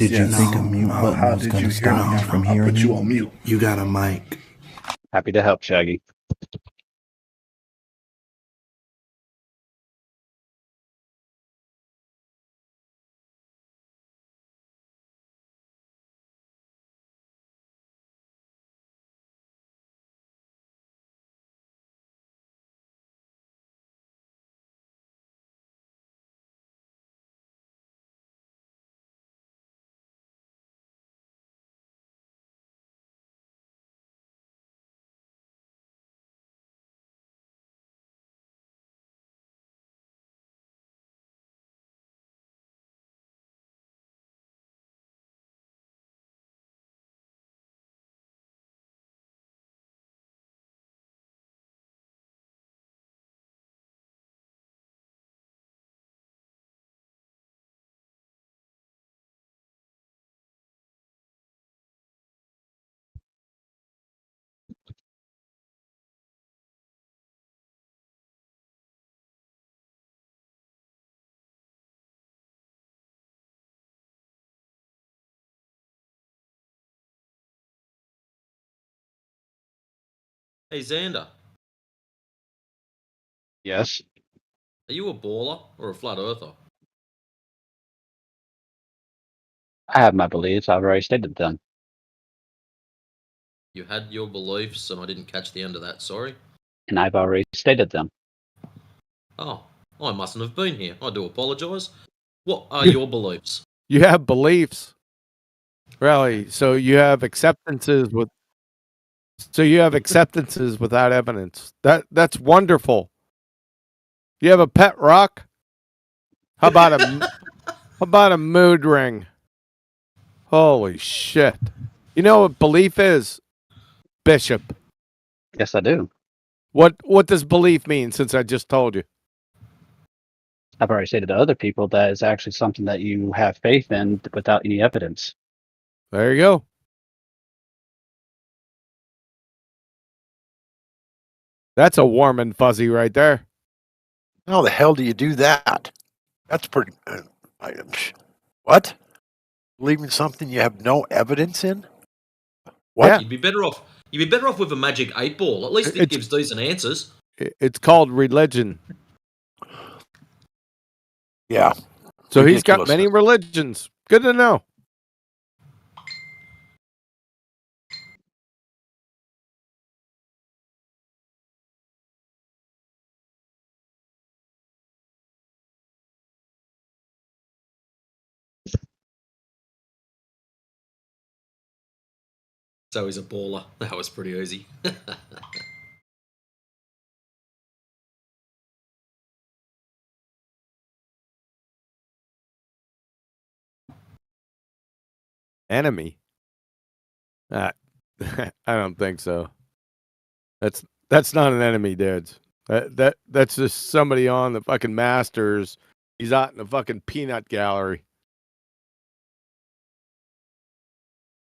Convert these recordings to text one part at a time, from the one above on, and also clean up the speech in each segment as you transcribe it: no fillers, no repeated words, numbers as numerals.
Did you Yes. think a mute How button was did going you to hear stop me? me from I'll hearing put you on mute. You got a mic. Happy to help, Shaggy. Hey, Xander, Yes. are you a baller or a flat earther? I have my beliefs. I've already stated them. You had your beliefs, and I didn't catch the end of that. Sorry. And I've already stated them. Oh, I mustn't have been here. I do apologise. What are your beliefs? You have beliefs. Really? So you have acceptances without evidence. That's wonderful. You have a pet rock? How about a mood ring? Holy shit. You know what belief is, Bishop? Yes, I do. What does belief mean, since I just told you? I've already stated to other people that it's actually something that you have faith in without any evidence. There you go. That's a warm and fuzzy right there. How the hell do you do that? That's pretty. What? Believing something you have no evidence in? What? Yeah. You'd be better off. With a magic 8-ball. At least it gives decent answers. It's called religion. Yeah. So he's got many religions. Good to know. So he's a baller. That was pretty easy. Enemy? I don't think so. That's not an enemy, dudes. That's just somebody on the fucking Masters. He's out in the fucking peanut gallery,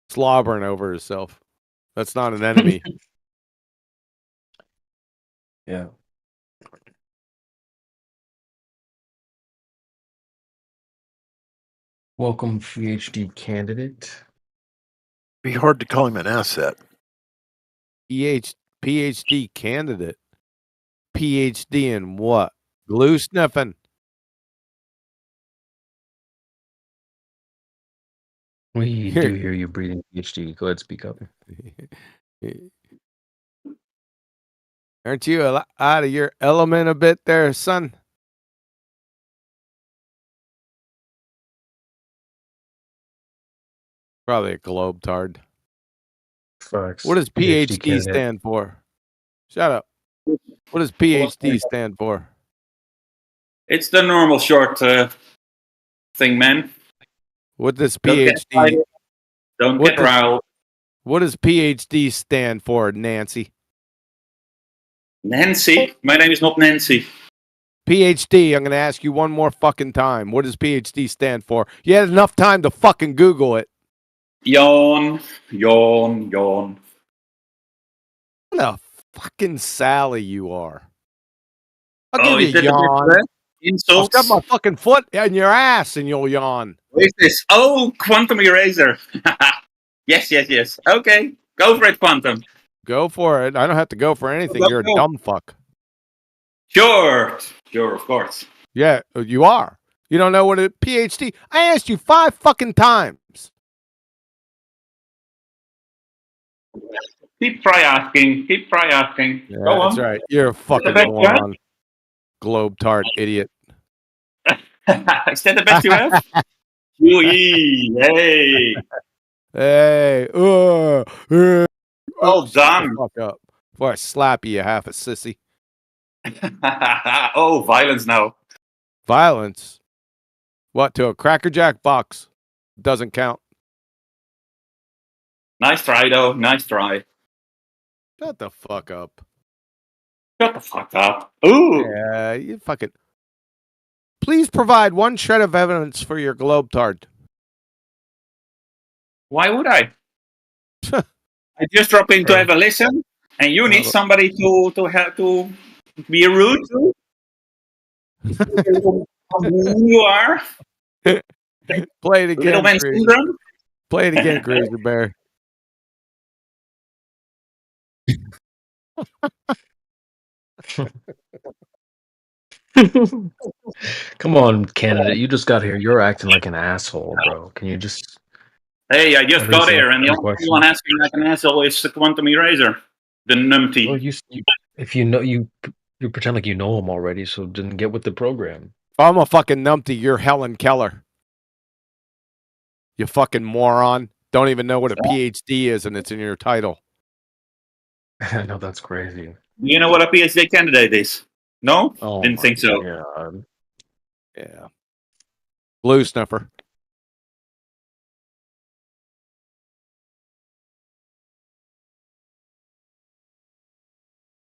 slobbering over himself. That's not an enemy. Yeah. Welcome, PhD candidate. Be hard to call him an asset. PhD candidate. PhD in what? Glue sniffing. We do hear you breathing, PhD. Go ahead, speak up. Aren't you out of your element a bit there, son? Probably a globetard. Facts. What does PhD stand for? Shut up. What does PhD stand for? It's the normal short thing, man. What does PhD? Don't get riled. What does PhD stand for, Nancy? Nancy? My name is not Nancy. PhD, I'm going to ask you one more fucking time. What does PhD stand for? You had enough time to fucking Google it. Yawn, yawn, yawn. What a fucking Sally you are. I'll Oh, give you a yawn. Insults? I'll shove my fucking foot in your ass and you'll yawn. What is this? Oh, Quantum Eraser. Yes. Okay, go for it, Quantum. Go for it. I don't have to go for anything. Go, You're a go. dumb fuck. Sure, of course. Yeah, you are. You don't know what a PhD. I asked you 5 fucking times. Keep try asking. Yeah, Go on. that's right. You're a fucking best you have? moron. Globe-tart idiot. Is that the best you have? QE. Hey. Hey. Well shut the done. fuck up. Before I slap you, you half a sissy. Oh, violence now. Violence. What, to a Cracker Jack box? Doesn't count. Nice try, though. Nice try. Shut the fuck up. Shut the fuck up. Ooh. Yeah, you fucking. Please provide 1 shred of evidence for your Globe-tart. Why would I? I just drop in to have a listen, and you need somebody to have to be rude to. You are Play it little again. man Crazy. syndrome. Play it again, Crazy Bear. Come on, candidate. You just got here. You're acting like an asshole, bro. Can you just? Hey, I just At got least here, and the answer only the one asking like an asshole is the Quantum Eraser, the numpty. Well, if you know you pretend like you know him already, so didn't get with the program. I'm a fucking numpty. You're Helen Keller. You fucking moron. Don't even know what a PhD is, and it's in your title. I know that's crazy. Do you know what a PhD candidate is? No? Oh, Didn't think so. God. Yeah. Blue snuffer.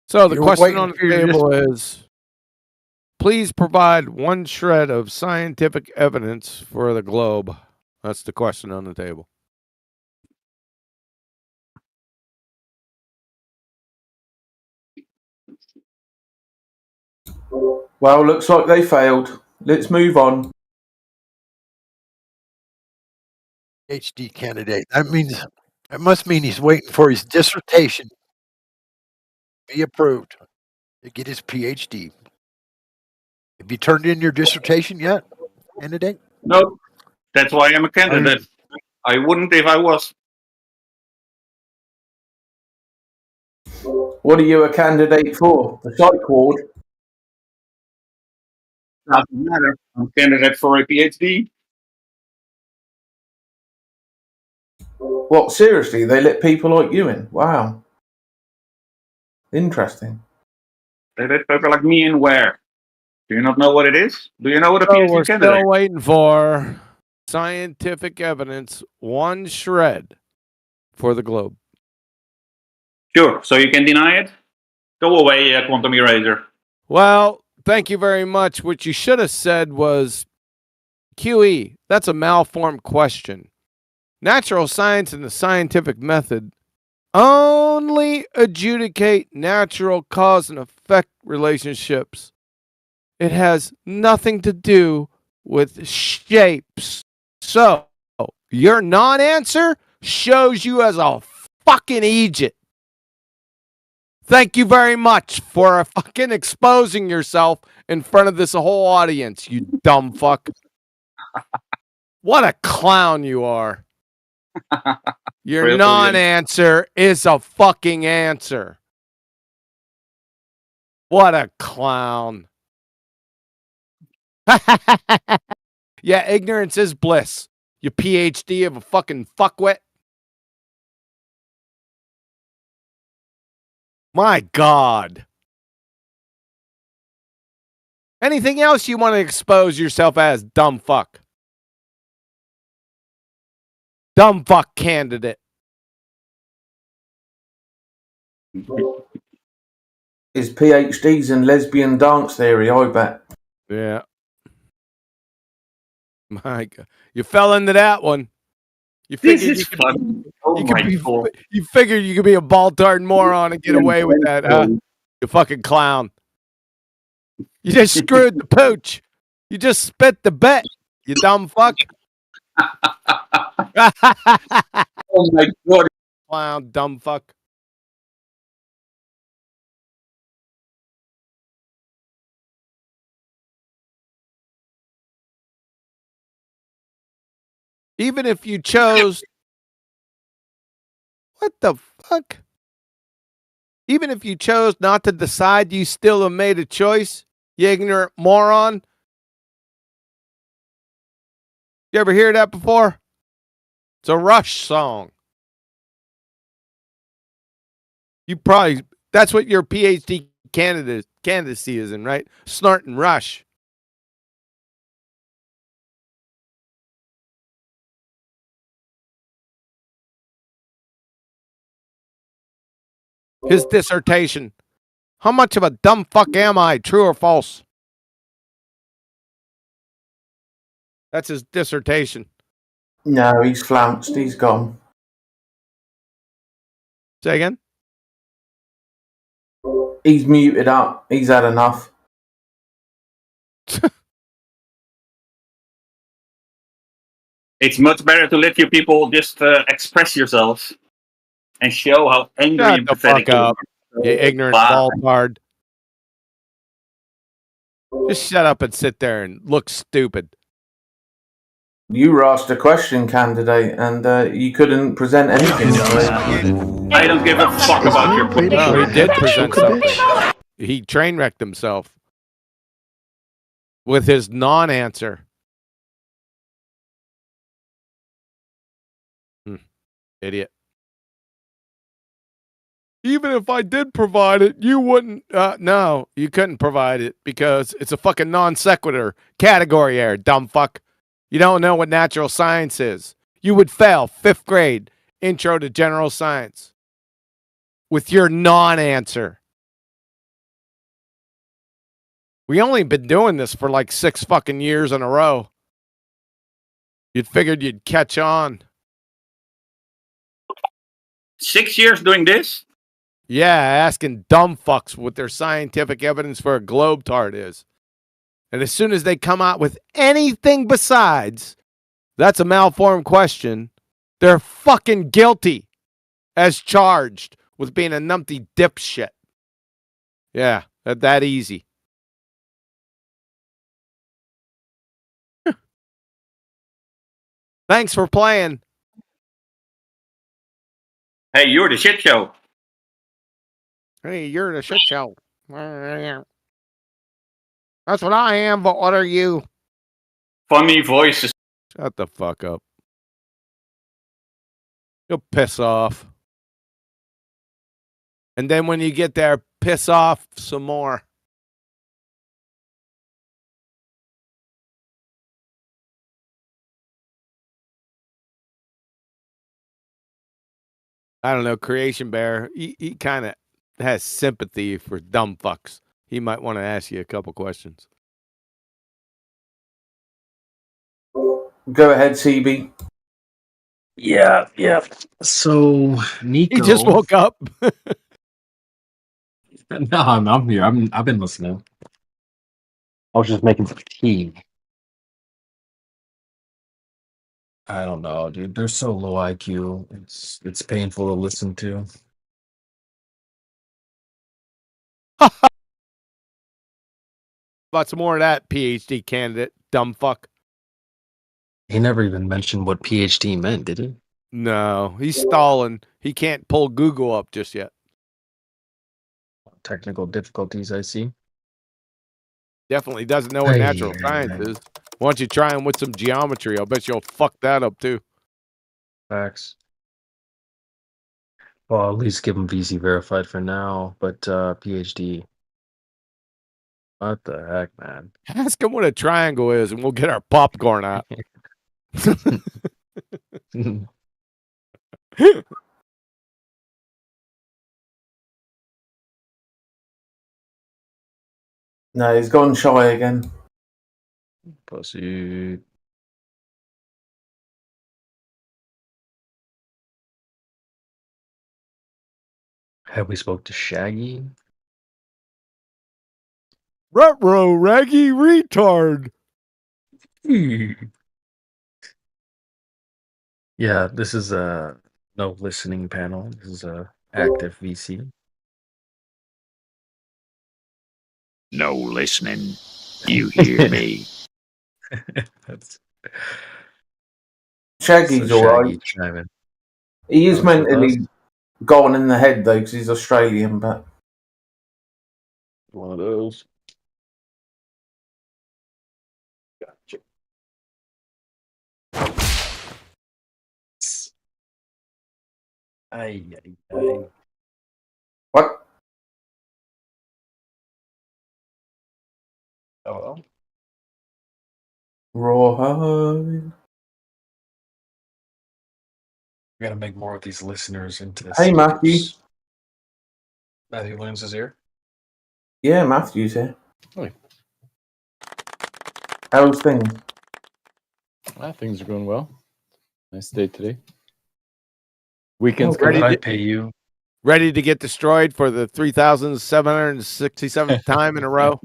So the You're question waiting on the for your table is, please provide 1 shred of scientific evidence for the globe. That's the question on the table. Well, looks like they failed. Let's move on. PhD candidate. That must mean he's waiting for his dissertation to be approved to get his PhD. Have you turned in your dissertation yet, candidate? No. That's why I'm a candidate. I wouldn't if I was. What are you a candidate for? The psych ward? Doesn't matter. I'm a candidate for a PhD. What, seriously? They let people like you in? Wow. Interesting. They let people like me in where? Do you not know what it is? Do you know what a So PhD we're candidate still waiting for scientific evidence, 1 shred for the globe. Sure. So you can deny it? Go away, Quantum Eraser. Well, thank you very much. What you should have said was QE. That's a malformed question. Natural science and the scientific method only adjudicate natural cause and effect relationships. It has nothing to do with shapes. So, your non-answer shows you as a fucking idiot. Thank you very much for fucking exposing yourself in front of this whole audience, you dumb fuck. What a clown you are. Your Real non-answer is a fucking answer. What a clown. Yeah, ignorance is bliss. You PhD of a fucking fuckwit. My God. Anything else you want to expose yourself as, dumb fuck? Dumb fuck candidate. His PhD's in lesbian dance theory, I bet. Yeah. My God. You fell into that one. You This figured is fun. Oh you my could be, God. you figured you could be a ball-tard moron and get away with that, huh? You fucking clown. You just screwed the pooch. You just spit the bet, you dumb fuck. Oh my god. Clown, dumb fuck. Even if you chose. What the fuck? Even if you chose not to decide, you still have made a choice, you ignorant moron. You ever hear that before? It's a Rush song. You probably, that's what your PhD candidacy is in, right? Snort and Rush. His dissertation. How much of a dumb fuck am I? True or false? That's his dissertation. No, he's flounced. He's gone. Say again? He's muted up. He's had enough. It's much better to let you people just express yourselves and show how angry Shut and the pathetic fuck you up, are. you ignorant Wow. balltard. Just shut up and sit there and look stupid. You were asked a question, candidate, and you couldn't present anything. I don't give a fuck about your Wait a No, minute. he did present something. bitch. He train wrecked himself with his non-answer. Idiot. Even if I did provide it, you wouldn't. No, you couldn't provide it because it's a fucking non sequitur category error, dumb fuck. You don't know what natural science is. You would fail 5th grade intro to general science with your non-answer. We only been doing this for like 6 fucking years in a row. You'd figured you'd catch on. 6 years doing this? Yeah, asking dumb fucks what their scientific evidence for a globetard is. And as soon as they come out with anything besides, that's a malformed question, they're fucking guilty as charged with being a numpty dipshit. Yeah, that easy. Thanks for playing. Hey, you're the shit show. Hey, you're the shit show. That's what I am, but what are you? Funny voices. Shut the fuck up. You'll piss off. And then when you get there, piss off some more. I don't know, Creation Bear, he kind of has sympathy for dumb fucks. He might want to ask you a couple questions. Go ahead, CB. Yeah. So Nico. He just woke up. No, I'm here. I've been listening. I was just making some tea. I don't know, dude. They're so low IQ. It's painful to listen to. About some more of that PhD candidate, dumb fuck. He never even mentioned what PhD meant, did he? No, he's stalling. He can't pull Google up just yet. Technical difficulties, I see. Definitely doesn't know what natural Hey. science is. Why don't you try him with some geometry? I'll bet you'll fuck that up too. Facts. Well, at least give him VC verified for now, but PhD. What the heck, man? Ask him what a triangle is and we'll get our popcorn out. No, he's gone shy again. Pussy. Have we spoke to Shaggy? Rutro raggy retard. Yeah, this is a no listening panel. This is a active VC. No listening. You hear me? That's Shaggy's so alright. Shaggy chiming. He is Goes with us. mentally gone in the head though, because he's Australian. But One of those. Gotcha. Ay, ay, ay. what? Oh, Rawhide. we gotta make more of these listeners into the Hey, Matthew. speakers. Matthew Williams is here. Yeah, Matthew's here. Hi. How's things? Things are going well. Nice day today. Weekend's Okay. What did Ready I to, pay you? ready to get destroyed for the 3,767th time in a row.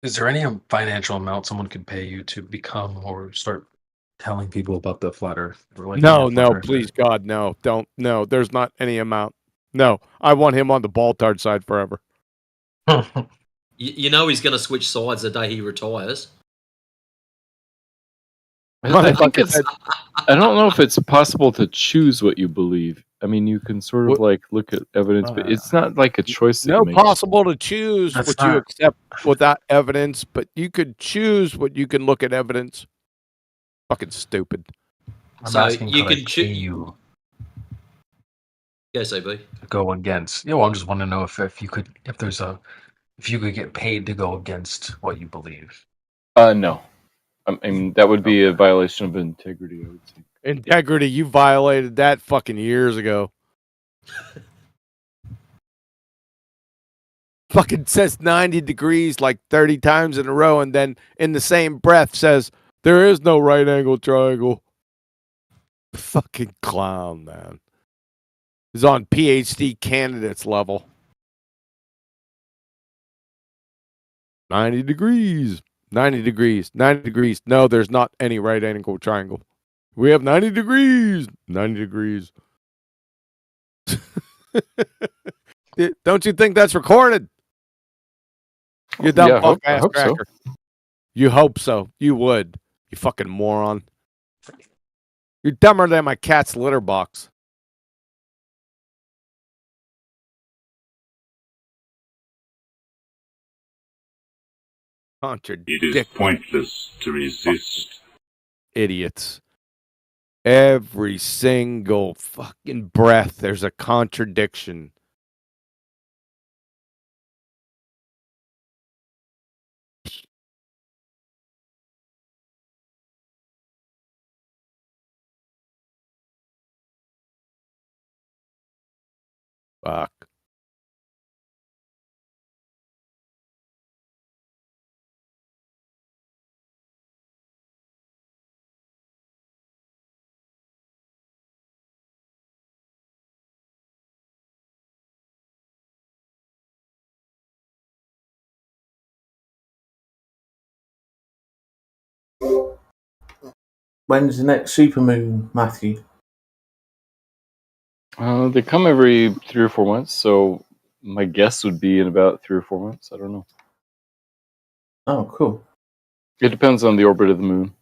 Is there any financial amount someone could pay you to become or start telling people about the flat Earth? Or like No, being a flat no, earther? please, God, no. Don't. No, there's not any amount. No, I want him on the Baltard side forever. You know he's going to switch sides the day he retires. I think Motherfucker it's. said, I don't know if it's possible to choose what you believe. I mean, you can sort of What- like look at evidence, but it's not like a choice that no you make. possible to choose That's what you not- accept without evidence, but you could choose what you can look at evidence. Fucking stupid. I'm So asking, you could I can pay you Yes, AB. to go against? Yeah, well, I'm just want to know if you could, if you could get paid to go against what you believe. No. I mean, that would be a violation of integrity, I would say. Integrity, you violated that fucking years ago. Fucking says 90 degrees like 30 times in a row, and then in the same breath says there is no right angle triangle. Fucking clown, man. He's on PhD candidates level. 90 degrees. 90 degrees. 90 degrees. No, there's not any right angle triangle. We have 90 degrees. 90 degrees. Don't you think that's recorded? You dumb Yeah, I fuck ass hope so. cracker. You hope so. You would. You fucking moron. You're dumber than my cat's litter box. It is Contradict pointless to resist. idiots. Every single fucking breath, there's a contradiction. Fuck. When's the next supermoon, Matthew? They come every 3 or 4 months, so my guess would be in about 3 or 4 months. I don't know. Oh, cool. It depends on the orbit of the moon.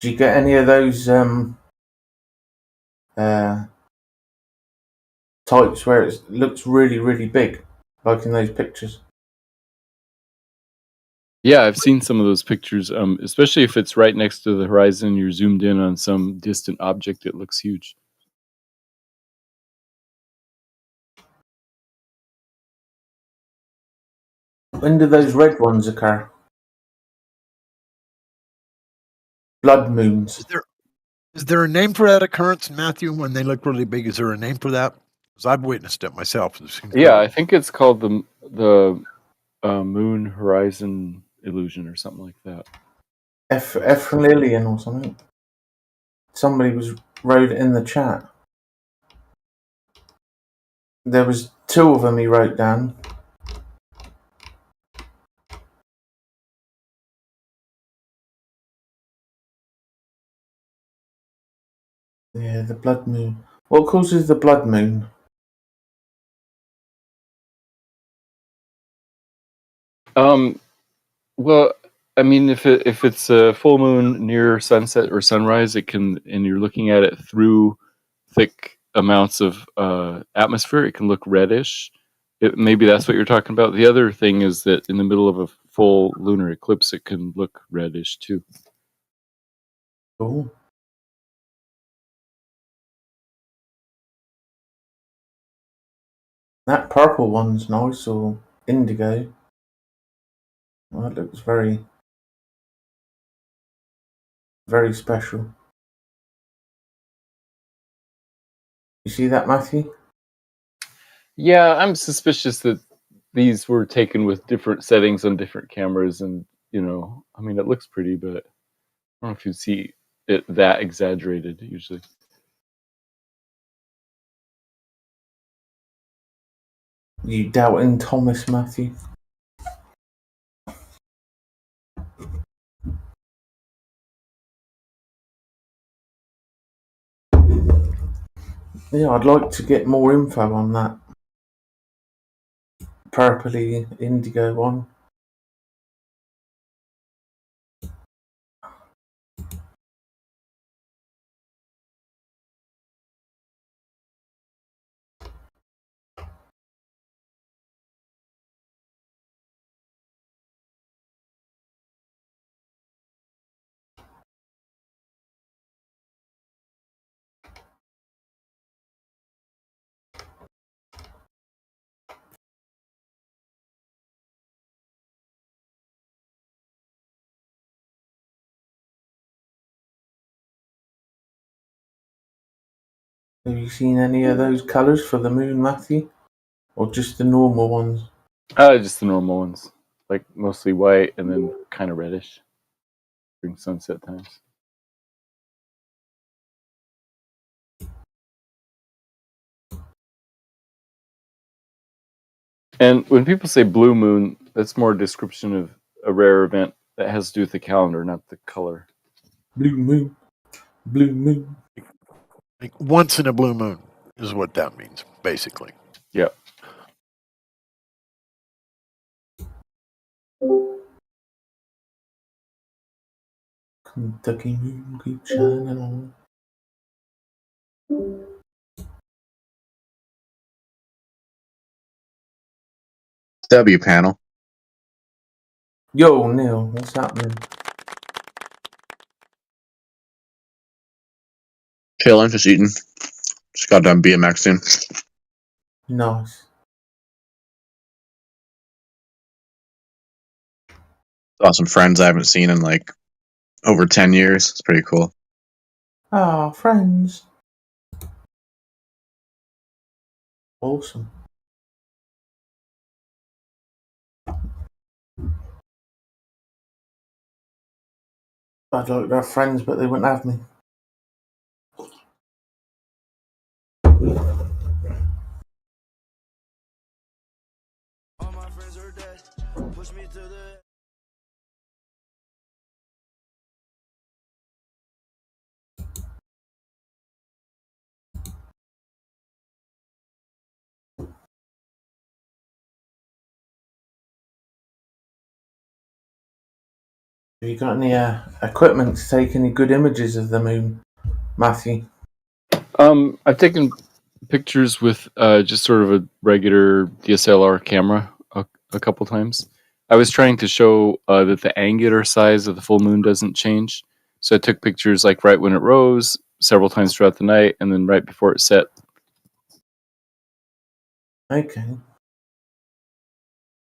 Do you get any of those types where it looks really, really big, like in those pictures? Yeah, I've seen some of those pictures, especially if it's right next to the horizon, you're zoomed in on some distant object, it looks huge. When do those red ones occur? Blood moons. Is there a name for that occurrence, Matthew, when they look really big? Is there a name for that? Because I've witnessed it myself. It seems Yeah, really- I think it's called the moon horizon illusion or something like that. Ephryllian or something. Somebody wrote it in the chat. There was 2 of them he wrote down. Yeah, the blood moon. What causes the blood moon? Well, I mean, if it's a full moon near sunset or sunrise, it can, and you're looking at it through thick amounts of atmosphere, it can look reddish. Maybe that's what you're talking about. The other thing is that in the middle of a full lunar eclipse, it can look reddish too. Cool. That purple one's nice, or indigo. Well, that looks very, very special. You see that, Matthew? Yeah, I'm suspicious that these were taken with different settings on different cameras, and I mean, it looks pretty, but I don't know if you see it that exaggerated usually. You doubting Thomas, Matthew? Yeah, I'd like to get more info on that purpley indigo one. Have you seen any of those colours for the moon, Matthew? Or just the normal ones? Just the normal ones, like mostly white and then kind of reddish during sunset times. And when people say blue moon, that's more a description of a rare event that has to do with the calendar, not the color. Blue moon. Blue moon. Like once in a blue moon is what that means, basically. Yeah. Kentucky moon keep shining on. W panel. Yo, Neil, what's happening? Chilling, just eating. Just got done BMXing. Nice. Saw some friends I haven't seen in like over 10 years. It's pretty cool. Ah, friends. Awesome. I'd like to have friends, but they wouldn't have me. Have you got any equipment to take any good images of the moon, Matthew? I've taken pictures with just sort of a regular DSLR camera a couple times. I was trying to show that the angular size of the full moon doesn't change. So I took pictures like right when it rose, several times throughout the night, and then right before it set. Okay.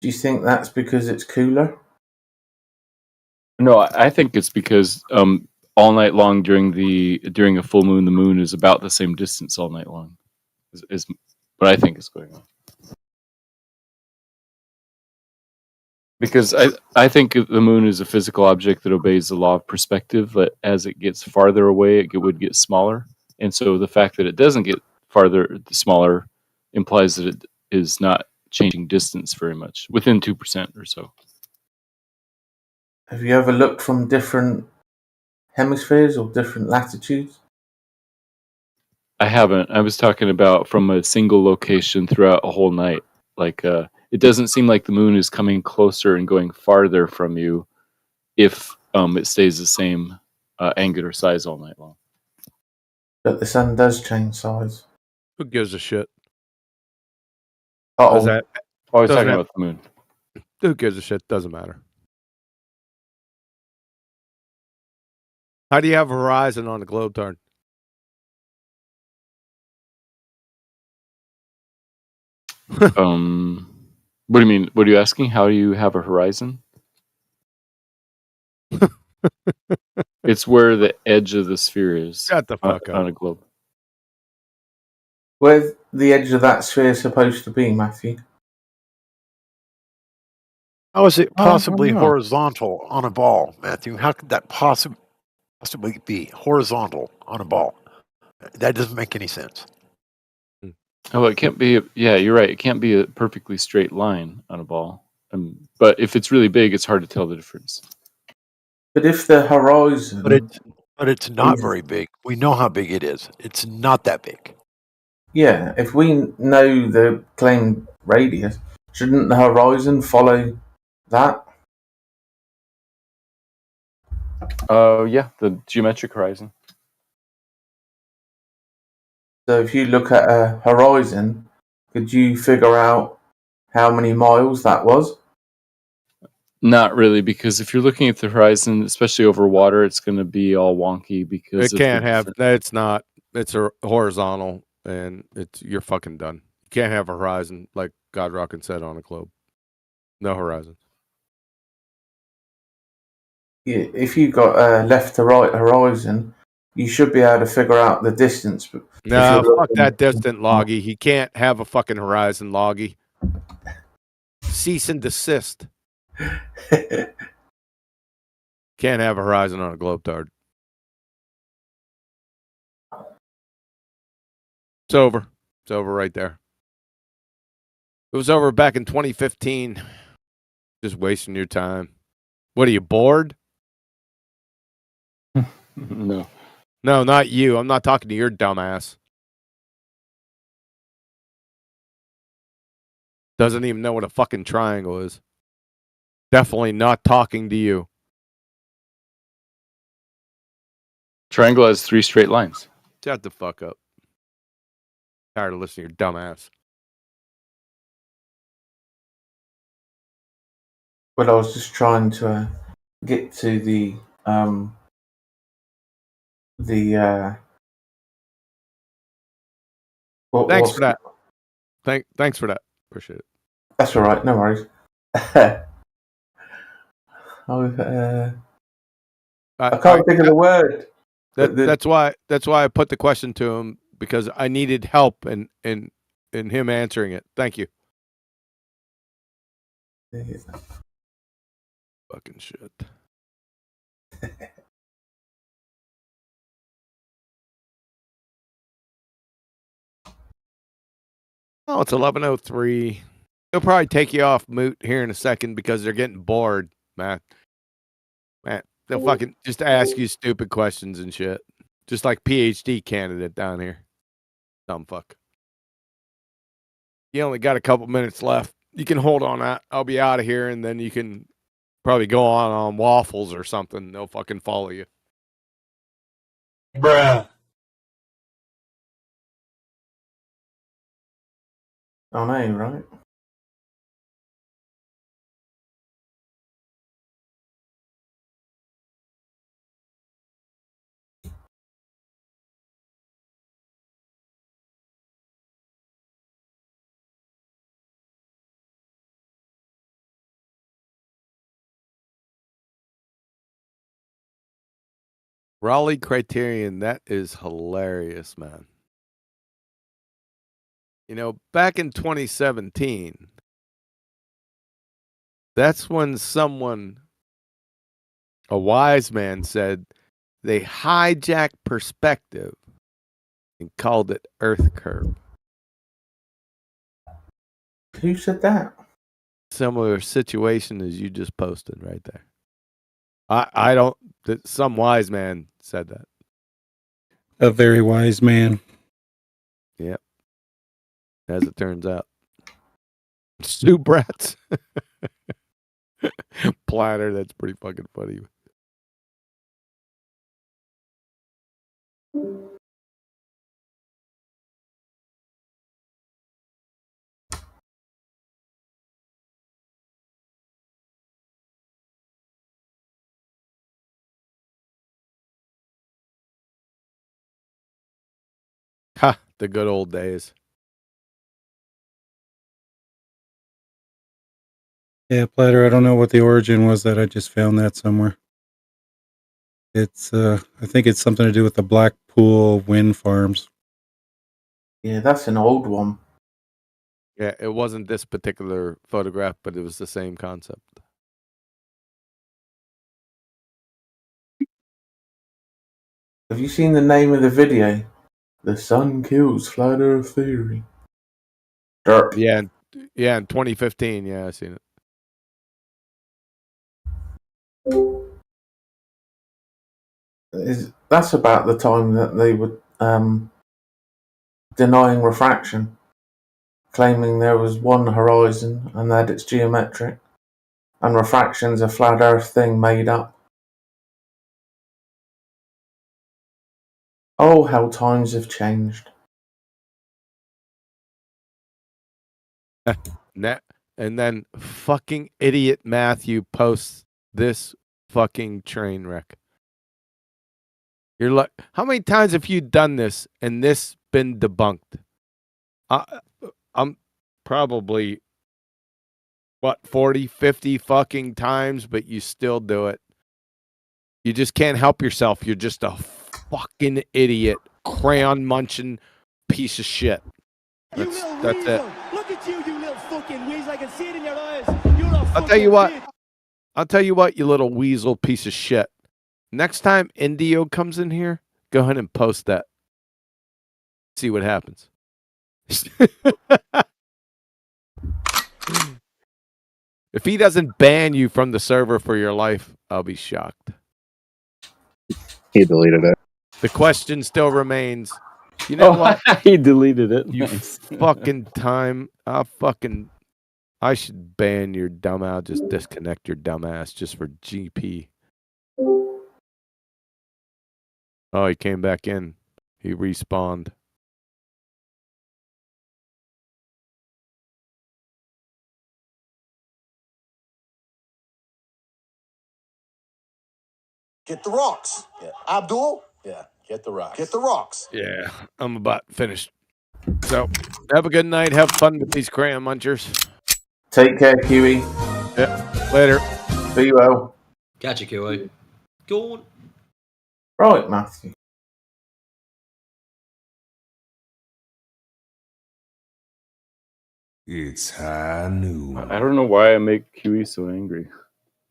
Do you think that's because it's cooler? No, I think it's because all night long during a full moon, the moon is about the same distance all night long. Is what I think is going on. Because I think the moon is a physical object that obeys the law of perspective. That as it gets farther away, it would get smaller, and so the fact that it doesn't get smaller, implies that it is not changing distance very much, within 2% or so. Have you ever looked from different hemispheres or different latitudes? I haven't. I was talking about from a single location throughout a whole night. Like, it doesn't seem like the moon is coming closer and going farther from you if it stays the same angular size all night long. But the sun does change size. Who gives a shit? Uh-oh. Does that? Oh, I was Doesn't talking have- about the moon. Who gives a shit? Doesn't matter. How do you have horizon on the globe turn? What do you mean? What are you asking? How do you have a horizon? It's where the edge of the sphere is. Shut the fuck up. On a globe. Where's the edge of that sphere supposed to be, Matthew? How is it possibly know. horizontal on a ball, Matthew? How could that possibly be horizontal on a ball? That doesn't make any sense. Oh, it can't be. Yeah, you're right. It can't be a perfectly straight line on a ball. But if it's really big, it's hard to tell the difference. But if the horizon... But it's not very big. We know how big it is. It's not that big. Yeah, if we know the claimed radius, shouldn't the horizon follow that? Yeah, the geometric horizon. So if you look at a horizon, could you figure out how many miles that was? Not really, because if you're looking at the horizon, especially over water, it's going to be all wonky because It can't have. It's not. It's a horizontal, and you're fucking done. You can't have a horizon like God Rockin' said on a globe. No horizon. Yeah, if you got a left to right horizon, you should be able to figure out the distance. But No, fuck that distant loggy. He can't have a fucking horizon loggy. Cease and desist. Can't have a horizon on a globe tard. It's over. It's over right there. It was over back in 2015. Just wasting your time. What are you, bored? No. No, not you. I'm not talking to your dumbass. Doesn't even know what a fucking triangle is. Definitely not talking to you. Triangle has 3 straight lines. Shut the fuck up. Tired of listening to your dumbass. But I was just trying to get to the Thanks for that. Thanks for that. Appreciate it. That's all right. No worries. I can't think of the word. That's why I put the question to him, because I needed help in him answering it. Thank you. Fucking shit. Oh, it's 11:03. They'll probably take you off mute here in a second because they're getting bored, Matt. They'll fucking just ask you stupid questions and shit. Just like PhD candidate down here. Dumb fuck. You only got a couple minutes left. You can hold on that. I'll be out of here, and then you can probably go on waffles or something. They'll fucking follow you. Bruh. I know, right? Raleigh Criterion, that is hilarious, man. You know, back in 2017, that's when a wise man said, they hijacked perspective and called it Earth curve. Who said that? Similar situation as you just posted right there. I don't, some wise man said that. A very wise man. Yep. As it turns out. Soup brats. Platter, that's pretty fucking funny. Ha, the good old days. Yeah, Platter, I don't know what the origin was that I just found that somewhere. It's I think it's something to do with the Blackpool wind farms. Yeah, that's an old one. Yeah, it wasn't this particular photograph, but it was the same concept. Have you seen the name of the video? The sun kills flat earth theory. Derp. Yeah, in 2015. Yeah, I seen it. That's about the time that they were denying refraction, claiming there was one horizon and that it's geometric, and refraction's a flat earth thing made up. Oh, how times have changed. And then fucking idiot Matthew posts this fucking train wreck. You're like, how many times have you done this and this been debunked? I'm probably, 40, 50 fucking times, but you still do it. You just can't help yourself. You're just a fucking idiot, crayon munching piece of shit. That's it. Look at you, you little fucking weasel. I can see it in your eyes. I'll tell you what. I'll tell you what, you little weasel piece of shit. Next time Indio comes in here, go ahead and post that. See what happens. If he doesn't ban you from the server for your life, I'll be shocked. He deleted it. The question still remains. You know what? He deleted it. You fucking time. I should ban your dumb ass. Just disconnect your dumb ass just for GP. Oh, he came back in. He respawned. Get the rocks. Yeah. Abdul? Yeah. Get the rocks. Get the rocks. Yeah, I'm about finished. So, have a good night. Have fun with these crayon munchers. Take care, Kiwi. Yeah, later. Be well. Catch you, Kiwi. Go on. Right, Matthew. It's high noon. I don't know why I make Kiwi so angry.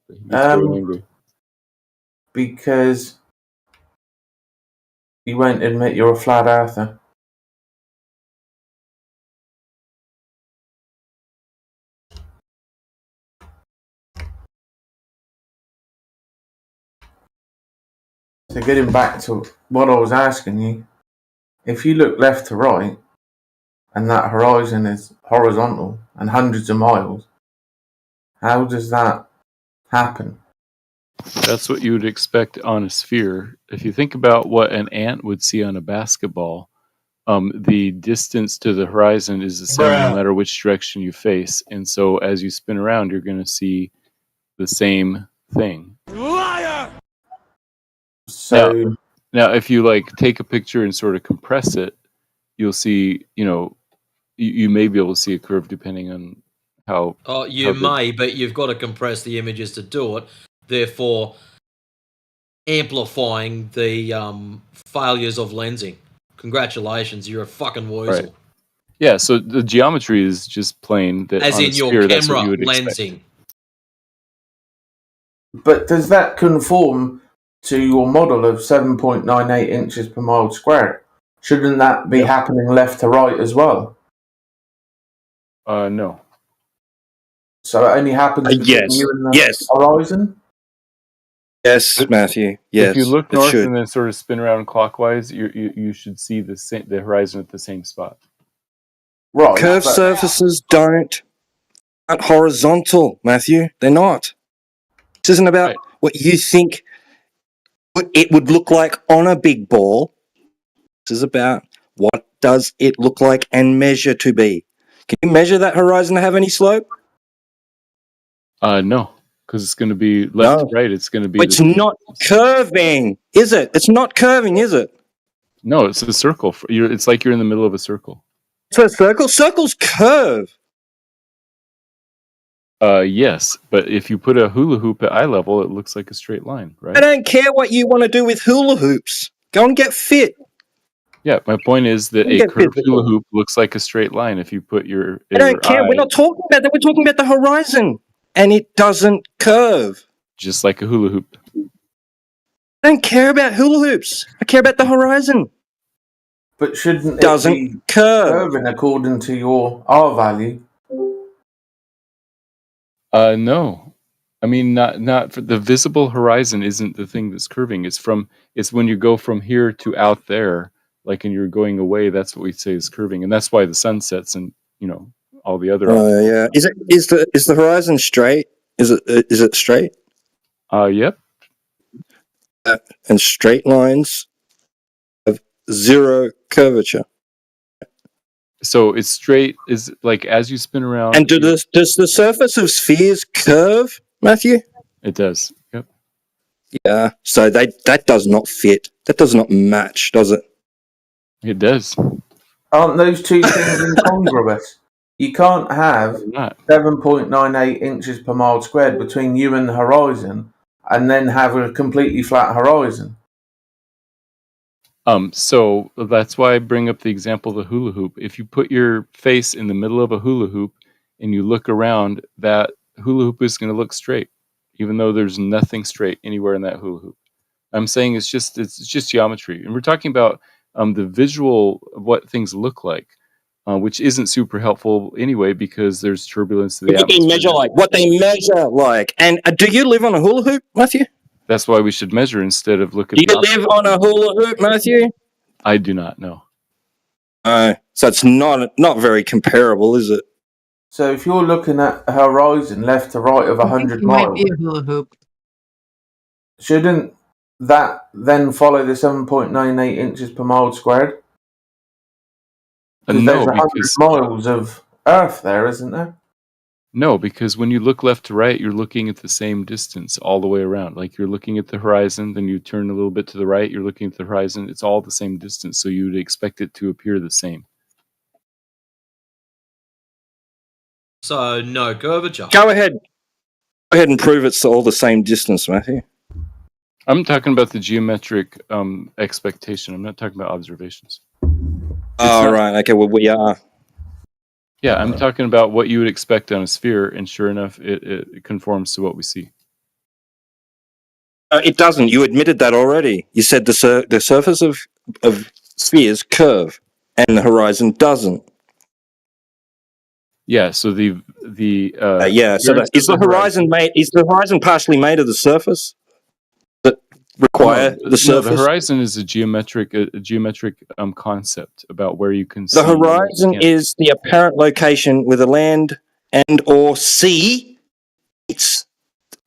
He's so angry. Because you won't admit you're a flat earther. So getting back to what I was asking you, if you look left to right, and that horizon is horizontal and hundreds of miles, how does that happen? That's what you would expect on a sphere. If you think about what an ant would see on a basketball, the distance to the horizon is the same no matter which direction you face. And so as you spin around, you're going to see the same thing. Liar! So now, if you like take a picture and sort of compress it, you'll see, you may be able to see a curve depending on how. You may, but you've got to compress the images to do it. Therefore, amplifying the failures of lensing. Congratulations, you're a fucking weasel. Right. Yeah, so the geometry is just plain that as on in a your sphere, that's what camera you would lensing. expect. But does that conform to your model of 7.98 inches per mile squared? Shouldn't that be happening left to right as well? No. So it only happens between Yes. you and the Yes. horizon? Yes, Matthew. Yes, If you look it north should. and then sort of spin around clockwise, you should see the horizon at the same spot. Right. Curved but- surfaces aren't horizontal, Matthew. They're not. This isn't about what you think it would look like on a big ball. This is about what does it look like and measure to be. Can you measure that horizon to have any slope? No, because it's going to be left to right. It's going to be. It's not curving, is it? It's not curving, is it? No, it's a circle. It's like you're in the middle of a circle. So circles curve. Yes, but if you put a hula hoop at eye level, it looks like a straight line, right? I don't care what you want to do with hula hoops. Go and get fit. Yeah, my point is that You a get curved physical. hula hoop looks like a straight line if you put your. I don't care. We're not talking about that. We're talking about the horizon. And it doesn't curve. Just like a hula hoop. I don't care about hula hoops. I care about the horizon. But shouldn't it Doesn't be curve. curving according to your R value? No. I mean, not for the visible horizon isn't the thing that's curving. It's when you go from here to out there, like, and you're going away. That's what we say is curving, and that's why the sun sets and all the other. Yeah. Is the horizon straight? Is it straight? Yep. And straight lines have zero curvature. So it's straight. Is like as you spin around. And does the surface of spheres curve, Matthew? It does. Yep. Yeah. So that does not fit. That does not match, does it? It does. Aren't those two things incongruous? You can't have 7.98 inches per mile squared between you and the horizon and then have a completely flat horizon. So that's why I bring up the example of the hula hoop. If you put your face in the middle of a hula hoop and you look around, that hula hoop is going to look straight, even though there's nothing straight anywhere in that hula hoop. I'm saying it's just geometry, and we're talking about the visual of what things look like, which isn't super helpful anyway because there's turbulence to the What they measure like. And do you live on a hula hoop, Matthew? That's why we should measure instead of look at. Do you live on a hula hoop, Matthew? I do not know. So it's not very comparable, is it? So if you're looking at a horizon left to right of 100 miles, might be a hula hoop. shouldn't that then follow the 7.98 inches per mile squared? Because No, there's 100 because miles of Earth there, isn't there? no, because when you look left to right, you're looking at the same distance all the way around. Like you're looking at the horizon, then you turn a little bit to the right, you're looking at the horizon. It's all the same distance, so you would expect it to appear the same. So no curvature. Go ahead and prove it's all the same distance, Matthew. I'm talking about the geometric expectation. I'm not talking about observations. Right. Okay. Well, we are. Yeah, I'm talking about what you would expect on a sphere, and sure enough, it conforms to what we see. It doesn't. You admitted that already. You said the surface of spheres curve, and the horizon doesn't. Yeah. So the yeah. So is the horizon made? Is the horizon partially made of the surface that require the surface? No, the horizon is a geometric concept about where you can see. The horizon is the apparent location where the land and or sea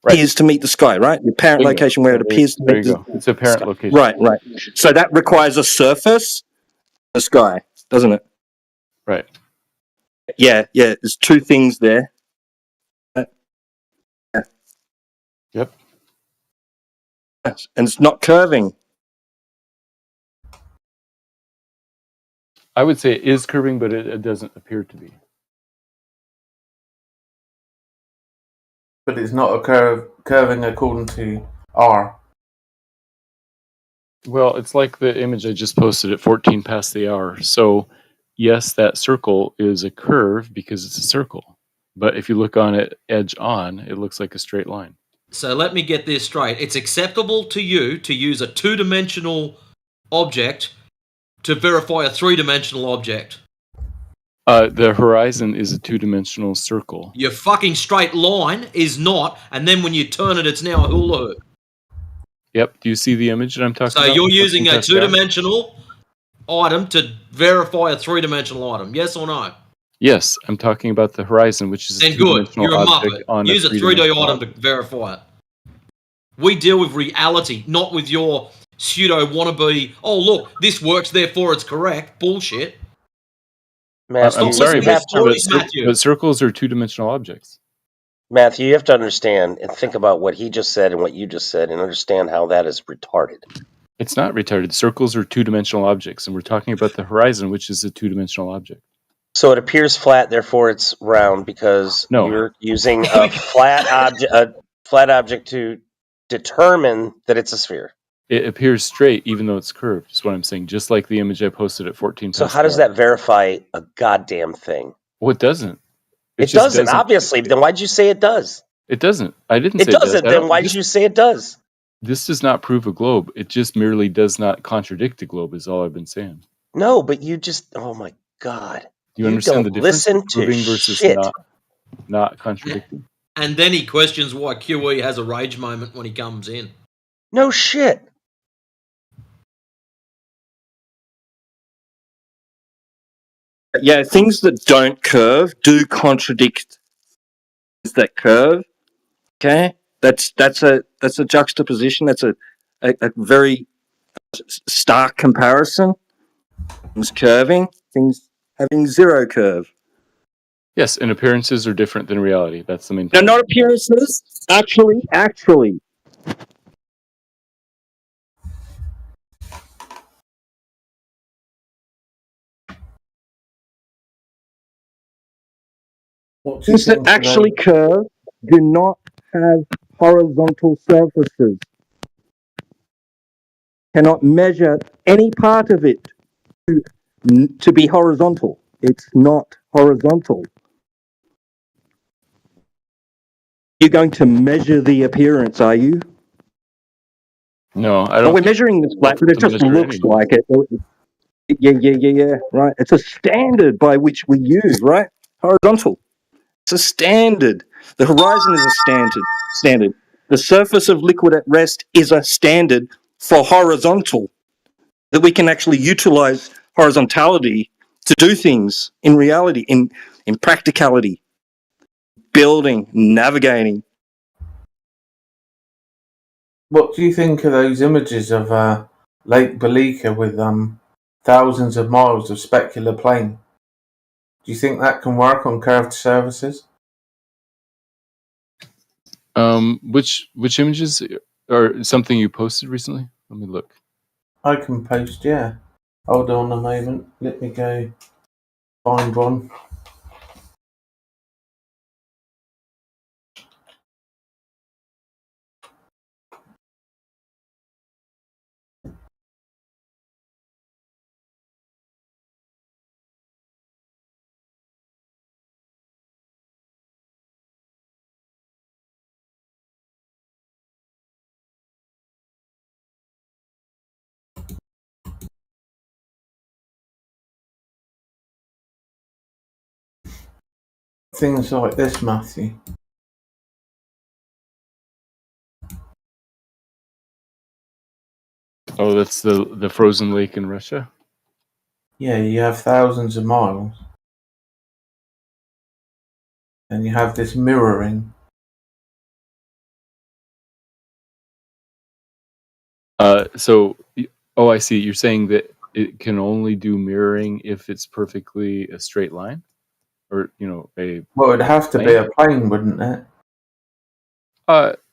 appears to meet the sky, right? The apparent There you location go. where it appears to There meet you the go. It's apparent sky. location. Right. So that requires a surface, the sky, doesn't it? Right. Yeah. There's two things there. Yep. And it's not curving. I would say it is curving, but it doesn't appear to be. But it's not a curving according to R. Well, it's like the image I just posted at 14 past the hour. So, yes, that circle is a curve because it's a circle. But if you look on it edge on, it looks like a straight line. So let me get this straight. It's acceptable to you to use a two-dimensional object to verify a three-dimensional object. The horizon is a two-dimensional circle. Your fucking straight line is not, and then when you turn it, it's now a hula hoop. Yep. Do you see the image that I'm talking So about? you're using a 14 Pascal? two-dimensional item to verify a three-dimensional item. Yes or no? Yes, I'm talking about the horizon, which is a Then good. two-dimensional You're a object muppet. on Use a a 3D three-dimensional item to object. verify it. We deal with reality, not with your pseudo wannabe. Oh look, this works, therefore it's correct. Bullshit. Matthew, I'm sorry, you have but circles are two-dimensional objects. Matthew, you have to understand and think about what he just said and what you just said and understand how that is retarded. It's not retarded. Circles are two-dimensional objects, and we're talking about the horizon, which is a two-dimensional object. So it appears flat, therefore it's round because you're using a flat object to determine that it's a sphere. It appears straight, even though it's curved. Is what I'm saying. Just like the image I posted at 14 So Pascal. how does that verify a goddamn thing? Well, it doesn't. It just doesn't, obviously. Then why'd you say it does? It doesn't. I didn't It say it does. doesn't. Then why'd you say it does? This does not prove a globe. It just merely does not contradict a globe, is all I've been saying. No, but you just, oh my God. Do you understand the don't difference? listen to Proving versus shit. not contradicting. And then he questions why QE has a rage moment when he comes in. No shit. Yeah, things that don't curve do contradict things that curve. Okay, that's a juxtaposition. That's a very stark comparison. Things curving, things having zero curve. Yes, and appearances are different than reality. That's the main No, point. not appearances. Actually. Things that actually curve do not have horizontal surfaces. Cannot measure any part of it to be horizontal. It's not horizontal. You're going to measure the appearance, are you? No, I But don't. we're measuring this flat, but it just looks like it. Yeah. Right. It's a standard by which we use, right? Horizontal. It's a standard. The horizon is a standard. The surface of liquid at rest is a standard for horizontal. That we can actually utilize horizontality to do things in reality, in practicality, building, navigating. What do you think of those images of Lake Balika with thousands of miles of specular plain? Do you think that can work on curved surfaces? Which images are something you posted recently? Let me look. I can post, yeah. Hold on a moment. Let me go find one. Things like this, Matthew. Oh, that's the frozen lake in Russia. Yeah, you have thousands of miles. And you have this mirroring. I see. You're saying that it can only do mirroring if it's perfectly a straight line, or Well, it'd have to be a plane, wouldn't it?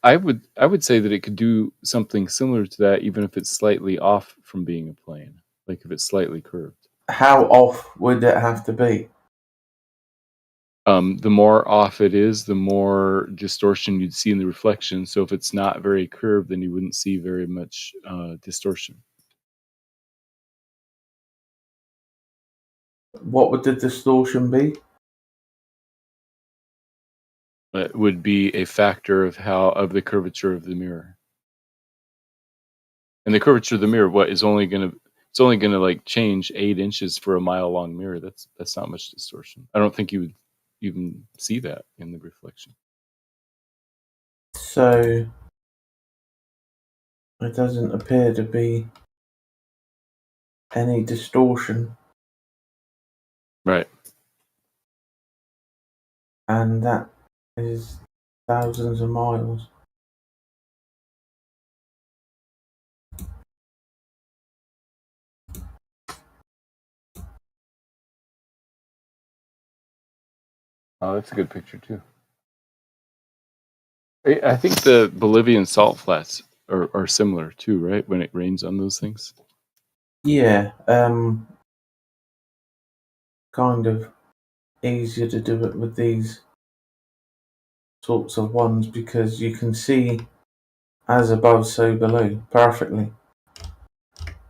I would say that it could do something similar to that, even if it's slightly off from being a plane, like if it's slightly curved. How off would it have to be? The more off it is, the more distortion you'd see in the reflection. So if it's not very curved, then you wouldn't see very much distortion. What would the distortion be? It would be a factor of the curvature of the mirror. And the curvature of the mirror, it's only gonna like change 8 inches for a mile long mirror. That's not much distortion. I don't think you would even see that in the reflection. So There doesn't appear to be any distortion. Right. And that is thousands of miles. Oh, that's a good picture too. I think the Bolivian salt flats are similar too, right? When it rains on those things. Yeah, kind of easier to do it with these sorts of ones because you can see as above, so below perfectly.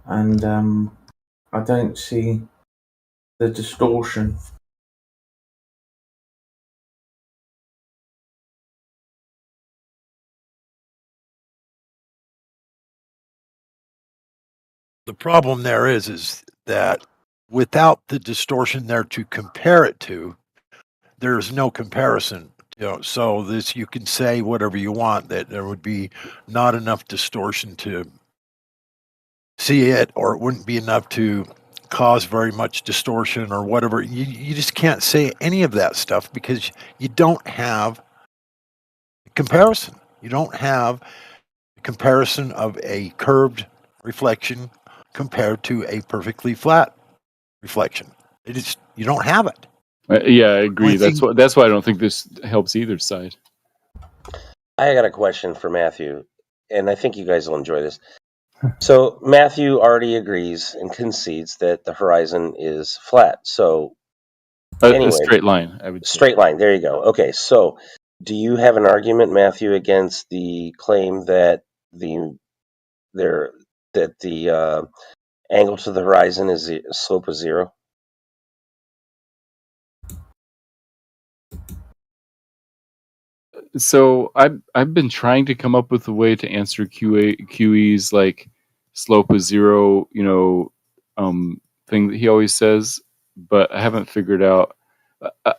And I don't see the distortion. The problem there is that without the distortion there to compare it to, there's no comparison. So this, you can say whatever you want, that there would be not enough distortion to see it, or it wouldn't be enough to cause very much distortion or whatever. You just can't say any of that stuff because you don't have comparison. You don't have a comparison of a curved reflection compared to a perfectly flat reflection. You don't have it. Yeah, I agree. That's why I don't think this helps either side. I got a question for Matthew, and I think you guys will enjoy this. So Matthew already agrees and concedes that the horizon is flat. So anyway, a straight line, I would say. Straight line. There you go. Okay, so do you have an argument, Matthew, against the claim that the angle to the horizon is the slope of zero? So I've been trying to come up with a way to answer QE's like slope is zero, thing that he always says, but I haven't figured out.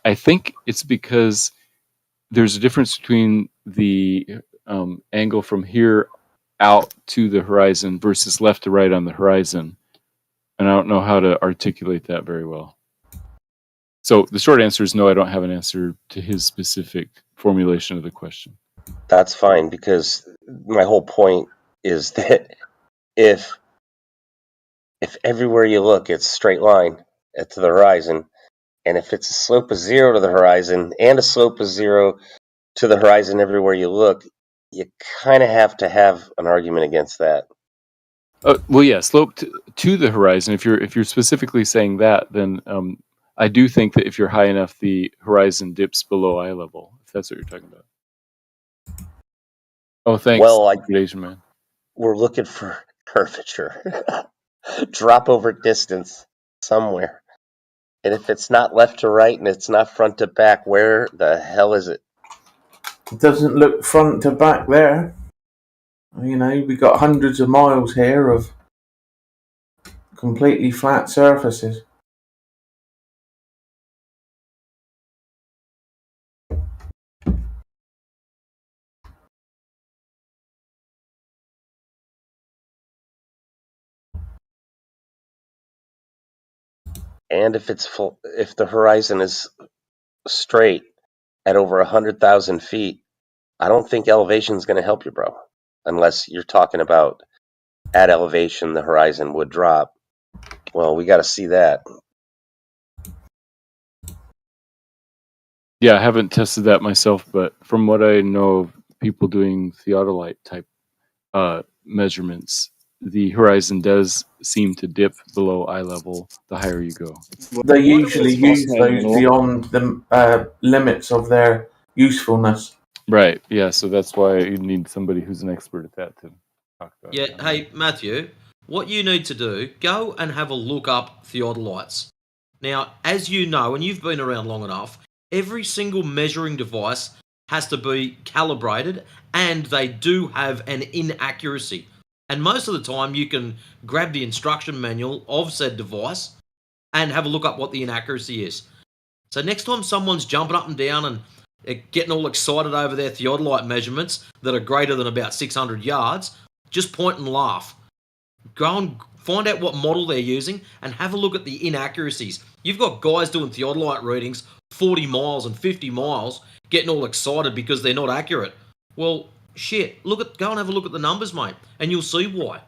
I think it's because there's a difference between the angle from here out to the horizon versus left to right on the horizon, and I don't know how to articulate that very well. So the short answer is no, I don't have an answer to his specific formulation of the question. That's fine, because my whole point is that if everywhere you look it's straight line to the horizon, and if it's a slope of zero to the horizon and a slope of zero to the horizon everywhere you look, you kind of have to have an argument against that. Well, yeah, slope to the horizon. If you're specifically saying that, then I do think that if you're high enough, the horizon dips below eye level. If that's what you're talking about. Oh, thanks. Well, Asian man. We're looking for curvature, drop over distance somewhere, and if it's not left to right and it's not front to back, where the hell is it? It doesn't look front to back there. We got hundreds of miles here of completely flat surfaces. And if the horizon is straight at over 100,000 feet, I don't think elevation is going to help you, bro. Unless you're talking about at elevation, the horizon would drop. Well, we got to see that. Yeah, I haven't tested that myself, but from what I know of people doing theodolite type measurements, the horizon does seem to dip below eye level the higher you go. They usually use those beyond the limits of their usefulness. Right, yeah, so that's why you need somebody who's an expert at that to talk about. Yeah, hey, Matthew, what you need to do, go and have a look up theodolites. Now, as you know, and you've been around long enough, every single measuring device has to be calibrated, and they do have an inaccuracy. And most of the time, you can grab the instruction manual of said device and have a look up what the inaccuracy is. So next time someone's jumping up and down and getting all excited over their theodolite measurements that are greater than about 600 yards, just point and laugh. Go and find out what model they're using and have a look at the inaccuracies. You've got guys doing theodolite readings 40 miles and 50 miles, getting all excited because they're not accurate. Well, shit, go and have a look at the numbers, mate, and you'll see why.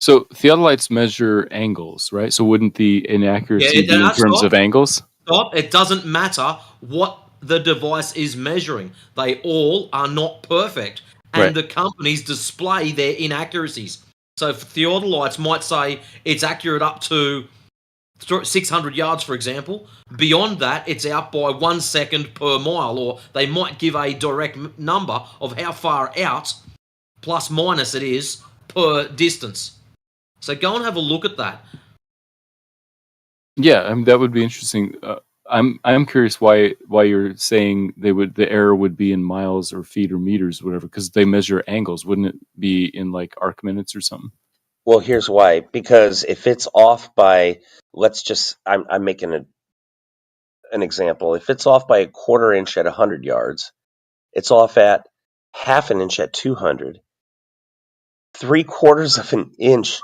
So theodolites measure angles, right? So wouldn't the inaccuracy be in terms of angles? Stop. It doesn't matter what the device is measuring. They all are not perfect. And Right. the companies display their inaccuracies. So theodolites might say it's accurate up to 600 yards, for example. Beyond that, it's out by 1 second per mile, or they might give a direct number of how far out, plus minus it is, per distance. So go and have a look at that. Yeah, that would be interesting. I'm curious why you're saying the error would be in miles or feet or meters, whatever, because they measure angles. Wouldn't it be in like arc minutes or something? Well, here's why. Because if it's off by, I'm making an example. If it's off by a quarter inch at 100 yards, it's off at half an inch at 200. 3/4 of an inch.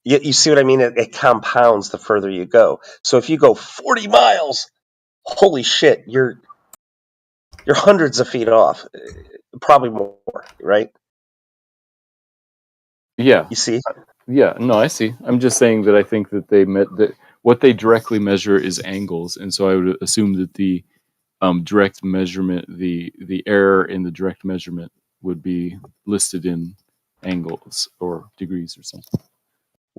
You see what I mean? It compounds the further you go. So if you go 40 miles, holy shit, you're hundreds of feet off, probably more, right? Yeah. You see? Yeah. No, I see. I'm just saying that I think that that what they directly measure is angles, and so I would assume that the direct measurement, the error in the direct measurement would be listed in angles or degrees or something.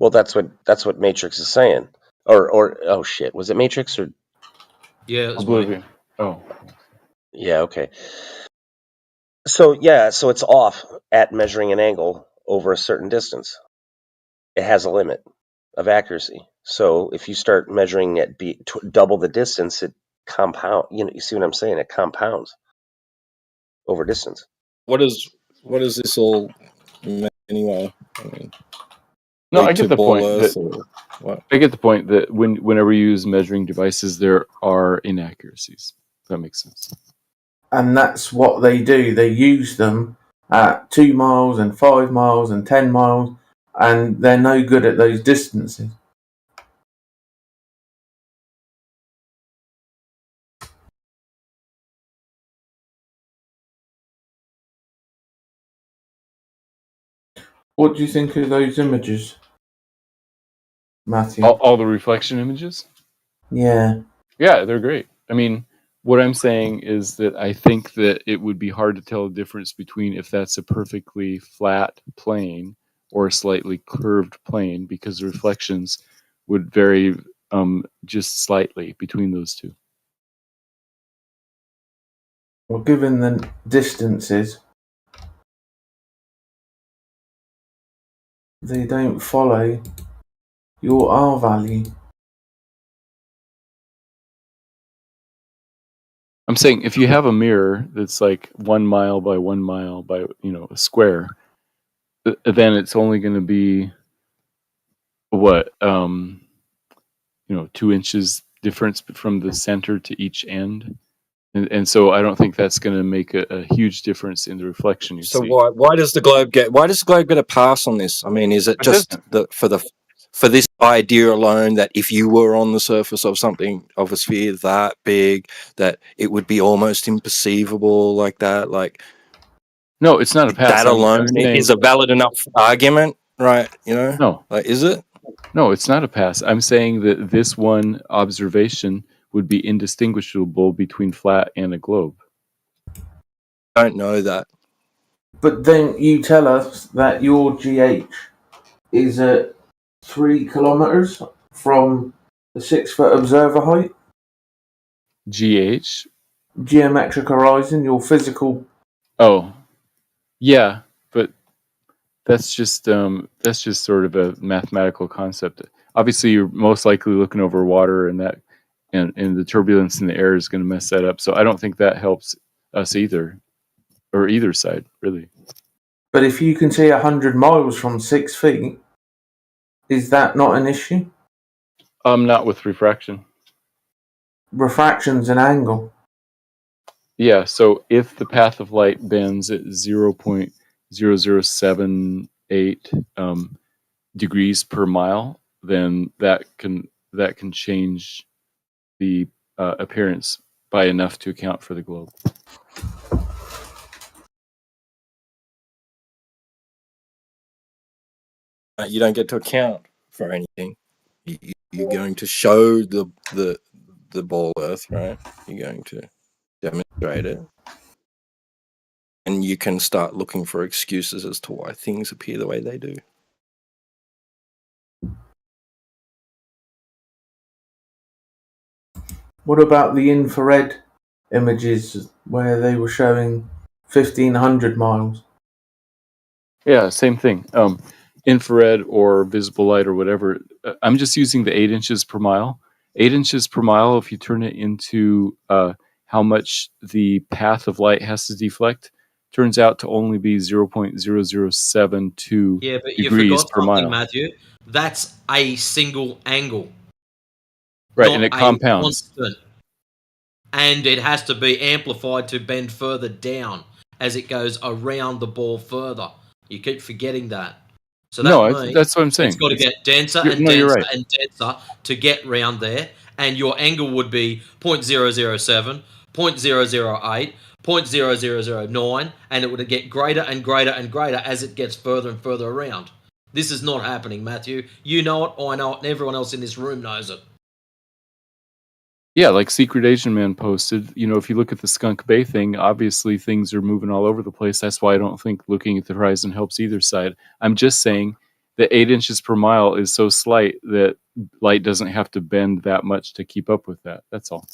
Well, that's what Matrix is saying. Or oh shit, was it Matrix or? Yeah, it was Oblivion. Oh. Yeah, okay. So it's off at measuring an angle over a certain distance. It has a limit of accuracy. So if you start measuring at double the distance, it compound. You see what I'm saying? It compounds over distance. What does this all mean anyway? I mean, No, I lead get to the ball point. Earth or what? I get the point that whenever you use measuring devices, there are inaccuracies. That makes sense. And that's what they do. They use them at 2 miles and 5 miles and 10 miles, and they're no good at those distances. What do you think of those images, Matthew? All the reflection images? Yeah. Yeah, they're great. I mean, what I'm saying is that I think that it would be hard to tell the difference between if that's a perfectly flat plane or a slightly curved plane, because the reflections would vary just slightly between those two. Well, given the distances, they don't follow your R value. I'm saying if you have a mirror that's like 1 mile by 1 mile by a square, then it's only going to be what 2 inches difference from the center to each end, and so I don't think that's going to make a huge difference in the reflection you So see. why does the globe get a pass on this? I mean, is it just for this idea alone that if you were on the surface of something of a sphere that big, that it would be almost imperceivable like that? Like, no, it's not a pass. That alone is a valid enough argument, right? No, like, is it? No, it's not a pass. I'm saying that this one observation would be indistinguishable between flat and a globe. I don't know that. But then you tell us that your GH is at 3 kilometers from the 6-foot observer height. GH? Geometric horizon, your physical. Oh, yeah, but that's just sort of a mathematical concept. Obviously, you're most likely looking over water, and the turbulence in the air is going to mess that up. So I don't think that helps us either, or either side, really. But if you can see 100 miles from 6 feet, is that not an issue? Not with refraction. Refraction's an angle. Yeah, so if the path of light bends at 0.007 0.8 degrees per mile, then that can change the appearance by enough to account for the globe. You don't get to account for anything. You're going to show the ball Earth, right? You're going to demonstrate it, and you can start looking for excuses as to why things appear the way they do. What about the infrared images where they were showing 1,500 miles? Yeah, same thing. Infrared or visible light or whatever. I'm just using the 8 inches per mile. 8 inches per mile, if you turn it into how much the path of light has to deflect, turns out to only be 0.0072 Yeah, but you degrees forgot per something, mile. Matthew. That's a single angle. Right, not and it a compounds. constant. And it has to be amplified to bend further down as it goes around the ball further. You keep forgetting that. So that means that's what I'm saying. it's got to get denser and you're denser right. and denser to get round there. And your angle would be 0.007, 0.008, 0.0009, and it would get greater and greater and greater as it gets further and further around. This is not happening, Matthew. You know it, I know it, and everyone else in this room knows it. Yeah, like Secret Asian Man posted, if you look at the Skunk Bay thing, obviously things are moving all over the place. That's why I don't think looking at the horizon helps either side. I'm just saying that 8 inches per mile is so slight that light doesn't have to bend that much to keep up with that. That's all.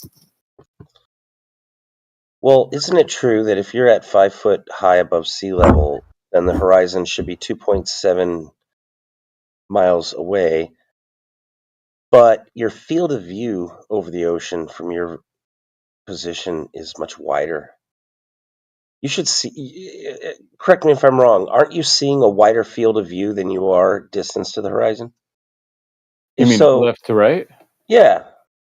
Well, isn't it true that if you're at 5 foot high above sea level, then the horizon should be 2.7 miles away, but your field of view over the ocean from your position is much wider? You should see, correct me if I'm wrong, aren't you seeing a wider field of view than you are distance to the horizon? You mean left to right? Yeah,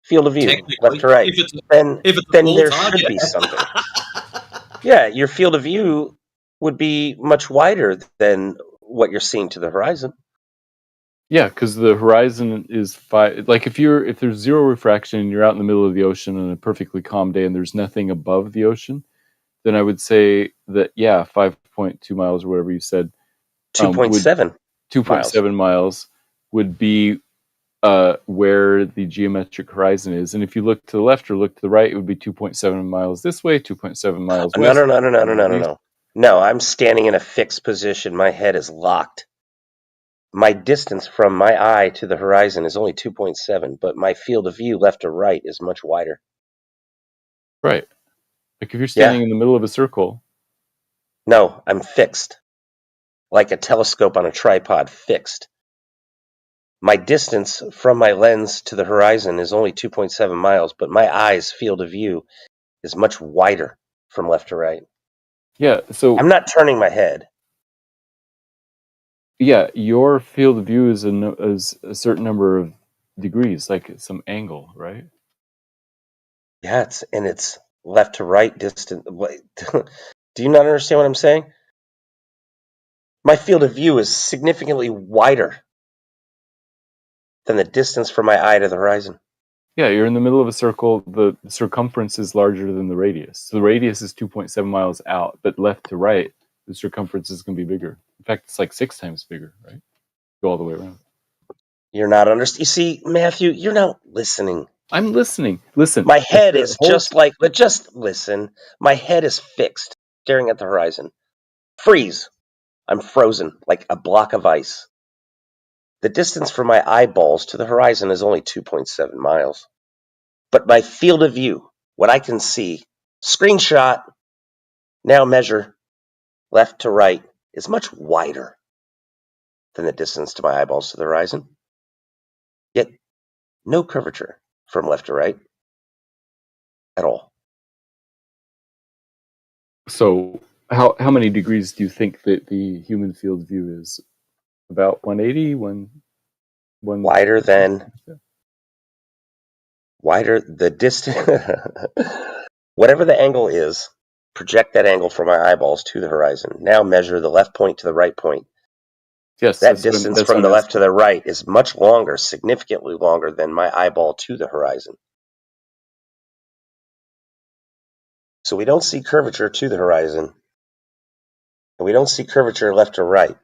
field of view, Technically, left to right. if it's Then a full there target. should be something. Yeah, your field of view would be much wider than what you're seeing to the horizon. Yeah, because the horizon is like if there's zero refraction and you're out in the middle of the ocean on a perfectly calm day and there's nothing above the ocean, then I would say that 5.2 miles or whatever you said, 2.7 2.7 miles would be where the geometric horizon is. And if you look to the left or look to the right, it would be 2.7 miles this way, 2.7 miles west. No. No, I'm standing in a fixed position. My head is locked. My distance from my eye to the horizon is only 2.7, but my field of view left to right is much wider. Right. Like if you're standing in the middle of a circle. No, I'm fixed. Like a telescope on a tripod, fixed. My distance from my lens to the horizon is only 2.7 miles, but my eye's field of view is much wider from left to right. Yeah, so I'm not turning my head. Yeah, your field of view is a certain number of degrees, like some angle, right? Yeah, it's left to right distant. Do you not understand what I'm saying? My field of view is significantly wider than the distance from my eye to the horizon. Yeah, you're in the middle of a circle. The circumference is larger than the radius. So the radius is 2.7 miles out, but left to right, the circumference is going to be bigger. In fact, it's like 6 times bigger, right? Go all the way around. You're not understanding. You see, Matthew, you're not listening. I'm listening. Listen. My head is just listen. My head is fixed, staring at the horizon. Freeze. I'm frozen like a block of ice. The distance from my eyeballs to the horizon is only 2.7 miles. But my field of view, what I can see, screenshot, now measure, left to right, is much wider than the distance to my eyeballs to the horizon. Yet, no curvature from left to right at all. So how many degrees do you think that the human field of view is? About 180? Wider the distance. Whatever the angle is, project that angle from my eyeballs to the horizon. Now measure the left point to the right point. Yes, That that's what I'm- distance that's from what the I'm left to the right is much longer, significantly longer than my eyeball to the horizon. So we don't see curvature to the horizon, and we don't see curvature left to right.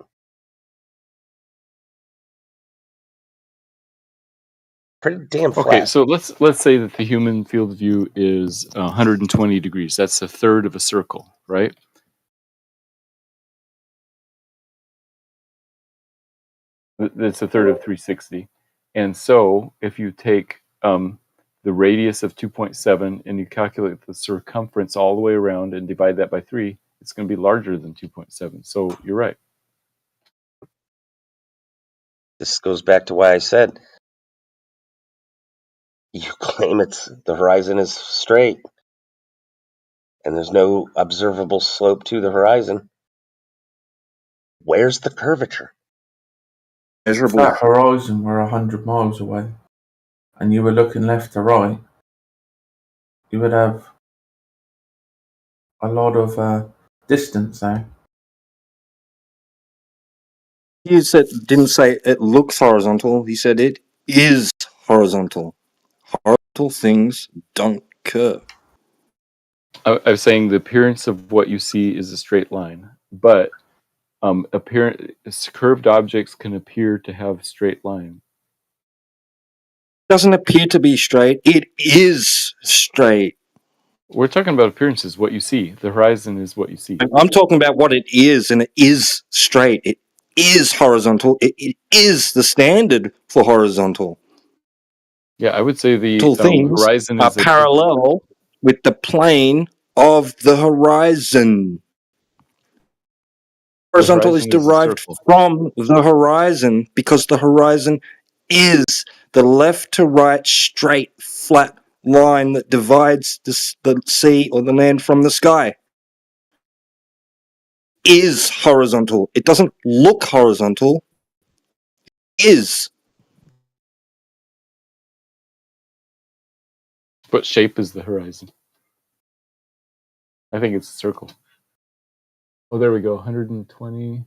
Pretty damn flat. Okay, so let's say that the human field of view is 120 degrees. That's a third of a circle, right? That's a third of 360. And so if you take the radius of 2.7 and you calculate the circumference all the way around and divide that by 3, it's going to be larger than 2.7. So you're right. This goes back to why I said you claim the horizon is straight, and there's no observable slope to the horizon. Where's the curvature? If that horizon were 100 miles away, and you were looking left to right, you would have a lot of distance there. He didn't say it looks horizontal. He said it is horizontal. Horizontal things don't curve. I was saying the appearance of what you see is a straight line, but curved objects can appear to have straight line. Doesn't appear to be straight. It is straight. We're talking about appearances, what you see. The horizon is what you see. I'm talking about what it is, and it is straight. It is horizontal. It is the standard for horizontal. Yeah, I would say the Things horizon are is parallel with the plane of the horizon. Horizontal is horizon is a derived circle. from the horizon because the horizon is the left to right straight flat line that divides the sea or the land from the sky. Is horizontal. It doesn't look horizontal. Is. What shape is the horizon? I think it's a circle. Oh, there we go. 120.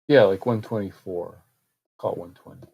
Yeah, like 124. Call it 120.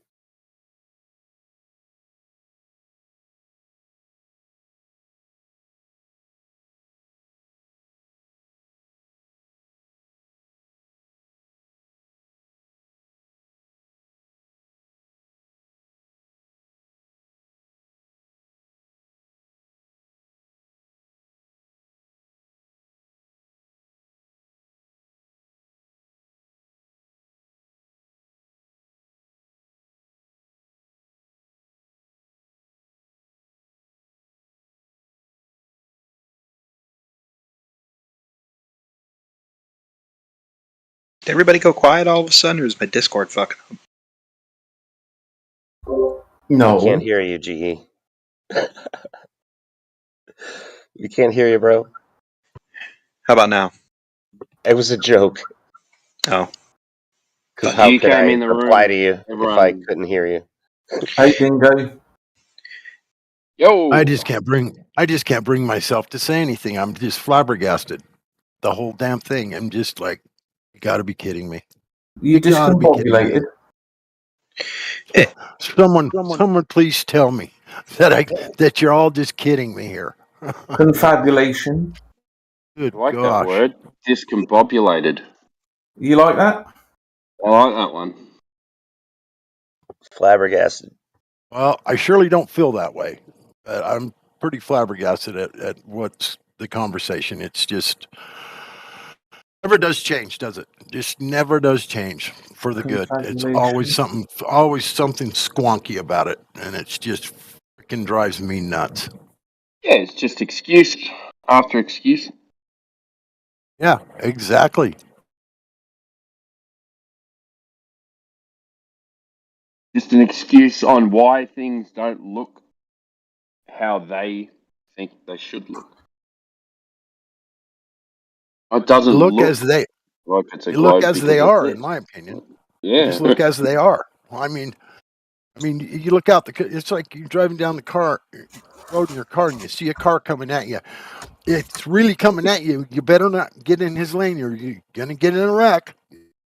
Did everybody go quiet all of a sudden, or is my Discord fucking up? No. I can't hear you, GE. You can't hear you, bro. How about now? It was a joke. Oh. Because how You could came I in the reply room, to you if everyone- I couldn't hear you? Hey, Dingo. Yo. I just can't bring myself to say anything. I'm just flabbergasted. The whole damn thing. I'm just like, you got to be kidding me. You gotta be kidding me. discombobulated. Someone, please tell me that you're all just kidding me here. Confabulation. Good I like gosh. that word. Discombobulated. You like that? I like that one. Flabbergasted. Well, I surely don't feel that way. I'm pretty flabbergasted at what's the conversation. It's just never does change, does it? Just never does change for the good. It's always something squonky about it, and it's just freaking drives me nuts. Yeah, it's just excuse after excuse. Yeah, exactly. Just an excuse on why things don't look how they think they should look. It doesn't Look as they like it's a look globe as because they of are, this. in my opinion. Yeah. Just look as they are. I mean, I mean, you look out it's like you're driving down the road in your car, and you see a car coming at you. It's really coming at you. You better not get in his lane, or you're gonna get in a wreck.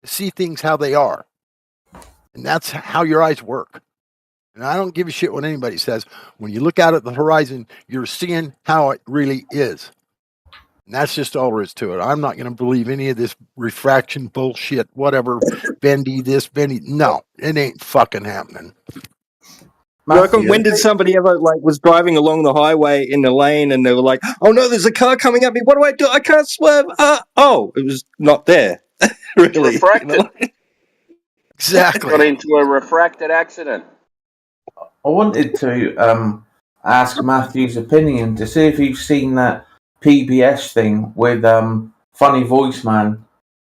See things how they are, and that's how your eyes work. And I don't give a shit what anybody says. When you look out at the horizon, you're seeing how it really is. And that's just all there is to it. I'm not going to believe any of this refraction bullshit, whatever, bendy this, bendy. No, it ain't fucking happening. When did somebody ever was driving along the highway in the lane and they were like, "Oh no, there's a car coming at me. What do I do? I can't swerve." Oh, it was not there. Really? Refracted. Exactly. Got into a refracted accident. I wanted to ask Matthew's opinion to see if you've seen that PBS thing with Funny Voice Man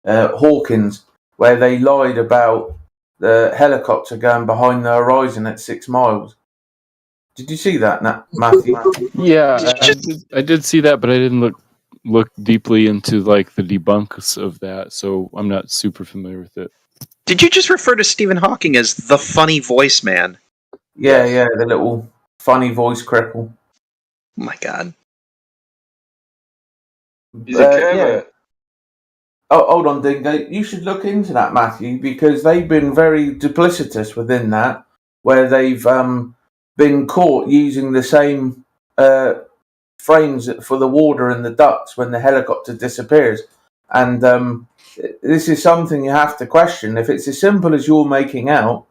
Hawkins, where they lied about the helicopter going behind the horizon at 6 miles. Did you see that, Matthew? Yeah, I did see that, but I didn't look deeply into the debunks of that, so I'm not super familiar with it. Did you just refer to Stephen Hawking as the funny voice man? Yeah, the little funny voice cripple. Oh my God. He's a clever. Oh, hold on, Dingo. You should look into that, Matthew, because they've been very duplicitous within that, where they've been caught using the same frames for the water and the ducts when the helicopter disappears. And this is something you have to question. If it's as simple as you're making out,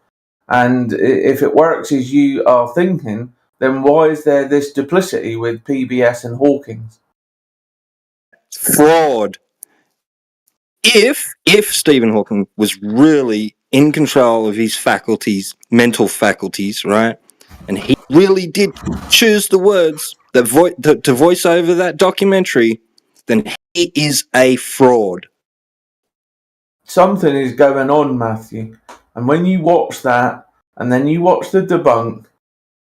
and if it works as you are thinking, then why is there this duplicity with PBS and Hawkins? Fraud. If Stephen Hawking was really in control of his mental faculties, right, and he really did choose the words that to voice over that documentary, then he is a fraud. Something is going on, Matthew. And when you watch that, and then you watch the debunk,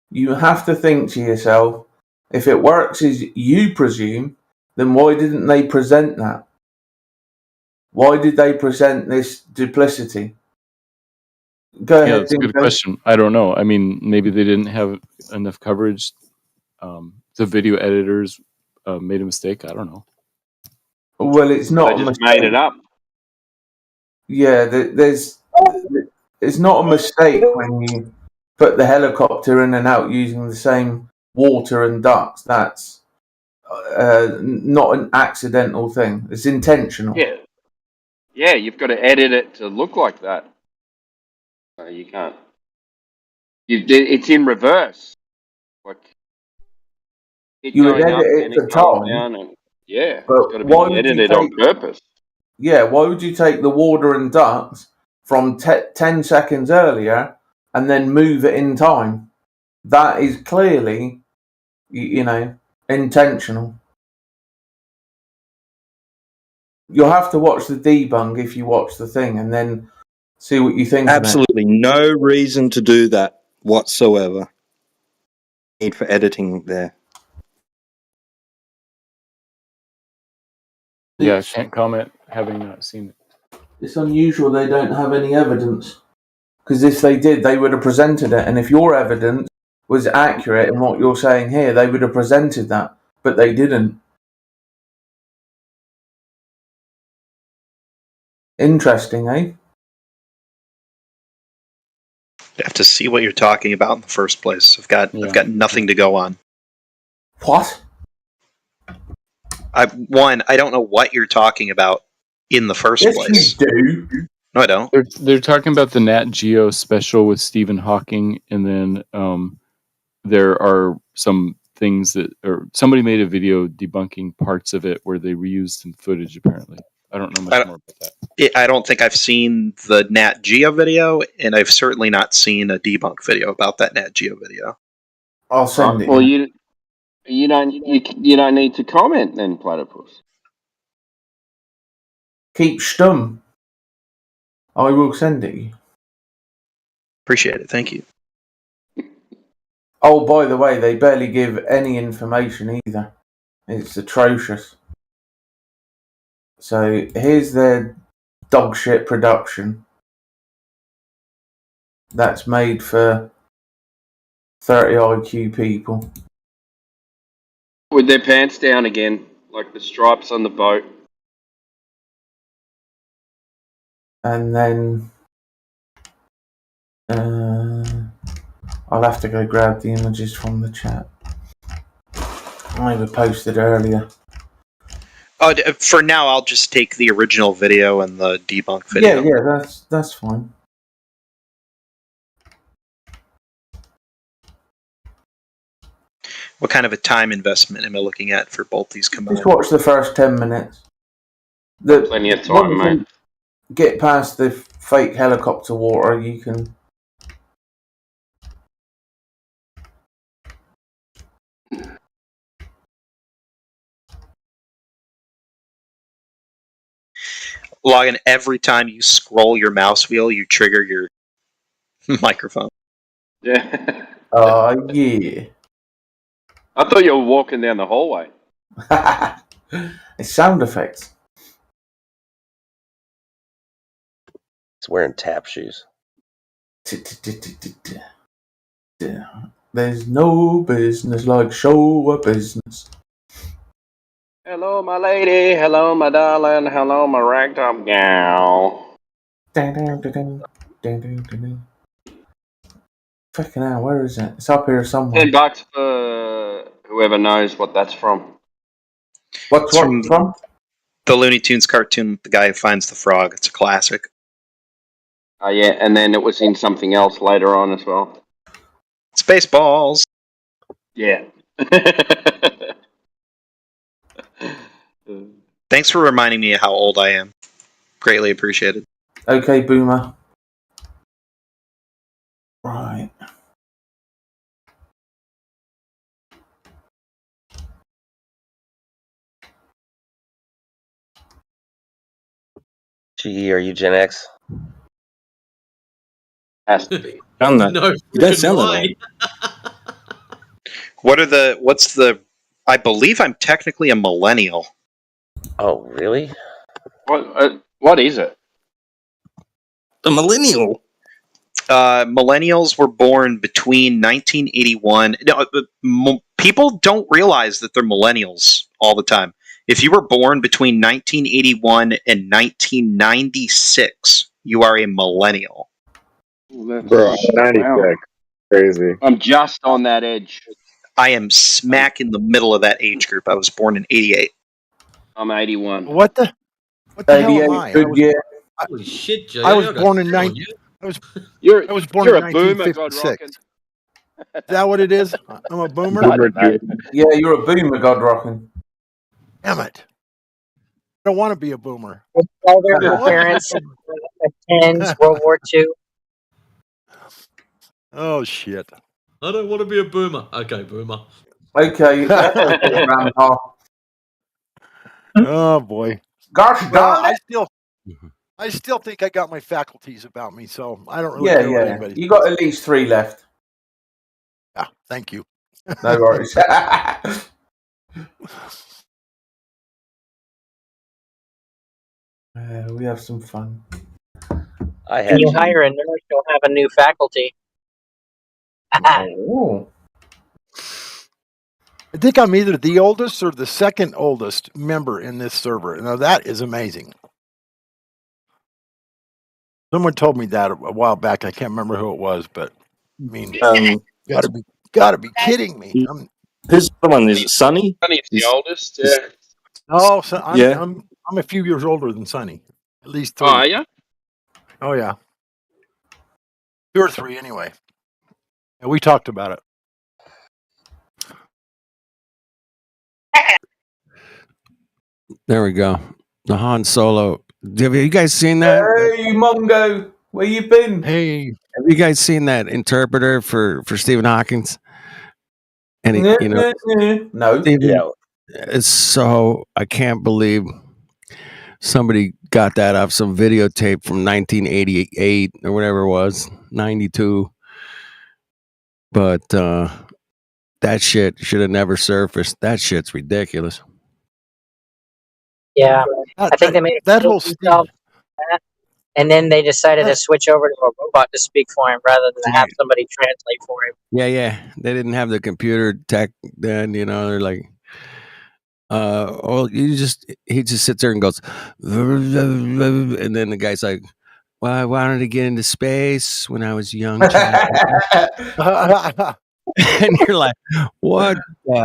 you have to think to yourself, if it works as you presume, then why didn't they present that? Why did they present this duplicity? Go ahead. Yeah, that's a good question. I don't know. I mean, maybe they didn't have enough coverage. The video editors made a mistake. I don't know. Well, it's not. They just made it up. Yeah, it's not a mistake when you put the helicopter in and out using the same water and ducts. That's not an accidental thing. It's intentional. Yeah, you've got to edit it to look like that. No, you can't. It's in reverse. You would edit it for time. It's got to be edited on purpose. Yeah, why would you take the water and ducts from 10 seconds earlier and then move it in time? That is clearly, intentional. You'll have to watch the debunk if you watch the thing and then see what you think. Absolutely no reason to do that whatsoever. Need for editing there. Yeah, I can't comment having not seen it. It's unusual they don't have any evidence. Because if they did, they would have presented it. And if your evidence was accurate in what you're saying here, they would have presented that. But they didn't. Interesting, eh? You have to see what you're talking about in the first place. I've got nothing to go on. What? I don't know what you're talking about in the first place. You do. No, I don't. They're talking about the Nat Geo special with Stephen Hawking, and then there are some things or somebody made a video debunking parts of it where they reused some footage. Apparently, I don't know much more about that. I don't think I've seen the Nat Geo video, and I've certainly not seen a debunk video about that Nat Geo video. I'll send it. Well, you don't need to comment then, Platypus. Keep stum. I will send it you. Appreciate it. Thank you. Oh, by the way, they barely give any information either. It's atrocious. So here's their dog shit production. That's made for 30 IQ people. With their pants down again, like the stripes on the boat. And then I'll have to go grab the images from the chat. I either posted earlier. For now, I'll just take the original video and the debunk video. Yeah, that's fine. What kind of a time investment am I looking at for both these combined? Just watch the first 10 minutes. Plenty of time, mate. Get past the fake helicopter water, you can. Logan, every time you scroll your mouse wheel, you trigger your microphone. Yeah. Yeah. I thought you were walking down the hallway. It's sound effects. He's wearing tap shoes. There's no business like show business. Hello, my lady. Hello, my darling. Hello, my ragtop gal. Fucking hell, where is it? It's up here somewhere. $10 for whoever knows what that's from. What's from? The Looney Tunes cartoon, The Guy Who Finds the Frog. It's a classic. Oh, yeah, and then it was in something else later on as well. Spaceballs. Yeah. Thanks for reminding me of how old I am. Greatly appreciated. Okay, Boomer. Right. GE, are you Gen X? Has to be. Done that. No, You don't sound that old. I believe I'm technically a millennial. Oh, really? What is it? The millennial. Millennials were born between 1981. No, people don't realize that they're millennials all the time. If you were born between 1981 and 1996, you are a millennial. Bro, 96. Crazy. I'm just on that edge. I am smack in the middle of that age group. I was born in 88. I'm 81. What the hell am I? Holy shit, Jay. I was got born in shit on 90. you. I was You're born a in boomer, 1956. Is that what it is? I'm a boomer. Yeah, you're a boomer, God rocking. Damn it! I don't want to be a boomer. All their parents attend World War II. Oh shit! I don't want to be a boomer. Okay, boomer. Okay, Grandpa. Oh boy. Gosh Well, darn it. I still think I got my faculties about me, so I don't really Yeah, care what yeah. anybody. You got at least 3 left. Yeah, thank you. No worries. We have some fun. When you hire a nurse, you'll have a new faculty. Oh. I think I'm either the oldest or the second oldest member in this server. Now that is amazing. Someone told me that a while back. I can't remember who it was, but I mean, gotta be kidding me. Who's the one? Is it Sonny? Sonny's the oldest, yeah. Oh, so I'm, Yeah. I'm a few years older than Sonny. At least 3. Oh, are you? Oh yeah. 2 or 3 anyway. And we talked about it. There we go. The Han Solo. Have you guys seen that? Hey, Mongo, where you been? Hey. Have you guys seen that interpreter for Stephen Hawkins? And he, no. Stephen, it's so I can't believe somebody got that off some videotape from 1988 or whatever it was, 92. But that shit should have never surfaced. That shit's ridiculous. Yeah, I think they made that whole stuff. And then they decided to switch over to a robot to speak for him rather than have somebody translate for him. Yeah. They didn't have the computer tech then, you know, they're like, he just sits there and goes, and then the guy's like, well, I wanted to get into space when I was a young child. And you're like, what the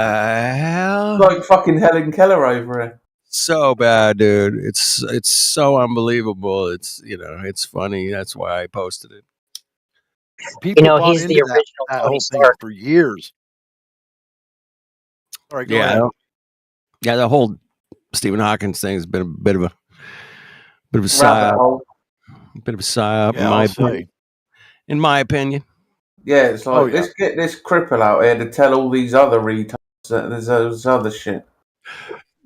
hell? Like fucking Helen Keller over it. So bad, dude. It's so unbelievable. It's, you know, it's funny. That's why I posted it. People You know, bought he's the into that- original that Tony whole thing Stark. for years. All right, go ahead. Yeah, the whole Stephen Hawking thing has been a bit of a Rabbit psyop. hole. Bit of a psyop, Yeah, I'll say. in my opinion. Yeah, it's like, Oh, yeah. let's get this cripple out here to tell all these other retards that there's other shit.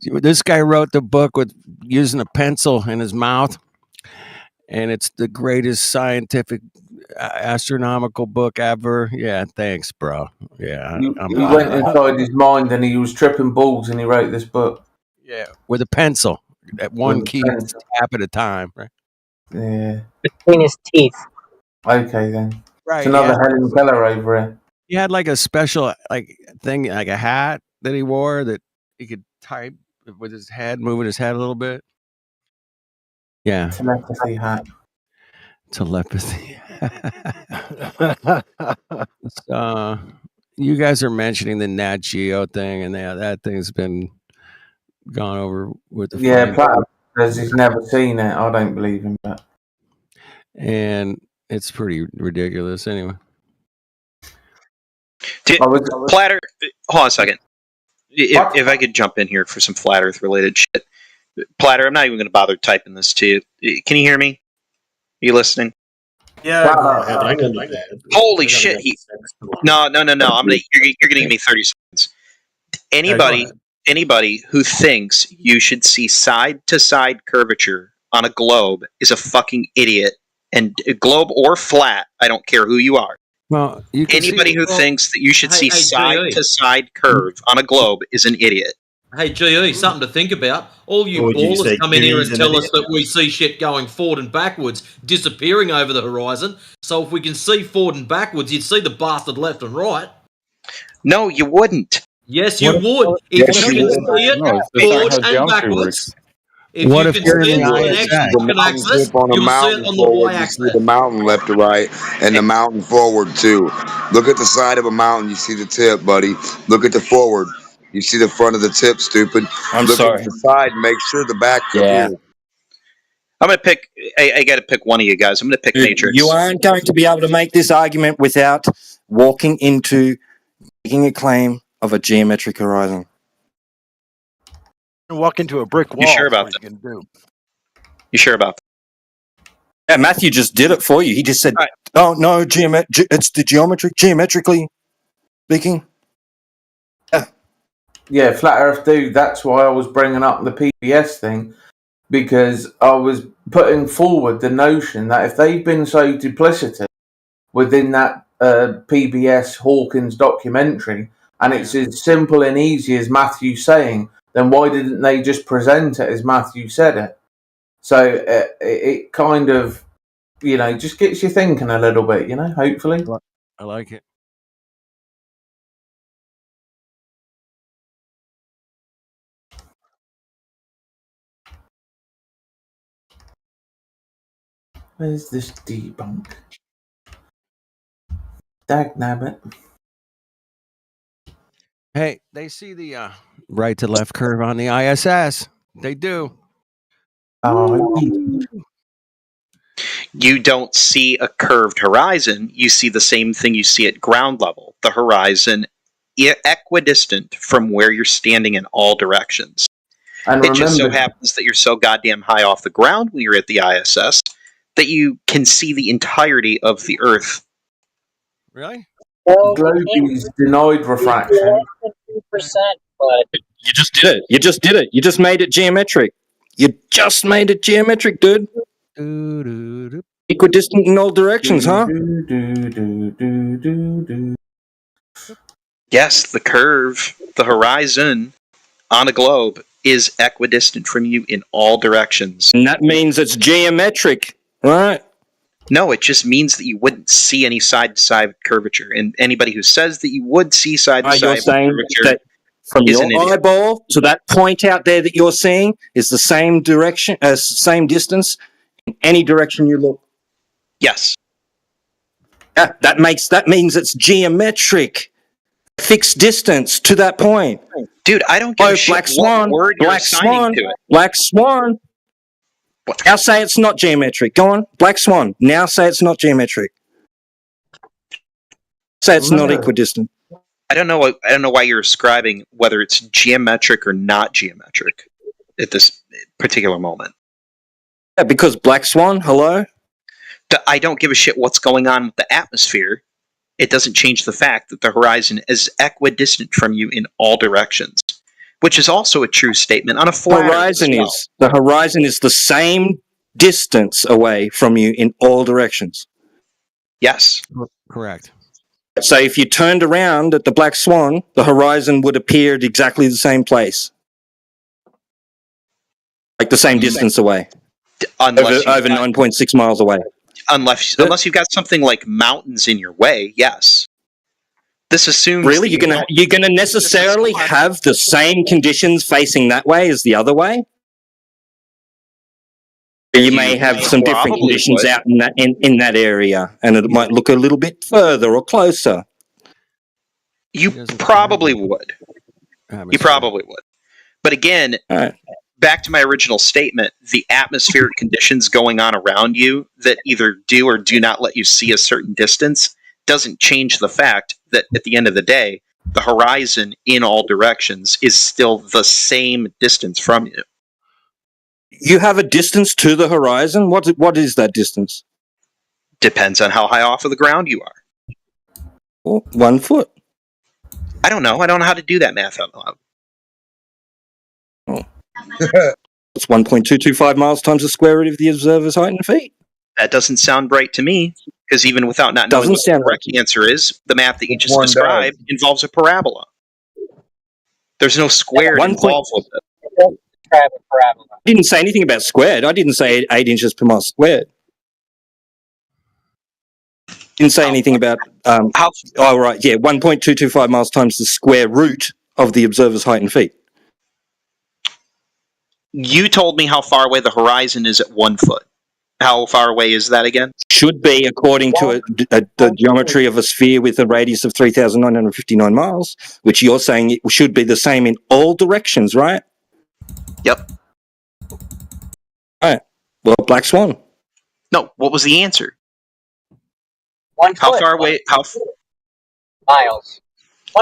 This guy wrote the book with using a pencil in his mouth, and it's the greatest scientific astronomical book ever. Yeah, thanks, bro. Yeah, He went inside his mind and he was tripping balls and he wrote this book. Yeah, with a pencil, at one With a key pencil. tap at a time, right? Yeah. Between his teeth. Okay then. Right. It's another yeah. Helen Keller over here. He had like a special thing, like a hat that he wore that he could type with his head, moving his head a little bit. Yeah. Telepathy hat. Telepathy. You guys are mentioning the Nat Geo thing, and that thing's been gone over with the Yeah, Platinum says he's never seen it. I don't believe him, but and it's pretty ridiculous anyway. Platter, hold on a second. If I could jump in here for some Flat Earth related shit. Platter, I'm not even going to bother typing this to you. Can you hear me? Are you listening? Yeah. Holy shit! No. I'm gonna. You're gonna give me 30 seconds. Anybody who thinks you should see side to side curvature on a globe is a fucking idiot. And a globe or flat, I don't care who you are. Well, you can Anybody who thinks that you should see Hey, side GE. to side curve on a globe is an idiot. Hey, GE, something to think about. All you What would you ballers say, come in here GE's and an tell us idiot? that we see shit going forward and backwards, disappearing over the horizon. So if we can see forward and backwards, you'd see the bastard left and right. No, you wouldn't. Yes, you would. If Yes, you you can would. see it No, that's not forward how and geometry backwards. works. If What you if can you're see in it the on an ISS? axis, On a you'll see mountain it on the forward, you y-axis. see the mountain left to right, and the mountain forward too. Look at the side of a mountain, you see the tip, buddy. Look at the forward, you see the front of the tip, stupid. I'm Look sorry. at the side, make sure the back Yeah. appears. I'm gonna pick. I got to pick one of you guys. I'm gonna pick Matrix. You aren't going to be able to make this argument without walking into making a claim of a geometric horizon. Walk into a brick wall. You sure about is what you can do. You sure about that? Yeah, Matthew just did it for you. He just said, "Oh no, it's the geometrically speaking." yeah, Flat Earth dude. That's why I was bringing up the PBS thing, because I was putting forward the notion that if they've been so duplicitous within that PBS Hawkins documentary, and it's as simple and easy as Matthew saying, then why didn't they just present it as Matthew said it? So it kind of, just gets you thinking a little bit, hopefully. I like it. Where's this debunk? Dagnabbit. Hey, they see the right to left curve on the ISS. They do. You don't see a curved horizon. You see the same thing you see at ground level. The horizon equidistant from where you're standing in all directions. And it just so remember- happens that you're so goddamn high off the ground when you're at the ISS that you can see the entirety of the Earth. Really? Globies denied refraction. 2%, but You just did it. You just did it. You just made it geometric. You just made it geometric, dude. Equidistant in all directions, huh? Yes, the curve, the horizon on a globe is equidistant from you in all directions. And that means it's geometric. right? No, it just means that you wouldn't see any side-to-side curvature. And anybody who says that you would see You're side-to-side saying curvature that from is your an idiot. eyeball to that point out there that you're seeing is the same direction, same distance in any direction you look. Yes. Yeah, that means it's geometric, fixed distance to that point. Dude, I don't give a shit Black Swan, what word you're Black assigning Swan, to it. Black Swan. Now say it's not geometric. Go on, Black Swan. Now say it's not geometric. Say it's not equidistant. I don't know why you're ascribing whether it's geometric or not geometric at this particular moment. Yeah, because Black Swan. Hello. I don't give a shit what's going on with the atmosphere. It doesn't change the fact that the horizon is equidistant from you in all directions, which is also a true statement on a flat Earth as well. The horizon is the same distance away from you in all directions. Yes. Correct. So if you turned around at the Black Swan, the horizon would appear at exactly the same place. Like the same distance away. Over 9.6 miles away. Unless you've got something like mountains in your way, yes. This assumes Really, you're gonna necessarily have the same conditions facing that way as the other way. You may have some different conditions out in that area, and it might look a little bit further or closer. You probably would. You probably would. But again, back to my original statement, the atmospheric conditions going on around you that either do or do not let you see a certain distance doesn't change the fact that at the end of the day, the horizon in all directions is still the same distance from you. You have a distance to the horizon? What is that distance? Depends on how high off of the ground you are. Well, 1 foot. I don't know. I don't know how to do that math out loud. It's 1.225 miles times the square root of the observer's height in feet. That doesn't sound right to me, because even without not knowing what the correct answer is, the math that you just described involves a parabola. There's no square involved with it. I didn't say anything about squared. I didn't say 8 inches per mile squared. Didn't say anything about... oh, right, yeah, 1.225 miles times the square root of the observer's height in feet. You told me how far away the horizon is at 1 foot. How far away is that again? Should be, according to the geometry of a sphere with a radius of 3,959 miles, which you're saying it should be the same in all directions, right? Yep. All right. Well, Black Swan. No, what was the answer? 1 How foot. far away? Miles.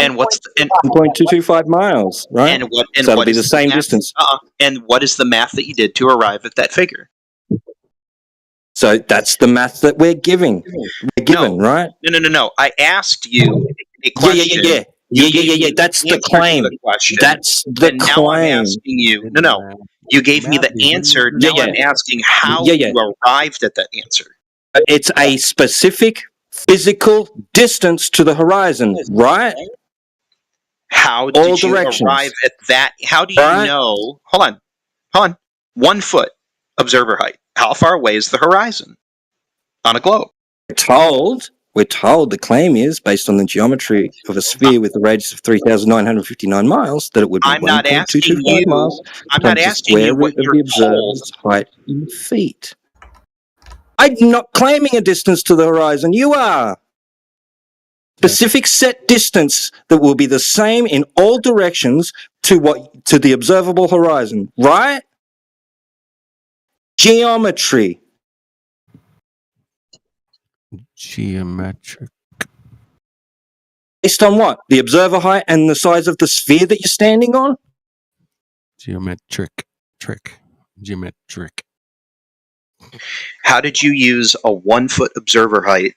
And what's 1.225 miles, right? And what? And so it'll what be is the same math? distance. And what is the math that you did to arrive at that figure? So that's the math that we're giving. We're given, right? No. I asked you a question. Yeah. That's the claim. That's the and now claim. I'm asking you. No. You gave me the answer. Now I'm asking how you arrived at that answer. It's a specific physical distance to the horizon, right? How did you arrive at that? How do you know? Hold on. 1 foot observer height. How far away is the horizon on a globe? We're told the claim is, based on the geometry of a sphere with a radius of 3,959 miles, that it would be 1.225 miles. I'm not asking you what you're the observer's height in feet. I'm not claiming a distance to the horizon. You are. Specific set distance that will be the same in all directions to the observable horizon, right? Geometry. Geometric. Based on what? The observer height and the size of the sphere that you're standing on? Geometric. How did you use a 1 foot observer height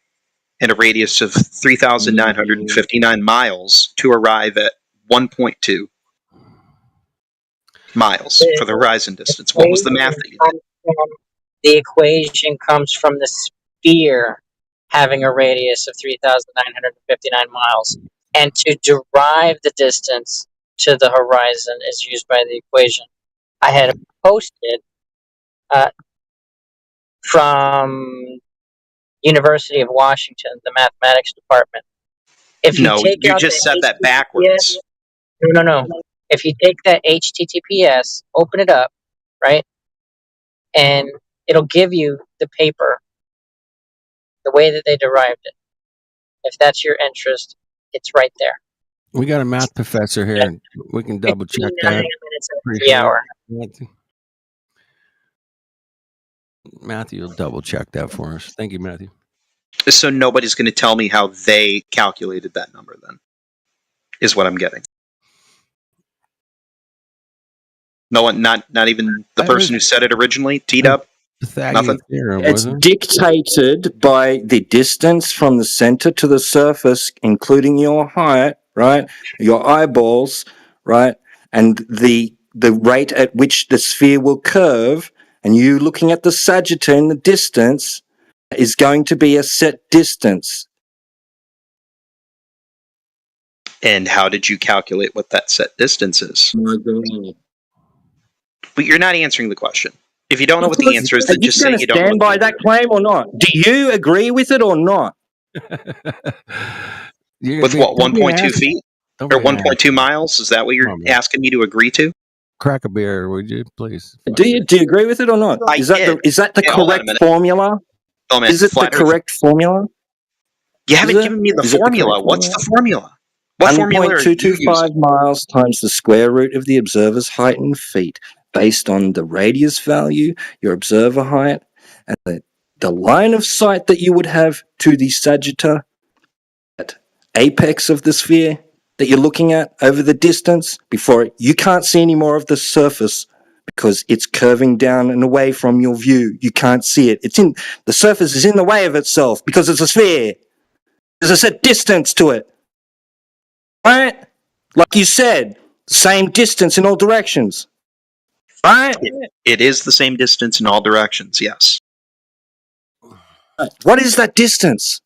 and a radius of 3,959 miles to arrive at 1.2 miles for the horizon distance? What was the math that you did? The equation comes from the sphere having a radius of 3,959 miles. And to derive the distance to the horizon is used by the equation. I had posted from University of Washington, the mathematics department. If you No, take you out just the said that HTTPS, backwards. no. If you take that HTTPS, open it up, right, and it'll give you the paper, the way that they derived it. If that's your interest, it's right there. We got a math professor here. And we can double check 59 that. minutes of Appreciate the hour. it. Matthew will double check that for us. Thank you, Matthew. So nobody's going to tell me how they calculated that number then, is what I'm getting. No one, not even the person who said it originally, T-Dub? Nothing? It's dictated by the distance from the center to the surface, including your height, right? Your eyeballs, right? And the rate at which the sphere will curve, and you looking at the sagitta in the distance is going to be a set distance. And how did you calculate what that set distance is? But you're not answering the question. If you don't know what the answer is, then just say you don't know. Stand by that claim or not? Do you agree with it or not? With what, 1.2 feet? Or 1.2 miles? Is that what you're asking me to agree to? Crack a beer, would you, please? Do you agree with it or not? Is that the Hold on a correct minute. formula? Oh, man, Is it the flat Earth- correct formula? You haven't Is it? given me the Is it the formula. correct What's the formula? What formula are you using? 1.225 miles times the square root of the observer's height in feet, based on the radius value, your observer height, and the line of sight that you would have to the sagitta at apex of the sphere that you're looking at over the distance before you can't see any more of the surface because it's curving down and away from your view. You can't see it. The surface is in the way of itself because it's a sphere. There's a set distance to it. Right? Like you said, same distance in all directions. Right? It is the same distance in all directions, yes. What is that distance?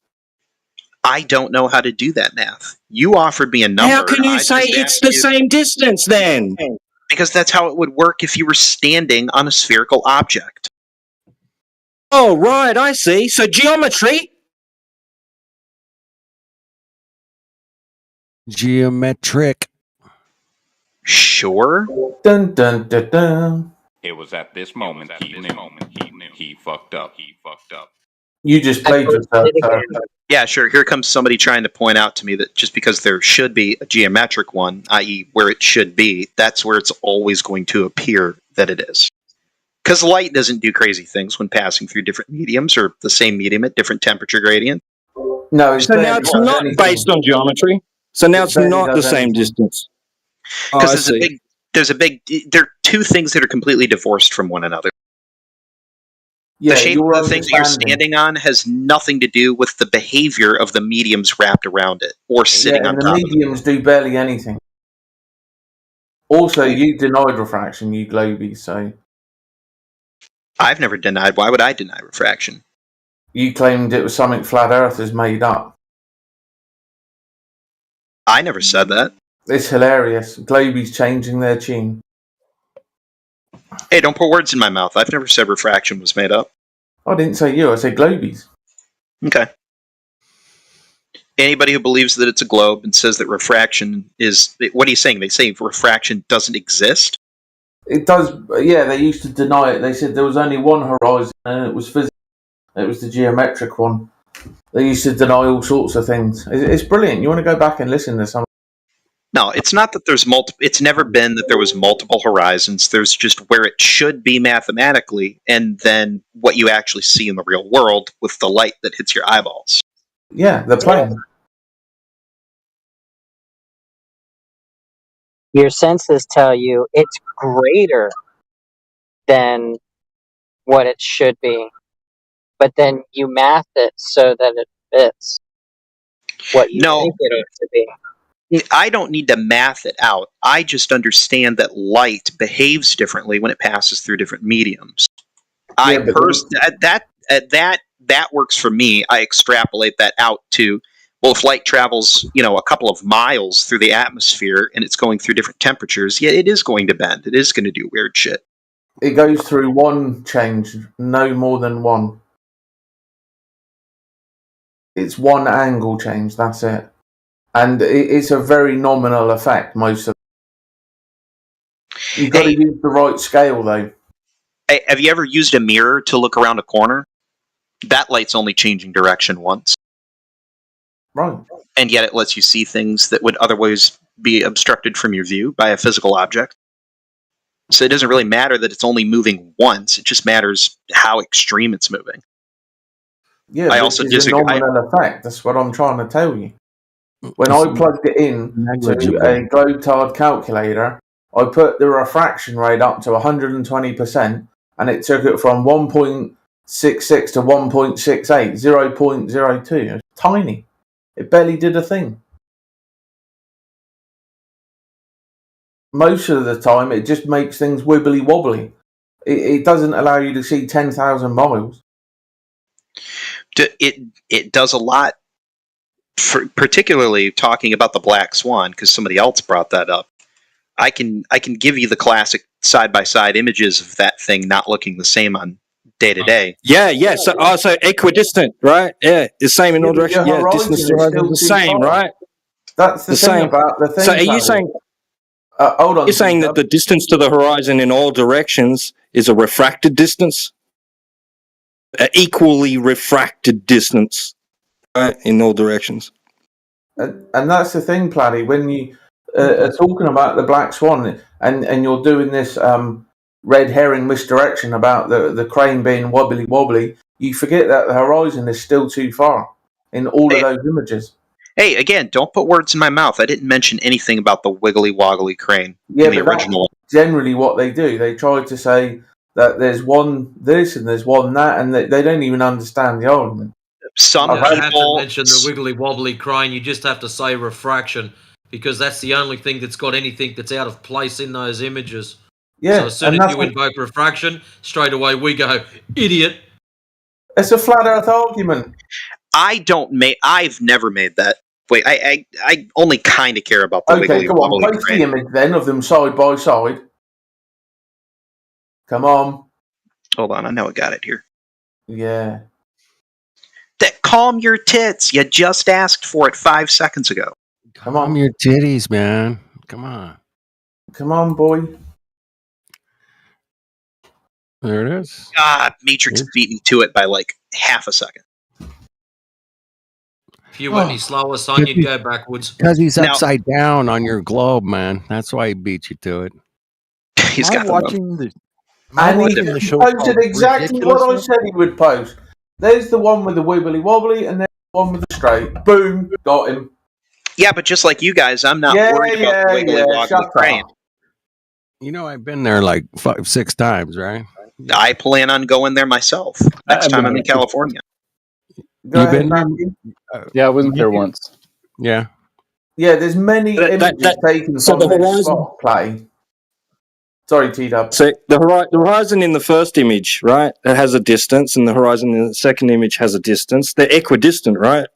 I don't know how to do that math. You offered me a number. How can and you I say just it's asked the you- same distance then? Because that's how it would work if you were standing on a spherical object. Oh, right, I see. So geometry? Geometric. Sure. Dun dun dun dun. It was at this moment he knew. He fucked up. You just played yourself. Yeah, sure. Here comes somebody trying to point out to me that just because there should be a geometric one, i.e. where it should be, that's where it's always going to appear that it is. Because light doesn't do crazy things when passing through different mediums or the same medium at different temperature gradient. No, So now it's not based on geometry. So now it's not the same distance. Oh, I Because see. there are two things that are completely divorced from one another. Yeah, The shape your of the thing that you're understanding. standing on has nothing to do with the behavior of the mediums wrapped around it or sitting Yeah, on and top the of it. mediums do barely anything. Also, you denied refraction, you globies, so I've never denied. Why would I deny refraction? you claimed it was something flat earthers made up. I never said that. It's hilarious. Globies changing their tune. Hey, don't put words in my mouth. I've never said refraction was made up. I didn't say you, I said globies. Okay. Anybody who believes that it's a globe and says that refraction is... What are you saying? They say refraction doesn't exist? It does, yeah, they used to deny it. They said there was only one horizon and it was physics. It was the geometric one. They used to deny all sorts of things. It's brilliant. You want to go back and listen to some. No, it's not that there's multiple... It's never been that there was multiple horizons. There's just where it should be mathematically and then what you actually see in the real world with the light that hits your eyeballs. Yeah, the plane. Your senses tell you it's greater than what it should be, but then you math it so that it fits what you No. think it ought to be. I don't need to math it out. I just understand that light behaves differently when it passes through different mediums. That works for me. I extrapolate that out to, well, if light travels, a couple of miles through the atmosphere and it's going through different temperatures, yeah, it is going to bend. It is going to do weird shit. It goes through one change, no more than one. It's one angle change, that's it. And it's a very nominal effect, most of it. You've got to use the right scale, though. Hey, have you ever used a mirror to look around a corner? That light's only changing direction once. Right. And yet it lets you see things that would otherwise be obstructed from your view by a physical object. So it doesn't really matter that it's only moving once. It just matters how extreme it's moving. Yeah, I also a disagree. nominal effect. That's what I'm trying to tell you. When I plugged it in to a Globetard calculator, I put the refraction rate up to 120%, and it took it from 1.66 to 1.68, 0.02. It was tiny. It barely did a thing. Most of the time, it just makes things wibbly wobbly. It doesn't allow you to see 10,000 miles. It does a lot, particularly talking about the Black Swan, because somebody else brought that up. I can give you the classic side-by-side images of that thing not looking the same on day-to-day. Yeah. So equidistant, right? Yeah, the same in all directions. Yeah, distance to horizon, the same, right? That's the thing same. about the thing. So are you saying? Hold on. You're saying that the distance to the horizon in all directions is a refracted distance, an equally refracted distance, right, in all directions. And that's the thing, Platy. When you are talking about the Black Swan, and you're doing this red herring misdirection about the crane being wobbly, you forget that the horizon is still too far in all of those images. Hey, again, don't put words in my mouth. I didn't mention anything about the wiggly woggly crane in the original. Generally, what they do, they try to say that there's one this and there's one that, and they don't even understand the argument. You don't have to mention the wiggly wobbly crane. You just have to say refraction, because that's the only thing that's got anything that's out of place in those images. Yeah, So as soon as you invoke refraction, straight away we go, idiot. It's a flat Earth argument. I've never made that. Wait, I only kind of care about the wiggly come wobbly on, post crane. the image then of them side by side. Come on. Hold on, I know I got it here. Yeah. Calm your tits. You just asked for it 5 seconds ago. Come on. Calm your titties, man. Come on. Come on, boy. There it is. Matrix beat me to it by like half a second. If you went any slower, son, you'd go backwards. Because he's upside down on your globe, man. That's why he beat you to it. He's Am I watching the show posted called exactly what I Ridiculousness? said he would post. There's the one with the wibbly wobbly, and there's the one with the straight. Boom, got him. Yeah, but just like you guys, I'm not worried about the wiggly wobbly crane. You know, I've been there like 5-6 times, right? I plan on going there myself next time I'm in California. You've been Yeah, I wasn't there once. Yeah. Yeah, there's many images taken so from the this horizon- spot play. Sorry, T-Dub. So the horizon in the first image, right, it has a distance, and the horizon in the second image has a distance. They're equidistant, right?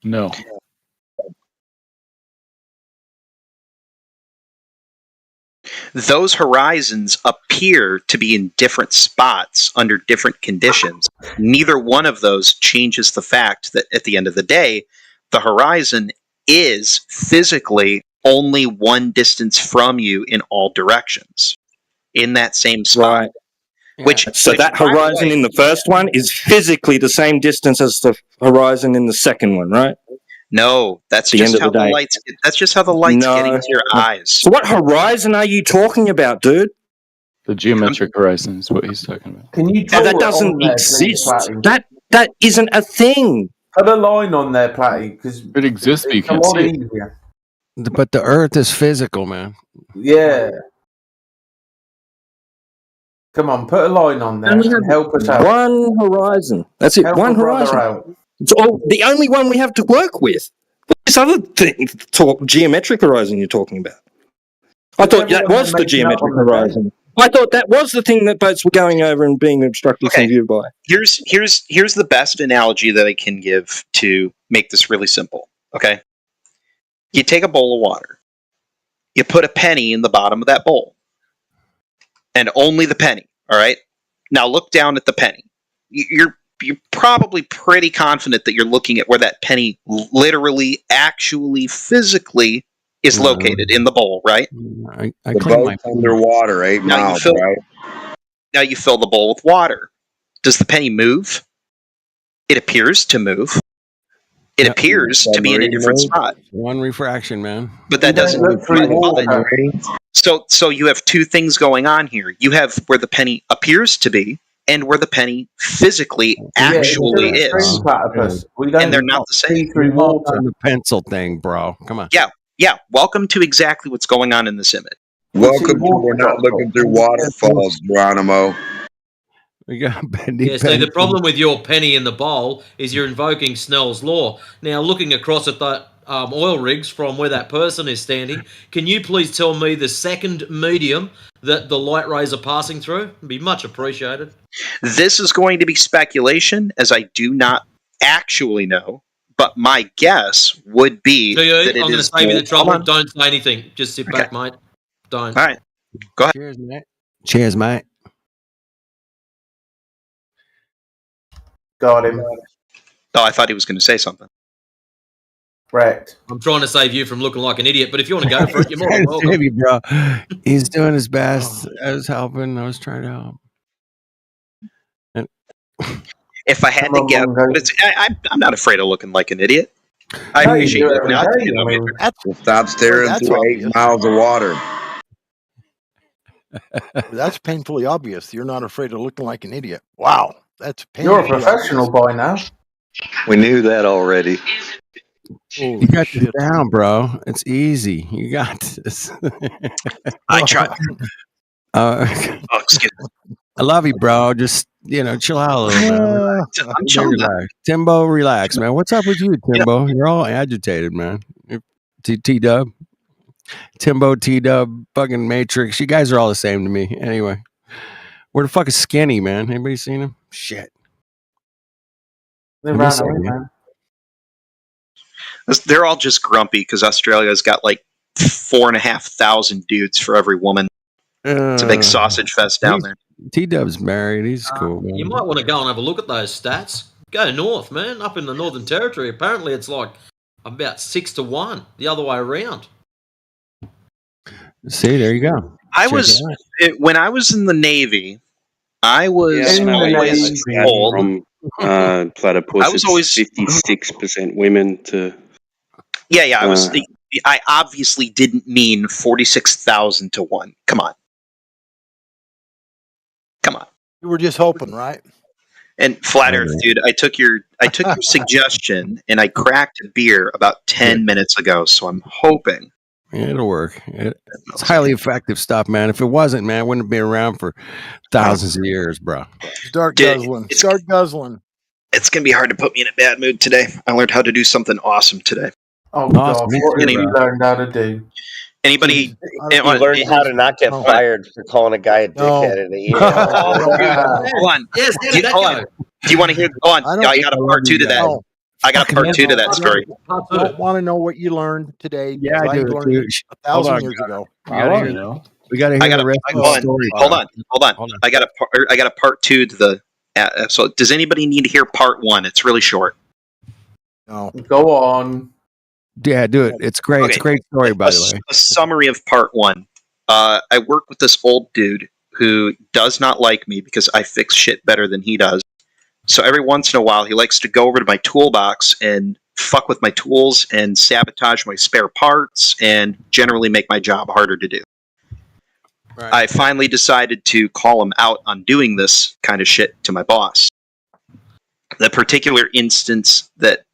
No. Those horizons appear to be in different spots under different conditions. Neither one of those changes the fact that at the end of the day, the horizon is physically only one distance from you in all directions in that same spot. So that horizon in the first one is physically the same distance as the horizon in the second one, right? No, that's The just end of how the the day. lights. That's just how the lights get into your eyes. So what horizon are you talking about, dude? The geometric horizon is what he's talking about. Can you That doesn't exist. That isn't a thing. Put a line on there, Platty, because it exists, but you it's a can't lot see it. easier. But the Earth is physical, man. Yeah. Come on, put a line on there And we and help us out. One horizon. That's it. Help One a brother horizon. out. It's all the only one we have to work with. This other thing, geometric horizon you're talking about. I thought that was the geometric horizon. I thought that was the thing that boats were going over and being obstructed from view by. Here's the best analogy that I can give to make this really simple. Okay, you take a bowl of water, you put a penny in the bottom of that bowl. and only the penny. All right. Now look down at the penny. You're probably pretty confident that you're looking at where that penny literally, actually, physically is located in the bowl, right? I The clean my boat's underwater, 8 Now you miles, fill- right? Now you fill the bowl with water. Does the penny move? It appears to move. It appears to be in a different spot. One refraction, man. But that doesn't look through water. So you have two things going on here. You have where the penny appears to be and where the penny physically actually is. And they're not the same. On the pencil thing, bro. Come on. Yeah. Welcome to exactly what's going on in this image. Welcome to We're Not Looking Through Waterfalls, Geronimo. We got bendy Yeah, so the problem with your penny in the bowl is you're invoking Snell's law. Now, looking across at the oil rigs from where that person is standing, can you please tell me the second medium that the light rays are passing through? It'd be much appreciated. This is going to be speculation, as I do not actually know, but my guess would be So that I'm it going to is. save you the Hold trouble. on. Don't say anything. Just sit back, mate. Don't. All right. Go ahead. Cheers, mate. Cheers, mate. Got him. Oh, I thought he was going to say something. Right. I'm trying to save you from looking like an idiot, but if you want to go for it, you're more than welcome. Maybe, bro. He's doing his best. I was helping. I was trying to help. And If I had to guess, but I'm not afraid of looking like an idiot. I No, you appreciate do it it. every Now, day, you know, I mean, That's, Stop staring that's through obvious. 8 miles of water. That's painfully obvious. You're not afraid of looking like an idiot. Wow. That's You're a painfully professional by now. We knew that already. you got this down, bro. It's easy. You got this. I try. Oh, excuse me. I love you, bro. Just chill out a little, man. I'm chilling. Relax. Timbo, relax, man. What's up with you, Timbo? You're all agitated, man. T Dub, Timbo, T Dub, fucking Matrix. You guys are all the same to me. Anyway, where the fuck is Skinny, man? Anybody seen him? Shit. They I ran miss away, him, man. They're all just grumpy because Australia's got like 4,500 dudes for every woman. It's a big sausage fest down there. T Dub's married. He's cool, man. You might want to go and have a look at those stats. Go north, man. Up in the Northern Territory, apparently it's like about 6-1 the other way around. See, there you go. When I was in the Navy, I was always told. From platypus, I was always 56% women to. Yeah. I obviously didn't mean 46,000 to 1. Come on. You were just hoping, right? And Flat Earth, dude, I took your suggestion and I cracked a beer about 10 minutes ago, so I'm hoping. Yeah, it'll work. It's highly effective stuff, man. If it wasn't, man, it wouldn't have been around for thousands of years, bro. Start guzzling. Start guzzling. It's going to be hard to put me in a bad mood today. I learned how to do something awesome today. Oh, Awesome. God. What have you learned how to do? Anybody? You learned how to not get fired for calling a guy a dickhead in the email. Hold on. Yes, Hold on. Do you want to hear? Hold on. I got a part 2 to that. I got a part 2 to that story. I don't want to know what you learned today. Yeah, I do. learned it 1,000 years ago. We gotta hear the rest of the story. Hold on. I got a part 2 to the. So does anybody need to hear part 1? It's really short. No. Go on. Yeah, do it. It's great. It's a great story, by the way. A summary of part 1. I work with this old dude who does not like me because I fix shit better than he does. So every once in a while, he likes to go over to my toolbox and fuck with my tools and sabotage my spare parts and generally make my job harder to do. Right. I finally decided to call him out on doing this kind of shit to my boss. The particular instance that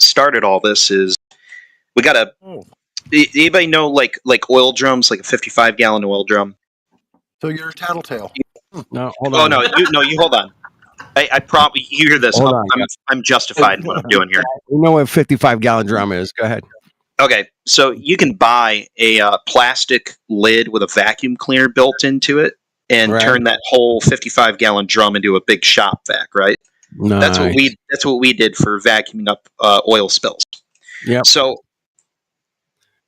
started all this is we got a. Anybody know like oil drums, like a 55-gallon oil drum? So you're a tattletale. No, hold on. You hold on. I probably you hear this. I'm justified in what I'm doing here. You know what a 55-gallon drum is? Go ahead. Okay, so you can buy a plastic lid with a vacuum cleaner built into it and turn that whole 55-gallon drum into a big shop vac, right? Nice. That's what we did for vacuuming up oil spills. Yeah. So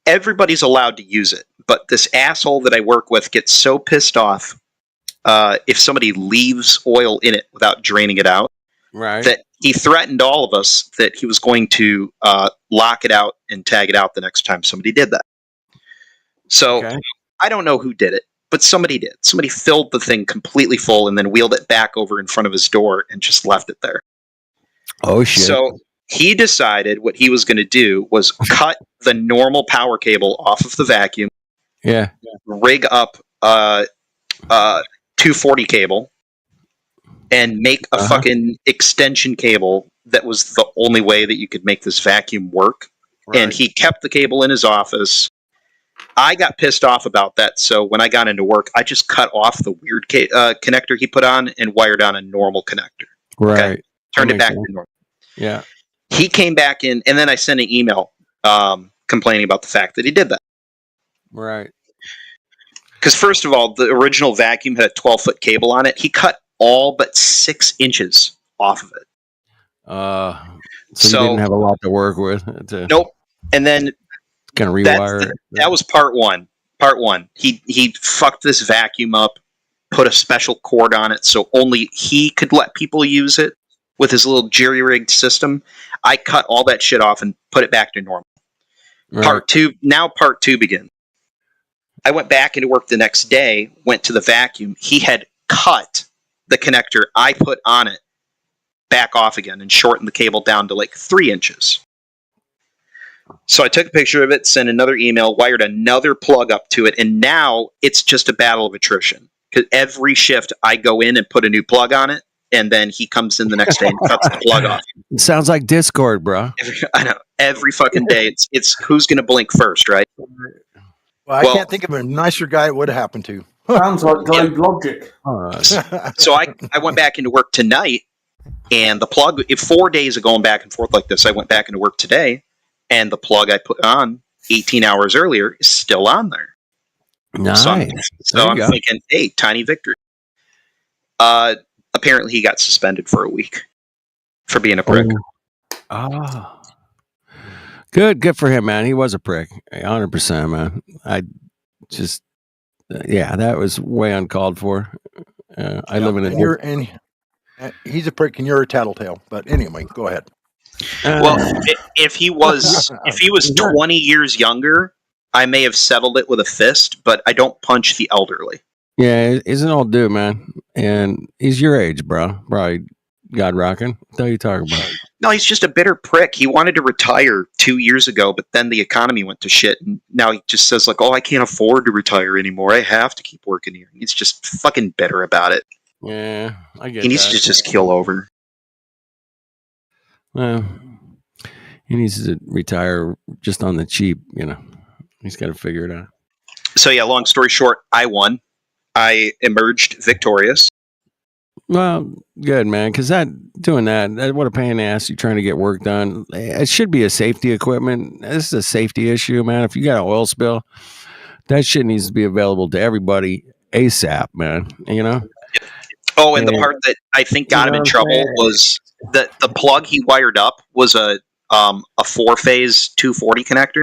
everybody's allowed to use it, but this asshole that I work with gets so pissed off if somebody leaves oil in it without draining it out, Right. that he threatened all of us that he was going to lock it out and tag it out the next time somebody did that. So Okay. I don't know who did it, but somebody did. Somebody filled the thing completely full and then wheeled it back over in front of his door and just left it there. Oh shit. So he decided what he was going to do was cut the normal power cable off of the vacuum, Yeah. rig up a 240 cable, and make a fucking extension cable that was the only way that you could make this vacuum work. And he kept the cable in his office. I got pissed off about that, so when I got into work, I just cut off the weird connector he put on and wired on a normal connector. Right. Turned That it back makes to normal. Yeah. He came back in, and then I sent an email complaining about the fact that he did that. Right. Because first of all, the original vacuum had a 12-foot cable on it. He cut all but 6 inches off of it. So you didn't have a lot to work with. Nope. And then Kind of rewire it. that was part one. Part one. He fucked this vacuum up, put a special cord on it so only he could let people use it with his little jerry-rigged system. I cut all that shit off and put it back to normal. Right. Part two begins. I went back into work the next day, went to the vacuum. He had cut the connector I put on it back off again and shortened the cable down to like 3 inches. So I took a picture of it, sent another email, wired another plug up to it, and now it's just a battle of attrition. Because every shift I go in and put a new plug on it, and then he comes in the next day and cuts the plug off. It sounds like Discord, bro. I know. Every fucking day, it's who's going to blink first, right? Well, I can't think of a nicer guy it would have happened to. Sounds like Globe Logic. So I went back into work tonight, and the plug, 4 days of going back and forth like this, I went back into work today, and the plug I put on 18 hours earlier is still on there. Nice. So I'm thinking, hey, tiny victory. Apparently he got suspended for a week for being a prick. Oh. Good for him, man. He was a prick. 100%, man. I just, that was way uncalled for. I live in a... He's a prick and you're a tattletale. But anyway, go ahead. Well, if he was 20 years younger, I may have settled it with a fist, but I don't punch the elderly. Yeah, he's an old dude, man. And he's your age, bro. Probably God rocking. What are you talking about? No, he's just a bitter prick. He wanted to retire 2 years ago, but then the economy went to shit, and now he just says like, "Oh, I can't afford to retire anymore. I have to keep working here." He's just fucking bitter about it. Yeah, I get He needs to just kill over. Well, he needs to retire just on the cheap, He's got to figure it out. So yeah, long story short, I won. I emerged victorious. Well, good, man, because doing that, what a pain in the ass. You're trying to get work done. It should be a safety equipment. This is a safety issue, man. If you got an oil spill, that shit needs to be available to everybody ASAP, man. Oh, and the part that I think got him in trouble was that the plug he wired up was a 4-phase 240 connector.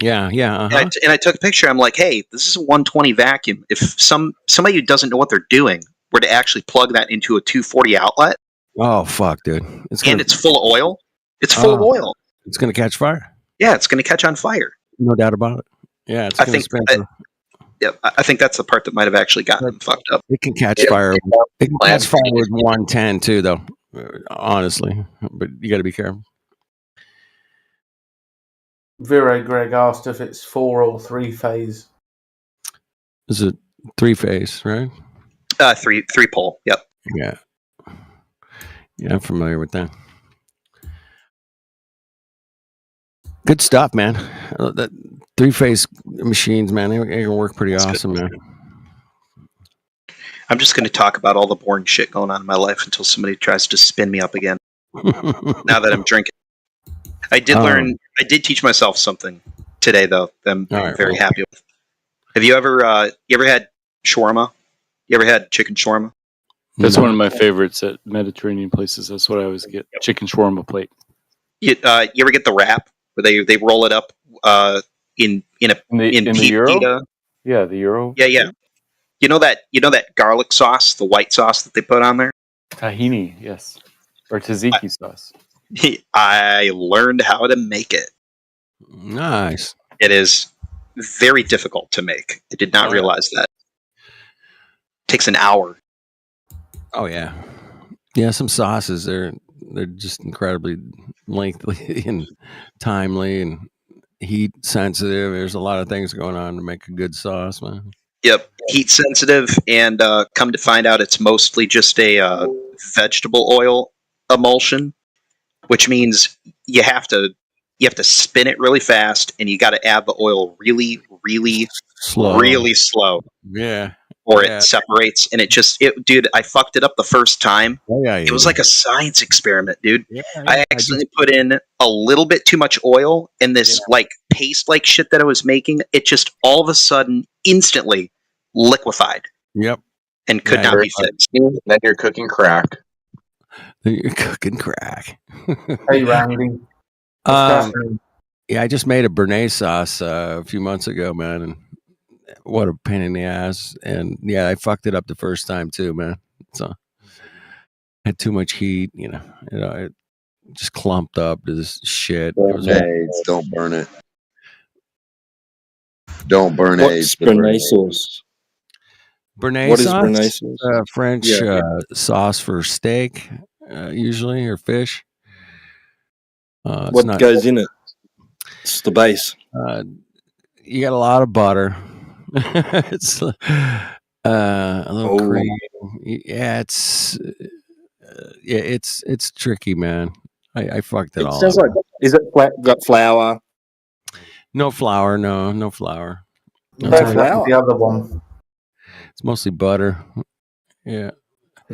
Yeah. And I took a picture. I'm like, hey, this is a 120 vacuum. If somebody who doesn't know what they're doing were to actually plug that into a 240 outlet. Oh, fuck, dude. It's full of oil. It's full of oil. It's going to catch fire. Yeah, it's going to catch on fire. No doubt about it. Yeah, I think that's the part that might have actually gotten them fucked up. It can catch fire. It can catch fire with 110 too, though. Honestly, but you got to be careful. Vero Greg asked if it's 4 or 3 phase. Is it 3-phase, right? 3 pole. Yep. Yeah, I'm familiar with that. Good stuff, man. That 3-phase machines, man, they can work pretty awesome, man. I'm just going to talk about all the boring shit going on in my life until somebody tries to spin me up again. Now that I'm drinking. I did teach myself something today, though. I'm very happy with. Have you ever had shawarma? You ever had chicken shawarma? That's one of my favorites at Mediterranean places. That's what I always get. Chicken shawarma plate. You ever get the wrap where they roll it up in the Euro? pita? Yeah, the Euro. Yeah. You know that garlic sauce, the white sauce that they put on there? Tahini, yes. Or tzatziki sauce. I learned how to make it. Nice. It is very difficult to make. I did not realize that. It takes an hour. Oh yeah. Yeah, some sauces they're just incredibly lengthy and timely and heat sensitive. There's a lot of things going on to make a good sauce, man. Yep, heat sensitive, and come to find out, it's mostly just a vegetable oil emulsion, which means you have to spin it really fast, and you got to add the oil really, really Slow. really slow, Yeah. or Yeah. it separates. And dude, I fucked it up the first time. Oh, yeah, It was like a science experiment, dude. Yeah, I accidentally put in a little bit too much oil, and this like paste like shit that I was making, it just all of a sudden instantly liquefied Yep. and could Yeah, not be fixed. Then you're cooking crack. You're cooking crack. Hey, Randy. Yeah, I just made a Béarnaise sauce a few months ago, man, and what a pain in the ass. And yeah, I fucked it up the first time too, man. So had too much heat, it just clumped up to this shit. It was AIDS, don't burn it. Don't burn What's AIDS. Béarnaise sauce? Béarnaise What is sauce? Béarnaise sauce? French Yeah. sauce for steak, usually, or fish. It's What not- goes in it? It's the base. You got a lot of butter. It's a little Oh. cream. Yeah, it's tricky, man. I fucked it It all sounds up. like. Is it got flour? No flour. No flour. No, Don't it's, have the other one. it's mostly butter. Yeah.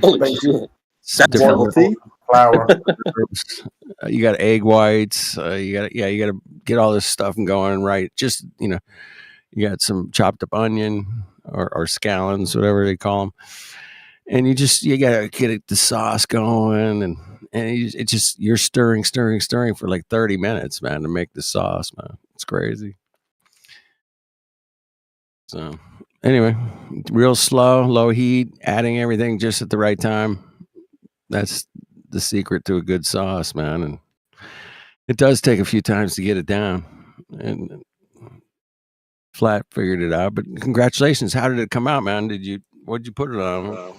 Holy shit! It's That's different healthy. Flour. herbs. You got egg whites. You got to get all this stuff and going right. Just you got some chopped up onion or scallions, whatever they call them, and you got to get the sauce going, and you're stirring for like 30 minutes, man, to make the sauce, man. It's crazy. So anyway, real slow, low heat, adding everything just at the right time. That's the secret to a good sauce, man. And it does take a few times to get it down. And Flat figured it out. But congratulations. How did it come out, man? What'd you put it on?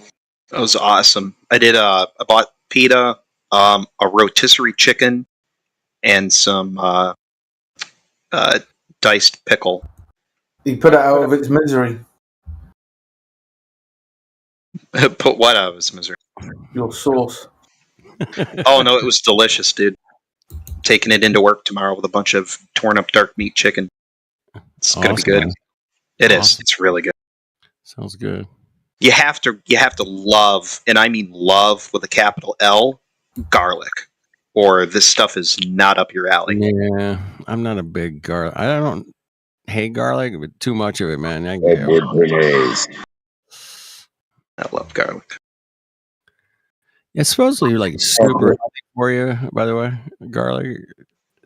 That was awesome. I bought pita, a rotisserie chicken, and some diced pickle. He put it out of its misery. Put what out of his misery? Your sauce. Oh no, it was delicious, dude. Taking it into work tomorrow with a bunch of torn up dark meat chicken. It's gonna be Awesome, good. man. It is. Awesome. It's really good. Sounds good. You have to love, and I mean love with a capital L, garlic, or this stuff is not up your alley. Yeah, I'm not a big garlic. I don't hate garlic, but too much of it, man. I love garlic. It's supposedly like super healthy for you, by the way. Garlic.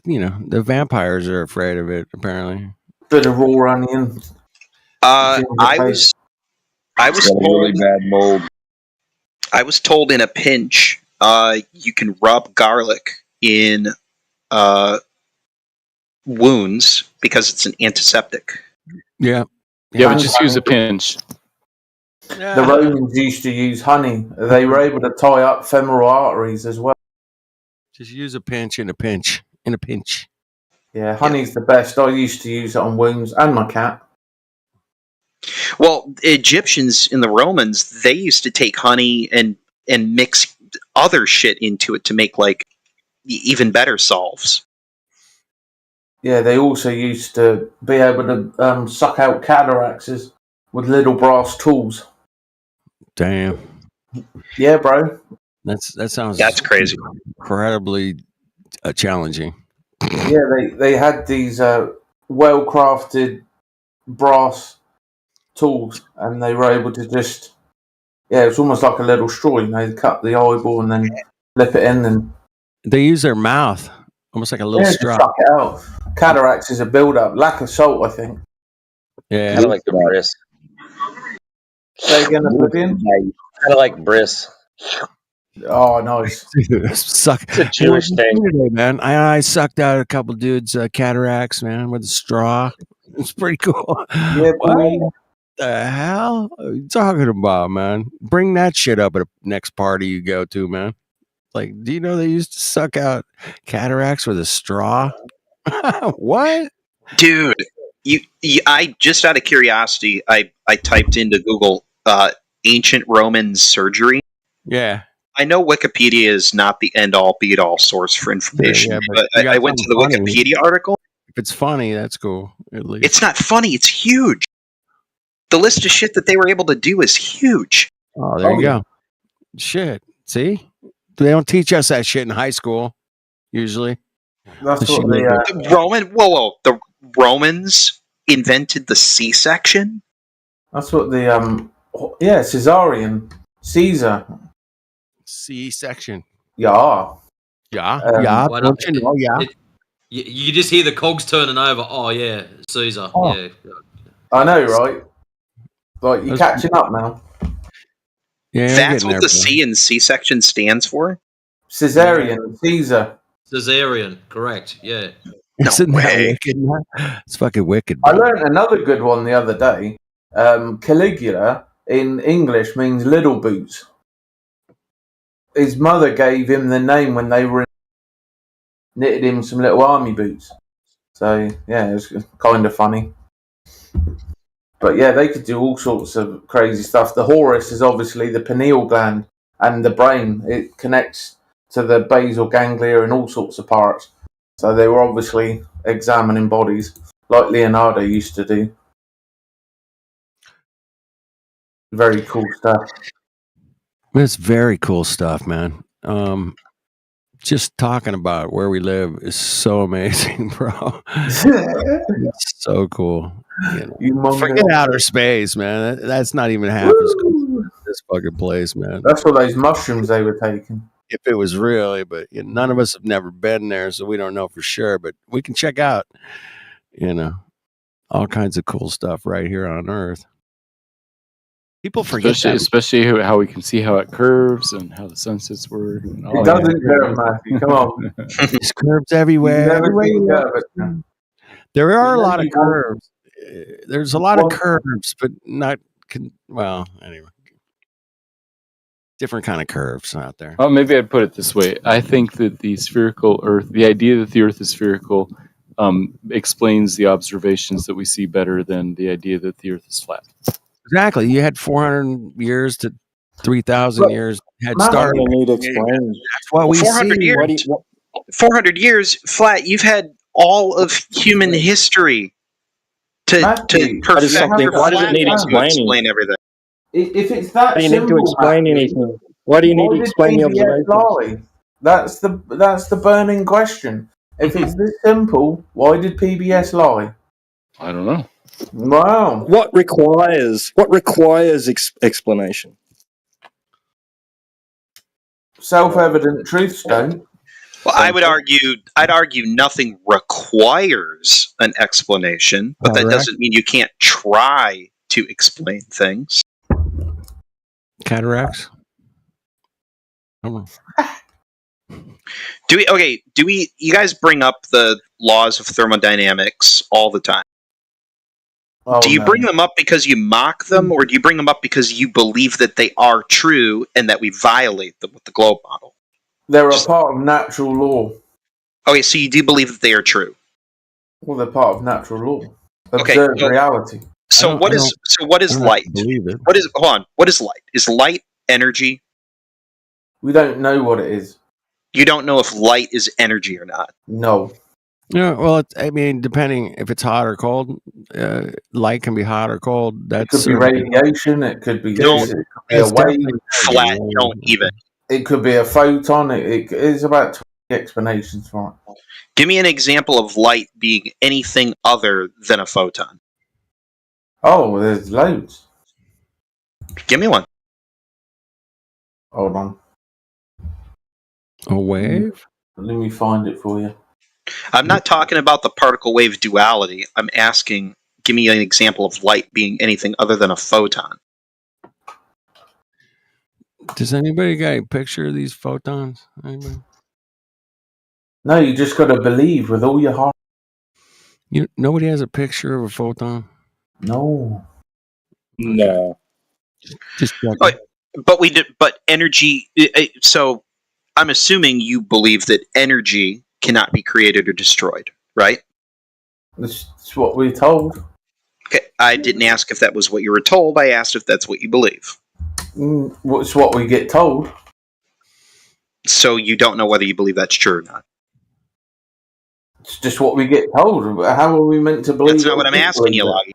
The vampires are afraid of it, apparently. Bit of raw onion. I was really told, bad mold. I was told in a pinch, you can rub garlic in wounds because it's an antiseptic. Yeah. Yeah, but just use a pinch. The Romans used to use honey. They were able to tie up femoral arteries as well. Just use a pinch in a pinch. In a pinch. Yeah, honey's the best. I used to use it on wounds and my cat. Well, Egyptians and the Romans, they used to take honey and mix other shit into it to make like even better salves. Yeah, they also used to be able to suck out cataracts with little brass tools. Damn. Yeah, bro. That sounds That's crazy. Incredibly challenging. Yeah, they had these well-crafted brass tools, and they were able to just it's almost like a little straw. They cut the eyeball and then flip it in, and They use their mouth, almost like a little just straw. suck it out. Cataracts is a build-up, lack of salt, I think. Yeah. Kind of like the wrist. Say again, Oblivion? Kind of like Briss. Oh, nice. Suck. It's a Jewish thing. Today, man. I sucked out a couple dudes' cataracts, man, with a straw. It's pretty cool. Yeah, boy. What the hell are you talking about, man? Bring that shit up at a next party you go to, man. Like, do you know they used to suck out cataracts with a straw? What? Dude, I just out of curiosity, I typed into Google ancient Roman surgery. Yeah. I know Wikipedia is not the end all be all source for information, Yeah, but you got I went to the something funny. Wikipedia article. If it's funny, that's cool. At least. It's not funny, it's huge. The list of shit that they were able to do is huge. Oh, there you go. Shit. See? They don't teach us that shit in high school, usually. That's what The the Romans invented the C-section? That's what the Caesarian Caesar. C-section. Yeah. Yeah. Yeah. Why not? Don't you know? Yeah. You just hear the cogs turning over. Oh yeah, Caesar. Oh. Yeah. I know, right? Like you're That's- catching up now. Yeah, That's what the C in C-section stands for? Caesarian Caesar. Caesarian, correct. Yeah. Isn't that wicked, man? It's fucking wicked. I learned another good one the other day. Caligula in English means little boots. His mother gave him the name when they were knitted him some little army boots. So yeah, it was kind of funny. But yeah, they could do all sorts of crazy stuff. The Horus is obviously the pineal gland and the brain. It connects to the basal ganglia and all sorts of parts. So they were obviously examining bodies like Leonardo used to do. Very cool stuff. It's very cool stuff, man. Just talking about where we live is so amazing, bro. It's so cool. You know, forget outer space, man. That's not even half as cool as this fucking place, man. That's what those mushrooms they were taking. If it was really, but you know, none of us have never been there, so we don't know for sure. But we can check out, you know, all kinds of cool stuff right here on Earth. People forget especially how we can see how it curves and how the sunsets work. And all It doesn't curve, Matthew. Come on. There's curves everywhere. Never Everywhere seen you curve look. it. There are a lot of You know, curves. There's a lot of curves, but not. Well, anyway, different kind of curves out there. Well, maybe I'd put it this way. I think that the spherical Earth, the idea that the Earth is spherical, explains the observations that we see better than the idea that the Earth is flat. Exactly. You had 400 years to 3,000 years head start. That's what we 400 see. years. 400 years flat. You've had all of human history to perfect your Why does it need flatness to explaining? explain everything. If it's that Why do you need to simple, explain Matthew, anything? Why do you need why to did explain the PBS observations? lie? That's the burning question. If it's this simple, why did PBS lie? I don't know. Wow. What requires explanation? Self-evident truths don't. Well, I'd argue nothing requires an explanation, but that Correct. doesn't mean you can't try to explain things. Cataracts. Come on. You guys bring up the laws of thermodynamics all the time. Oh, Do you no. bring them up because you mock them, or do you bring them up because you believe that they are true and that we violate them with the globe model? They're a part of natural law. Okay, so you do believe that they are true. Well, they're part of natural law. Okay, Observed reality. So what is light? What is What is light? Is light energy? We don't know what it is. You don't know if light is energy or not. No. Yeah, well, I mean, depending if it's hot or cold, light can be hot or cold. That's It could be radiation. It could be No, this. It could be a it's wave. definitely Flat, don't even. It could be a photon. It's about 20 explanations for it. Give me an example of light being anything other than a photon. Oh, there's loads. Give me one. Hold on. a wave. Let me find it for you. I'm not talking about the particle wave duality. I'm asking, give me an example of light being anything other than a photon. Does anybody got a picture of these photons? Anybody? No, you just got to believe with all your heart. Nobody has a picture of a photon. No. No. Just But we did. But energy. So I'm assuming you believe that energy cannot be created or destroyed, right? That's what we're told. Okay. I didn't ask if that was what you were told. I asked if that's what you believe. It's what we get told. So you don't know whether you believe that's true or not. It's just what we get told. How are we meant to believe? That's not what I'm asking you, Loggy.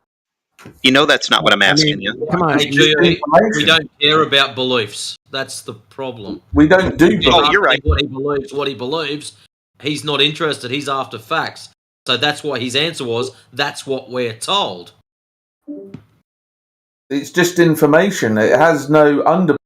You know that's not what I'm asking you. Come on. Hey, GE, we don't care about beliefs. That's the problem. We don't do beliefs. Oh, you're right. What he believes, he's not interested. He's after facts. So that's why his answer was, that's what we're told. It's just information. It has no under.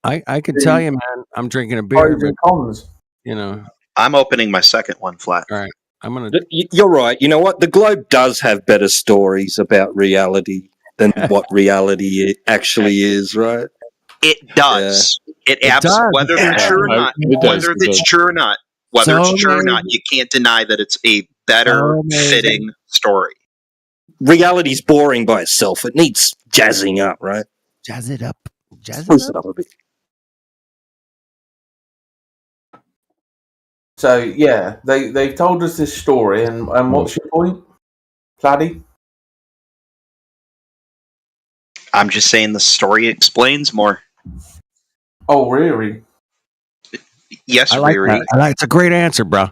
I could tell you, man. I'm drinking a beer. Pros and cons. You know. I'm opening my second one flat. All right. I'm gonna. You're right. You know what? The Globe does have better stories about reality than what reality actually is, right? It does. It does. Whether they're true or not. Whether it's true or not. Whether it's true or not, you can't deny that it's a better fitting story. Reality's boring by itself. It needs jazzing up, right? Jazz it up. Spruce it up a bit. So yeah, they've told us this story, and what's your point, Platy? I'm just saying the story explains more. Oh, really? Yes, I like Riri. that. It's a great answer, bro.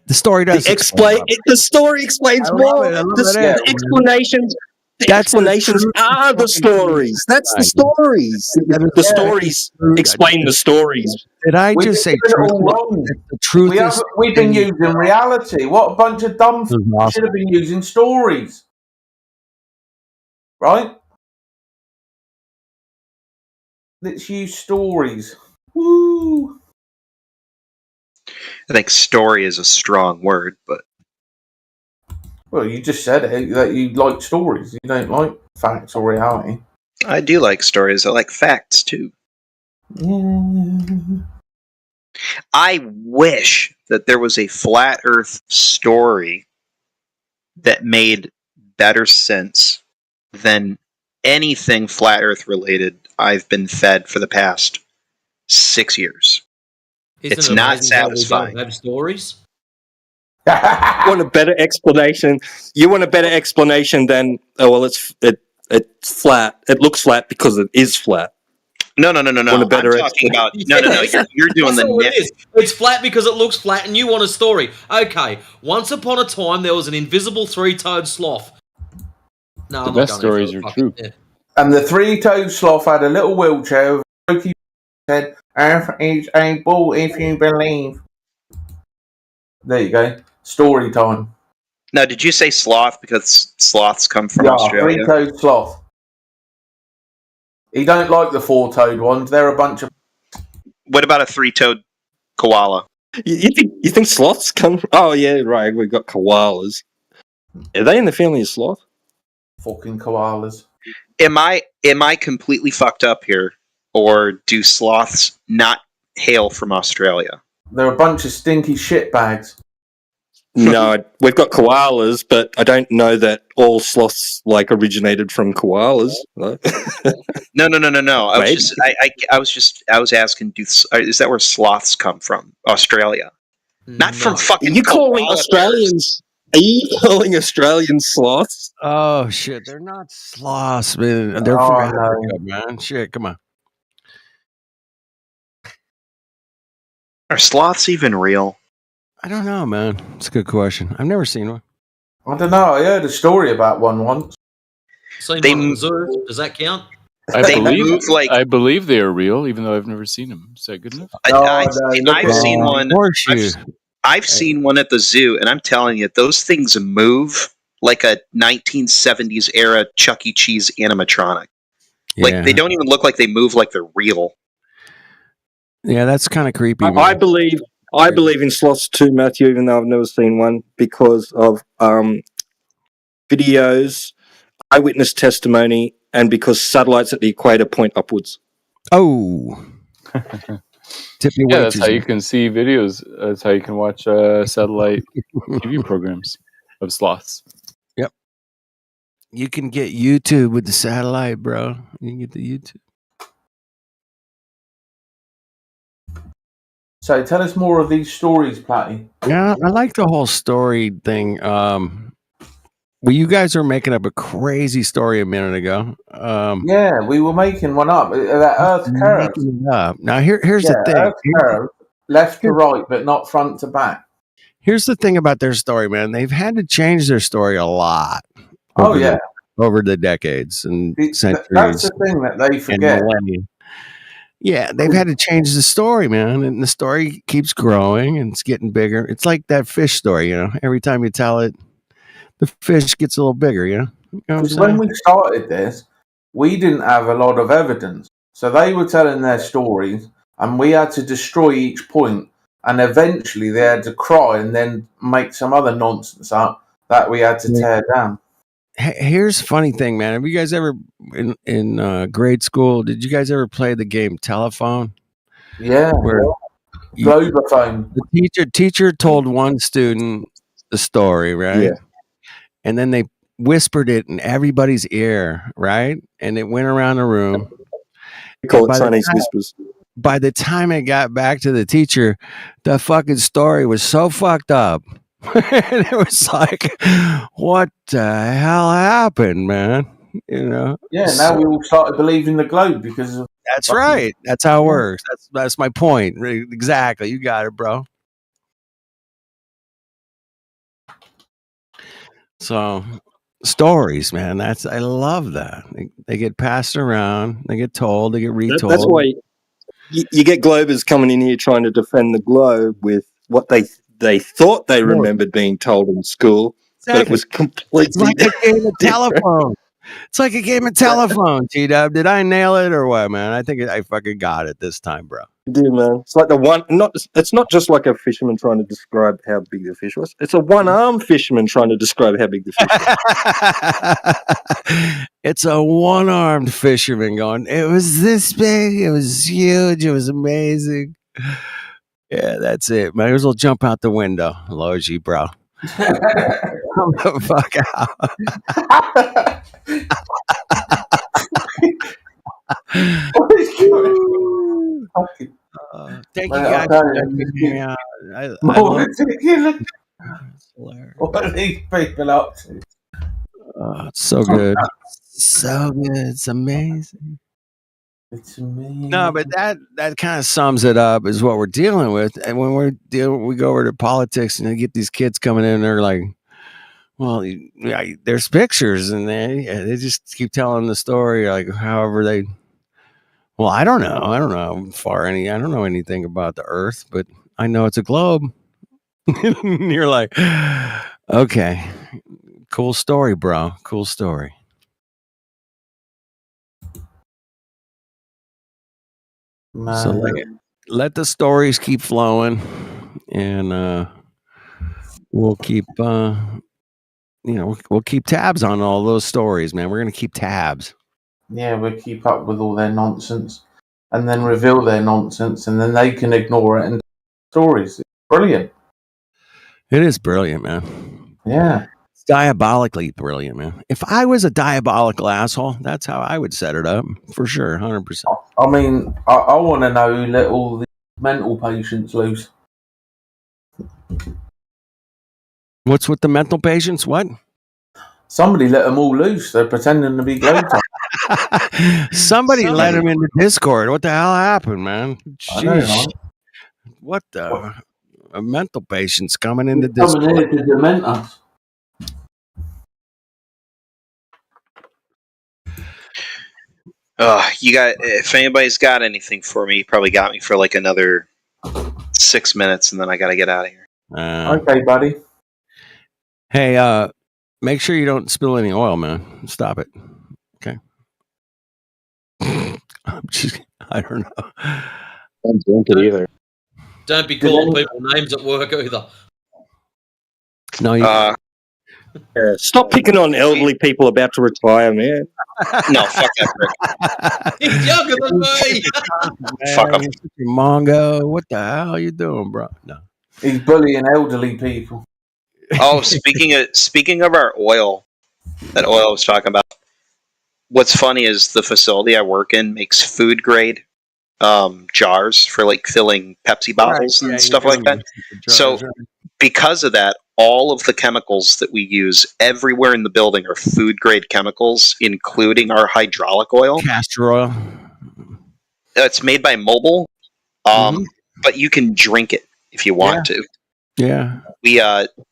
The story does explain. The story explains more. The explanations. The explanations are the stories. That's the stories. The stories explain the stories. Did I just say truth? The truth is We've been using reality. What a bunch of dumb f- should have been using stories, right? Let's use stories. Woo! I think story is a strong word, but Well, you just said it that you like stories. You don't like facts or reality. I do like stories. I like facts too. I wish that there was a flat Earth story that made better sense than anything flat Earth related I've been fed for the past 6 years. It's Isn't it not amazing how we satisfying. don't have stories? Want a better explanation? You want a better explanation than it's flat. It looks flat because it is flat. No. Want a I'm better talking about no. You're doing That's the all it nit. is. It's flat because it looks flat, and you want a story. Okay, once upon a time there was an invisible three-toed sloth. No, The I'm best not going stories there. are true. Yeah. And the three-toed sloth had a little wheelchair with a pokey said, "Earth is a ball if you believe." There you go. Story time. Now, did you say sloth because sloths come from Yeah, Australia? three-toed sloth. He don't like the four-toed ones. They're a bunch of. What about a three-toed koala? You think sloths come? Oh yeah, right. We've got koalas. Are they in the family of sloth? Fucking koalas. Am I completely fucked up here, or do sloths not hail from Australia? They're a bunch of stinky shitbags. No, we've got koalas, but I don't know that all sloths originated from koalas. No. No. I Maybe. was asking, is that where sloths come from? Australia, not from fucking. Are you calling koala Australians? Are you calling Australians sloths? Oh shit! They're not sloths, man. They're Oh, from no. Africa, man. Shit, come on. Are sloths even real? I don't know, man. It's a good question. I've never seen one. I don't know. I heard a story about one once. Seen They- one at the zoo. Does that count? I They believe move like- I believe they are real, even though I've never seen them. Is that good enough? I've seen Oh, one. horseshoe. I've seen one at the zoo, and I'm telling you, those things move like a 1970s era Chuck E. Cheese animatronic. Like Yeah. they don't even look like they move like they're real. Yeah, that's kind of creepy. I man. believe in sloths too, Matthew, even though I've never seen one because of videos, eyewitness testimony, and because satellites at the equator point upwards. Oh, Tippy Yeah, that's waiters. how you can see videos. That's how you can watch satellite TV programs of sloths. Yep. You can get YouTube with the satellite, bro. You can get the YouTube. So tell us more of these stories, Platty. Yeah, I like the whole story thing. Well, you guys were making up a crazy story a minute ago. Yeah, we were making one up. That Earth curve. Making it up. Now here's Yeah, the thing. Earth curve, left to right, but not front to back. Here's the thing about their story, man. They've had to change their story a lot. Oh, yeah. Over the decades and centuries. That's the thing that they and forget. millennia. Yeah, they've had to change the story, man, and the story keeps growing and it's getting bigger. It's like that fish story, you know. Every time you tell it, the fish gets a little bigger, you know. You know what I'm Because when saying? we started this, we didn't have a lot of evidence. So they were telling their stories, and we had to destroy each point. And eventually they had to cry and then make some other nonsense up that we had to tear down. Here's a funny thing, man. Have you guys ever in grade school? Did you guys ever play the game Telephone? Yeah, Where Globophone. The teacher told one student the story, right? Yeah. And then they whispered it in everybody's ear, right? And it went around the room. We call By it the Chinese time- whispers. By the time it got back to the teacher, the fucking story was so fucked up. And it was like, what the hell happened, man? You know? Yeah, now we all started believing the globe because of. That's right. That's how it works. That's my point. Exactly. You got it, bro. So stories, man. I love that. They get passed around. They get told. They get retold. That's why you get Globers coming in here trying to defend the globe with what they thought they remembered being told in school, but it was completely It's like a game of telephone. It's like a game of telephone, T-Dub. Did I nail it or what, man? I think I fucking got it this time, bro. You do, man. It's like it's not just like a fisherman trying to describe how big the fish was. It's a one-armed fisherman trying to describe how big the fish was. It's a one-armed fisherman going, it was this big, it was huge, it was amazing. Yeah, that's it. Might as well jump out the window, Logie, bro. Come the fuck out. Thank you guys for letting me out. I love What are these people up to? it's so good. So good. It's amazing. It's amazing. No, but that kind of sums it up is what we're dealing with. And when we go over to politics and they get these kids coming in, they're like, well, yeah, there's pictures and they just keep telling the story like however they. Well, I don't know I don't know anything about the Earth, but I know it's a globe. And you're like, okay, cool story, bro. Cool story. So let the stories keep flowing, and we'll keep we'll keep tabs on all those stories, man. We're gonna keep tabs. Yeah, we'll keep up with all their nonsense and then reveal their nonsense, and then they can ignore it and stories. It's brilliant. It is brilliant, man. Yeah. It's diabolically brilliant, man. If I was a diabolical asshole, that's how I would set it up for sure, 100%. I mean, I want to know who let all the mental patients loose. What's with the mental patients? What? Somebody let them all loose. They're pretending to be globetrotters. Somebody let him into Discord. What the hell happened, man? I know, Jeez. right? What the? A mental patient's coming into Coming Discord. here to dement us. You got. If anybody's got anything for me, you probably got me for like another 6 minutes, and then I got to get out of here. Okay, buddy. Hey, make sure you don't spill any oil, man. Stop it. Okay. I don't know. Don't drink it either. Don't be calling people names at work either. No, you. Stop picking on elderly people about to retire, man. No, fuck that prick. He's younger than me. Fuck him. Man, Mongo, what the hell are you doing, bro? No. He's bullying elderly people. Oh, speaking of our oil, that oil I was talking about. What's funny is the facility I work in makes food grade jars for like filling Pepsi bottles and stuff like that. So because of that, all of the chemicals that we use everywhere in the building are food grade chemicals, including our hydraulic oil. Castor oil. It's made by Mobil, but you can drink it if you want to. Yeah. We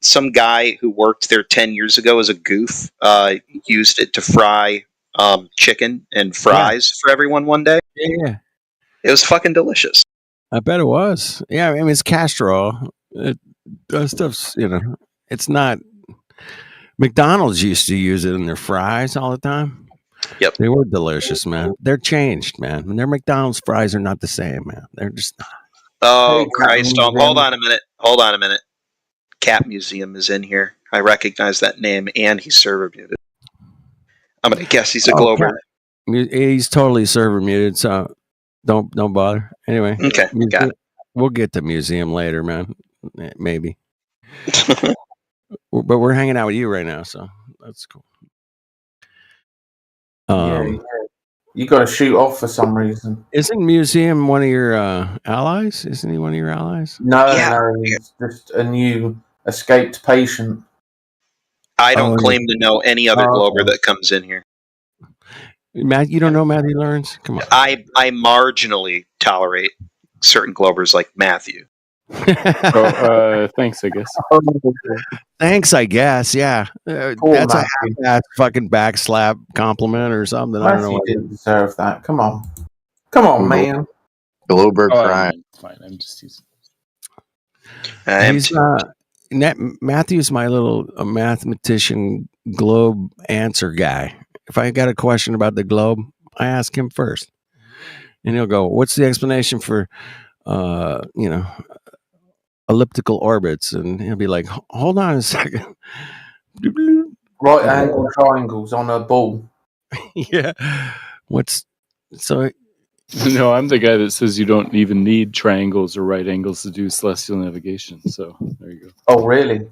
some guy who worked there 10 years ago as a goof used it to fry chicken and fries for everyone one day. Yeah. It was fucking delicious. I bet it was. Yeah, I mean, it's castor oil. That stuff's, it's not. McDonald's used to use it in their fries all the time. Yep. They were delicious, man. They're changed, man. Their McDonald's fries are not the same, man. They're just not. Oh, Christ. Hold on a minute. Cat Museum is in here. I recognize that name, and he's server muted. I'm going to guess he's a Glober. He's totally server muted, so don't bother. Anyway. Okay, got it. We'll get to museum later, man. Maybe. But we're hanging out with you right now, so that's cool. You got to shoot off for some reason. Isn't Museum one of your allies? Isn't he one of your allies? No, he's just a new escaped patient. I don't claim to know any other Glober that comes in here. Matt, you don't know Matthew Lawrence? Come on. I marginally tolerate certain Globers like Matthew. Thanks, I guess. Thanks, I guess. Yeah, that's Matthew. a half-ass fucking backslap compliment or something. I don't know. Matthew didn't deserve that. Come on, man. Glober crying. It's fine. I'm just using. He's Matthew's my little mathematician globe answer guy. If I got a question about the globe, I ask him first, and he'll go, "What's the explanation for, elliptical orbits?" And he'll be like, "Hold on a second." Right angle triangles on a ball. Yeah. No, I'm the guy that says you don't even need triangles or right angles to do celestial navigation. So there you go. Oh, really?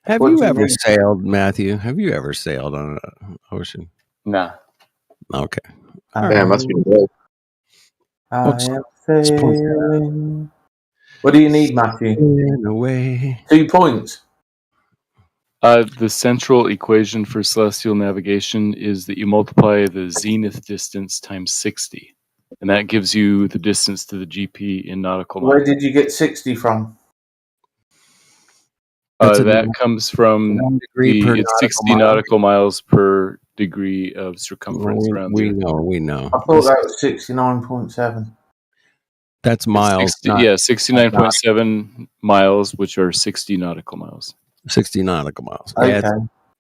Have you ever sailed, Matthew? Have you ever sailed on an ocean? Nah. Okay. Yeah, it must be good. I am sailing. What do you need, Matthew? 2 points. The central equation for celestial navigation is that you multiply the zenith distance times 60, and that gives you the distance to the GP in nautical miles. Where did you get 60 from? That comes from it's 60 nautical miles per degree of circumference around the Earth. We know. I thought that was 69.7. That's miles. 69.7 miles, which are 60 nautical miles. 60 nautical miles. Okay. Yeah,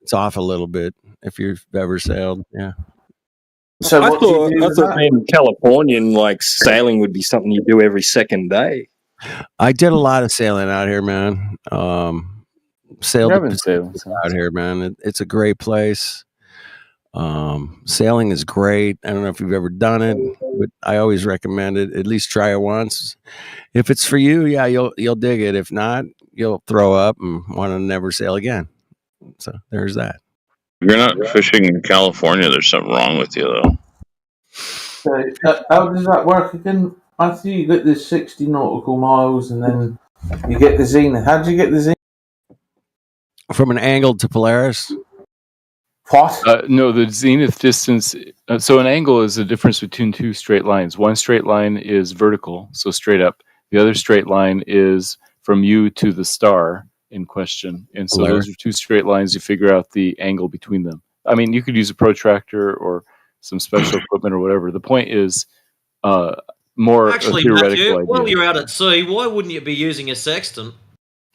it's off a little bit if you've ever sailed. Yeah. So I thought being Californian, like sailing would be something you do every second day. I did a lot of sailing out here, man. Sailed sailing out here, man. It's a great place. Sailing is great. I don't know if you've ever done it, but I always recommend it. At least try it once. If it's for you, yeah, you'll dig it. If not, you'll throw up and want to never sail again. So there's that. If you're not fishing in California, there's something wrong with you, though. So, how does that work again, Matthew? You get this 60 nautical miles and then you get the zenith. How do you get the zenith? From an angle to Polaris? What? No, the zenith distance. So an angle is the difference between two straight lines. One straight line is vertical, so straight up. The other straight line is from you to the star in question. And so those are two straight lines. You figure out the angle between them. I mean, you could use a protractor or some special equipment or whatever. The point is more Actually, a theoretical Matthew, idea. while you're out at sea, why wouldn't you be using a sextant?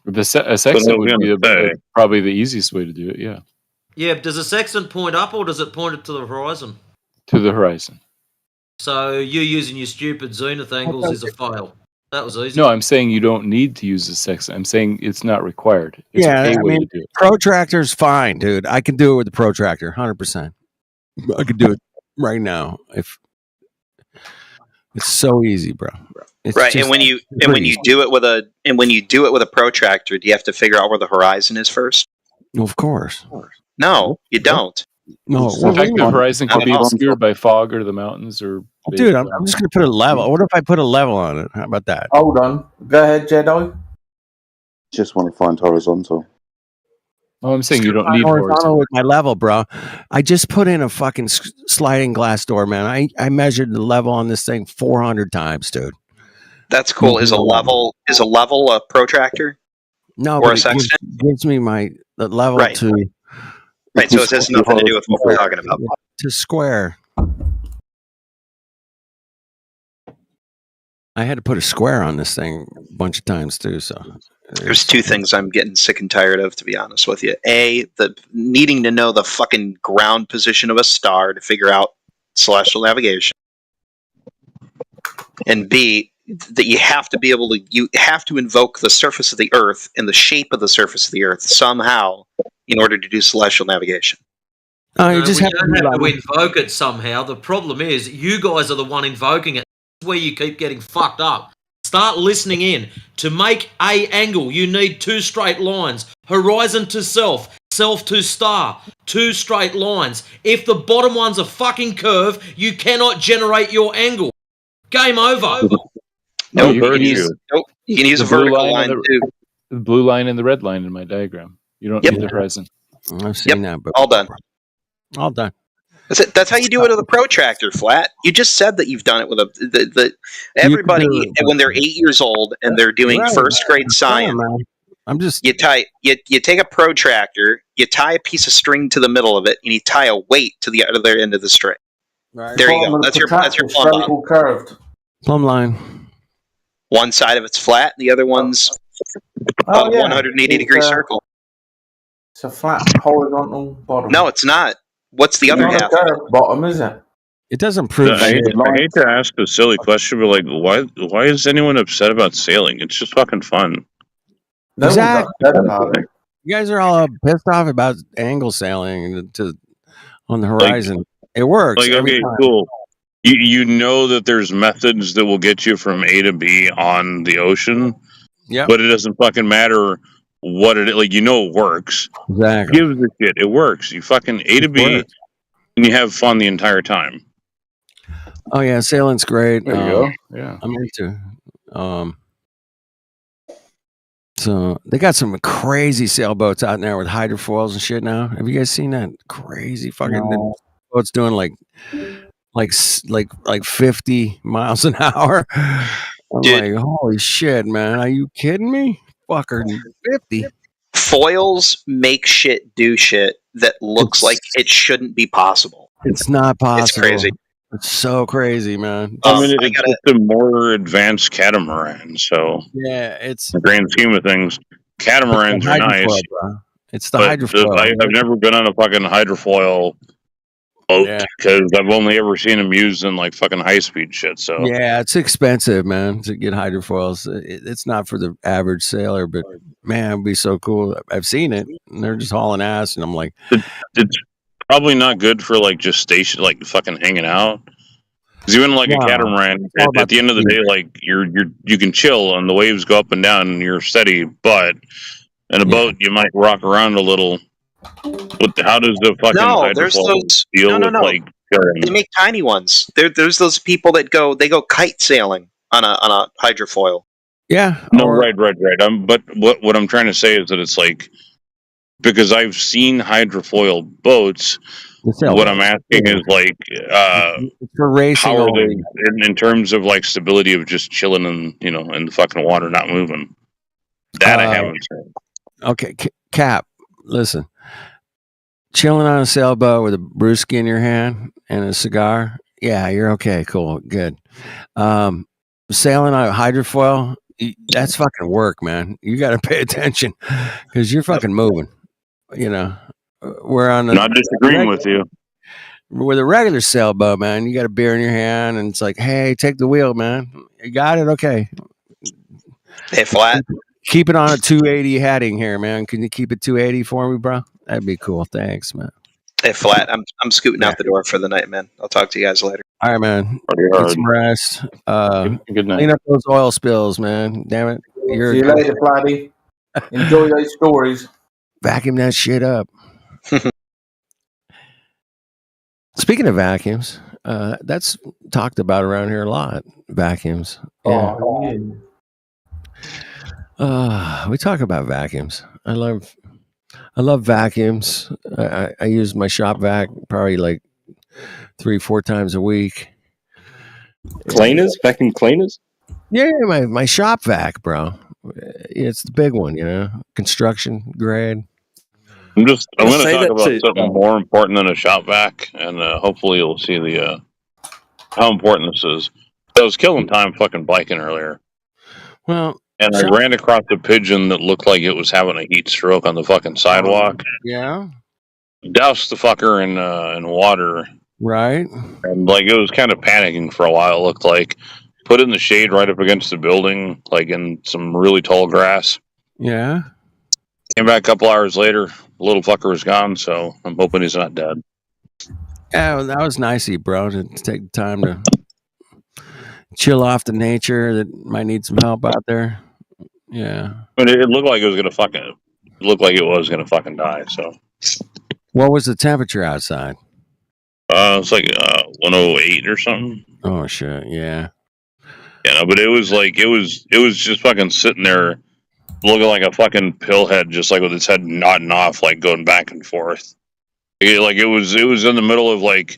A sextant would be probably the easiest way to do it, yeah. Yeah, does a sextant point up or does it point it to the horizon? To the horizon. So you using your stupid zenith angles is a fail. That was easy. No, I'm saying you don't need to use the sextant. I'm saying it's not required. It's Yeah, a I way mean, to do it. protractor's fine, dude. I can do it with the protractor, 100%. I could do it right now if it's so easy, bro. It's Right, just and when you pretty. do it with a protractor, do you have to figure out where the horizon is first? Of course. No, you don't. No, In fact, the horizon could be Oh. obscured by fog or the mountains or. Dude, I'm just gonna put a level. What if I put a level on it? How about that? Hold on. Go ahead, Jedi. Just want to find horizontal. Oh, I'm saying you don't need horizontal horizontal. with my level, bro. I just put in a fucking sliding glass door, man. I measured the level on this thing 400 times, dude. That's cool. Is a level a protractor? No, Or but a it sextant? gives me the level Right. to Right, so it has nothing to do with what we're talking about. to square. I had to put a square on this thing a bunch of times too. So There's two things I'm getting sick and tired of, to be honest with you. A, the needing to know the fucking ground position of a star to figure out celestial navigation. And B, that you have to invoke the surface of the Earth and the shape of the surface of the Earth somehow in order to do celestial navigation. Oh, No, you just we have don't to have to invoke it somehow. The problem is you guys are the one invoking it. That's where you keep getting fucked up. Start listening in. To make a angle, you need two straight lines. Horizon to self, self to star. Two straight lines. If the bottom one's a fucking curve, you cannot generate your angle. Game over. No, you can use a the blue vertical line line and too. the blue line and the red line in my diagram. You don't Yep. need the horizon. I've seen that, but All done. all done. That's how you do it with a protractor, Flat. You just said that you've done it with everybody when they're 8 years old and they're doing Right. first grade science. man. I'm just You take a protractor, you tie a piece of string to the middle of it, and you tie a weight to the other end of the string. Right. There you Bottom go. of the That's your protractor, plumb straight bob. or curved. plumb line. One side of it's flat, the other one's Oh, a yeah. 180 It's, degree circle. It's a flat horizontal bottom. No, it's not. What's the It's other not a half? curved bottom, is it? It doesn't prove I shit. hate to ask a silly question, but like, why is anyone upset about sailing? It's just fucking fun. No Exactly. one's upset about it. You guys are all pissed off about angle sailing on the horizon. It works Like, every okay, time. cool. You know that there's methods that will get you from A to B on the ocean, Yep. but it doesn't fucking matter what it like. You know it works. Exactly. Give the shit. It works. You fucking A to B, works. and you have fun the entire time. Oh yeah, sailing's great. There you go. Yeah. I'm into. So they got some crazy sailboats out there with hydrofoils and shit now. Have you guys seen that crazy fucking No. boats doing like 50 miles an hour? I'm Dude. like, holy shit, man! Are you kidding me? Fucker, 50. Foils make shit do shit that looks like it shouldn't be possible. It's not possible. It's crazy. It's so crazy, man. I mean, it's just a more advanced catamaran. So, Yeah, it's in the grand scheme of things, catamarans are nice. hydrofoil, bro. It's the But hydrofoil. I've never been on a fucking hydrofoil boat because I've only ever seen them used in like fucking high speed shit. So Yeah, it's expensive, man, to get hydrofoils. It's not for the average sailor, but man, it'd be so cool. I've seen it, and they're just hauling ass, and I'm like, it's probably not good for like just station, like fucking hanging out. Because even like a No, catamaran, it's all at about the end of the day, like you can chill and the waves go up and down and you're steady. But in a boat, you might rock around a little. How does the fucking No, there's hydrofoil those. deal No. with like They make tiny ones. There's those people that go kite sailing on a hydrofoil. yeah, No, right. But what I'm trying to say is that it's like, because I've seen hydrofoil boats. What I'm asking is like, for racing how are only. they in terms of like stability of just chilling in the fucking water, not moving? That I haven't seen. Okay, Cap, listen. Chilling on a sailboat with a brewski in your hand and a cigar. Yeah, you're okay. Cool. Good. Sailing on a hydrofoil, that's fucking work, man. You got to pay attention because you're fucking moving. You know, we're on a. Not disagreeing with you. With a regular sailboat, man, you got a beer in your hand and it's like, hey, take the wheel, man. You got it? Okay. Hey, Flat. Keep it on a 280 heading here, man. Can you keep it 280 for me, bro? That'd be cool. Thanks, man. Hey, Flat. I'm scooting out the door for the night, man. I'll talk to you guys later. All right, man. Pretty Get hard. some rest. Good night. Clean up those oil spills, man. Damn it. You're See you later, Flatty. Enjoy those stories. vacuum that shit up. Speaking of vacuums, that's talked about around here a lot. Vacuums. Yeah. Oh, yeah. We talk about vacuums. I love vacuums. I use my shop vac probably like 3-4 times a week. Cleaners? Vacuum cleaners? Yeah, my shop vac, bro. It's the big one, you know, construction grade. I'm going to say talk that about to- something more important than a shop vac, and hopefully you'll see the how important this is. I was killing time fucking biking earlier, Well, and I ran across a pigeon that looked like it was having a heat stroke on the fucking sidewalk. Yeah. Doused the fucker in water, Right. and like it was kind of panicking for a while. It looked like put it in the shade right up against the building, like in some really tall grass. Yeah. Came back a couple hours later, the little fucker was gone. So I'm hoping he's not dead. Yeah, well, that was nice of you, bro, to take the time to chill off the nature that might need some help out there. Yeah. I mean, it looked like it was gonna fucking. It looked like it was gonna fucking die. So What was the temperature outside? it's like 108 or something. Oh shit, yeah. Yeah, no, but it was like it was just fucking sitting there, looking like a fucking pillhead, just like with its head nodding off, like going back and forth. It was in the middle of like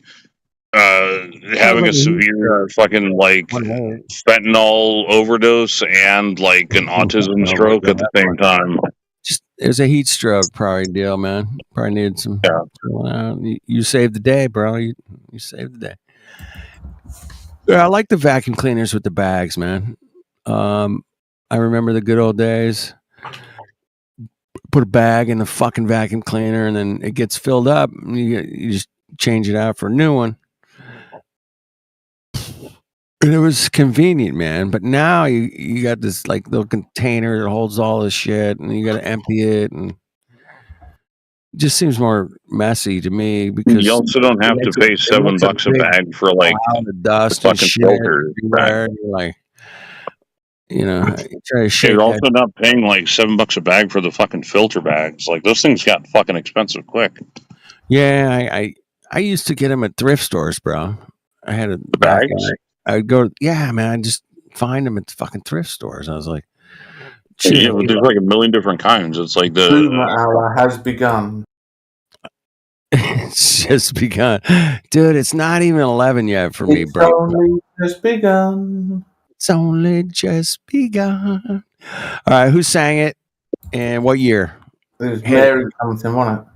having a severe fucking like fentanyl overdose and like an autism stroke at the same time. Just it was a heat stroke probably deal, man. Probably needed some chilling out. You saved the day, bro. You saved the day. Yeah, I like the vacuum cleaners with the bags, man. I remember the good old days. Put a bag in the fucking vacuum cleaner, and then it gets filled up. And you just change it out for a new one. And it was convenient, man. But now you got this like little container that holds all this shit, and you got to empty it, and it just seems more messy to me because You also don't have to pay $7 a bag for like the dust the and fucking shit filter. everywhere. You're like, you know, you try to shake You're that. also not paying like $7 a bag for the fucking filter bags. Like those things got fucking expensive quick. Yeah, I used to get them at thrift stores, bro. I had a bags. I'd go, yeah, man. I'd just find them at the fucking thrift stores. I was like, Yeah, but there's like a million different kinds. It's like the Boomer hour has begun. it's just begun, dude. It's not even 11 yet for me, It's bro. only just begun. It's only just begun. All right, who sang it and what year? It was Mary something, wasn't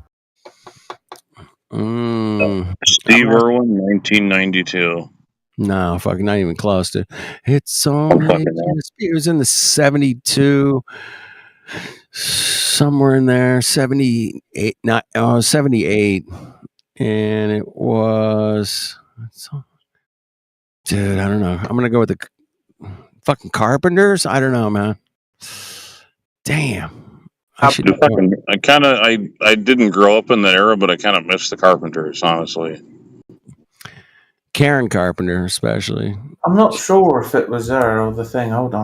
it? Steve Irwin, 1992. No, fucking not even close to. It's only just, it was in the 72, somewhere in there, 78, not 78, and it was. Dude, I don't know. I'm gonna go with the fucking Carpenters. I don't know, man. Damn. I didn't grow up in that era, but I kind of miss the Carpenters, honestly. Karen Carpenter, especially. I'm not sure if it was her or the thing. Hold on.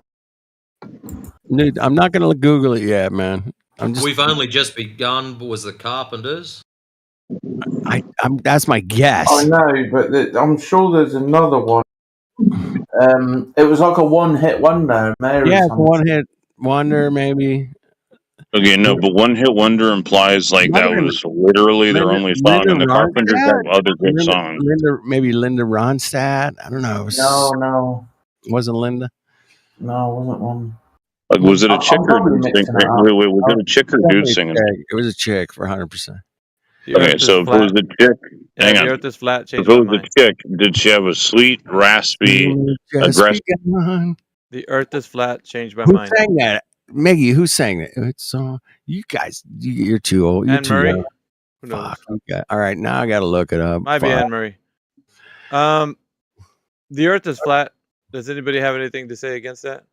Dude, I'm not gonna Google it yet, man. We've only just begun. Was the Carpenters? I'm that's my guess. I know, but I'm sure there's another one. It was like a one-hit wonder. Mary Yeah, something. one hit wonder, maybe. Okay, no, but one hit wonder implies like that was literally their only song, and the Carpenters have other good songs. Maybe Linda Ronstadt. I don't know. No. Wasn't Linda? No, it wasn't one. Like, was it a chick or probably dude mixing singing? it up. Wait, was it a chick or dude singing? It was a chick for 100%. Okay, so if it was a chick, hang the on. Earth is flat. If Changed it my was a mind. chick, did she have a sweet, raspy, aggressive? The Earth is flat. Changed my Who mind. sang that? Maggie, who sang that? It's you guys, you're too old. You're Anne too Murray? young. Who knows? Fuck. Okay. All right, now I got to look it up. Might be Fuck. Anne Murray. The Earth is flat. Does anybody have anything to say against that?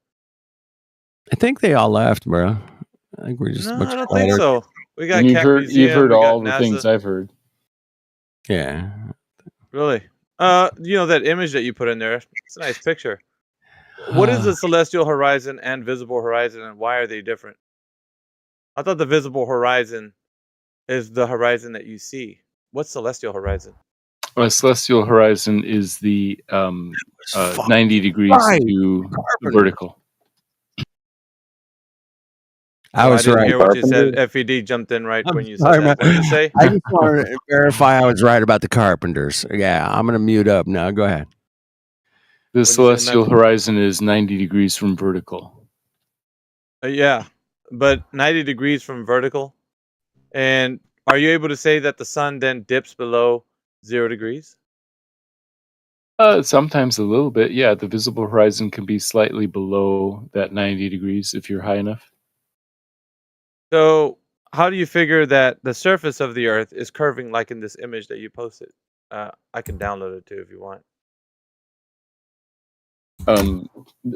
I think they all left, bro. I think we're just a No, bunch I of don't think clutter. so. We got And you've Cat heard Museum. We got all the NASA. things I've heard. Yeah. Really? You know that image that you put in there? It's a nice picture. What is the celestial horizon and visible horizon, and why are they different? I thought the visible horizon is the horizon that you see. What's celestial horizon? A celestial horizon is the 90 degrees right. to vertical. I Oh, was didn't right. hear what you said. FED jumped in right I'm when you sorry, said man. that. What did you say? I just wanted to verify I was right about the Carpenters. Yeah, I'm gonna mute up now. Go ahead. The celestial horizon is 90 degrees from vertical. Yeah, but 90 degrees from vertical. And are you able to say that the sun then dips below 0 degrees? Sometimes a little bit. Yeah, the visible horizon can be slightly below that 90 degrees if you're high enough. So how do you figure that the surface of the Earth is curving like in this image that you posted? I can download it too if you want.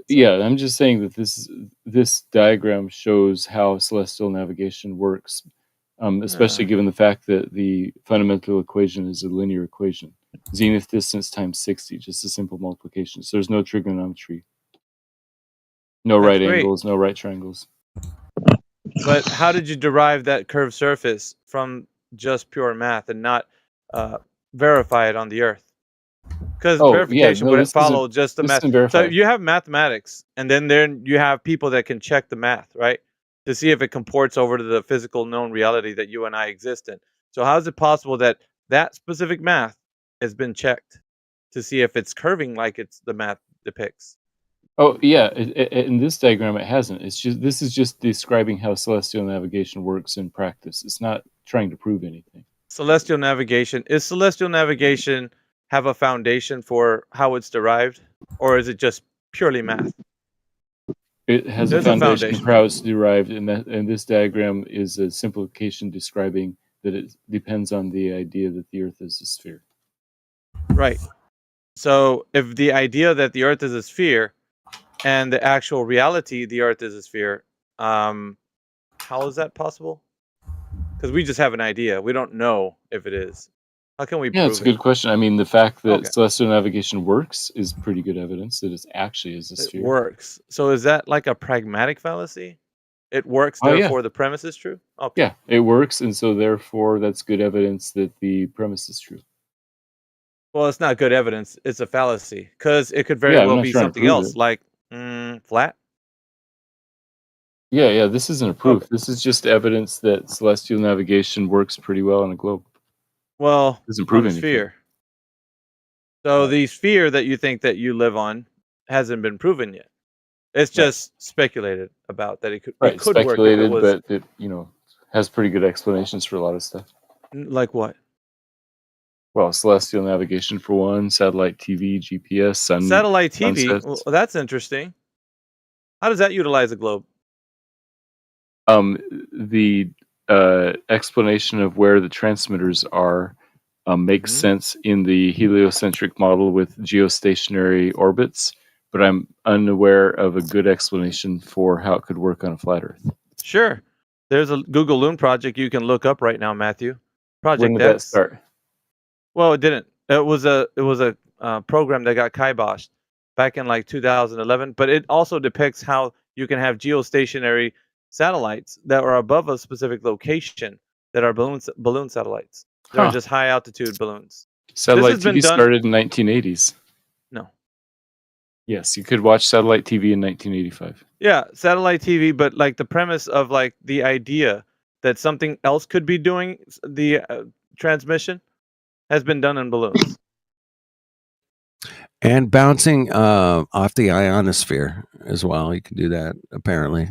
Yeah, I'm just saying that this diagram shows how celestial navigation works, especially given the fact that the fundamental equation is a linear equation. Zenith distance times 60, just a simple multiplication. So there's no trigonometry. No right great. angles, no right triangles. But how did you derive that curved surface from just pure math and not verify it on the Earth? Because verification wouldn't follow just the math. So you have mathematics, and then you have people that can check the math, right? To see if it comports over to the physical known reality that you and I exist in. So how is it possible that that specific math has been checked to see if it's curving like it's the math depicts? Oh yeah, in this diagram it hasn't. This is just describing how celestial navigation works in practice. It's not trying to prove anything. Celestial navigation. Is celestial navigation have a foundation for how it's derived, or is it just purely math? It has a foundation for how it's derived, and this diagram is a simplification describing that it depends on the idea that the Earth is a sphere. Right. So if the idea that the Earth is a sphere and the actual reality the Earth is a sphere, how is that possible? Because we just have an idea. We don't know if it is. How can we Yeah, prove it's a good it? question. I mean, the fact that celestial navigation works is pretty good evidence that it actually is a It sphere. works. So is that like a pragmatic fallacy? It works, Oh, yeah. therefore the premise is true? Okay. Yeah, it works, and so therefore that's good evidence that the premise is true. Well, it's not good evidence. It's a fallacy. Because it could very Yeah, I'm well not be trying to something prove else, it. like flat. Yeah, this isn't a proof. This is just evidence that celestial navigation works pretty well on a globe. Well, Doesn't prove on a anything. sphere. So the sphere that you think that you live on hasn't been proven yet. It's just speculated about that it could Right, it could work if it speculated, was but it has pretty good explanations for a lot of stuff. like what? Well, celestial navigation for one, satellite TV, GPS, Satellite TV. sunsets. Well, that's interesting. How does that utilize a globe? The explanation of where the transmitters are makes sense in the heliocentric model with geostationary orbits, but I'm unaware of a good explanation for how it could work on a flat Earth. Sure. There's a Google Loon project you can look up right now, Matthew. Project When did that X. start? Well, it didn't. It was a program that got kiboshed back in like 2011, but it also depicts how you can have geostationary satellites that are above a specific location that are balloon satellites. They're Huh. just high altitude balloons. Satellite has been TV done- started in 1980s. No. Yes, you could watch satellite TV in 1985. Yeah, satellite TV, but like the premise of like the idea that something else could be doing the transmission has been done in balloons. And bouncing off the ionosphere as well. You can do that apparently.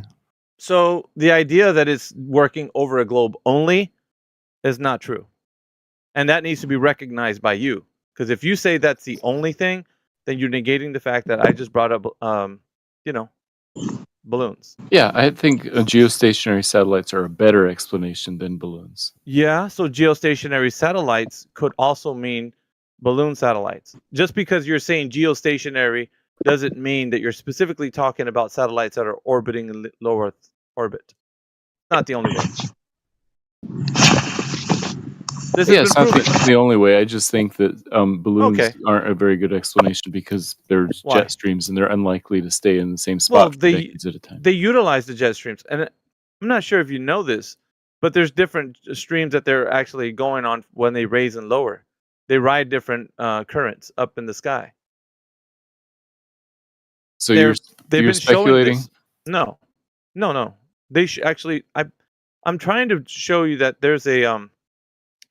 So the idea that it's working over a globe only is not true. And that needs to be recognized by you. Because if you say that's the only thing, then you're negating the fact that I just brought up, balloons. Yeah, I think geostationary satellites are a better explanation than balloons. Yeah, so geostationary satellites could also mean balloon satellites. Just because you're saying geostationary doesn't mean that you're specifically talking about satellites that are orbiting in low Earth orbit. Not the only way. This Yeah, has it's been not proven. the only way. I just think that balloons Okay. aren't a very good explanation because they're Why? jet streams and they're unlikely to stay in the same Well, spot for decades at a time. they utilize the jet streams, and I'm not sure if you know this, but there's different streams that they're actually going on when they raise and lower. They ride different currents up in the sky. So They're- you're they've you're been showing speculating? this. No. They actually. I'm trying to show you that there's a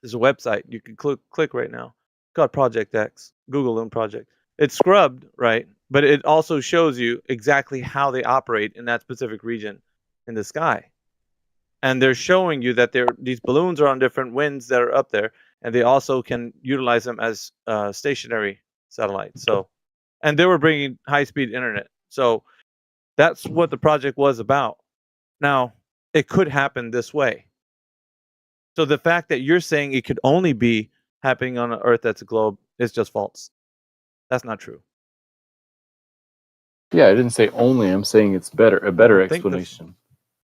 website you can click right now called Project X, Google Loon Project. It's scrubbed, right? But it also shows you exactly how they operate in that specific region in the sky. And they're showing you that these balloons are on different winds that are up there, and they also can utilize them as stationary satellites. So, and they were bringing high-speed internet. So that's what the project was about. Now, it could happen this way. So the fact that you're saying it could only be happening on an Earth that's a globe is just false. That's not true. Yeah, I didn't say only. I'm saying it's a better think the- explanation.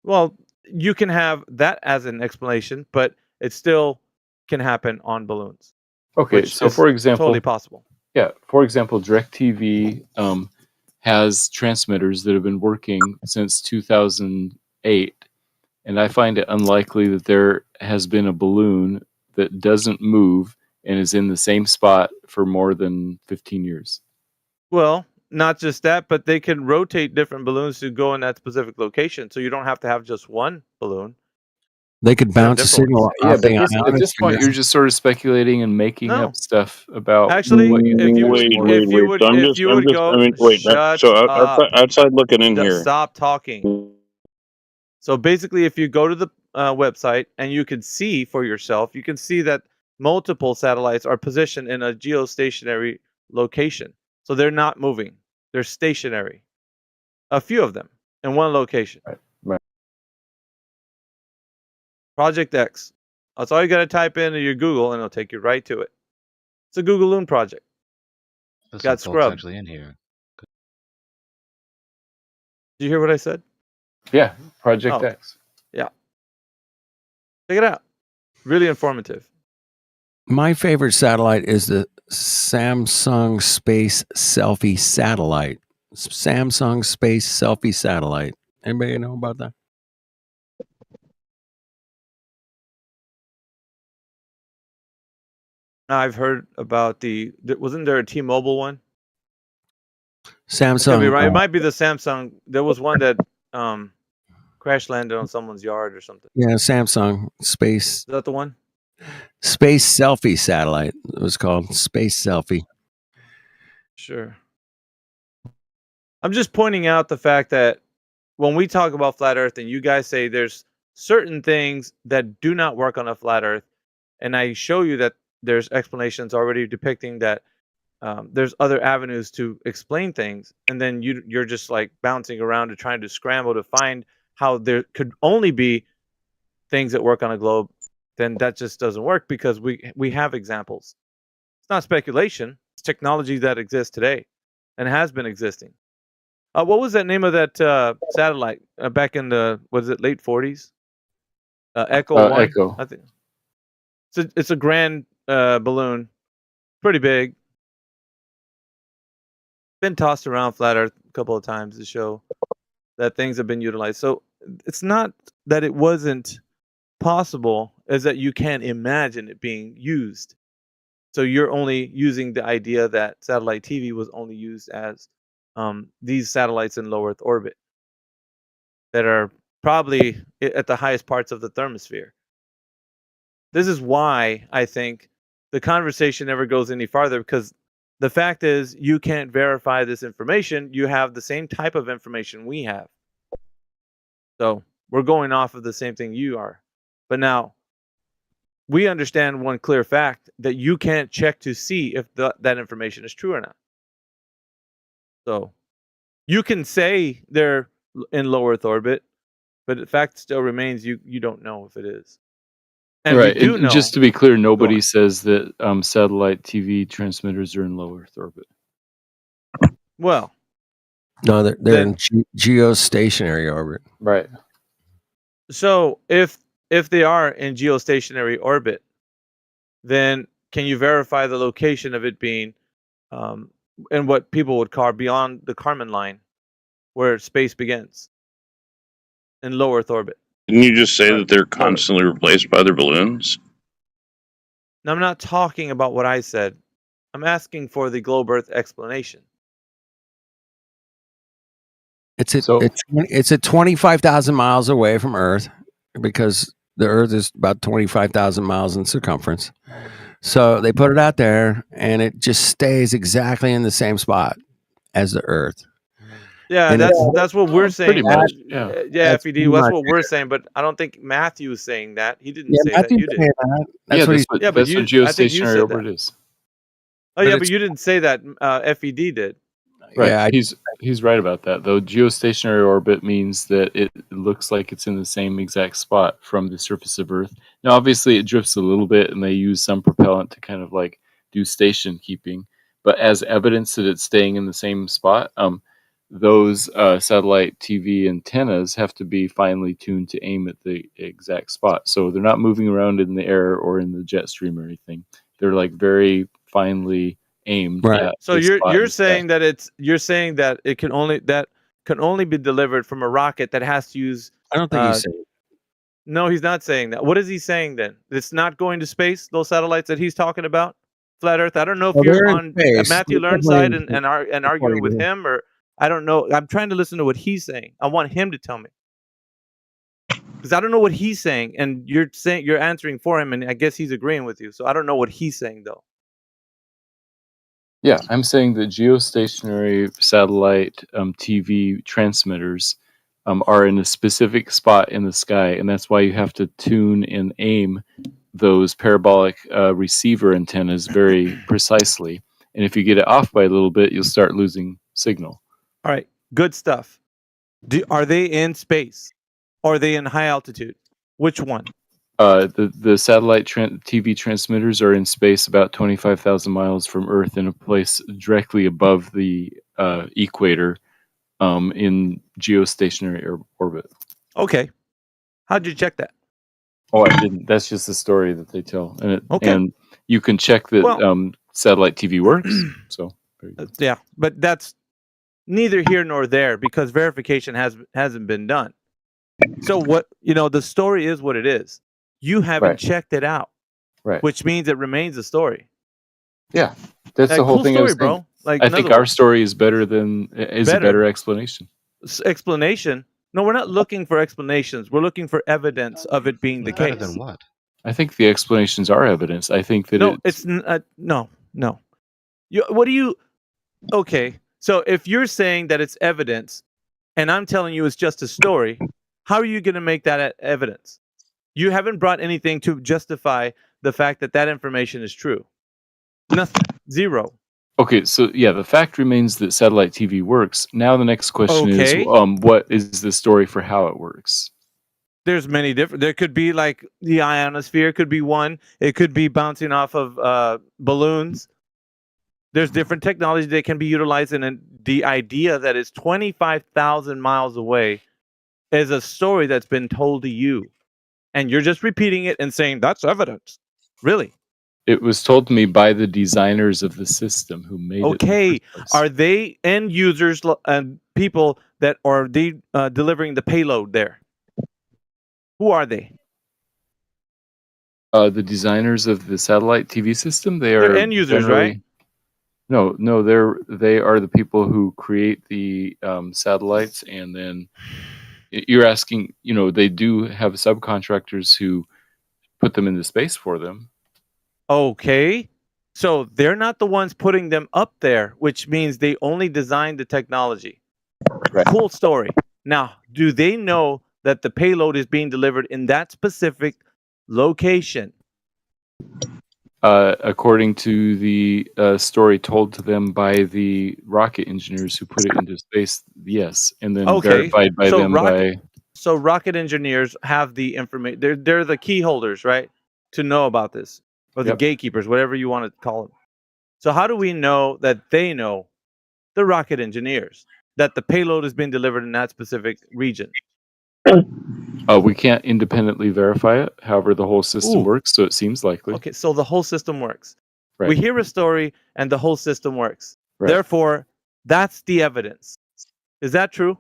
Well, you can have that as an explanation, but it still can happen on balloons. Okay, which so is for example, totally possible. Yeah, for example, DirecTV has transmitters that have been working since 2008, and I find it unlikely that there has been a balloon that doesn't move and is in the same spot for more than 15 years. Well, not just that, but they can rotate different balloons to go in that specific location, so you don't have to have just one balloon. They could There are bounce a different signal ones. Yeah, off but the at this point, ionosphere. you're just sort of speculating and making No. up stuff about Actually, what you if you Wait, would, wait, if you wait. would, So if you would go, I mean, wait. shut So up. outside looking in here. Stop talking. So basically, if you go to the website and you can see for yourself, you can see that multiple satellites are positioned in a geostationary location. So they're not moving; they're stationary. A few of them in one location. Right. Project X. That's all you got to type into your Google, and it'll take you right to it. It's a Google Loon project. There's Got some folks scrubbed. actually in here. Did you hear what I said? Yeah, Project Oh. X. Yeah. Check it out. Really informative. My favorite satellite is the Samsung Space Selfie Satellite. Samsung Space Selfie Satellite. Anybody know about that? I've heard about wasn't there a T-Mobile one? Samsung. Could be right. It might be the Samsung. There was one that crash landed on someone's yard or something. Yeah, Samsung Space Is that the one? Space Selfie Satellite. It was called Space Selfie. Sure. I'm just pointing out the fact that when we talk about flat Earth and you guys say there's certain things that do not work on a flat Earth, and I show you that there's explanations already depicting that there's other avenues to explain things, and then you're just like bouncing around and trying to scramble to find how there could only be things that work on a globe, then that just doesn't work because we have examples. It's not speculation. It's technology that exists today and has been existing. What was that name of that satellite back in the late 40s? Echo 1? Echo. I think it's a grand balloon, pretty big. Been tossed around flat Earth a couple of times to show that things have been utilized. So it's not that it wasn't possible, is that you can't imagine it being used. So you're only using the idea that satellite TV was only used as these satellites in low Earth orbit that are probably at the highest parts of the thermosphere. This is why I think the conversation never goes any farther, because the fact is you can't verify this information. You have the same type of information we have. So we're going off of the same thing you are. But now we understand one clear fact, that you can't check to see if that information is true or not. So you can say they're in low Earth orbit, but the fact still remains you don't know if it is. And right. we do and know. just to be clear, nobody says that satellite TV transmitters are in low Earth orbit. Well, No, they're Then in geostationary orbit. Right. so if they are in geostationary orbit, then can you verify the location of it being in what people would call beyond the Kármán line, where space begins, in low Earth orbit? Didn't you just say that they're constantly replaced by their balloons? Now, I'm not talking about what I said. I'm asking for the globe Earth explanation. It's at 25,000 miles away from Earth because the Earth is about 25,000 miles in circumference. So they put it out there, and it just stays exactly in the same spot as the Earth. Yeah, And that's what we're saying. Pretty much, yeah. Fed. pretty That's much what we're saying. But I don't think Matthew is saying that. He didn't Yeah, say that. Matthew's You did. saying that. That's Yeah, what he's. Yeah, but that's you. what I think you geostationary said orbit that. is. Oh yeah, But but you didn't say that. FED did. Right. Yeah, He's right about that. Though geostationary orbit means that it looks like it's in the same exact spot from the surface of Earth. Now, obviously, it drifts a little bit, and they use some propellant to kind of like do station keeping. But as evidence that it's staying in the same spot, those satellite TV antennas have to be finely tuned to aim at the exact spot. So they're not moving around in the air or in the jet stream or anything. They're like very finely aimed. Right. At So a spot in you're the sky. saying that it can only be delivered from a rocket that has to use. I don't think he's saying. No, he's not saying that. What is he saying then? It's not going to space. Those satellites that he's talking about, flat Earth. I don't know if Well, you're they're in on space. Matthew They're Learn's definitely side in space. and arguing with him, or I don't know. I'm trying to listen to what he's saying. I want him to tell me because I don't know what he's saying, and you're answering for him, and I guess he's agreeing with you. So I don't know what he's saying though. Yeah, I'm saying that geostationary satellite TV transmitters are in a specific spot in the sky, and that's why you have to tune and aim those parabolic receiver antennas very precisely. And if you get it off by a little bit, you'll start losing signal. All right, good stuff. Are they in space? Or are they in high altitude? Which one? The satellite TV transmitters are in space about 25,000 miles from Earth in a place directly above the equator in geostationary orbit. Okay. How'd you check that? Oh, I didn't. That's just the story that they tell. And Okay. and you can check that satellite TV works. So very good. Yeah, but that's neither here nor there because verification hasn't been done. So what the story is what it is. You haven't Right. checked it out, Right. which means it remains a story. Yeah, that's Like, the whole cool thing. story, I was bro. saying. Like, I in think other our words- story is better than a better explanation. Explanation. No, we're not looking for explanations. We're looking for evidence of it being the Better case. than what? I think the explanations are evidence. I think that No, no. Okay, so if you're saying that it's evidence, and I'm telling you it's just a story, how are you going to make that evidence? You haven't brought anything to justify the fact that information is true. Nothing. Zero. Okay, so yeah, the fact remains that satellite TV works. Now the next question Okay. is, what is the story for how it works? There's many different. There could be like the ionosphere could be one. It could be bouncing off of balloons. There's different technology that can be utilized, and the idea that it's 25,000 miles away is a story that's been told to you, and you're just repeating it and saying that's evidence. Really? It was told to me by the designers of the system who made it. Okay. Are they end users and people that are delivering the payload there? Who are they? The designers of the satellite TV system. They're end users, right? No, they are the people who create the satellites, and then you're asking. They do have subcontractors who put them into space for them. Okay. So they're not the ones putting them up there, which means they only designed the technology. Right. Cool story. Now, do they know that the payload is being delivered in that specific location? According to the story told to them by the rocket engineers who put it into space, yes, and then verified by them by. So rocket engineers have the information. They're the key holders, right, to know about this, or the Yep. gatekeepers, whatever you want to call them. So how do we know that they know, the rocket engineers, that the payload is being delivered in that specific region. We can't independently verify it. However, the whole system Ooh. works, so it seems likely. Okay, so the whole system works. Right. We hear a story and the whole system works. Right. Therefore, that's the evidence. Is that true?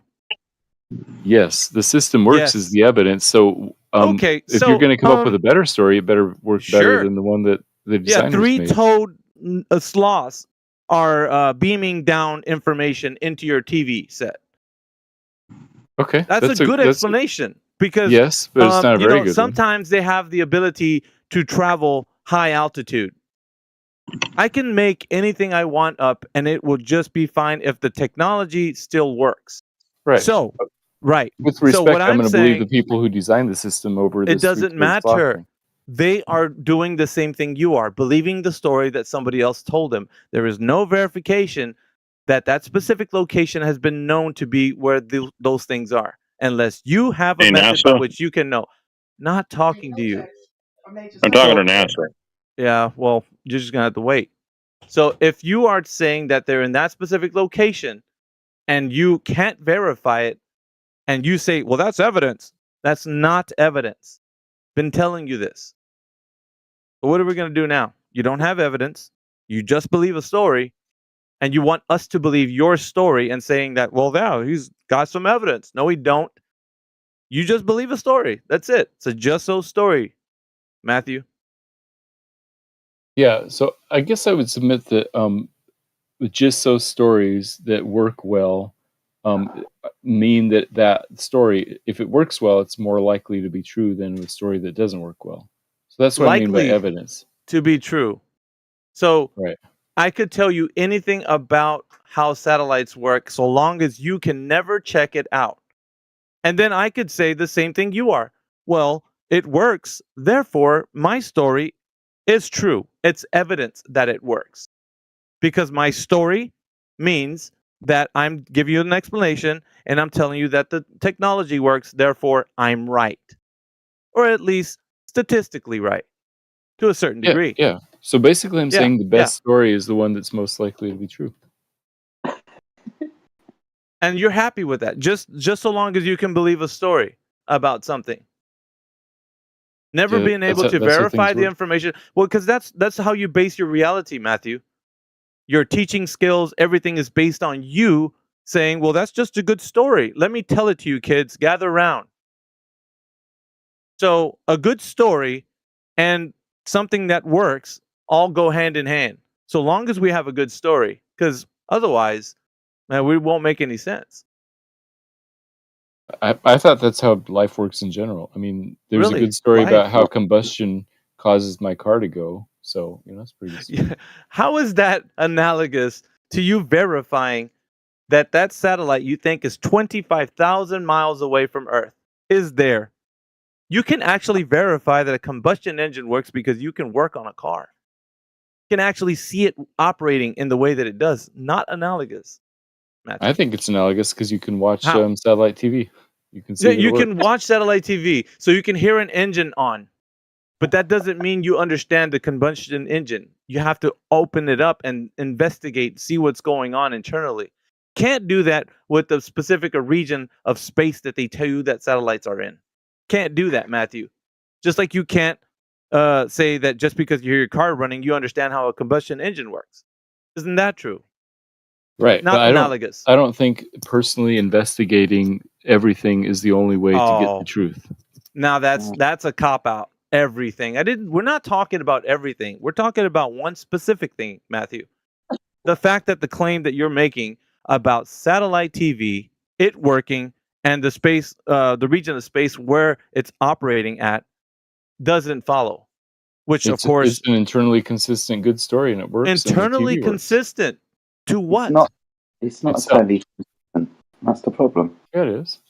Yes, the system works is the evidence. So, Okay, if so, you're going to come up with a better story, it better work better sure. than the one that the Yeah, designers made. three-toed sloths are beaming down information into your TV set. Okay, That's a good explanation because yes, but it's not a very good one. sometimes they have the ability to travel high altitude. I can make anything I want up, and it will just be fine if the technology still works. Right. So, right. With So respect, what I'm I'm going to believe the saying, people who designed the system over this. it doesn't three-toed sloth matter. thing. They are doing the same thing you are, believing the story that somebody else told them. There is no verification that that specific location has been known to be where those things are, unless you have a Hey, method by NASA? which you can know. Not talking to you. I'm talking to NASA. Yeah, well, you're just gonna have to wait. So if you are saying that they're in that specific location and you can't verify it, and you say, well, that's evidence. That's not evidence. Been telling you this. But what are we gonna do now? You don't have evidence. You just believe a story, and you want us to believe your story and saying that, well, now he's got some evidence. No, he don't. You just believe a story. That's it. It's a just so story, Matthew. Yeah, so I guess I would submit that with just so stories that work well mean that story, if it works well, it's more likely to be true than a story that doesn't work well. So that's what I mean by Likely evidence. to be true. So Right. I could tell you anything about how satellites work so long as you can never check it out. And then I could say the same thing you are. Well, it works. Therefore, my story is true. It's evidence that it works. Because my story means that I'm giving you an explanation and I'm telling you that the technology works. Therefore, I'm right. Or at least statistically right to a certain degree. Yeah. So basically, I'm Yeah, saying the yeah. best story is the one that's most likely to be true. And you're happy with that, just so long as you can believe a story about something. Never Yeah, being able to that's how verify things the work. information. Well, because that's how you base your reality, Matthew. Your teaching skills, everything is based on you saying, well, that's just a good story. Let me tell it to you, kids. Gather around. So a good story and something that works all go hand in hand. So long as we have a good story, because otherwise, man, we won't make any sense. I thought that's how life works in general. I mean, there's a Really? good story about Life? how combustion causes my car to go. So, that's pretty good. Yeah. How is that analogous to you verifying that that satellite you think is 25,000 miles away from Earth is there? You can actually verify that a combustion engine works because you can work on a car. You can actually see it operating in the way that it does. Not analogous, Matthew. I think it's analogous because you can watch How? satellite TV. You can see Yeah, that it you works. can watch satellite TV, so you can hear an engine on. But that doesn't mean you understand the combustion engine. You have to open it up and investigate, see what's going on internally. Can't do that with the specific region of space that they tell you that satellites are in. Can't do that, Matthew. Just like you can't say that just because you hear your car running, you understand how a combustion engine works. Isn't that true? Right. Not But analogous. I don't think personally investigating everything is the only way to get Oh. the truth. Now that's a cop out. Everything. We're not talking about everything. We're talking about one specific thing, Matthew. The fact that the claim that you're making about satellite TV, it working, and the space, the region of space where it's operating at, doesn't follow. Which, of course, It's an internally consistent good story and it works. and the internally TV works. consistent to what? It's not It's totally consistent. That's the problem. Yeah, it is.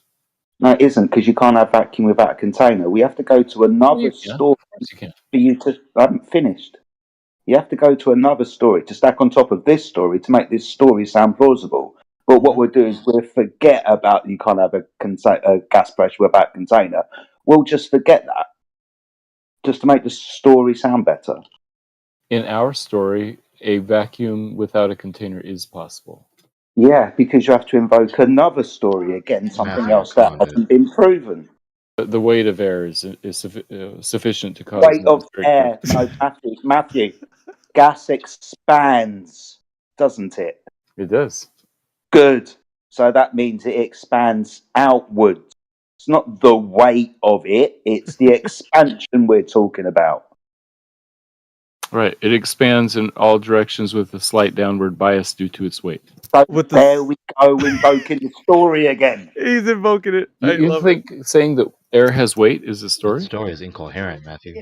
No, it isn't, because you can't have vacuum without a container. We have to go to another You can. story Of course you can. for you to. I haven't finished. You have to go to another story to stack on top of this story to make this story sound plausible. But what we'll do is we'll forget about you can't have a gas pressure without a container. We'll just forget that, just to make the story sound better. In our story, a vacuum without a container is possible. Yeah, because you have to invoke another story again, something Matthew, else come that on, dude. hasn't been proven. The weight of air is sufficient to cause Weight of atmospheric air. pressure. No, Matthew, gas expands, doesn't it? It does. Good. So that means it expands outwards. It's not the weight of it, it's the expansion we're talking about. Right. It expands in all directions with a slight downward bias due to its weight. So there we go, invoking the story again. He's invoking it. I You love think saying that air has weight is a story? The story is incoherent, Matthew.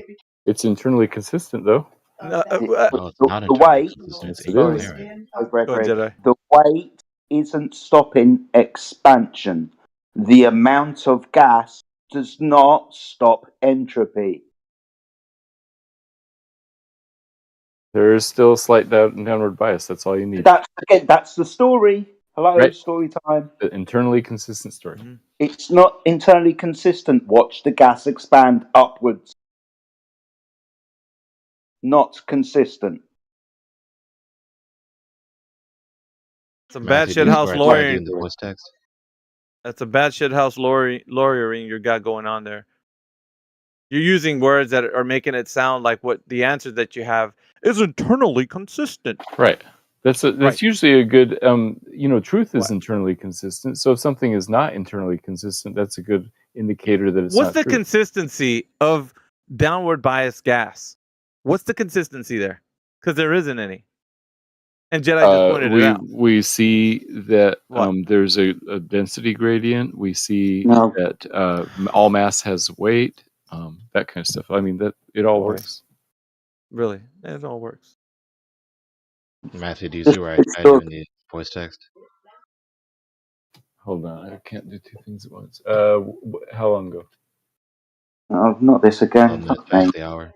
It's internally consistent, though. No, it's not The weight, consistent. It's Yes, it is. incoherent. Jedi. the weight isn't stopping expansion. The amount of gas does not stop entropy. There is still a slight downward bias. That's all you need. That's the story. Hello, Right. story time. The internally consistent story. It's not internally consistent. Watch the gas expand upwards. Not consistent. It's a bad Matthew, shit do you house swear to lawyering. in the voice text? That's a bad shit house lawyering you got going on there. You're using words that are making it sound like what the answer that you have is internally consistent. Right. That's usually a good. Truth is internally consistent. So if something is not internally consistent, that's a good indicator that it's What's not the true. consistency of downward bias gas? What's the consistency there? Because there isn't any. And Jedi just pointed it out. We see that What? there's a density gradient. We see No. that all mass has weight. That kind of stuff. I mean, that it all works. Really, it all works. Matthew, do you see where I tried doing the voice text? Hold on, I can't do two things at once. How long ago? Oh, not this again. 12 minutes past the hour.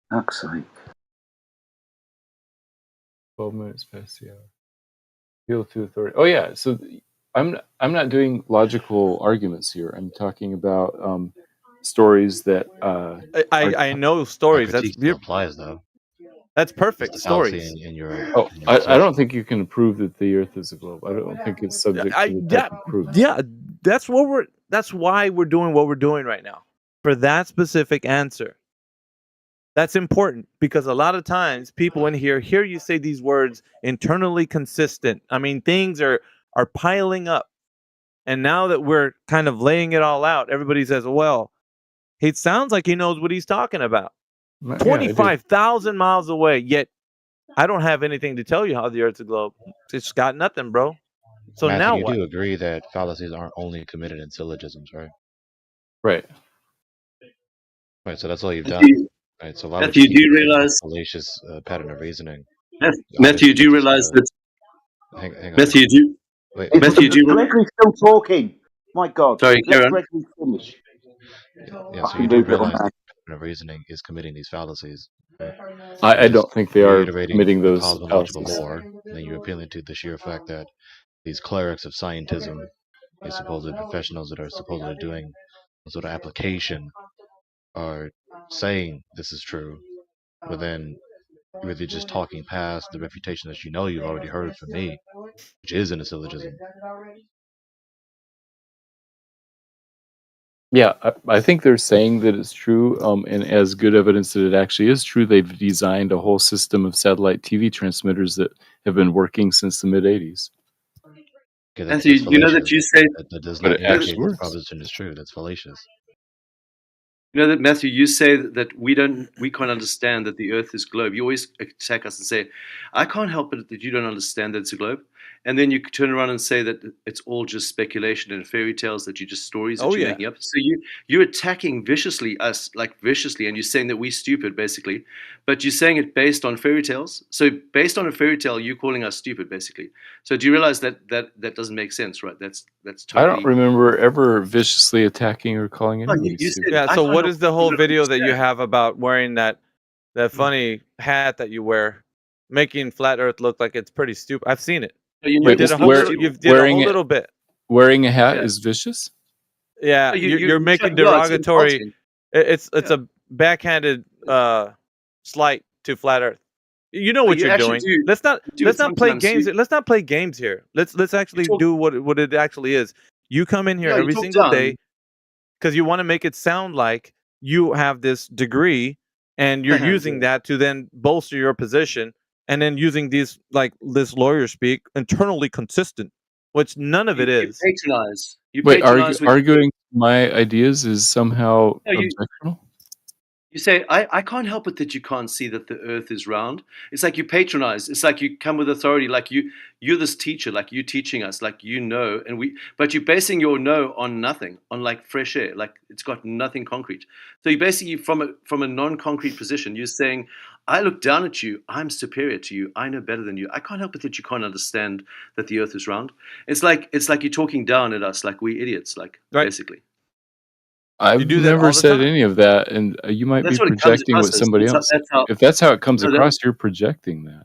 Fuck's sake. 12 minutes past the hour. Appeal to authority. Oh yeah. So I'm not doing logical arguments here. I'm talking about stories that I know stories. Critique still applies, though. That's perfect. It's a fallacy Stories. in your I don't think you can prove that the Earth is a globe. I don't think it's subject to the type of proof. Yeah, that's why we're doing what we're doing right now. For that specific answer. That's important because a lot of times people in here hear you say these words internally consistent. I mean, things are piling up. And now that we're kind of laying it all out, everybody says, well, it sounds like he knows what he's talking about. Yeah, I do. 25,000 miles away, yet I don't have anything to tell you how the Earth's a globe. It's got nothing, bro. So Matthew, now you what? do agree that fallacies aren't only committed in syllogisms, right? Right. Right, so that's all you've done. Right, so why Matthew, would you do you keep a realize? fallacious pattern of reasoning? Matthew, do you realize that? Hang on. Matthew, do you? Wait. Matthew, do you? Gregory's still talking. My God. Sorry, Let Karen. Gregory finish. Yeah, so you do realize the pattern of reasoning is committing these fallacies. Right? I don't think they are Reiterating committing those cosmological fallacies. lore, and then you're appealing to the sheer fact that these clerics of scientism, these supposed professionals that are supposedly doing some sort of application, are saying this is true, but then you're really just talking past the refutation that you know you've already heard from me, which is in a syllogism. Yeah, I think they're saying that it's true, and as good evidence that it actually is true, they've designed a whole system of satellite TV transmitters that have been working since the mid '80s. Okay, Matthew, you know that you say that does But not it actually indicate the works. proposition is true. That's fallacious. You know that Matthew, you say that we can't understand that the Earth is globe. You always attack us and say, I can't help it that you don't understand that it's a globe. And then you turn around and say that it's all just speculation and fairy tales, that you just stories that Oh, you're yeah. making up. So you're attacking us viciously, and you're saying that we're stupid, basically. But you're saying it based on fairy tales. So based on a fairy tale, you're calling us stupid, basically. So do you realize that doesn't make sense, right? That's I totally. don't remember ever viciously attacking or calling anybody you stupid. Yeah, I so can't what help is the but whole not video that you understand. have about wearing that funny hat that you wear, making flat Earth look like it's pretty stupid? I've seen it. But you know You Wait, did it's a not whole stupid. little, you did a wearing whole it, little bit. wearing a hat Yeah. is vicious. Yeah, You you're making yeah, it's derogatory. insulting. It's Yeah. a backhanded slight to flat Earth. You know what You you're actually doing. do. Let's not Do let's it not play sometimes. games. Let's not play games here. Let's actually do what it actually is. You come in here Yeah, you every talk single down. day because you want to make it sound like you have this degree and you're using that to then bolster your position, and then using these like this lawyer speak internally consistent, which none of it You is. patronize. You Wait, patronize with arguing my ideas is somehow no, you objectionable? you say, I can't help it that you can't see that the earth is round. It's like you patronize. It's like you come with authority, like you're this teacher, like you teaching us, like you know, but you're basing your know on nothing, on like fresh air, like it's got nothing concrete. So you basically from a non-concrete position, you're saying, I look down at you, I'm superior to you, I know better than you. I can't help it that you can't understand that the earth is round. It's like you're talking down at us like we idiots, like basically. I've do that never all the said time. any of that, and you might That's be what it comes projecting across with as. somebody else. If that's how it comes No, across, you're projecting that.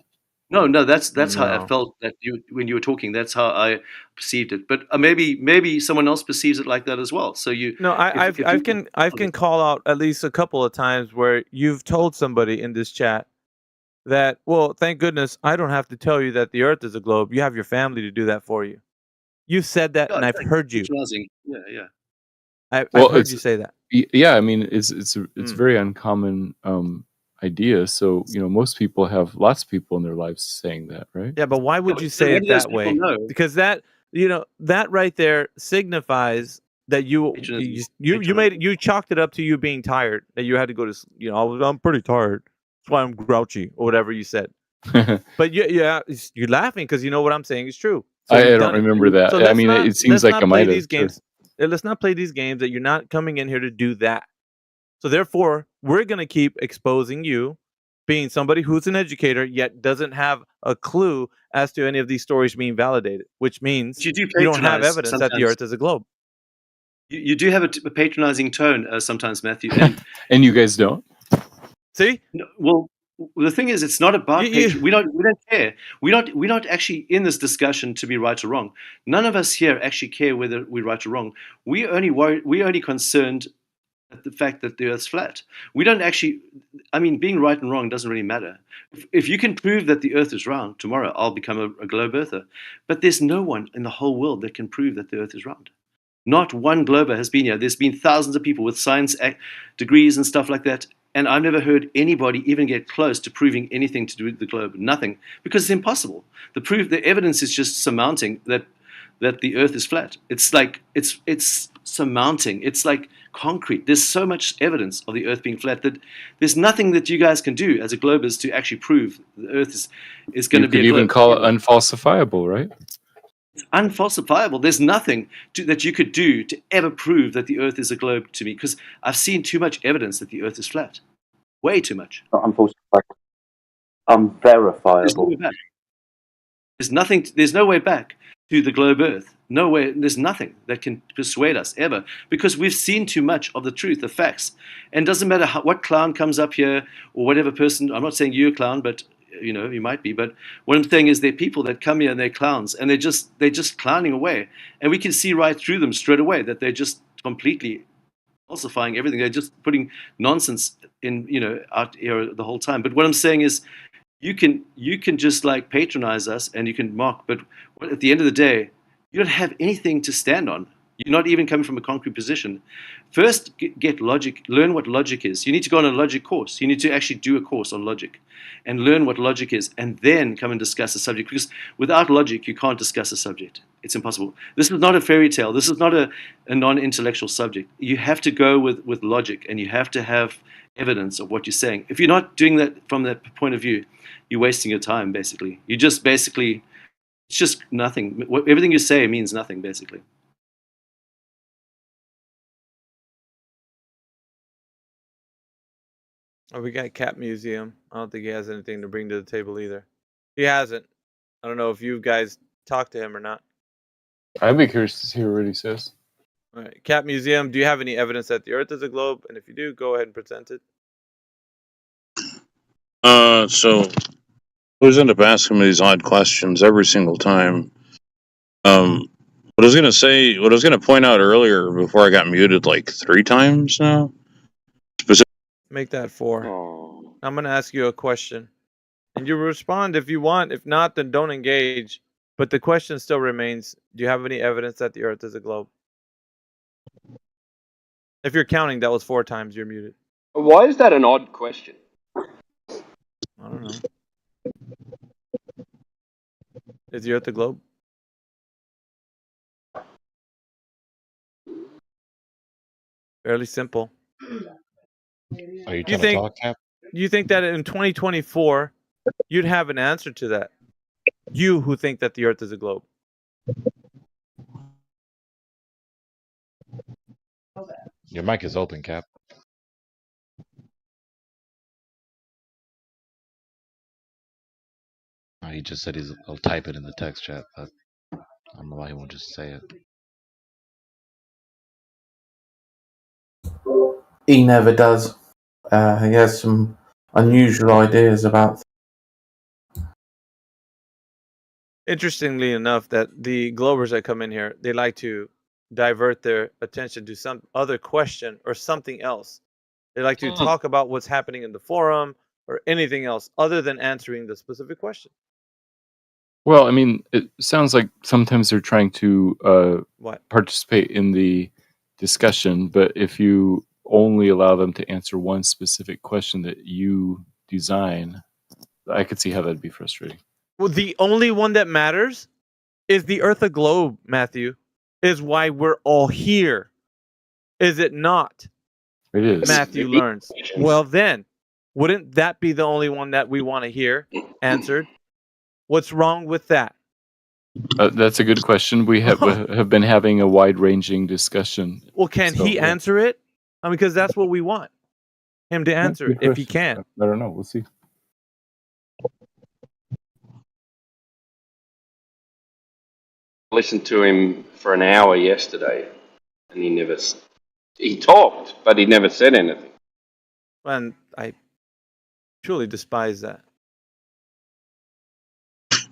No, that's how I No. felt that when you were talking. That's how I perceived it. But maybe someone else perceives it like that as well. So you, No, if I you, can call out at least a couple of times where you've told somebody in this chat that, well, thank goodness I don't have to tell you that the Earth is a globe. You have your family to do that for you. You've said that, yeah, and I've thank heard you. patronizing. Yeah. I've Well, heard it's you say that. yeah. I mean, it's Mm. very uncommon idea. So most people have lots of people in their lives saying that, right? Yeah, but why would you say it that way? Because that that right there signifies that you chalked it up to you being tired, that you had to go to I'm pretty tired. That's why I'm grouchy or whatever you said. But you're laughing because you know what I'm saying is true. So I you've don't done it. remember that. So I mean, it seems let's like not I play might have. these games. Let's not play these games that you're not coming in here to do that. So therefore, we're going to keep exposing you being somebody who's an educator yet doesn't have a clue as to any of these stories being validated, which means You do you don't have patronize evidence that the sometimes. Earth is a globe. You do have a patronizing tone sometimes, Matthew. And and you guys don't. See? No, well, the thing is, it's not about we don't care. We're not actually in this discussion to be right or wrong. None of us here actually care whether we're right or wrong. We're only concerned at the fact that the Earth's flat. We don't actually. I mean, being right and wrong doesn't really matter. If you can prove that the Earth is round tomorrow, I'll become a globe earther. But there's no one in the whole world that can prove that the Earth is round. Not one glober has been here. There's been thousands of people with science degrees and stuff like that. And I've never heard anybody even get close to proving anything to do with the globe. Nothing. Because it's impossible. The evidence is just surmounting that the Earth is flat. It's like, it's surmounting. It's like concrete. There's so much evidence of the Earth being flat that there's nothing that you guys can do as a globers to actually prove the Earth is going to be a globe. You could even call it unfalsifiable, right? It's unfalsifiable. There's nothing that you could do to ever prove that the Earth is a globe to me, because I've seen too much evidence that the Earth is flat. Way too much. Not unfalsifiable. Unverifiable. There's no way back to the globe Earth. No way. There's nothing that can persuade us ever, because we've seen too much of the truth, the facts. And it doesn't matter what clown comes up here or whatever person. I'm not saying you're a clown, but you might be, but what I'm saying is there are people that come here and they're clowns, and they're just clowning away, and we can see right through them straight away that they're just completely falsifying everything. They're just putting nonsense in, out here the whole time. But what I'm saying is, you can just like patronize us and you can mock, but at the end of the day, you don't have anything to stand on. You're not even coming from a concrete position. First, get logic. Learn what logic is. You need to go on a logic course. You need to actually do a course on logic and learn what logic is, and then come and discuss the subject. Because without logic, you can't discuss a subject. It's impossible. This is not a fairy tale. This is not a non-intellectual subject. You have to go with logic, and you have to have evidence of what you're saying. If you're not doing that from that point of view, you're wasting your time, basically. It's just nothing. Everything you say means nothing, basically. Oh, we got Cat Museum. I don't think he has anything to bring to the table either. He hasn't. I don't know if you guys talked to him or not. I'd be curious to hear what he says. All right, Cat Museum, do you have any evidence that the Earth is a globe? And if you do, go ahead and present it. So I always end up asking me these odd questions every single time. What I was gonna point out earlier before I got muted like 3 times now. Make that 4. I'm going to ask you a question. And you respond if you want. If not, then don't engage. But the question still remains: do you have any evidence that the Earth is a globe? If you're counting, that was 4 times. You're muted. Why is that an odd question? I don't know. Is the Earth a globe? Fairly simple. Are you Do you trying to think? talk, Cap? Do you think that in 2024 you'd have an answer to that? You who think that the Earth is a globe. Your mic is open, Cap. He just said he'll type it in the text chat, but I don't know why he won't just say it. He never does. He has some unusual ideas about. Interestingly enough, that the Globers that come in here, they like to divert their attention to some other question or something else. They like to talk about what's happening in the forum or anything else other than answering the specific question. Well, I mean, it sounds like sometimes they're trying to What? participate in the discussion, but if you only allow them to answer one specific question that you design, I could see how that'd be frustrating. Well, the only one that matters is the Earth a globe, Matthew, is why we're all here. Is it not? It is. Matthew learns. Well, then, wouldn't that be the only one that we want to hear answered? What's wrong with that? That's a good question. We have been having a wide-ranging discussion. Well, can he answer it? I mean, because that's what we want him to answer it, if he can. I don't know. We'll see. Listened to him for an hour yesterday, and he talked, but he never said anything. And I truly despise that.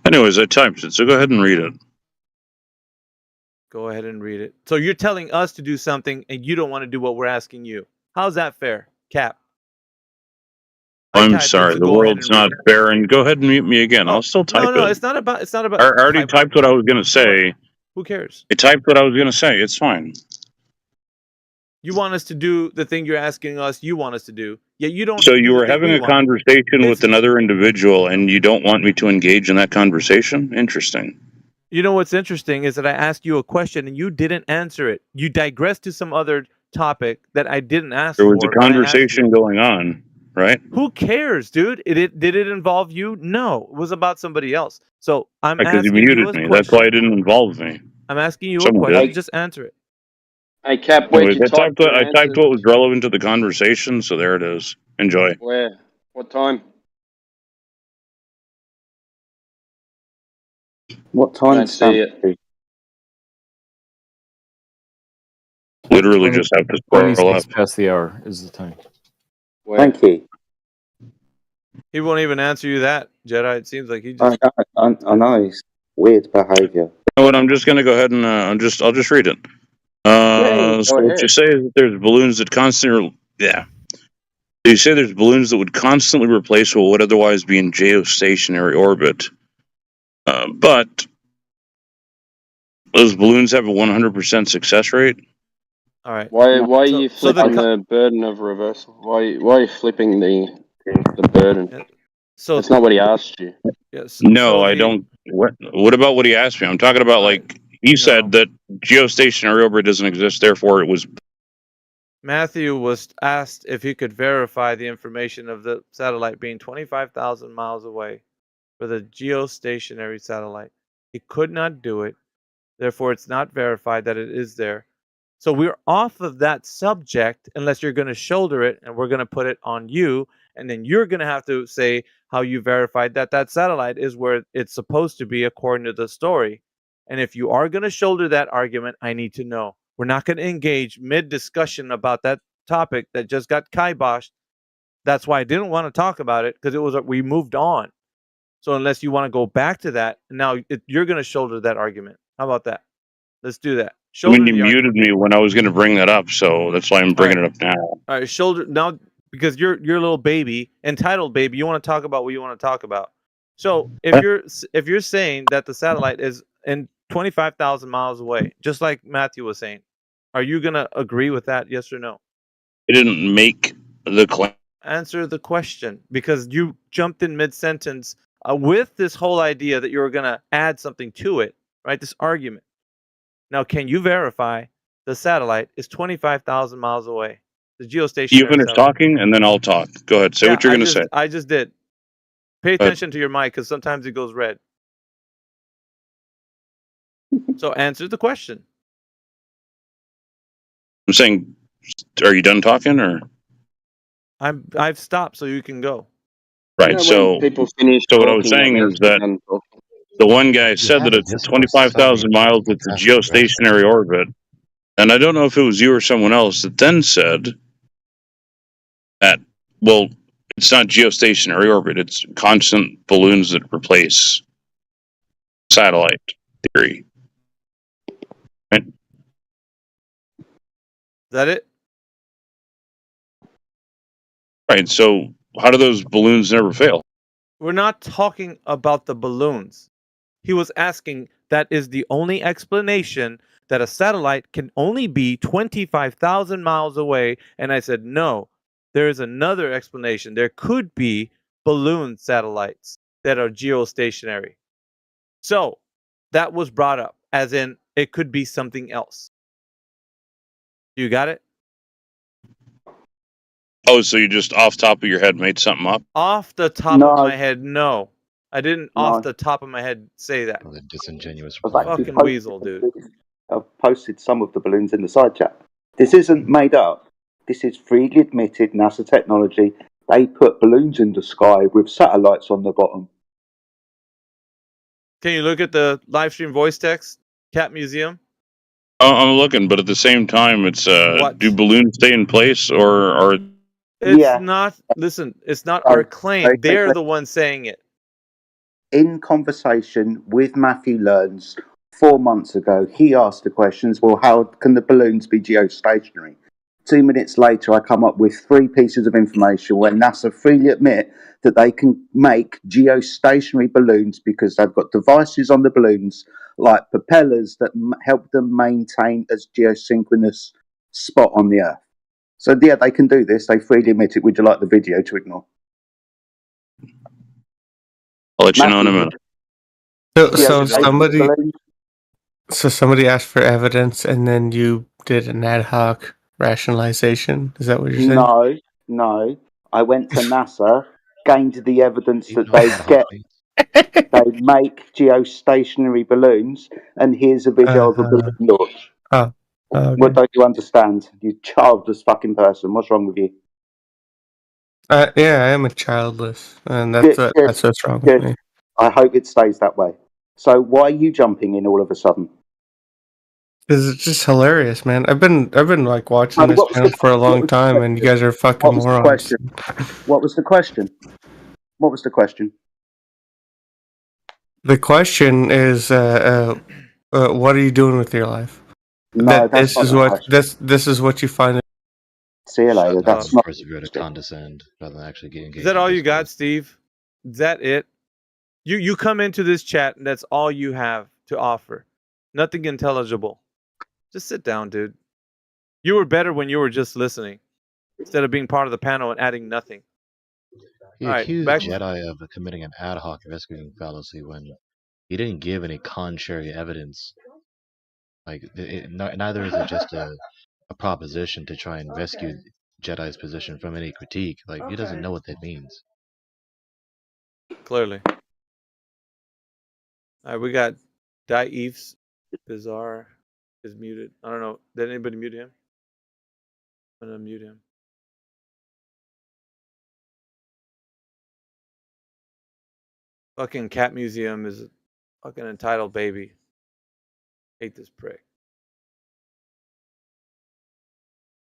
Anyways, I typed it, so go ahead and read it. Go ahead and read it. So you're telling us to do something, and you don't want to do what we're asking you. How's that fair, Cap? I'm sorry, the world's not fair, and go ahead and mute me again. I'll still type it. No, it's not about. It's not about. I already typed what I was going to say. Who cares? I typed what I was going to say. It's fine. You want us to do the thing you're asking us. You want us to do. Yet you don't. So you were having a conversation with another individual, and you don't want me to engage in that conversation? Interesting. You know what's interesting is that I asked you a question and you didn't answer it. You digressed to some other topic that I didn't ask for. There was a conversation going on, right? Who cares, dude? Did it involve you? No, it was about somebody else. So I'm Because asking you you muted a me. question. That's why it didn't involve me. I'm asking you a Someone question. did. Just answer it. Hey, Cap, where'd Anyways, you I type typed what was relevant to the conversation, so there it is. Enjoy. Where? What time? What time? Don't see it. Literally just have to scroll 26 up. past the hour is the time. Thank you. He won't even answer you that, Jedi. It seems like he just. I know it's weird behavior. You know what? I'm just going to go ahead and I'll just read it. So what you say is that there's balloons that constantly, You say there's balloons that would constantly replace what would otherwise be in geostationary orbit, but those balloons have a 100% success rate. All right. Why are you flipping the burden of reversal? Why are you flipping the burden? So that's not what he asked you. Yes. No, I don't. What about what he asked me? I'm talking about like he said that geostationary orbit doesn't exist, therefore it was. Matthew was asked if he could verify the information of the satellite being 25,000 miles away for the geostationary satellite. He could not do it. Therefore, it's not verified that it is there. So we're off of that subject unless you're going to shoulder it and we're going to put it on you. And then you're going to have to say how you verified that that satellite is where it's supposed to be according to the story. And if you are going to shoulder that argument, I need to know. We're not going to engage mid-discussion about that topic that just got kiboshed. That's why I didn't want to talk about it, because we moved on. So unless you want to go back to that, now you're going to shoulder that argument. How about that? Let's do that. I mean, you muted me when I was going to bring that up, so that's why I'm bringing it up now. All right, shoulder. Now because you're a little baby, entitled baby. You want to talk about what you want to talk about. So if you're saying that the satellite is in 25,000 miles away, just like Matthew was saying, are you gonna agree with that? Yes or no? It didn't make the claim. Answer the question, because you jumped in mid sentence with this whole idea that you were gonna add something to it, right? This argument. Now, can you verify the satellite is 25,000 miles away? The geostationary You finish satellite. talking, and then I'll talk. Go ahead. Say what you're going to say. I just did. Pay Go ahead. attention to your mic because sometimes it goes red. So answer the question. I'm saying, are you done talking, or I've stopped, so you can go. right? You know, So, when people finish so what I was talking, saying means is they're that done talking. the one guy You said have that a it's a decimal 25,000 summing miles. to It's a ask the question. geostationary orbit, and I don't know if it was you or someone else that then said that. Well, it's not geostationary orbit. It's constant balloons that replace satellite theory. Right? Is that it? Right. So how do those balloons never fail? We're not talking about the balloons. He was asking, that is the only explanation that a satellite can only be 25,000 miles away. And I said, no, there is another explanation. There could be balloon satellites that are geostationary. So that was brought up, as in it could be something else. You got it? Oh, so you just off the top of your head made something up? Off the top No. of my head, no. I didn't No. off the top of my head say that. The disingenuous I've reply. actually Fucking weasel, dude. I've posted some of the balloons in the side chat. This isn't made up. This is freely admitted NASA technology. They put balloons in the sky with satellites on the bottom. Can you look at the live stream voice text? Cat Museum? Oh, I'm looking, but at the same time, it's What? do balloons stay in place, or It's not, listen, it's not our claim. they- They're the ones saying it. In conversation with Matthew Learns 4 months ago, he asked the questions, well, how can the balloons be geostationary? 2 minutes later, I come up with 3 pieces of information where NASA freely admit that they can make geostationary balloons because they've got devices on the balloons like propellers that help them maintain a geosynchronous spot on the Earth. So, yeah, they can do this. They freely admit it. Would you like the video to ignore? I'll let you know in a minute. So somebody asked for evidence, and then you did an ad hoc rationalization. Is that what you're saying? No. I went to NASA, gained the evidence that they make geostationary balloons, and here's a video of a balloon launch. Oh, What don't you understand? You childless fucking person. What's wrong with you? Yeah, I am a childless, and that's what's wrong with me. I hope it stays that way. So why are you jumping in all of a sudden? Because it's just hilarious, man. I've been like watching this channel for a long time, and you guys are fucking morons. What was the question? What was the question? The question is, what are you doing with your life? No, this is what this is what you find. See you later. That's not. Persevere to condescend rather than actually getting engaged. Is that all you got, Steve? Is that it? You come into this chat and that's all you have to offer. Nothing intelligible. Just sit down, dude. You were better when you were just listening instead of being part of the panel and adding nothing. He accused Jedi of committing an ad hoc rescuing fallacy when he didn't give any contrary evidence. Like, neither is it just a proposition to try and rescue Jedi's position from any critique. Like, he doesn't know what that means. Clearly. All right, we got Daif's Bizarre is muted. I don't know. Did anybody mute him? I'm gonna mute him. Fucking Cat Museum is a fucking entitled baby. Hate this prick.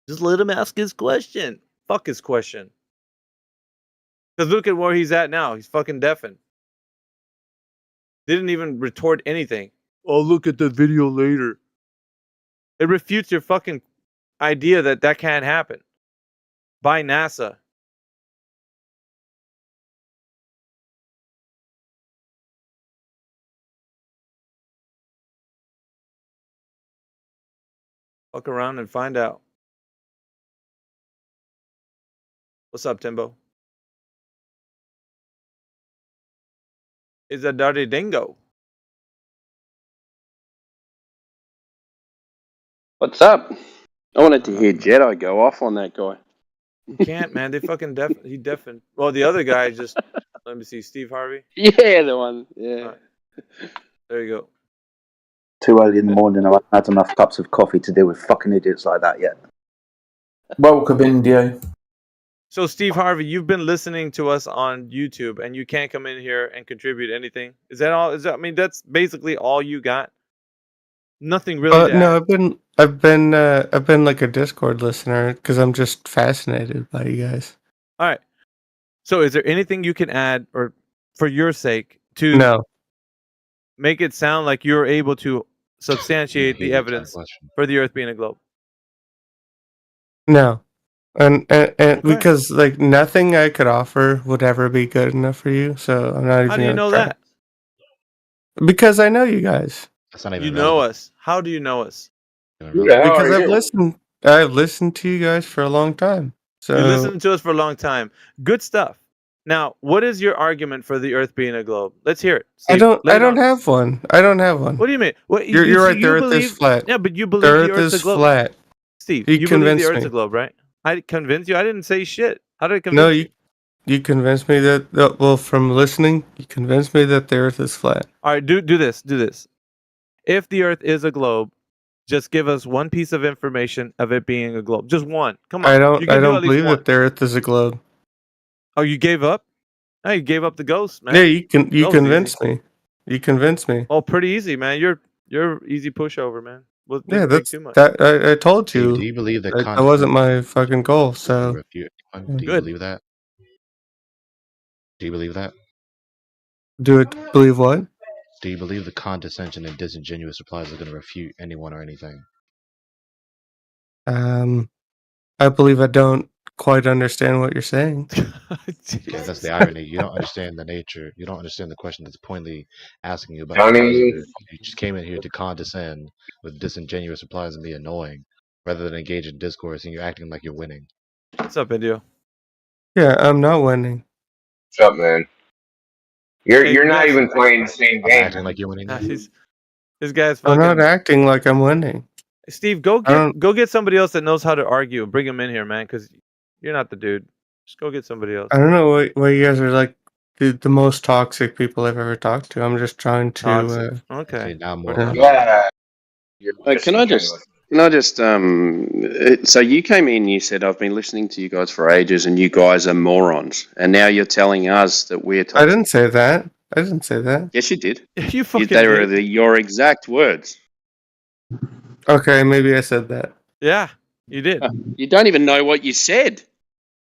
Just let him ask his question. Fuck his question. Because look at where he's at now. He's fucking deafened. Didn't even retort anything. I'll look at the video later. It refutes your fucking idea that that can't happen by NASA. Fuck around and find out. What's up, Timbo? Is a dirty dingo. What's up? I wanted to hear Jedi go off on that guy. You can't, man. They fucking he deafened. Well, the other guy just. Let me see, Steve Harvey. Yeah, the one. Yeah. Right. There you go. Too early in the morning. I haven't had enough cups of coffee to deal with fucking idiots like that yet. Welcome, Indio. So, Steve Harvey, you've been listening to us on YouTube, and you can't come in here and contribute anything. Is that all? I mean, that's basically all you got. Nothing really. No, I've been like a Discord listener because I'm just fascinated by you guys. All right. So, is there anything you can add, or for your sake, to No. make it sound like you're able to substantiate the evidence for the Earth being a globe? No. And because like nothing I could offer would ever be good enough for you, so I'm not even. How do you gonna know try. that? Because I know you guys. That's not even You know us. How do you know us? Because I've listened to you guys for a long time. So You listened to us for a long time. Good stuff. Now, what is your argument for the Earth being a globe? Let's hear it. I Steve, don't lay it on. have one. I don't have one. What do you mean? What, You're right. The Earth believe, is flat. Yeah, but you believe the Earth Earth's is a globe. flat. Steve, You you believe the convinced Earth's me. a globe, right? I convinced you. I didn't say shit. How did I convince No, you? you convinced me that. Well, from listening, you convinced me that the Earth is flat. All right, do this. Do this. If the Earth is a globe, just give us one piece of information of it being a globe. Just one. Come on. I You don't. can I do don't at least believe one. that the Earth is a globe. Oh, you gave up? Hey, you gave up the ghost, man. Yeah, you That was easy. convinced me. You convinced me. Oh, pretty easy, man. You're easy pushover, man. Well, Yeah, didn't take that's too much. that. I told Steve, you do you believe that that wasn't my fucking goal. to So refute anyone? Do you Good. believe that? Do you believe that? do it. Believe what? Do you believe the condescension and disingenuous replies are going to refute anyone or anything? I believe I don't quite understand what you're saying. Yeah, that's the irony. You don't understand the nature. You don't understand the question that's pointedly asking you about. Johnny. You just came in here to condescend with disingenuous replies and be annoying, rather than engage in discourse, and you're acting like you're winning. What's up, Indio? Yeah, I'm not winning. What's up, man? You're Hey, you're you not guys. even playing the same I'm game. acting like you're winning. Nah, this guy's I'm fucking. not acting like I'm winning. Steve, go I don't. get somebody else that knows how to argue. Bring him in here, man, because you're not the dude. Just go get somebody else. I don't know why you guys are like the most toxic people I've ever talked to. I'm just trying to. Toxic. Okay, Okay. now more. Yeah. Yeah. Can I just so you came in, you said, I've been listening to you guys for ages and you guys are morons. And now you're telling us that we're I toxic. didn't say that. I didn't say that. Yes, you did. You fucking They were did. your exact words. Okay, maybe I said that. Yeah, you did. You don't even know what you said.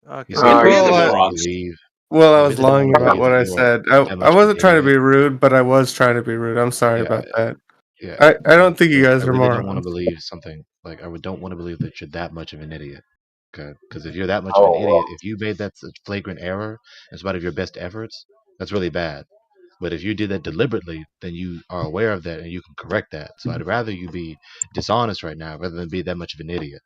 Okay. You said We're you the don't morons. believe. Well, I You was really don't lying about believe what that I you are said. that I much of wasn't an trying to idiot. be rude, but I was trying to be rude. I'm sorry Yeah, about that. yeah. I don't think you guys I are really don't want to morons. believe something. Like I don't want to believe that you're that much of an idiot. Okay, because if you're that much of an idiot, if you made that such flagrant error in spite of your best efforts, that's really bad. But if you did that deliberately, then you are aware of that and you can correct that. So I'd rather you be dishonest right now rather than be that much of an idiot.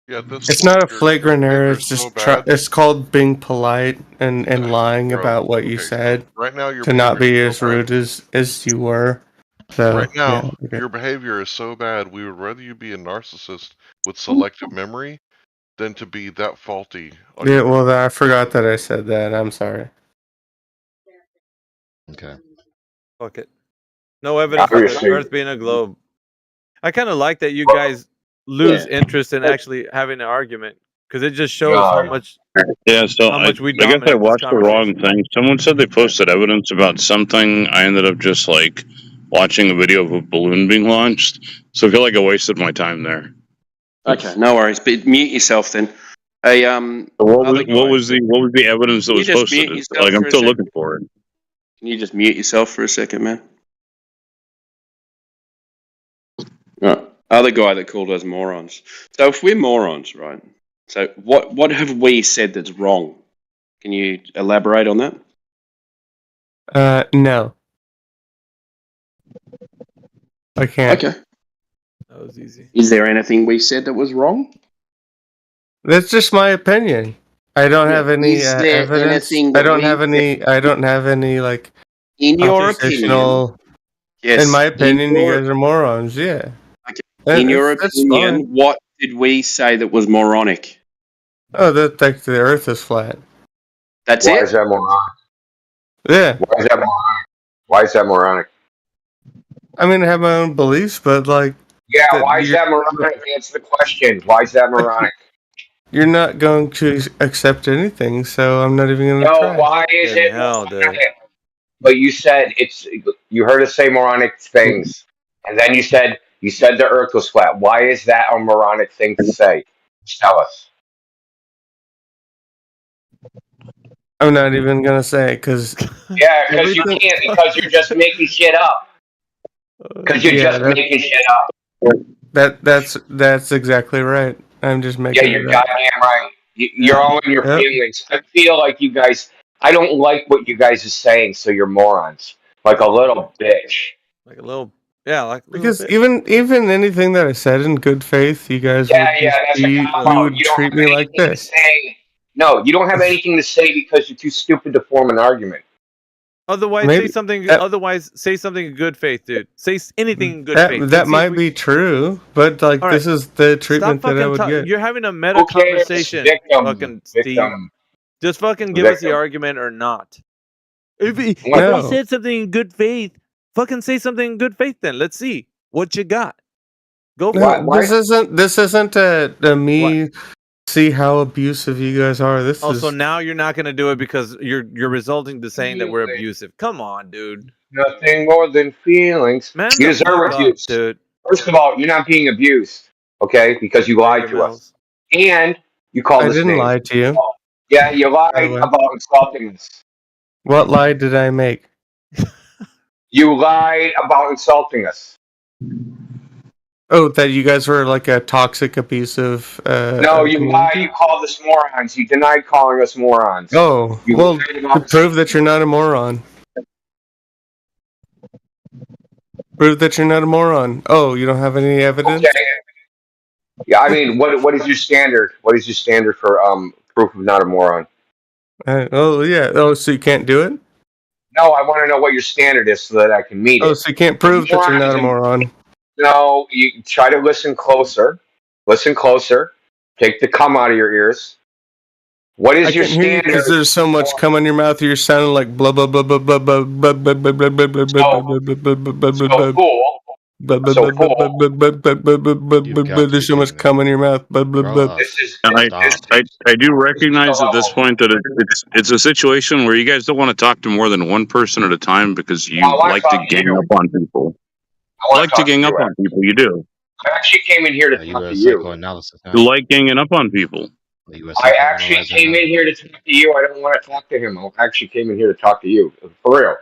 Yeah, at this It's point, not a your flagrant error. behavior It's is so just bad. it's called being polite and lying Bro, about what you okay, so said right now your to not behavior be is as so bad. rude as you were. So Right yeah, now, okay. your behavior is so bad, we would rather you be a narcissist with selective memory than to be that faulty on Yeah. your Well, I forgot that I said that. I'm sorry. Okay. Fuck it. No evidence of the Obviously. Earth being a globe. I kind of like that you guys lose interest in actually having an argument because it just shows how much Yeah, so how I much we guess I dominate this watched the wrong conversation. thing. Someone said they posted evidence about something. I ended up just like watching a video of a balloon being launched. So I feel like I wasted my time there. Okay, no worries. But mute yourself then. Hey, What other guy. was the evidence that Can you was just posted? mute yourself Like I'm for a still second? looking for it. Can you just mute yourself for a second, man? Right. Other guy that called us morons. So if we're morons, right? So what have we said that's wrong? Can you elaborate on that? No, I can't. Okay. That was easy. Is there anything we said that was wrong? That's just my opinion. I don't have any Is there evidence. anything I that don't we have any. I don't have any like. In your oppositional- opinion, yes. In my opinion, you your- guys are morons. Yeah. Okay. In your That's opinion, fine. what did we say that was moronic? Oh, that like the Earth is flat. That's Why it. is that moronic? Yeah. Why is that moronic? Why is that moronic? I mean, I have my own beliefs, but like. Yeah, why is that moronic? Answer the question. Why is that moronic? You're not going to accept anything, so I'm not even going to No, try. why is it Hell, dude. moronic? But you said it's. You heard us say moronic things, and then you said the Earth was flat. Why is that a moronic thing to say? Just tell us. I'm not even going to say because. Yeah, because you can't. Because you're just making shit up. Because you're just making shit up. That's exactly right. I'm just making. Yeah, you're it up. goddamn right. You're all in your Yep. feelings. I feel like you guys. I don't like what you guys are saying, so you're morons. Like a little bitch. Like a little, yeah, like Because even anything that I said in good faith, you guys would Yeah, that's a you cop-out. would You don't treat have me like anything to this. say. No, you don't have anything to say because you're too stupid to form an argument. Otherwise, Maybe- say something. that- Otherwise, say something in good faith, dude. Say anything in good faith. That Let's see might if we- be true, but like All this is the treatment Stop that I fucking would talking. get. You're having a meta Who cares? conversation, Victim. fucking Steve. Victim. Just fucking give us the Victim. argument or not. If he No. said something in good faith, fucking say something in good faith. Then let's see what you got. Go for No, it. this isn't a me see how abusive you guys are. This Oh, is so now you're not gonna do it because you're resulting to saying that we're abusive. Come on, dude. Nothing more than feelings. Man, You the deserve fuck up, abuse. dude. First of all, you're not being abused, okay? Because you lied to us. And you called I us didn't names. lie to you. Yeah, you lied By the way. about insulting us. What lie did I make? You lied about insulting us. Oh, that you guys were like a toxic, abusive. No, you lied. You called us morons. You denied calling us morons. Oh, You well, lied to about prove that you're not a moron. Prove that you're not a moron. Oh, you don't have any evidence? Okay. Yeah, I mean, what is your standard? What is your standard for proof of not a moron? Oh, yeah. Oh, so you can't do it? No, I want to know what your standard is so that I can meet Oh, it. so you can't prove that you're not a moron. No, you try to listen closer. Listen closer. Take the cum out of your ears. What is I your can't hear you standard? because there's so much cum in your mouth. You're sounding like blah blah blah blah blah blah blah blah blah blah blah blah blah blah fool. There's so much cum in your mouth. I do recognize at this point that it's a situation where you guys don't want to talk to more than one person at a time because you like to gang up on people. You like to gang up on people. You do. I actually came in here to talk to you. You like ganging up on people. I actually came in here to talk to you. I don't want to talk to him. I actually came in here to talk to you. For real.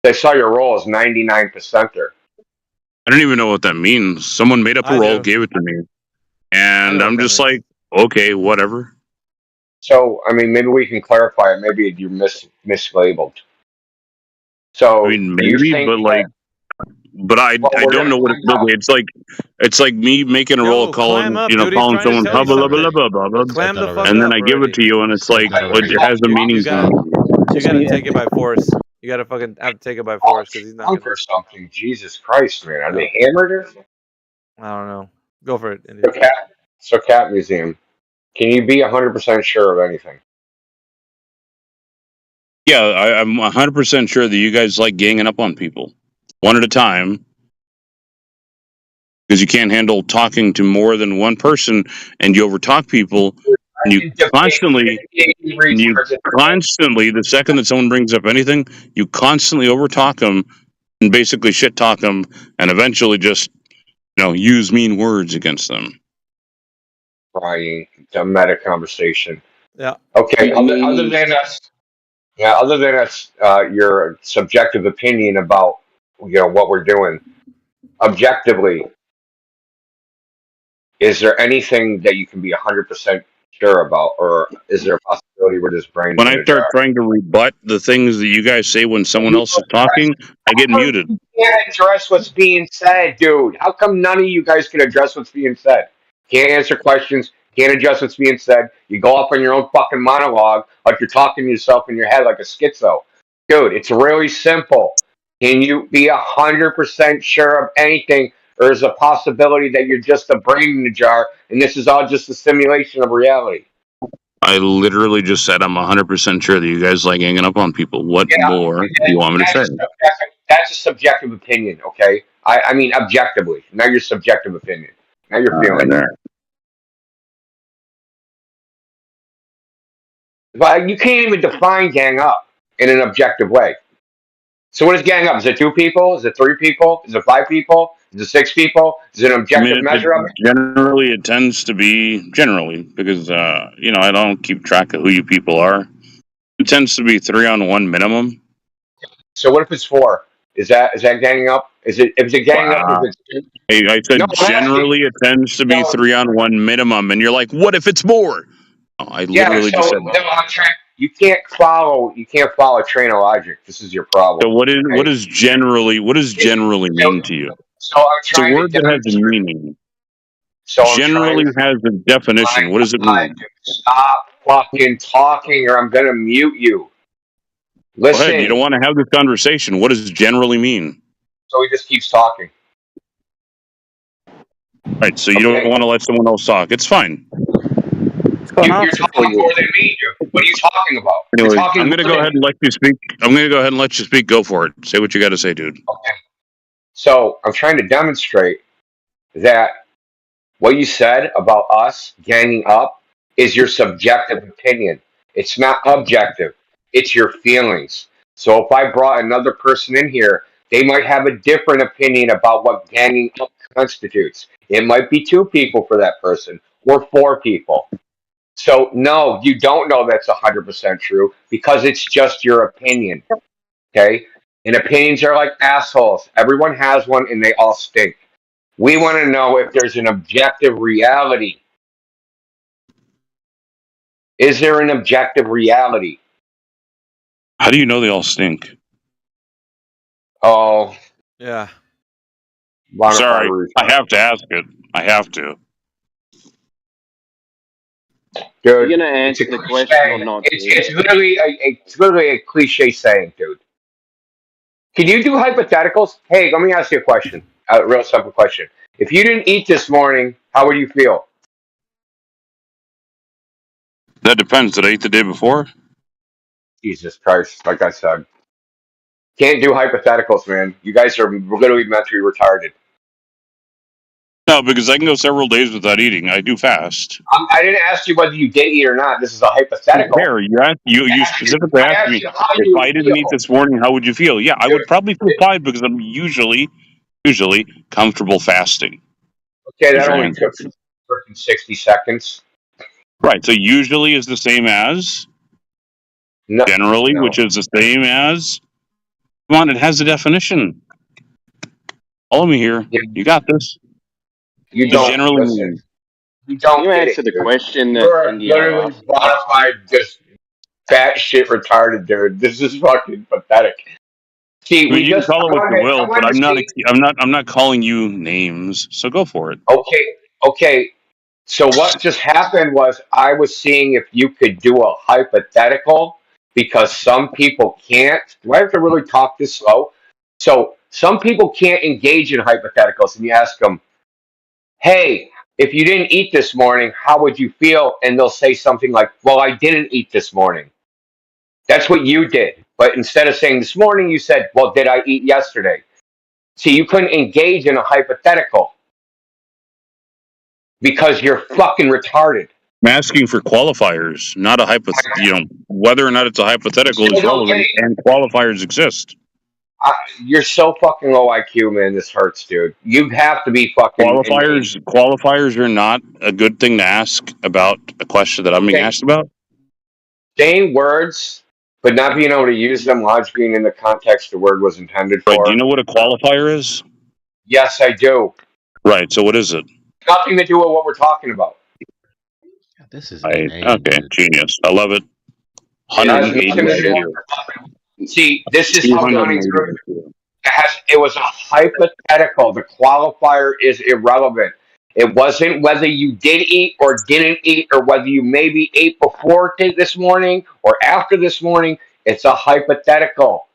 I saw your role as 99%er. I don't even know what that means. Someone made up a role, gave it to me, and I'm just like, okay, whatever. So, I mean, maybe we can clarify it. Maybe you're mislabeled. So, I mean, maybe, but I don't know what it's like me making a role calling calling someone blah blah blah blah blah blah, and then I give it to you, and it's like it has a meaning. You gotta take it by force. You gotta fucking have to take it by force because he's not gonna. for something. Jesus Christ, man. Are they hammered or something? I don't know. Go for it. Indy. So, Cat Museum. Can you be 100% sure of anything? Yeah, I'm 100% sure that you guys like ganging up on people one at a time because you can't handle talking to more than one person, and you overtalk people, and you constantly, the second that someone brings up anything, you constantly overtalk them and basically shit talk them, and eventually just use mean words against them. Crying, a meta conversation. Yeah. Okay. Other than us, your subjective opinion about what we're doing. Objectively, is there anything that you can be 100% sure about, or is there a possibility possibility where this brain. When I start trying to rebut the things that you guys say when someone else is talking, I get muted. You can't address what's being said, dude. How come none of you guys can address what's being said? Can't answer questions. Can't address what's being said. You go off on your own fucking monologue like you're talking to yourself in your head like a schizo. Dude, it's really simple. Can you be 100% sure of anything, or is a possibility that you're just a brain in a jar and this is all just a simulation of reality? I literally just said I'm 100% sure that you guys like hanging up on people. What more do you want me to say? That's a subjective opinion, okay? I mean, objectively, not your subjective opinion, not your feeling. But you can't even define gang up in an objective way. So what is gang up? Is it 2 people? Is it 3 people? Is it 5 people? Is it 6 people? Is it an objective measure of it? Generally, it tends to be because I don't keep track of who you people are. It tends to be 3-on-1 minimum. So what if it's 4? Is that ganging up? Is it ganging up? Hey, I said generally it tends to be 3-on-1 minimum, and you're like, what if it's more? Oh, I literally just said that. You can't follow a train of logic. This is your problem. So what does generally mean to you? So I'm trying it's a word that has a meaning. So generally has a definition. What does it mean? Stop fucking talking, or I'm gonna mute you. Listen. Go ahead. You don't want to have this conversation. What does generally mean? So he just keeps talking. Right. So you don't want to let someone else talk. It's fine. You're talking more than me, dude. What are you talking about? Anyway, I'm going to go ahead and let you speak. Go for it. Say what you got to say, dude. Okay. So I'm trying to demonstrate that what you said about us ganging up is your subjective opinion. It's not objective. It's your feelings. So if I brought another person in here, they might have a different opinion about what ganging up constitutes. It might be 2 people for that person or 4 people. So, no, you don't know that's 100% true because it's just your opinion, okay? And opinions are like assholes. Everyone has one, and they all stink. We want to know if there's an objective reality. Is there an objective reality? How do you know they all stink? Oh. Yeah. Sorry, I have to ask it. I have to. Dude, Are you going to answer the question or not? It's literally a cliche saying, dude. Can you do hypotheticals? Hey, let me ask you a question. A real simple question. If you didn't eat this morning, how would you feel? That depends. Did I eat the day before? Jesus Christ. Like I said. Can't do hypotheticals, man. You guys are literally meant to be retarded. No, because I can go several days without eating. I do fast. I didn't ask you whether you did eat or not. This is a hypothetical. You specifically asked me if I didn't eat this morning, how would you feel? Yeah, I would probably feel fine because I'm usually comfortable fasting. Okay, that only took 60 seconds. Right, so usually is the same as generally, which is the same as. Come on, it has a definition. Follow me here. Yeah. You got this. You don't generally listen. You don't answer the question. You're literally modified, just fat shit retarded, dude. This is fucking pathetic. See, you can call it what you will, but I'm not calling you names. So go for it. Okay. So what just happened was I was seeing if you could do a hypothetical because some people can't. Do I have to really talk this slow? So some people can't engage in hypotheticals, and you ask them, hey, if you didn't eat this morning, how would you feel? And they'll say something like, well, I didn't eat this morning. That's what you did. But instead of saying this morning, you said, well, did I eat yesterday? See, you couldn't engage in a hypothetical because you're fucking retarded. I'm asking for qualifiers, not a hypothetical. Whether or not it's a hypothetical is relevant, and qualifiers exist. You're so fucking low IQ, man. This hurts, dude. You have to be fucking Qualifiers are not a good thing to ask about a question that I'm being asked about. Saying words, but not being able to use them, logically in the context the word was intended for. Right, do you know what a qualifier is? Yes, I do. Right. So what is it? Nothing to do with what we're talking about. This is okay. Genius. I love it. See, this is how Dunning it was a hypothetical. The qualifier is irrelevant. It wasn't whether you did eat or didn't eat, or whether you maybe ate before this morning or after this morning. It's a hypothetical.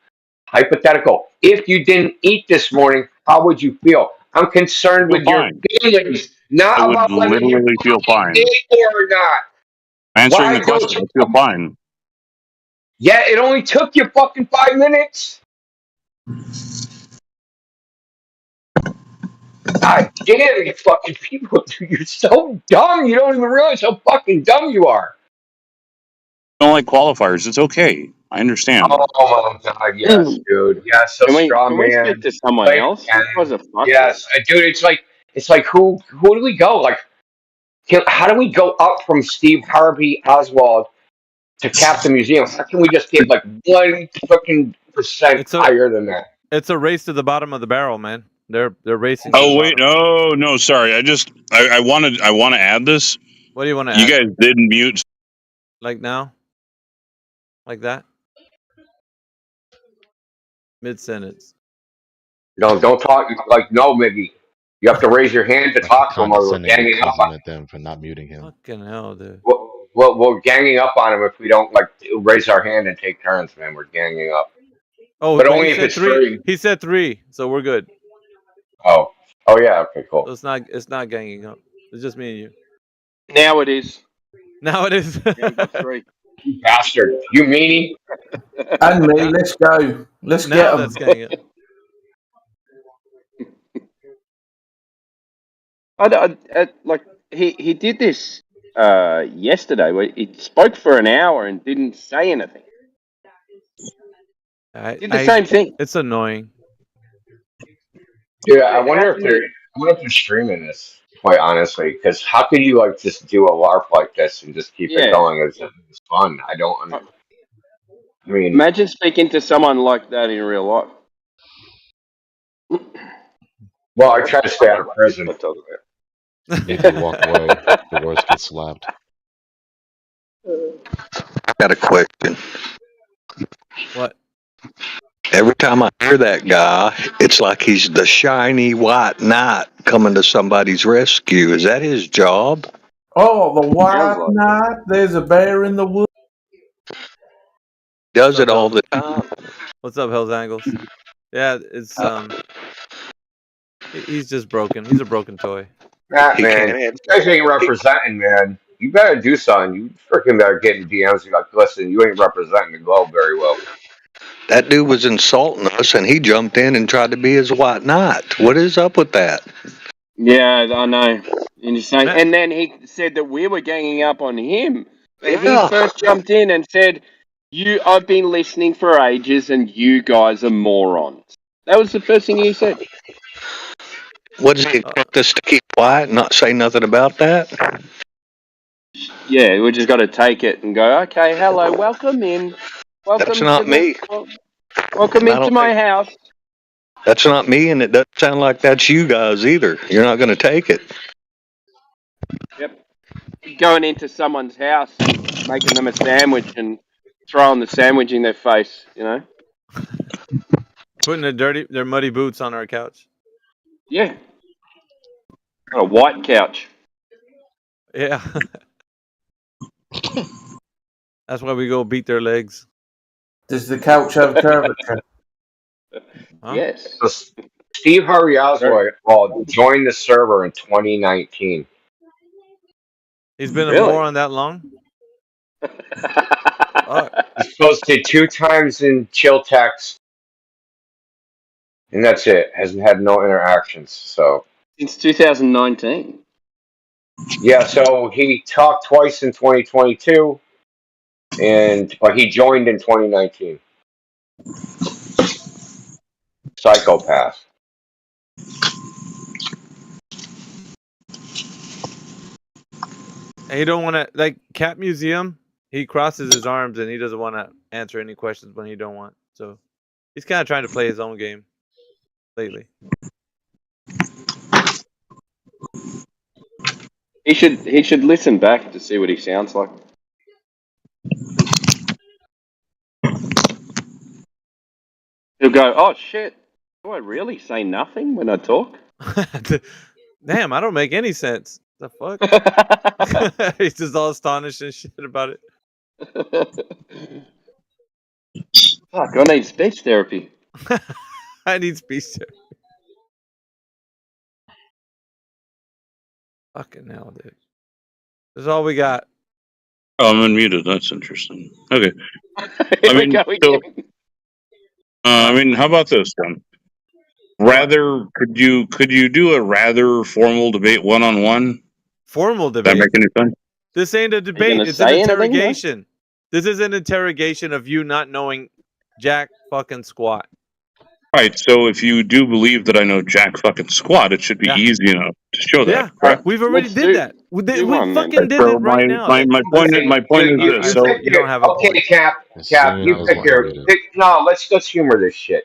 Hypothetical. If you didn't eat this morning, how would you feel? I'm concerned with your feelings, not I would about whether you literally feel fine. did or not. Answering Why the question, I feel fine. Yeah, it only took you fucking 5 minutes. God damn, you fucking people, dude, you're so dumb. You don't even realize how fucking dumb you are. I don't like qualifiers. It's okay. I understand. Oh my god, yes, dude. Yes, so strong, man. speak to someone else? This was a fuck Yes, dude. It's like who do we go? Like, how do we go up from Steve Harvey Oswald to Captain Museum? How can we just get like 1 fucking percent higher than that? It's a race to the bottom of the barrel, man. They're racing. Oh wait, no, sorry. I want to add this. What do you want to? You guys did mute. Like now? Like that? Mid sentence. No, don't talk like no, Miggy. You have to raise your hand to talk to him, or we're ganging up on them for not muting him. Fucking hell, dude. We're ganging up on him if we don't like raise our hand and take turns, man. We're ganging up. Oh, but he only if said it's three. He said 3, so we're good. Oh yeah, okay, cool. So it's not ganging up. It's just me and you. Now it is. Now it is. You bastard. You meanie. And me, let's go. Let's Now get that's them. ganging up. Like he did this yesterday where he spoke for an hour and didn't say anything. Did the same thing. It's annoying. Yeah, I wonder if they're streaming this. Quite honestly, because how could you like just do a LARP like this and just keep it going? It's fun. I mean, imagine speaking to someone like that in real life. Well, I try to stay out of prison. If you walk away, the worst gets slapped. I got a question. What? Every time I hear that guy, it's like he's the shiny white knight coming to somebody's rescue. Is that his job? Oh, the white knight. There's a bear in the woods. Does it all the time. What's up, Hell's Angles? Yeah, it's he's just broken. He's a broken toy. Nah, man, you guys ain't representing, man. You better do something. You freaking better get in DMs. Like, listen, you ain't representing the globe very well. That dude was insulting us, and he jumped in and tried to be his white knight. What is up with that? Yeah, I know. Insane. And then he said that we were ganging up on him. He first jumped in and said, I've been listening for ages, and you guys are morons. That was the first thing he said. What does he expect us to keep quiet and not say nothing about that? Yeah, we just got to take it and go, okay, hello, welcome in. Welcome That's not me. Welcome into my house. That's not me, and it doesn't sound like that's you guys either. You're not going to take it. Yep. Going into someone's house, making them a sandwich and throwing the sandwich in their face, you know? Putting their muddy boots on our couch. Yeah. On a white couch. Yeah. That's why we go beat their legs. Does the couch have curvature? Huh? Yes. So Steve Harvey Oswald joined the server in 2019. He's been a moron that long? He's posted 2 times in chill text, and that's it. Hasn't had no interactions. So since 2019. Yeah, so he talked twice in 2022, but he joined in 2019. Psychopath. And he don't want to, like, Cat Museum, he crosses his arms and he doesn't want to answer any questions when he don't want. So he's kind of trying to play his own game lately. He should listen back to see what he sounds like. go, oh shit, do I really say nothing when I talk? Damn, I don't make any sense. The fuck? He's just all astonished and shit about it. Fuck, I need speech therapy. I need speech therapy. Fucking hell, dude. That's all we got. Oh, I'm unmuted. That's interesting. Okay. Here we go again. I mean, how about this then? Rather, could you do a rather formal debate one-on-one? Formal Does debate? that make any sense? This ain't a debate. It's an interrogation. This is an interrogation of you not knowing jack fucking squat. Right. So if you do believe that I know jack fucking squat, it should be easy enough to show that. Yeah, Correct? we've already did that. We fucking did So it right now. my point is this. So you don't have a Okay, point. Cap, you pick your no. Let's humor this shit.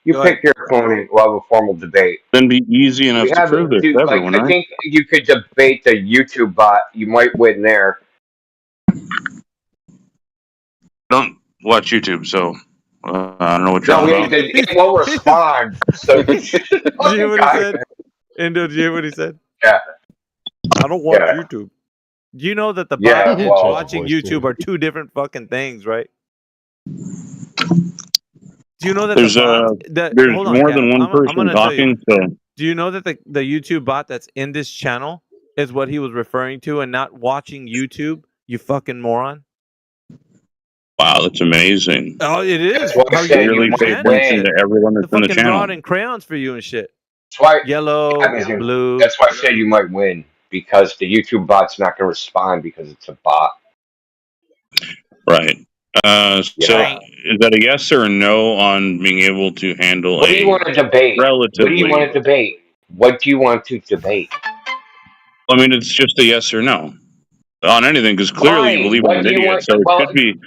You pick your opponent. We'll have a formal debate. Then be easy enough to prove this to everyone, I right? think you could debate the YouTube bot. You might win there. Don't watch YouTube, so I don't know what you're No, on about. it won't respond. So Did you hear what he said? Endo, did you hear what he said? Yeah. I don't watch YouTube. Do you know that the bot and watching YouTube are two different fucking things, right? Do you know that There's the bot there's hold on, more Cap. than one I'm person gonna tell you. talking, so Do you know that the YouTube bot that's in this channel is what he was referring to and not watching YouTube, you fucking moron? wow, that's amazing. Oh, it is. That's why I said Really you pay might attention win. to everyone The that's in the fucking channel. rod and crayons for you and shit. That's why Yellow, blue. That's why I said you might win because the YouTube bot's not going to respond because it's a bot. Right. So is that a yes or a no on being able to handle What do you want to debate? relatively? What do you want to debate? What do you want to debate? I mean, it's just a yes or no on anything because clearly you Fine. believe What I'm do an you idiot. want- So it well, should be.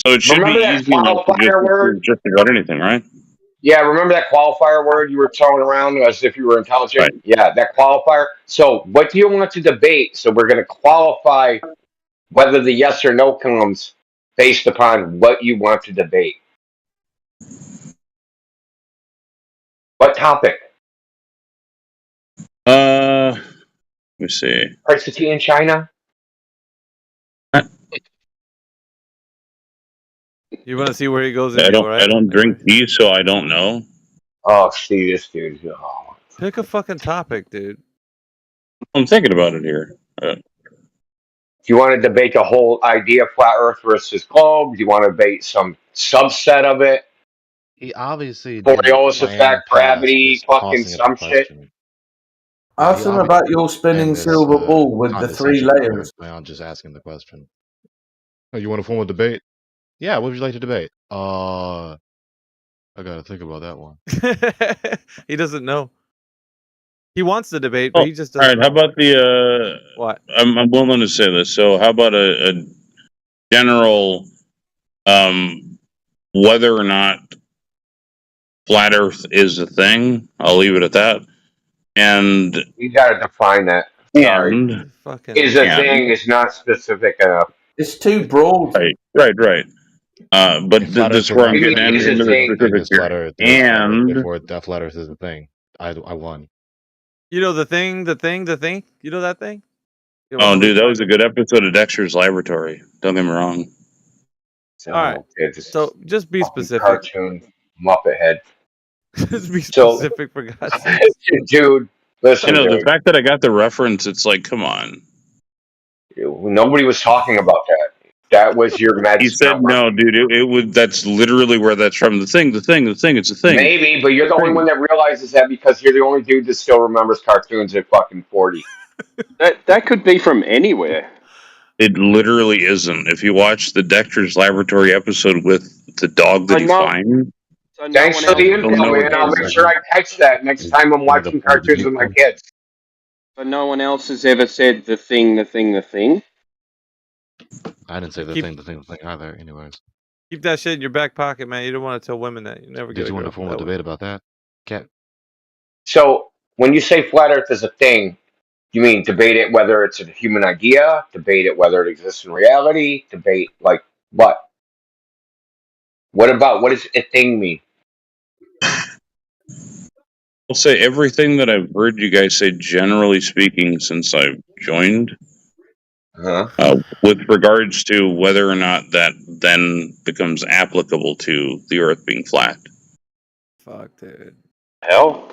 So it should be remember that easy enough to qualifier word? just about anything, right? Yeah, remember that qualifier word you were throwing around as if you were intelligent? Right. Yeah, that qualifier. So what do you want to debate? So we're going to qualify whether the yes or no comes based upon what you want to debate. What topic? Let me see. Price of tea in China? You want to see where he goes? I don't drink tea, so I don't know. Oh, see this dude. Oh. Pick a fucking topic, dude. I'm thinking about it here. Do you want to debate the whole idea of flat Earth versus globe? Do you want to debate some subset of it? He obviously Coriolis effect, gravity, fucking some shit. Ask him about your spinning silver ball with the 3 layers. I'm just asking the question. Oh, you want a formal debate? Yeah, what would you like to debate? I gotta think about that one. He doesn't know. He wants the debate, but he just All doesn't. right. How about the? What? I'm willing to say this. So how about a general, whether or not flat Earth is a thing? I'll leave it at that. And you got to define that. Sorry. Is a thing is not specific enough. It's too broad. Right. But that's where I'm getting into the specifics here. And therefore, that flat Earth is a thing. I won. You know the thing. You know that thing? Oh, dude, that was a good episode of Dexter's Laboratory. Don't get me wrong. So, all right. So just be specific. Cartoon Muppet head. Just be specific for God's sake. Dude, listen. You know, dude. the fact that I got the reference, it's like, come on. Nobody was talking about that. That was your magic. He said no, dude. It would. That's literally where that's from. The thing. It's a thing. Maybe, but you're the only one that realizes that because you're the only dude that still remembers cartoons at fucking 40. That could be from anywhere. It literally isn't. If you watch the Dexter's Laboratory episode with the dog that you find. Thanks for the info, man. I'll make sure I catch that next time I'm watching cartoons with my kids. But no one else has ever said the thing. I didn't say the thing either. Anyways, Keep that shit in your back pocket, man. You don't want to tell women that. You never get. did you want a formal debate about that? Cat. So, when you say flat Earth is a thing, you mean debate it whether it's a human idea, debate it whether it exists in reality, debate like what? What does a thing mean? I'll say everything that I've heard you guys say, generally speaking, since I've joined, with regards to whether or not that then becomes applicable to the Earth being flat. Fuck, dude. Hell,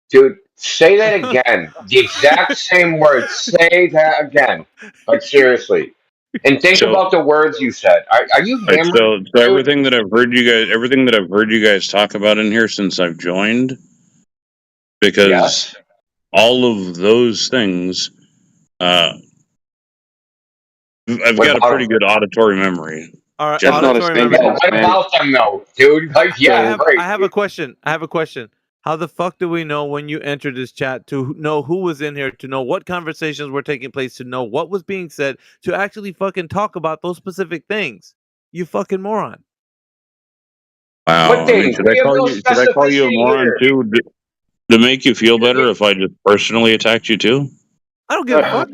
dude, say that again. The exact same words. Say that again. Like seriously. And think about the words you said. Are you Right, hammered? so everything that I've heard you guys talk about in here since I've joined, because all of those things, I've got a pretty good auditory memory. All right, generally. auditory memory. What about them though, dude? Like, yeah, great. I have a question. How the fuck do we know when you entered this chat to know who was in here, to know what conversations were taking place, to know what was being said, to actually fucking talk about those specific things? You fucking moron. Wow. What I mean, thing? should I call you a moron too? To make you feel better if I just personally attacked you too? I don't give a fuck.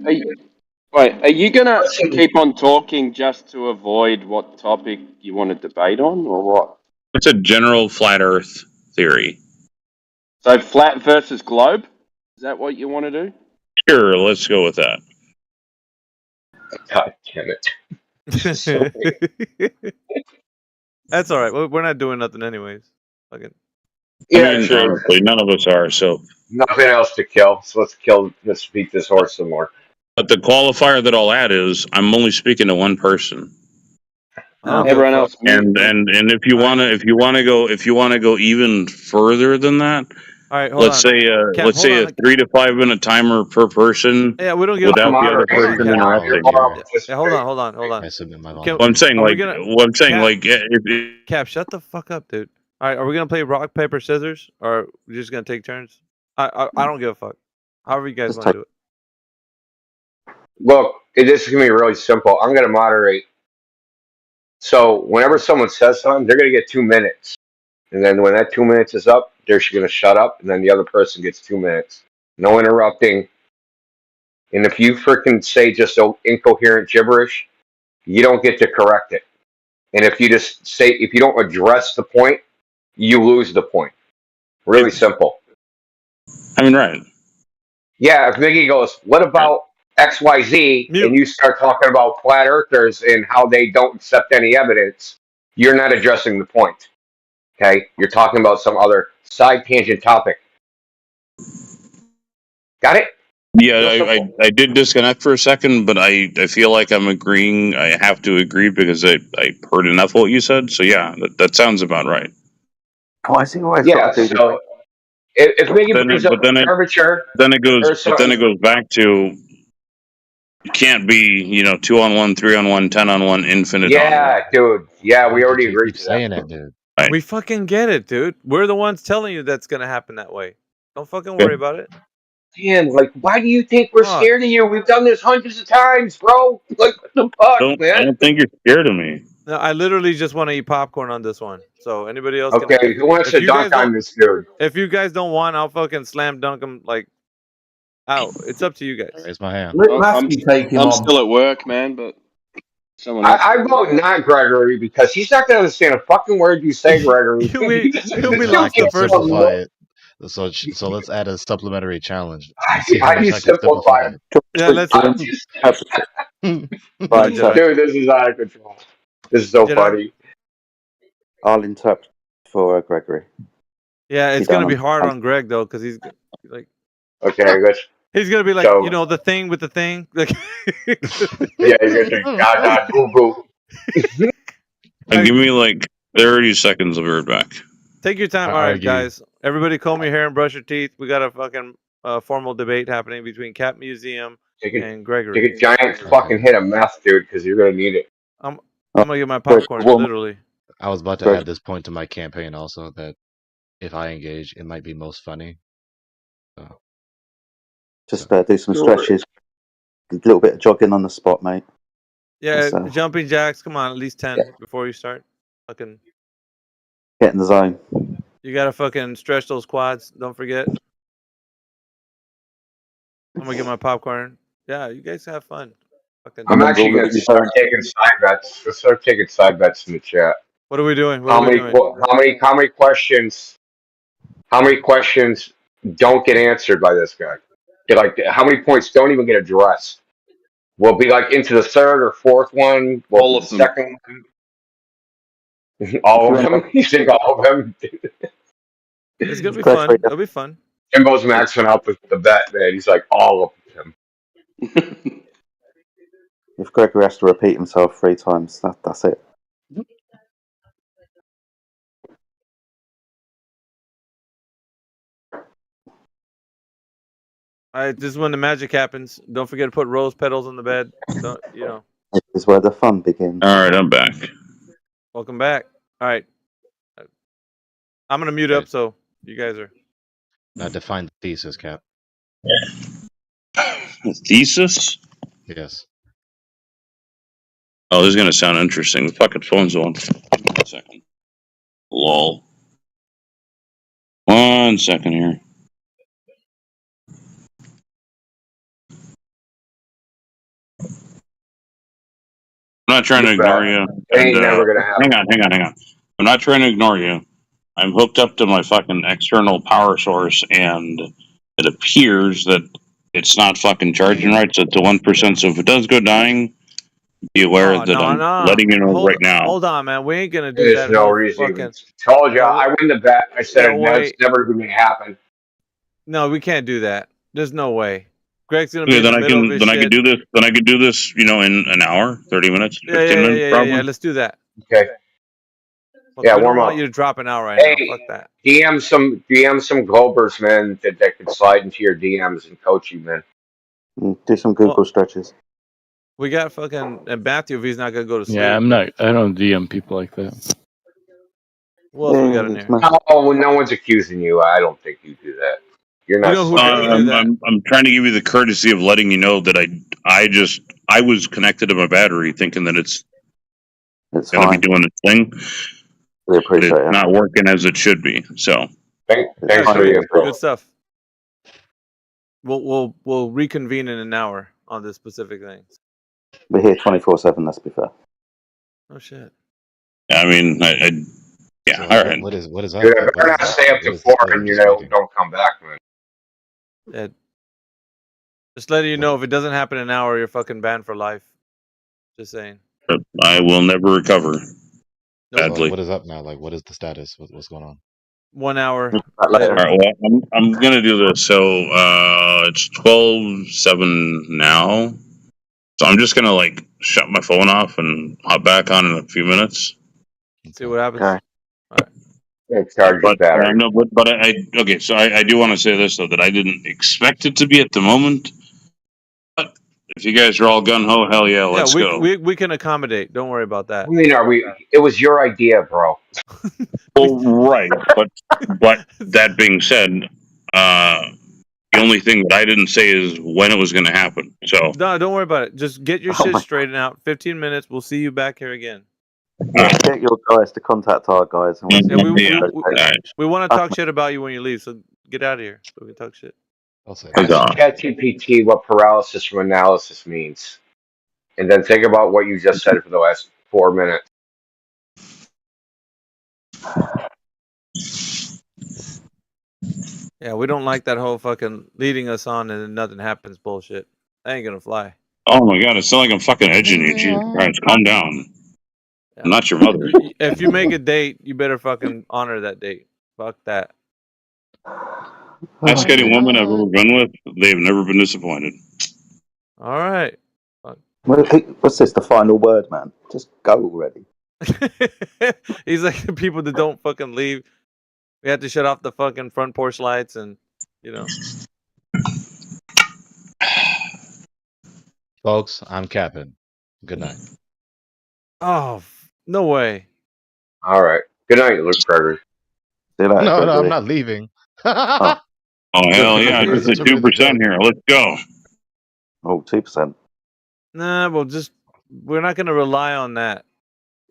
Are you gonna keep on talking just to avoid what topic you want to debate on, or what? It's a general flat Earth theory. So flat versus globe? Is that what you want to do? Sure, let's go with that. God damn it. That's all right. We're not doing nothing anyways. Fucking. Yeah, honestly, none of us are. So nothing else to kill. So let's beat this horse some more. But the qualifier that I'll add is I'm only speaking to one person. Everyone else. And if you wanna go even further than that, all right, let's say a 3 to 5 minute timer per person. Yeah, we don't give without the other person interrupting. Yeah, hold on. I'm saying Cap, shut the fuck up, dude. All right, are we gonna play rock paper scissors, or are we just gonna take turns? I don't give a fuck. However you guys want to do it. Look, this is gonna be really simple. I'm gonna moderate. So whenever someone says something, they're gonna get 2 minutes, and then when that 2 minutes is up, they're gonna shut up, and then the other person gets 2 minutes. No interrupting. And if you freaking say just so incoherent gibberish, you don't get to correct it. And if you don't address the point, you lose the point. Really simple. I mean, right. Yeah, if Miggy goes, what about XYZ, and you start talking about flat earthers and how they don't accept any evidence, you're not addressing the point. Okay? You're talking about some other side tangent topic. Got it? Yeah, I did disconnect for a second, but I feel like I'm agreeing. I have to agree because I heard enough of what you said. So yeah, that sounds about right. Why is he always got to do so if Miggy brings up curvature, then it goes back to it can't be 2-on-1, 3-on-1, 10-on-1, infinite. Yeah, dude. Yeah, we already agreed to saying it, dude. Right. We fucking get it, dude. We're the ones telling you that's gonna happen that way. Don't fucking worry about it. Man, like, why do you think we're scared of you? We've done this hundreds of times, bro. Like, what the fuck, man? I don't think you're scared of me. No, I literally just want to eat popcorn on this one. So anybody else? Okay, who wants to dunk on this dude? If you guys don't want, I'll fucking slam dunk them out. It's up to you guys. Raise my hand. I'm still at work, man, but someone else. I vote not Gregory because he's not going to understand a fucking word you say, Gregory. He'll be lost the first simplify it. So let's add a supplementary challenge. I need simplify it. Yeah, let's. Dude, this is out of control. This is so funny. I'll interpret for Gregory. Yeah, it's gonna be hard on Greg though, because he's like. Okay, good. He's gonna be like, the thing with the thing. Like, yeah, he's gonna say, boo boo. And give me like 30 seconds. I'll be right back. Take your time. All right, guys. Everybody comb your hair and brush your teeth. We got a fucking formal debate happening between Cat Museum and Gregory. Take a giant fucking hit of meth, dude, because you're gonna need it. I'm gonna get my popcorn, literally. I was about to add this point to my campaign also, that if I engage, it might be most funny. So. Just do some stretches, a little bit of jogging on the spot, mate. Yeah, jumping jacks. Come on, at least 10 before you start. Fucking get in the zone. You gotta fucking stretch those quads. Don't forget. I'm gonna get my popcorn. Yeah, you guys have fun. Fucking I'm actually gonna start taking side bets. Let's start taking side bets in the chat. What are we doing? How many questions How many questions don't get answered by this guy? Like, how many points don't even get addressed? We'll be like into the third or fourth one. All of them. Second one. All of them? You think all of them? It's gonna be fun. It'll be fun. Jimbo's maxing out the bet, man. He's like, all of them. If Gregory has to repeat himself 3 times, that's it. All right, this is when the magic happens. Don't forget to put rose petals on the bed. Don't, This is where the fun begins. All right, I'm back. Welcome back. All right. I'm going to mute up so you guys are... Now define the thesis, Cap. Thesis? Yes. Oh, this is going to sound interesting. The fucking phone's on. 1 second. Lol. 1 second here. I'm not trying to ignore you. Ain't never gonna happen. Hang on. I'm not trying to ignore you. I'm hooked up to my fucking external power source, and it appears that it's not fucking charging right. So it's a 1%. So if it does go dying, be aware that I'm letting you know right now. Hold on, man. We ain't going to do There's that. no reason. Told you, I win the bet. I said it's never going to happen. No, we can't do that. There's no way. Greg's gonna be Okay, in the middle of his I shit. can do this. Then I could do this. In an hour, 30 minutes, 15 minutes, probably. Yeah. Let's do that. Okay. Look, Yeah, we warm don't up. want you to drop an hour right Hey, now. Fuck that. DM some Globers, man, that could slide into your DMs and coach you, man. Do some Google stretches. We got fucking Matthew if he's not gonna go to sleep. Yeah, I'm not. I don't DM people like that. What else we got in there? Oh, no one's accusing you. I don't think you do that. You're not. I'm trying to give you the courtesy of letting you know that I was connected to my battery, thinking that it's going to be doing its thing. We appreciate it's it. not working as it should be. So thanks for the info. Good stuff. We'll reconvene in an hour on this specific thing. We're here 24/7. Let's be fair. Oh shit. I mean, yeah. All right. What is that? Dude, I better not stay up to 4 and don't come back, man. Yeah. Just letting you know, if it doesn't happen in an hour, you're fucking banned for life. Just saying. I will never recover. Badly. What is up now? Like, what is the status? What's going on? 1 hour. All right, well, I'm gonna do this. So it's 12:07 now. So I'm just gonna shut my phone off and hop back on in a few minutes. See what happens. Okay. Okay. So I do want to say this though, that I didn't expect it to be at the moment. But if you guys are all gun ho, hell yeah, let's go. We can accommodate. Don't worry about that. I mean, it was your idea, bro. Well, right, but that being said, the only thing that I didn't say is when it was going to happen. So No, don't worry about it. Just get your shit straightened out. 15 minutes. We'll see you back here again. Get your guys to contact our guys. And we want to talk shit about you when you leave, so get out of here so we can talk shit. Ask ChatGPT what paralysis from analysis means, and then think about what you just said for the last 4 minutes. Yeah, we don't like that whole fucking leading us on and then nothing happens bullshit. That ain't gonna fly. Oh my god, it's not like I'm fucking edging you. Jesus Christ, calm down. I'm not your mother. If you make a date, you better fucking honor that date. Fuck that. Ask any woman I've ever been with, they've never been disappointed. All right. What's this? The final word, man. Just go already. He's like the people that don't fucking leave. We had to shut off the fucking front porch lights and, Folks, I'm capping. Good night. Oh, no way. All right. Good night, Luke Gregory. No, I'm not leaving. Oh hell yeah! It's at 2% here. Let's go. Oh, 2%. Nah, we're not gonna rely on that.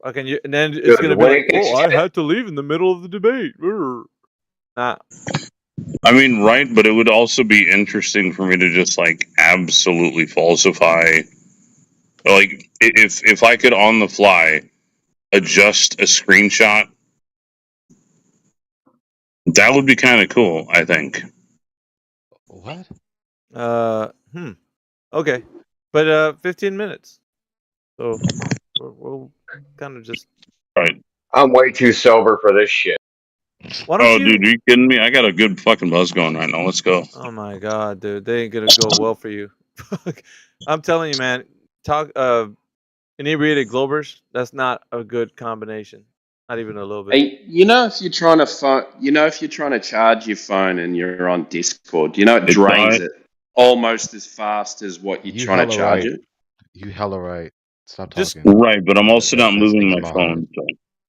Okay, and then it's gonna be like, I had to leave in the middle of the debate. Nah. I mean, right, but it would also be interesting for me to just absolutely falsify. If I could on the fly adjust a screenshot That would be kind of cool, I think. What? Okay, but 15 minutes. So we'll kind of just. Right. I'm way too sober for this shit. Why don't dude, are you kidding me? I got a good fucking buzz going right now. Let's go. Oh my god, dude, they ain't gonna go well for you. I'm telling you, man. Talk inebriated Globers. That's not a good combination. Not even a little bit. Hey, if you're trying to charge your phone and you're on Discord, it It's drains not- it almost as fast as what you're trying to charge it. You hella right. Stop Just- talking. Right, but I'm also not That's moving sticking my in my heart. phone. So.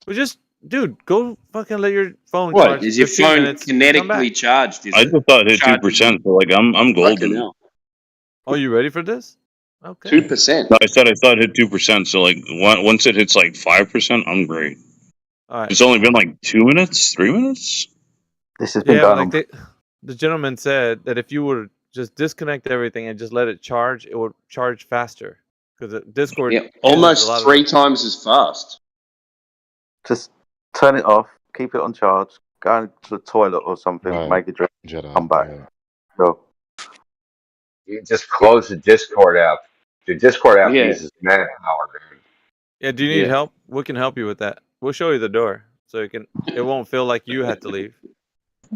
Well, just dude, go fucking let your phone What charge. is your 15 phone minutes, come kinetically back. charged? Is I it? just thought it hit Charging 2%. So like I'm Fucking golden. hell. Oh, you ready for this? Okay. 2%. No, I thought it hit 2%. So like once it hits like 5%, I'm great. All right. It's only been like 2 minutes, 3 minutes. This has been Yeah, going but on. the gentleman said that if you were to just disconnect everything and just let it charge, it would charge faster because Discord Yeah, uses almost a lot 3 times as fast. Just turn it off, keep it on charge, go to the toilet or something, Right. make a drink, Jedi. come back. Right. Go. You just close the Discord app. The Discord app Yeah. uses manpower, dude. Yeah, do you need Yeah. help? We can help you with that. We'll show you the door so it won't feel like you had to leave.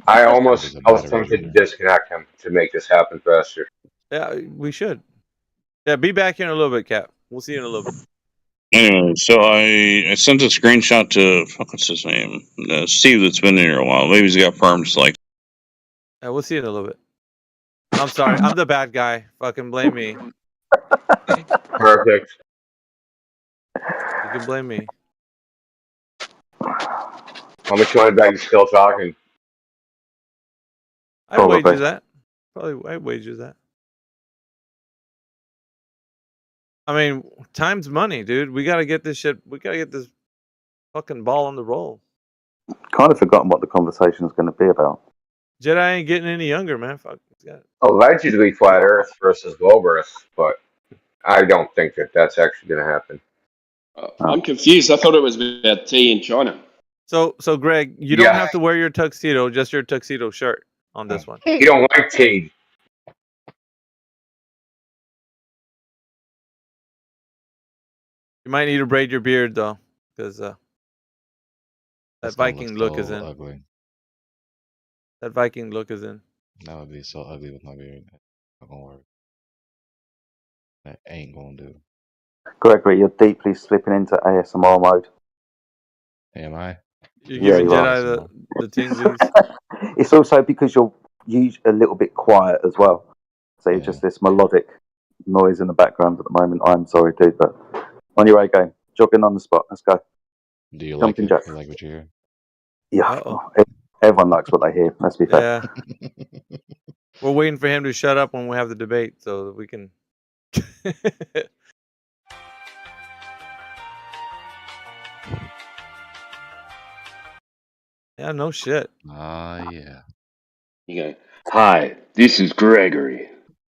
I was tempted to disconnect him to make this happen faster. Yeah, we should. Yeah, be back here in a little bit, Cap. We'll see you in a little bit. Anyway, so I sent a screenshot to what's his name, Steve, that's been in here a while. Maybe he's got farms like. Yeah, we'll see you in a little bit. I'm sorry. I'm the bad guy. Fucking blame me. Perfect. You can blame me. How much money back you still talking? I'd wager Probably. that. Probably, I'd wager that. I mean, time's money, dude. We gotta get this shit. We gotta get this fucking ball on the roll. Kind of forgotten what the conversation is going to be about. Jedi ain't getting any younger, man. Fuck. Yeah. Allegedly flat Earth versus globe Earth, but I don't think that that's actually going to happen. I'm confused. I thought it was about tea in China. So Greg, you don't have to wear your tuxedo, just your tuxedo shirt on this one. You don't like tea. You might need to braid your beard though, because that Viking look is in. Ugly. That Viking look is in. That would be so ugly with my beard. Not gonna work. That ain't gonna do. Gregory, you're deeply slipping into ASMR mode. Am I? You're giving you are. Jedi the tinglies. It's also because you're a little bit quiet as well. So you're just this melodic noise in the background at the moment. I'm sorry, dude, but on your A game, jogging on the spot. Let's go. Do you Jumping like it? jacks. You like what you hear? Yeah, everyone likes what they hear. Let's be fair. Yeah. We're waiting for him to shut up when we have the debate so that we can. Yeah, no shit. Yeah. You go, hi, this is Gregory.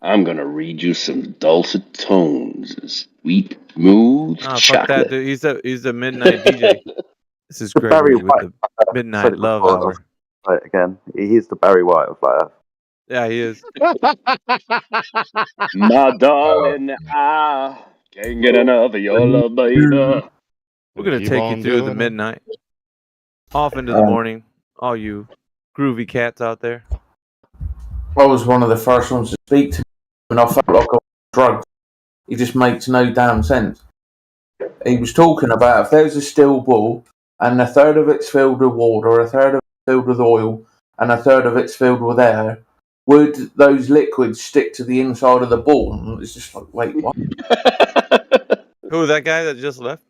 I'm going to read you some dulcet tones of sweet, smooth Oh, fuck chocolate. that, dude. He's the midnight DJ. This is The Barry Gregory with White. the Said midnight it love before, I'll hour. say it again. He is the Barry White of Flat Earth. Yeah, he is. My darling, I can't get enough of your love, baby. We're gonna Keep take on you through the doing it. midnight, off into the morning. All you groovy cats out there. I was one of the first ones to speak to him, and I felt like I was drugged. It just makes no damn sense. He was talking about if there's a steel ball and a third of it's filled with water, a third of it's filled with oil, and a third of it's filled with air, would those liquids stick to the inside of the ball? And it's just like, wait, what? Who, that guy that just left?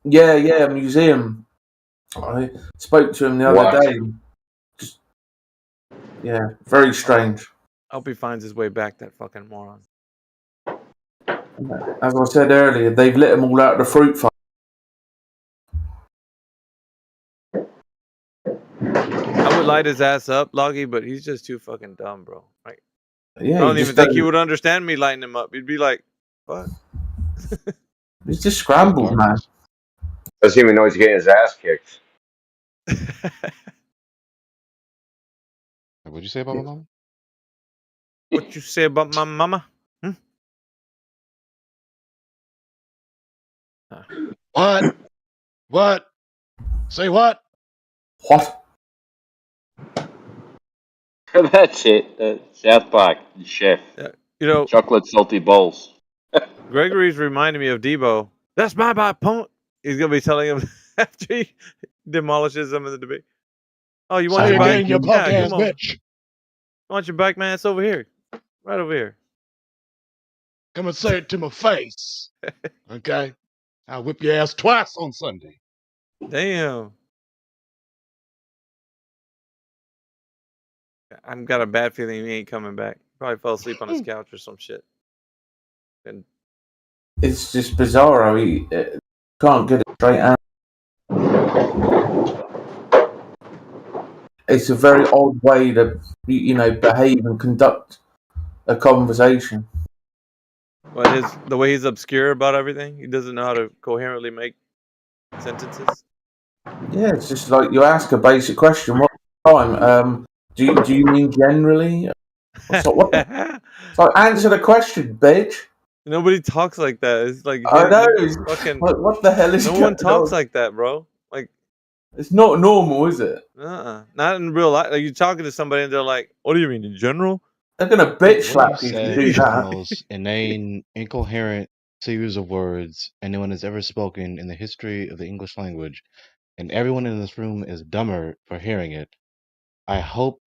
Yeah, museum. I spoke to him the other What? day. Just, yeah, very strange. I hope he finds his way back, that fucking moron. As I said earlier, they've let them all out of the fruit fly. I would light his ass up, Loggy, but he's just too fucking dumb, bro. Like, Yeah, I don't he even just think he don't- would understand me lighting him up. He'd be like, "What?" He's just scrambled, man. Doesn't even know he's getting his ass kicked. What'd you say about my mama? What you say about my mama? What? What? Say what? What? That's it. South Park, the chef. You know, chocolate salty balls. Gregory's reminding me of Debo. That's my opponent. He's gonna be telling him after he demolishes him in the debate. Oh, you want Say your bike? again, you punk ass come on. bitch. You want your bike, man? It's over here, right over here. Come and say it to my face. Okay? I'll whip your ass twice on Sunday. Damn. I've got a bad feeling he ain't coming back. Probably fell asleep on his couch or some shit. And It's just bizarre how he can't get it straight out. It's a very odd way to, behave and conduct a conversation. what the way he's obscure about everything? He doesn't know how to coherently make sentences. Yeah, it's just like you ask a basic question. What time? Do you mean generally? It's like answer the question, bitch. Nobody talks like that. It's like I know. Fucking. Like, what the hell is No going one talks on? like that, bro. Like, it's not normal, is it? Not in real life. Like you're talking to somebody and they're like, "What do you mean in general?" They're gonna bitch slap you you if said you do the that. most inane, incoherent series of words anyone has ever spoken in the history of the English language, and everyone in this room is dumber for hearing it. I hope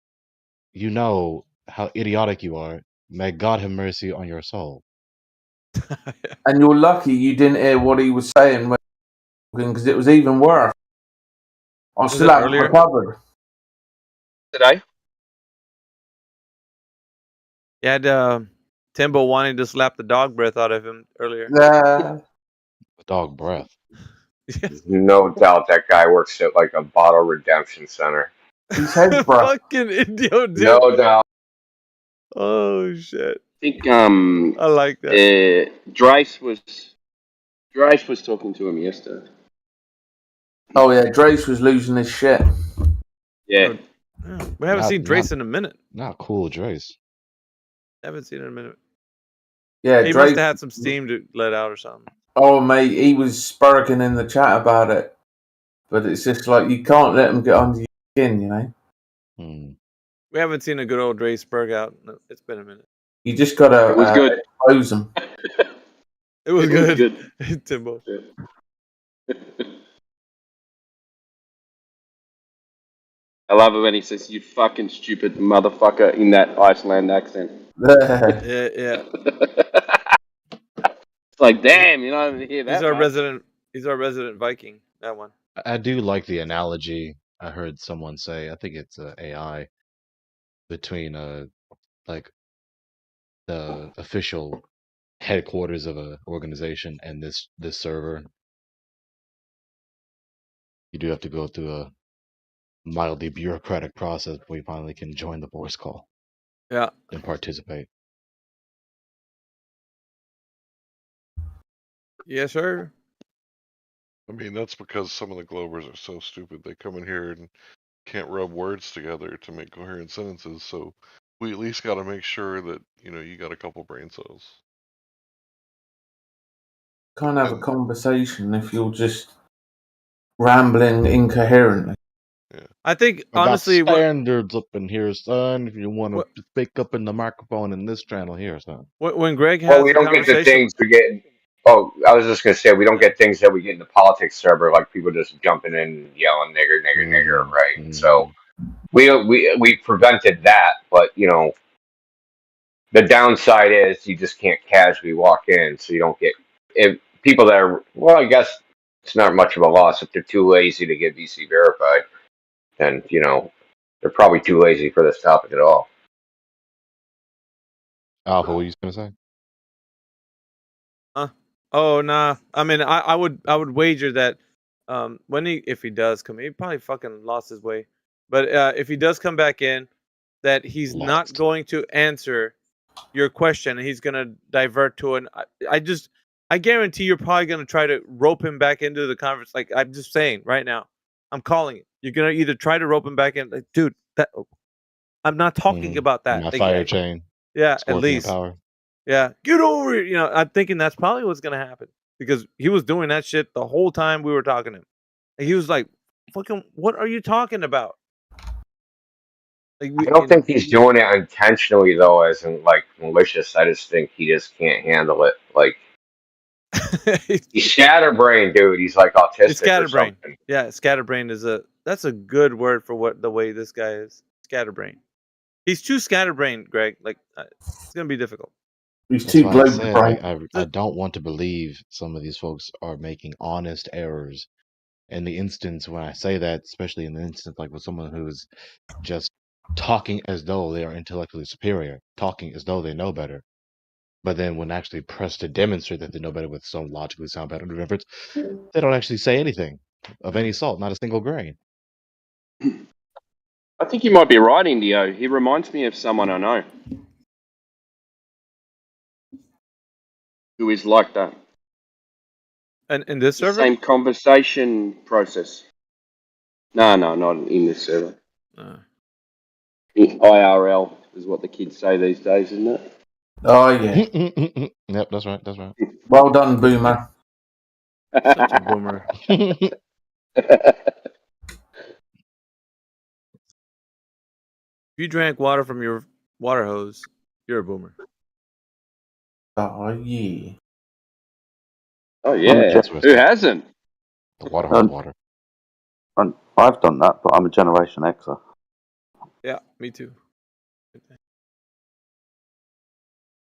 you know how idiotic you are. May God have mercy on your soul. And you're lucky you didn't hear what he was saying because it was even worse. I still haven't recovered. Today? You had Timbo wanting to slap the dog breath out of him earlier. Dog breath. No doubt that guy works at like a bottle redemption center. He's head Fucking idiot, dude. No doubt. Oh shit. I think I like that. Drace was talking to him yesterday. Oh yeah, Drace was losing his shit. Yeah. We haven't seen Drace in a minute. Not cool, Drace. Haven't seen it in a minute. Yeah, He must have had some steam to let out or something. Oh mate, he was spurking in the chat about it, but it's just like you can't let him get under your skin, you know. We haven't seen a good old Drace Berg out. No, it's been a minute. You just gotta It was good. expose him. It was good. Timbo. I love it when he says, "You fucking stupid motherfucker" in that Iceland accent. Yeah. It's like, damn, you know, I didn't hear that. He's our resident Viking. That one. I do like the analogy I heard someone say. I think it's AI between like the official headquarters of a organization and this server. You do have to go through a mildly bureaucratic process before you finally can join the voice call. Yeah. And participate. Yes, sir. I mean, that's because some of the Globers are so stupid. They come in here and can't rub words together to make coherent sentences. So we at least got to make sure that, you got a couple brain cells. Can't have a conversation if you're just rambling incoherently. I think I got honestly, standards up in here, son. If you want to speak up in the microphone in this channel here, son. when Greg has Well, we don't get the things we get. Oh, I was just gonna say we don't get things that we get in the politics server, like people just jumping in and yelling "nigger, nigger, nigger," right? So we prevented that, but the downside is you just can't casually walk in, so you don't get people that are. Well, I guess it's not much of a loss if they're too lazy to get VC verified, and they're probably too lazy for this topic at all. Alpha, what are you gonna say? Oh nah. I mean, I would wager that if he does come, he probably fucking lost his way. But if he does come back in, that he's not going to answer your question, and he's gonna divert to an. I guarantee you're probably gonna try to rope him back into the conference. Like I'm just saying right now, I'm calling it. You're gonna either try to rope him back in, like, dude. I'm not talking about that. My They- fire chain. Yeah, at Scorpion least. power. Yeah, get over it. You know, I'm thinking that's probably what's gonna happen because he was doing that shit the whole time we were talking to him. And he was like, "Fucking, what are you talking about?" Like, I don't think he's doing it intentionally though, as in like malicious. I just think he just can't handle it. Like he's scatterbrained, dude. He's like autistic It's or scatterbrain. something. Yeah, scatterbrain is that's a good word for what the way this guy is. Scatterbrain. He's too scatterbrained, Greg. Like it's gonna be difficult. He's That's too why I global, said right? I don't want to believe some of these folks are making honest errors. In the instance when I say that, especially in the instance like with someone who's just talking as though they are intellectually superior, talking as though they know better, but then when actually pressed to demonstrate that they know better with some logically sound pattern of inference, they don't actually say anything of any salt, not a single grain. I think you might be right, Indio. He reminds me of someone I know who is like that. And in this The server? same conversation process. No, not in this server. IRL is what the kids say these days, isn't it? Oh yeah. Yep, that's right. That's right. Well done, Boomer. Such a boomer. If you drank water from your water hose, you're a boomer. Oh yeah. Oh yeah. Who hasn't? The water hose water. I've done that, but I'm a Generation Xer. Yeah, me too.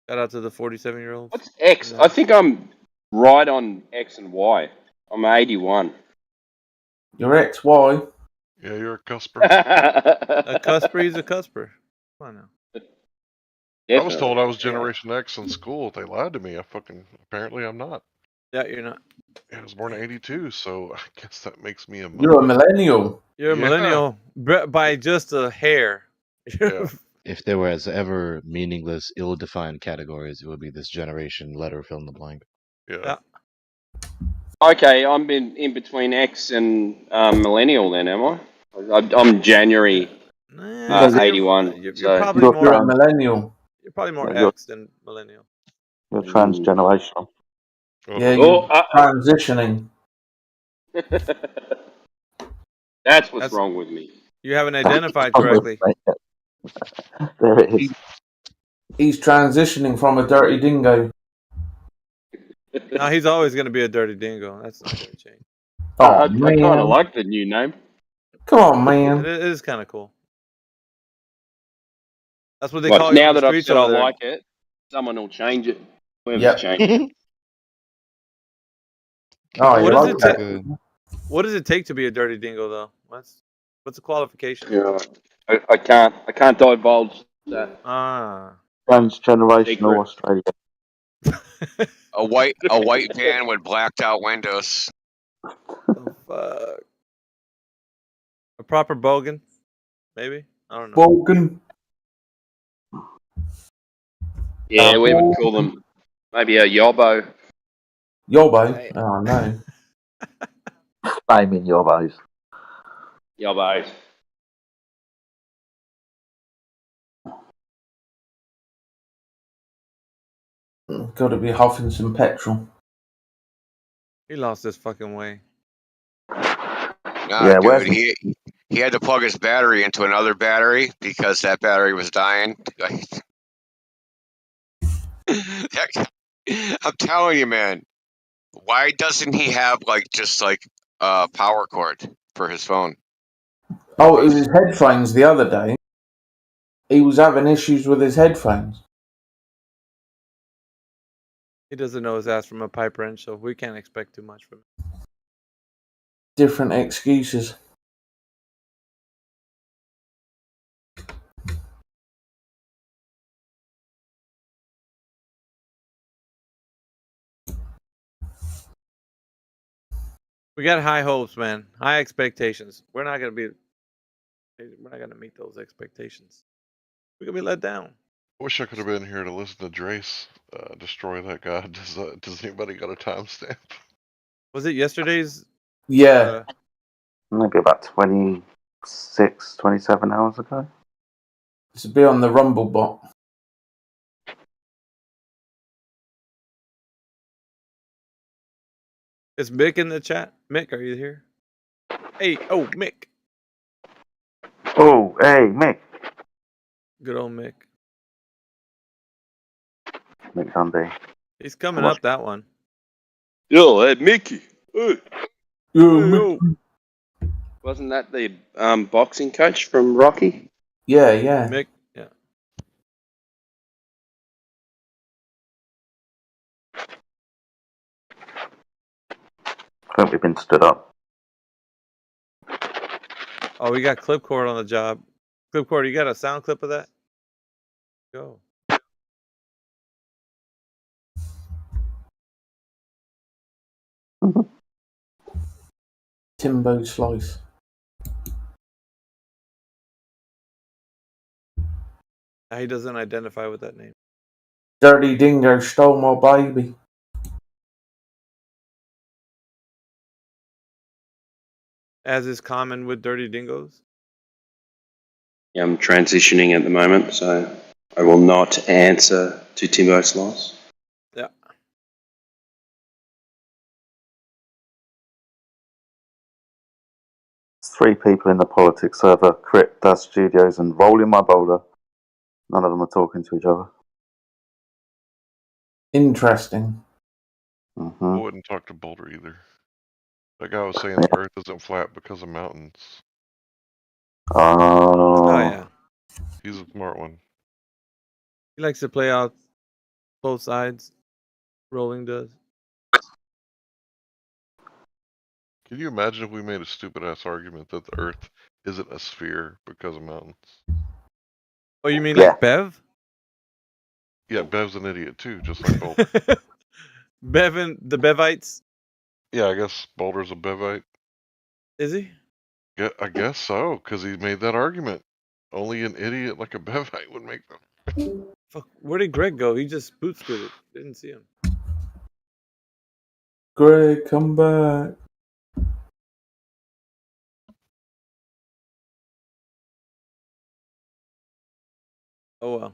Shout out to the 47-year-olds. What's X? I think I'm right on X and Y. I'm 81. Your XY. Yeah, you're a cusper. A cusper, he's a cusper. Come on now. I was told I was Generation X in school. They lied to me. Apparently I'm not. Yeah, you're not. Yeah, I was born in '82, so I guess that makes me a. You're a millennial. You're a millennial by just a hair. Yeah. If there was ever meaningless, ill-defined categories, it would be this generation letter fill in the blank. Yeah. Okay, I'm in between X and millennial then, am I? I'm January 81. You're so. probably more You're a millennial. You're probably more Yeah, X than millennial. You're transgenerational. Yeah, you're transitioning. That's what's wrong with me. You haven't identified correctly. There it is. He's transitioning from a dirty dingo. No, he's always going to be a dirty dingo. That's not going to change. I kind of like the new name. Come on, man. It is kind of cool. That's what they But call you now on the that I've streets said I over there. like it, someone will change it. Whoever's Yep. changed it. Oh, What you does like it that? What does it take to be a dirty dingo, though? What's the qualification? Yeah, I can't divulge that. Transgenerational Australia. A white van with blacked out windows. Oh, fuck. A proper bogan, maybe? I don't know. Bogan. Yeah, we would call them maybe a yobbo. Yobbo? Oh, no. Flaming yobbos. Yobbos. Got to be huffing some petrol. He lost his fucking way. Nah, dude, he had to plug his battery into another battery because that battery was dying. I'm telling you, man. Why doesn't he have just a power cord for his phone? Oh, it was his headphones the other day. He was having issues with his headphones. He doesn't know his ass from a pipe wrench, so we can't expect too much from him. Different excuses. We got high hopes, man. High expectations. We're not gonna meet those expectations. We're gonna be let down. I wish I could have been here to listen to Drace destroy that guy. Does anybody got a timestamp? Was it yesterday's? Yeah. Maybe about 26, 27 hours ago. This will be on the Rumble bot. Is Mick in the chat? Mick, are you here? Hey, oh, Mick. Oh, hey, Mick. Good old Mick. Mick Dundee. He's coming up that one. Yo, hey, Mickey. Hey. Yo, Wasn't that the boxing coach from Rocky? Yeah. Mick, yeah. I think we've been stood up. Oh, we got Clipcord on the job. Clipcord, you got a sound clip of that? Go. Timbo Slice. He doesn't identify with that name. Dirty Dingo stole my baby. As is common with Dirty Dingoes. Yeah, I'm transitioning at the moment, so I will not answer to Timbo Slice. Yeah. Three people in the politics server, Crypt, Daz Studios, and Rolling My Boulder. None of them are talking to each other. Interesting. I wouldn't talk to Boulder either. That guy was saying the Earth isn't flat because of mountains. Oh, yeah. He's a smart one. He likes to play out both sides. Rolling does. Can you imagine if we made a stupid ass argument that the Earth isn't a sphere because of mountains? Oh, you mean like Bev? Yeah, Bev's an idiot too, just like Boulder. Bevan, the Bevites? Yeah, I guess Boulder's a Bevite. Is he? Yeah, I guess so, because he made that argument. Only an idiot like a Bevite would make them. Fuck, where did Greg go? He just boot scooted. Didn't see him. Greg, come back. Oh well.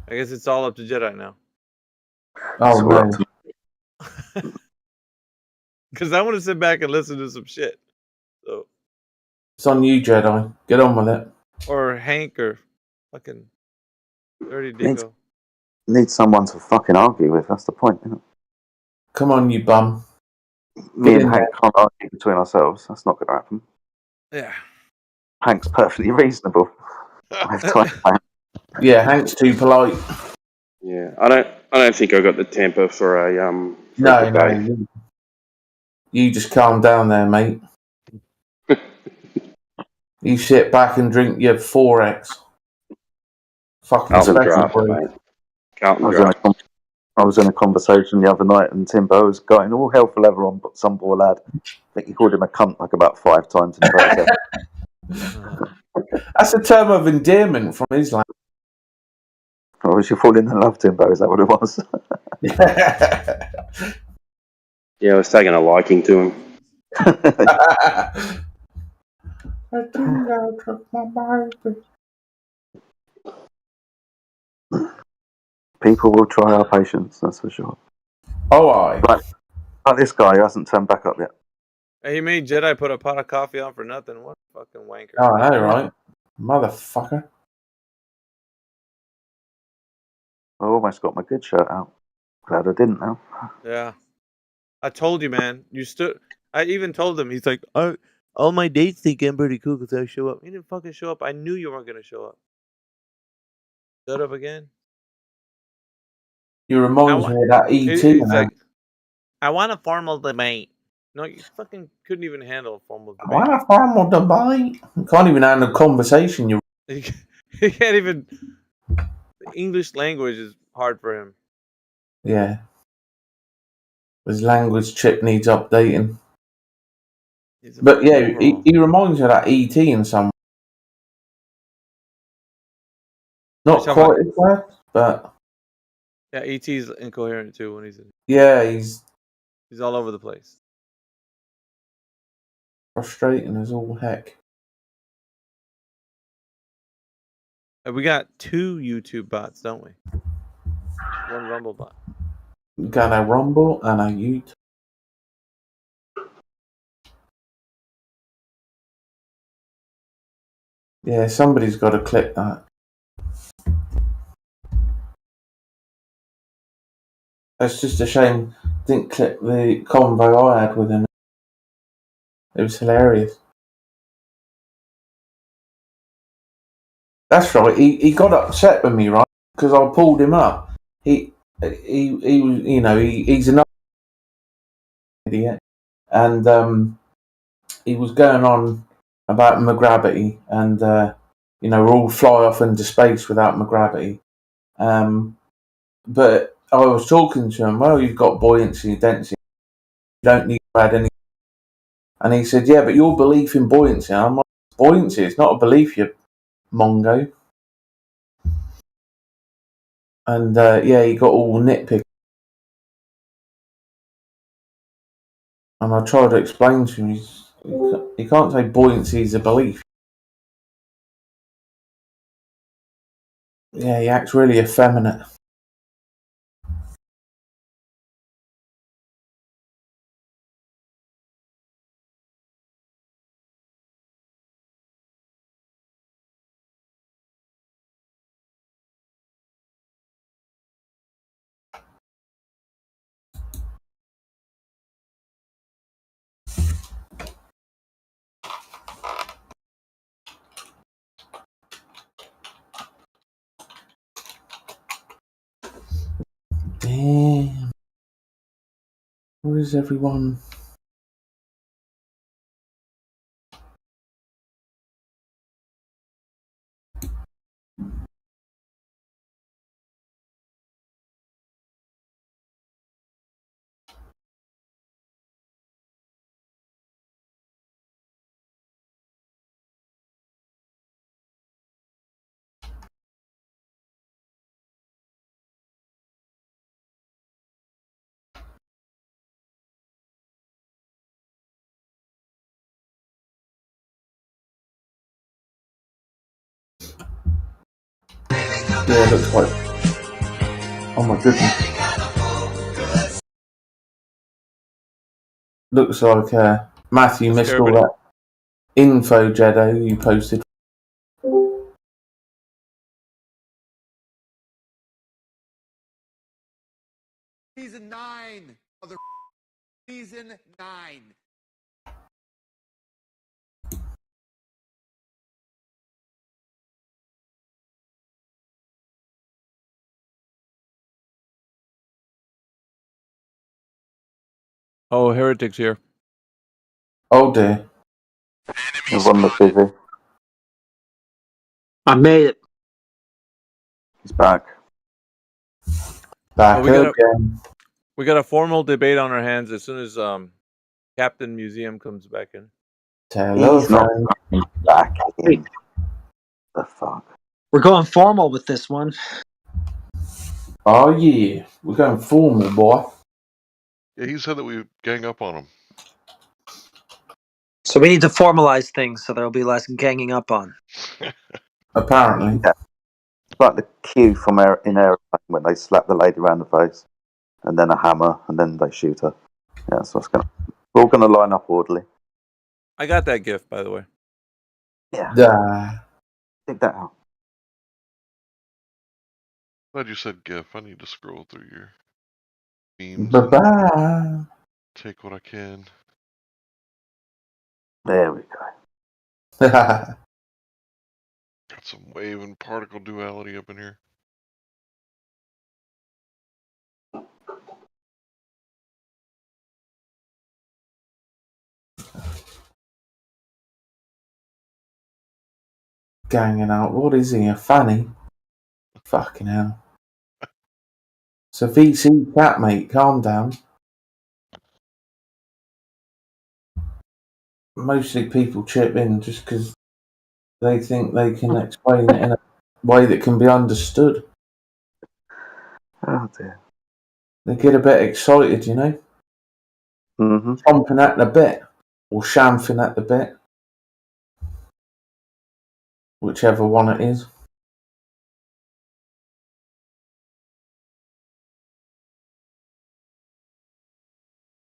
I guess it's all up to Jedi now. Oh, man. Because I want to sit back and listen to some shit. So, It's on you, Jedi. Get on with it. or Hank or fucking Dirty Dingo. Need someone to fucking argue with. That's the point, isn't it? Come on, you bum. Me Get and in Hank can't argue between ourselves. That's not going to happen. Yeah. Hank's perfectly reasonable. I have to understand. Yeah, Hank's too polite. Yeah, I don't think I got the temper for a No, debate. you just calm down there, mate. You sit back and drink your 4X. Fucking Carlton special Draft, brew. mate. I was in a conversation the other night, and Timbo was going all hell for leather on some poor lad. I think he called him a cunt like about 5 times in the process. That's a term of endearment from Islam. Or was you falling in love, Timbo? Is that what it was? Yeah, I was taking a liking to him. I think I took my baby. People will try our patience, that's for sure. Oh, aye. Like this guy who hasn't turned back up yet. Hey, he made Jedi put a pot of coffee on for nothing. What a fucking wanker. Oh, I know, right? Motherfucker. I almost got my good shirt out. Glad I didn't now. Yeah. I told you, man. I even told him. He's like, all my dates think I'm pretty cool because I show up. He didn't fucking show up. I knew you weren't going to show up. Shut up again. You remind me of that ET. He's like, I want a formal debate. No, you fucking couldn't even handle a formal debate. I want a formal debate. You can't even handle conversation. You He can't even. The English language is hard for him. Yeah. His language chip needs updating. But yeah, he reminds me of that ET in some. Not quite as bad, but. Yeah, ET's incoherent too when he's in. Yeah, he's all over the place. Frustrating as all heck. We got 2 YouTube bots, don't we? 1 Rumble bot. We got a Rumble and a YouTube. Yeah, somebody's got to click that. It's just a shame didn't click the convo I had with him. It was hilarious. That's right. He got upset with me, right? Because I pulled him up. He was, you know, he's another idiot, and he was going on about McGravity, and you know, we'll all fly off into space without McGravity. But I was talking to him. Well, you've got buoyancy and density. You don't need to add any. And he said, "Yeah, but your belief in buoyancy." I'm like, "Buoyancy? It's not a belief, you mongo." And yeah, he got all nitpicky. And I tried to explain to him, you can't say buoyancy is a belief. Yeah, he acts really effeminate. Damn. Where is everyone? Yeah, it looks like. Oh my goodness. Looks like Matthew missed all that info, Jeddo, you posted. Season 9. Season 9. Oh, Heretic's here. Oh dear. Everyone look busy. I made it. He's back. Back we again. got a formal debate on our hands as soon as Captain Museum comes back in. He's not back in. The fuck. We're going formal with this one. Oh yeah, we're going formal, boy. Yeah, he said that we would gang up on him. So we need to formalize things so there'll be less ganging up on. Apparently. Yeah. It's like the cue from in Aeroplane when they slap the lady around the face, and then a hammer, and then they shoot her. Yeah, that's what's going to... We're all going to line up orderly. I got that gift, by the way. Yeah. Take that out. Glad you said GIF. I need to scroll through your memes. Bye-bye. Take what I can. There we go. Got some wave and particle duality up in here. Ganging out. What is he, a fanny? Fucking hell. It's a VC cat, mate. Calm down. Mostly people chip in just because they think they can explain it in a way that can be understood. Oh dear. They get a bit excited, you know? Mm-hmm. Chomping at the bit. Or chamfing at the bit. Whichever one it is.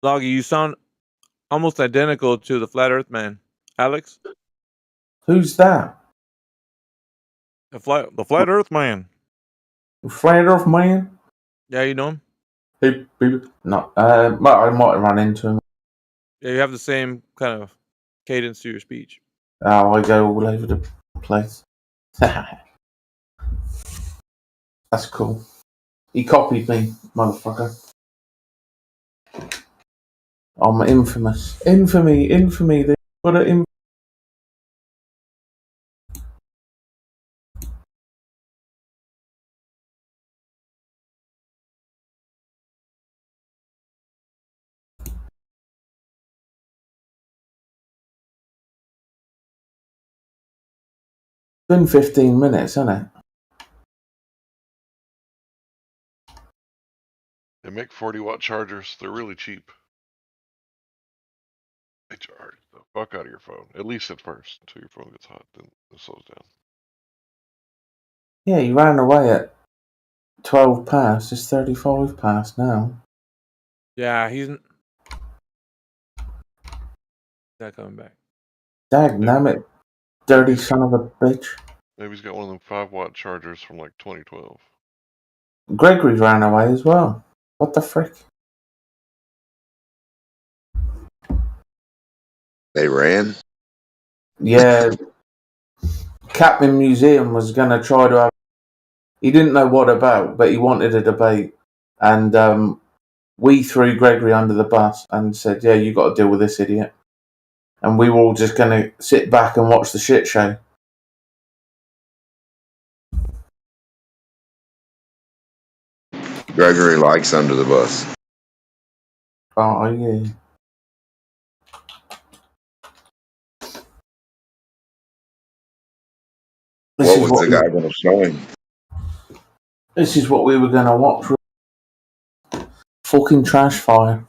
Loggy, you sound almost identical to the Flat Earth Man. Alex? Who's that? The Flat Earth Man. The Flat Earth Man? Yeah, you know him? Hey, baby. No, I might have run into him. Yeah, you have the same kind of cadence to your speech. Oh, I go all over the place. That's cool. He copied me, motherfucker. I'm infamous. Infamy. They got it. Been 15 minutes, hasn't it? They make 40-watt chargers. They're really cheap. They charge the fuck out of your phone, at least at first, until your phone gets hot, then it slows down. Yeah, he ran away at 12 past. It's 35 past now. Yeah, he's not coming back. Damn it. Dirty son of a bitch. Maybe he's got one of them 5-watt chargers from like 2012. Gregory ran away as well. What the frick? They ran? Yeah. Captain Museum was going to try to have... He didn't know what about, but he wanted a debate. And we threw Gregory under the bus and said, yeah, you got to deal with this idiot. And we were all just going to sit back and watch the shit show. Gregory likes under the bus. Oh, yeah. What was the guy going to show him? This is what we were going to watch. Fucking trash fire.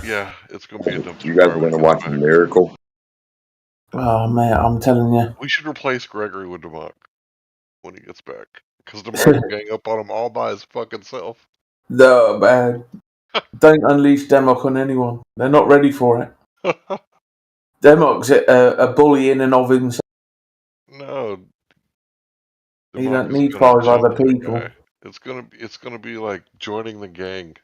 Yeah, it's going to be a dumpster. You guys are going to watch a miracle? Oh, man, I'm telling you. We should replace Gregory with Demok when he gets back. Because Demok will gang up on him all by his fucking self. No, man. Don't unleash Demok on anyone. They're not ready for it. Demok's a bully in and of himself. No. You don't need 5 other people. It's gonna be like joining the gang.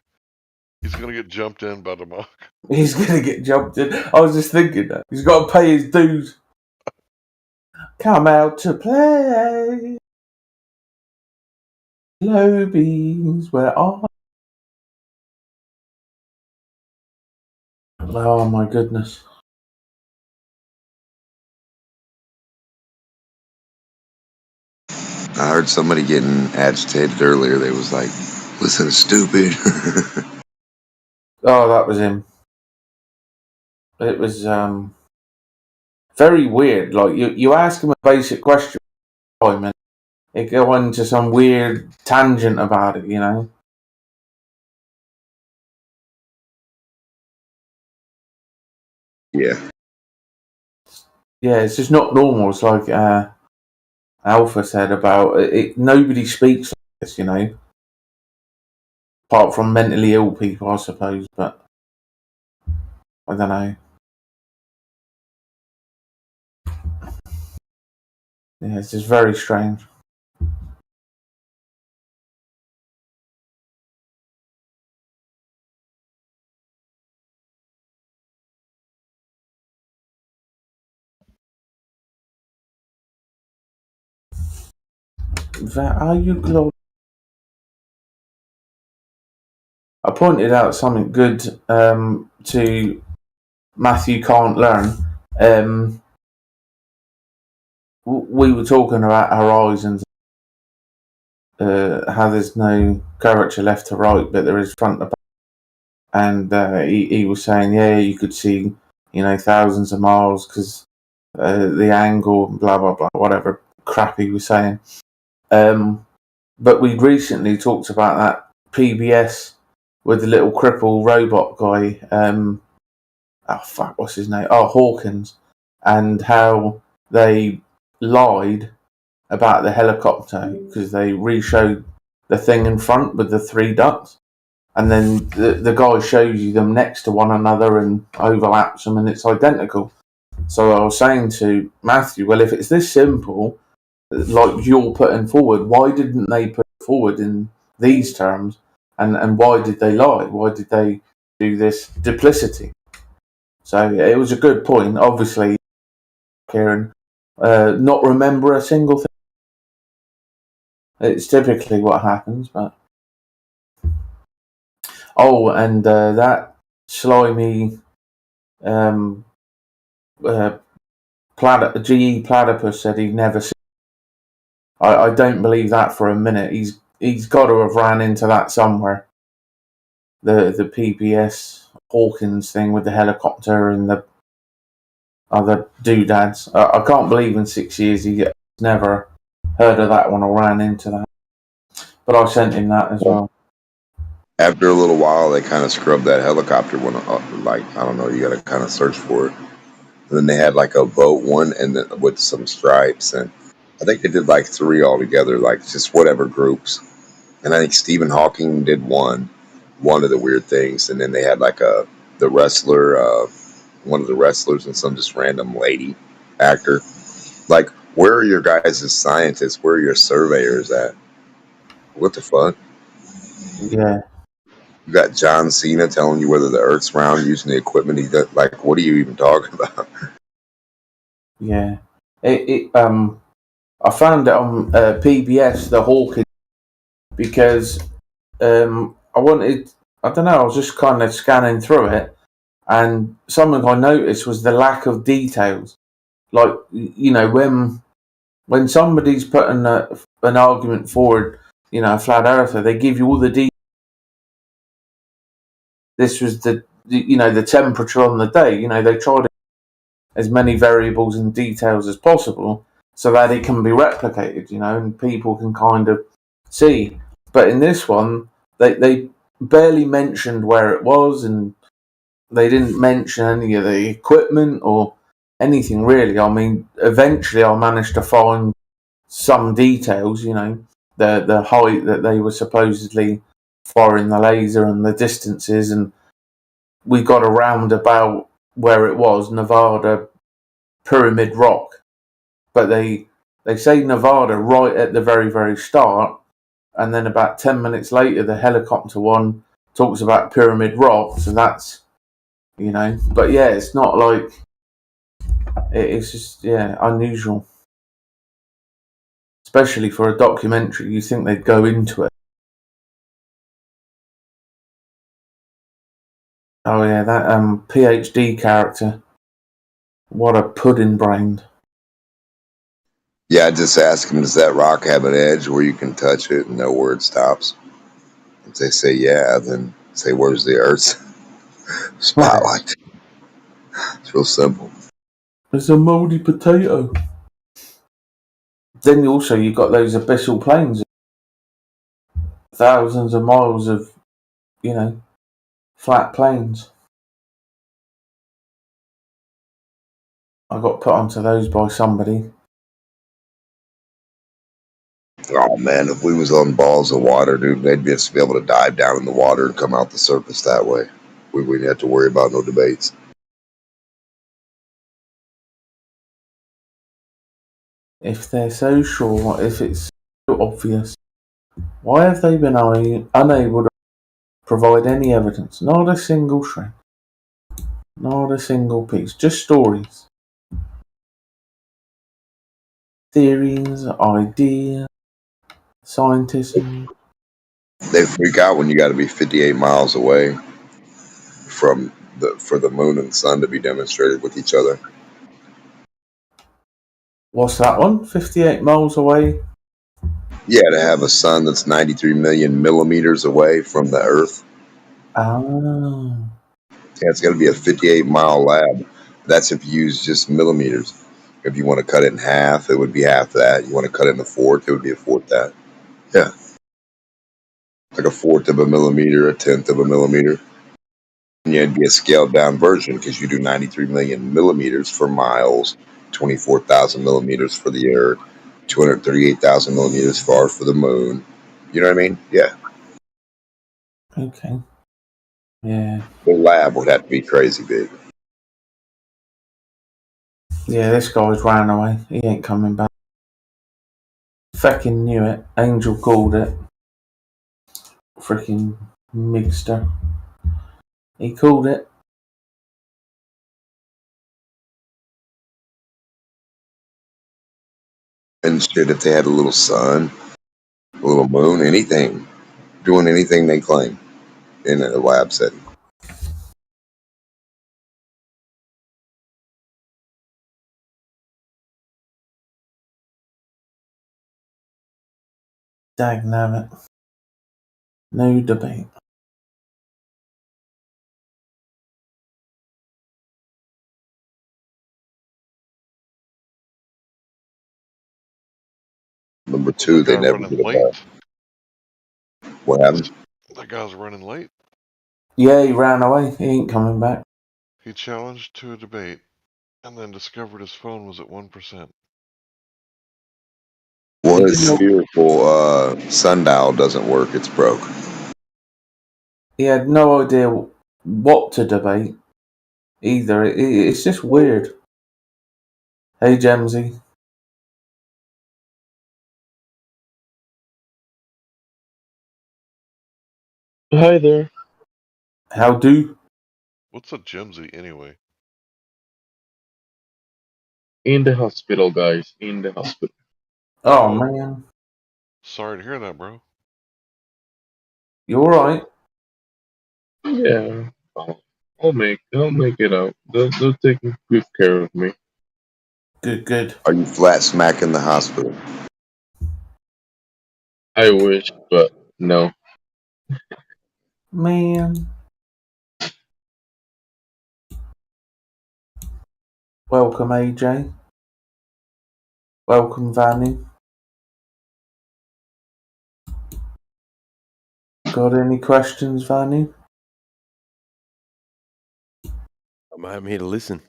He's gonna get jumped in by Demok. He's gonna get jumped in. I was just thinking that. He's got to pay his dues. Come out to play. Low beans where I... Oh my goodness. I heard somebody getting agitated earlier. They was like, listen, stupid. Oh, that was him. It was very weird. Like you ask him a basic question, and it go into some weird tangent about it, you know. Yeah. Yeah, it's just not normal. It's like Alpha said about it. Nobody speaks like this, you know. Apart from mentally ill people, I suppose, but I don't know. Yeah, it's just very strange. Are you glowing? I pointed out something good to Matthew Can't Learn. We were talking about Horizons, how there's no curvature left to right, but there is front to back. And he was saying, yeah, you could see, you know, thousands of miles because the angle, blah, blah, blah, whatever crap he was saying. But we recently talked about that PBS with the little cripple robot guy. Oh, fuck, what's his name? Oh, Hawkins. And how they lied about the helicopter because they re-showed the thing in front with the 3 ducks. and then the guy shows you them next to one another and overlaps them, and it's identical. So I was saying to Matthew, well, if it's this simple, like you're putting forward, why didn't they put it forward in these terms? And why did they lie? Why did they do this duplicity? So it was a good point. Obviously, Kieran, not remember a single thing. It's typically what happens, but and that slimy GE Platypus said he'd never seen. I don't believe that for a minute. He's got to have ran into that somewhere. The PBS Hawkins thing with the helicopter and the other doodads. I can't believe in 6 years he's never heard of that one or ran into that. But I sent him that as well. After a little while, they kind of scrubbed that helicopter one. Like, I don't know, you got to kind of search for it. And then they had like a boat one and then with some stripes, and I think they did like 3 altogether, like just whatever groups. And I think Stephen Hawking did one of the weird things, and then they had like the wrestler, one of the wrestlers, and some just random lady actor. Like, where are your guys' scientists? Where are your surveyors at? What the fuck? Yeah. You got John Cena telling you whether the Earth's round using the equipment he does. Like, what are you even talking about? Yeah. I found it on PBS, the Hawkins, because I don't know, I was just kind of scanning through it, and something I noticed was the lack of details. Like, you know, when somebody's putting an argument forward, you know, a flat earther, they give you all the details. This was the temperature on the day. You know, they tried as many variables and details as possible so that it can be replicated, you know, and people can kind of see. But in this one, they barely mentioned where it was, and they didn't mention any of the equipment or anything really. I mean, eventually I managed to find some details, you know, the height that they were supposedly firing the laser and the distances, and we got around about where it was, Nevada, Pyramid Rock. But they say Nevada right at the very, very start, and then about 10 minutes later, the helicopter one talks about Pyramid Rock, so that's, you know, but yeah, it's not like, it's just, yeah, unusual. Especially for a documentary, you think they'd go into it. Oh yeah, that PhD character. What a pudding brain. Yeah, I just ask them, does that rock have an edge where you can touch it and know where it stops? If they say yeah, then say, where's the Earth's spotlight? It's real simple. It's a moldy potato. Then also you've got those abyssal plains. Thousands of miles of, you know, flat plains. I got put onto those by somebody. Oh man, if we was on balls of water, dude, they'd just be able to dive down in the water and come out the surface that way. We wouldn't have to worry about no debates. If they're so sure, if it's so obvious, why have they been unable to provide any evidence? Not a single shred. Not a single piece. Just stories. Theories, ideas, scientism. They freak out when you got to be 58 miles away for the moon and sun to be demonstrated with each other. What's that one? 58 miles away? Yeah, to have a sun that's 93 million millimeters away from the Earth. Oh. Yeah, it's got to be a 58-mile lab. That's if you use just millimeters. If you want to cut it in half, it would be half that. You want to cut it in a fourth, it would be a fourth that. Yeah. Like a fourth of a millimeter, a tenth of a millimeter. And it'd be a scaled down version because you do 93 million millimeters for miles, 24,000 millimeters for the Earth, 238,000 millimeters far for the moon. You know what I mean? Yeah. Okay. Yeah. The lab would have to be crazy big. Yeah, this guy's ran away. He ain't coming back. Fucking knew it. Angel called it. Freaking Migster. He called it. And shit, if they had a little sun, a little moon, anything, doing anything they claim in a lab setting. Dagnabbit. No debate. Number two, they Guy never running get a late. ball. What happened? That guy's running late. Yeah, he ran away. He ain't coming back. He challenged to a debate and then discovered his phone was at 1%. Well, his spherical sundial doesn't work. It's broke. He had no idea what to debate either. It's just weird. Hey, Jamesy. Hi there. How do? What's a Jimsy anyway? In the hospital, guys. In the hospital. Oh, man. Sorry to hear that, bro. You alright? Yeah. I'll make it out. They're taking good care of me. Good. Are you flat smack in the hospital? I wish, but no. Man. Welcome, AJ. Welcome, Vanny. Got any questions, Vanny? I'm here to listen.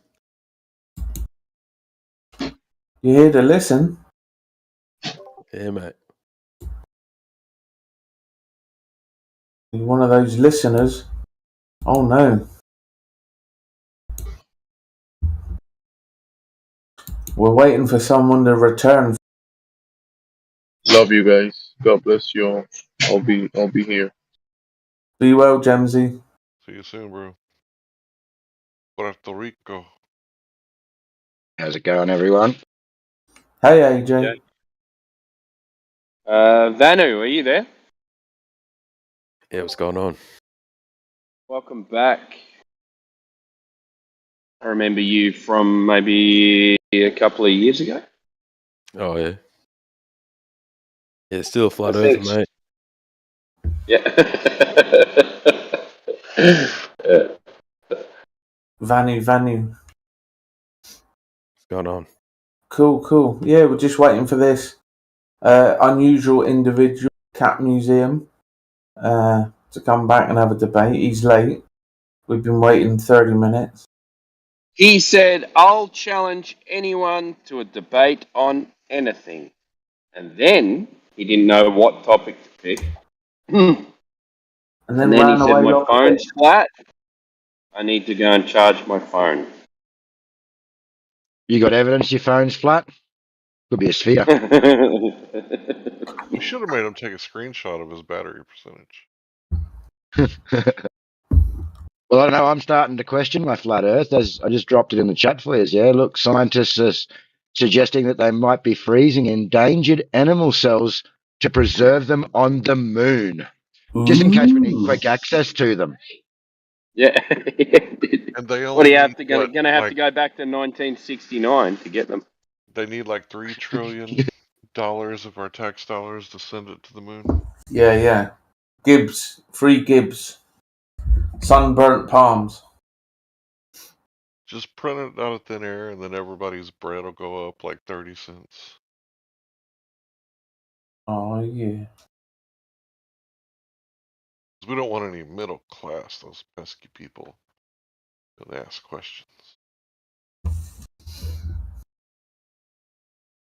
You here to listen? Yeah, mate. You one of those listeners? Oh, no. We're waiting for someone to return. Love you guys. God bless you all. I'll be here. Be well, Jamesy. See you soon, bro. Puerto Rico. How's it going, everyone? Hey, AJ. Vanu, are you there? Yeah, what's going on? Welcome back. I remember you from maybe a couple of years ago. Oh, yeah. Yeah, still a flat earther, mate. Yeah. Vanu. What's going on? Cool. Yeah, we're just waiting for this unusual individual, Cat Museum, to come back and have a debate. He's late. We've been waiting 30 minutes. He said, I'll challenge anyone to a debate on anything. And then he didn't know what topic to pick. And then he ran said, away my like a phone's bitch. flat. I need to go and charge my phone. You got evidence your phone's flat? Could be a sphere. We should have made him take a screenshot of his battery percentage. Well, I don't know. I'm starting to question my flat Earth. As I just dropped it in the chat for you. Yeah, look, scientists are suggesting that they might be freezing endangered animal cells to preserve them on the moon, just in case we need quick access to them. Yeah. And they What do you have need, to go? Going to have to go back to 1969 to get them. They need like $3 trillion of our tax dollars to send it to the moon. Yeah. Gibbs. Free Gibbs. Sunburnt palms. Just print it out of thin air, and then everybody's bread will go up like 30 cents. Oh, yeah. We don't want any middle class, those pesky people that ask questions.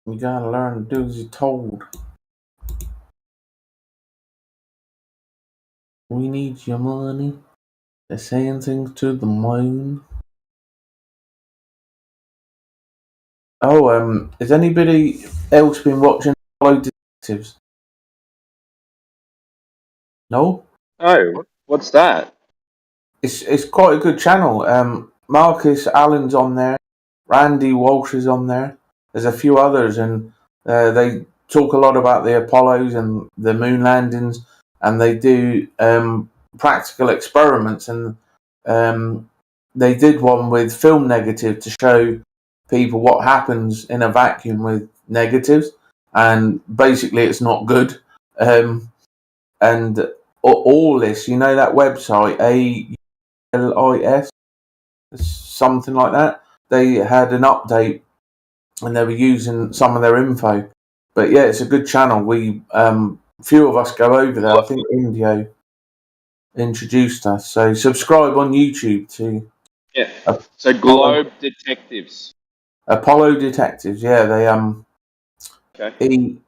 You gotta learn to do as you're told. We need your money. They're saying things to the moon. Oh, has anybody else been watching Apollo Detectives? No? Oh, what's that? It's quite a good channel. Marcus Allen's on there. Randy Walsh is on there. There's a few others, and they talk a lot about the Apollos and the moon landings, and they do practical experiments. And they did one with film negative to show people what happens in a vacuum with negatives, and basically it's not good. And all this, you know, that website ALIS, something like that. They had an update, and they were using some of their info. But yeah, it's a good channel. We few of us go over there. I think Indio introduced us. So subscribe on YouTube to So Globe Detectives. Apollo Detectives. Yeah, they Okay.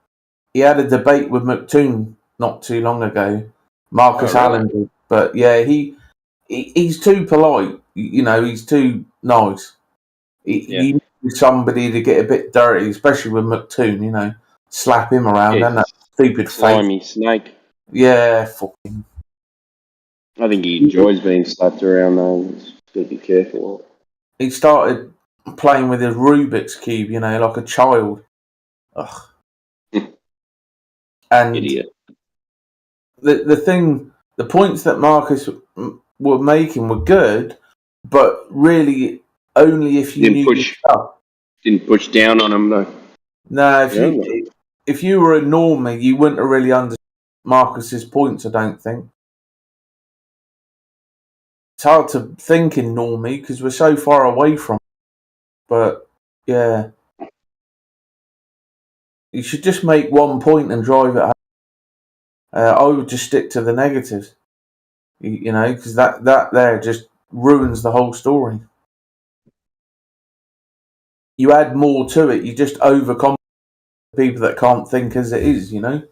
he had a debate with McToon not too long ago. Marcus Allen did. But yeah, he's too polite. You know, he's too nice. He needs somebody to get a bit dirty, especially with McToon. You know, slap him around and that stupid slimy face. snake. Yeah, fucking. I think he enjoys being slapped around though. Just gotta be careful. He started playing with his Rubik's cube, you know, like a child. Ugh. And idiot. The points that Marcus were making were good, but really only if you knew the stuff. Didn't push down on him though. No, if you were a normie, you wouldn't have really understood Marcus's points. I don't think. It's hard to think in normie because we're so far away from it. But yeah, you should just make one point and drive it home. I would just stick to the negatives, you know, because that there just ruins the whole story. You add more to it. You just overcomplicate people that can't think as it is, you know.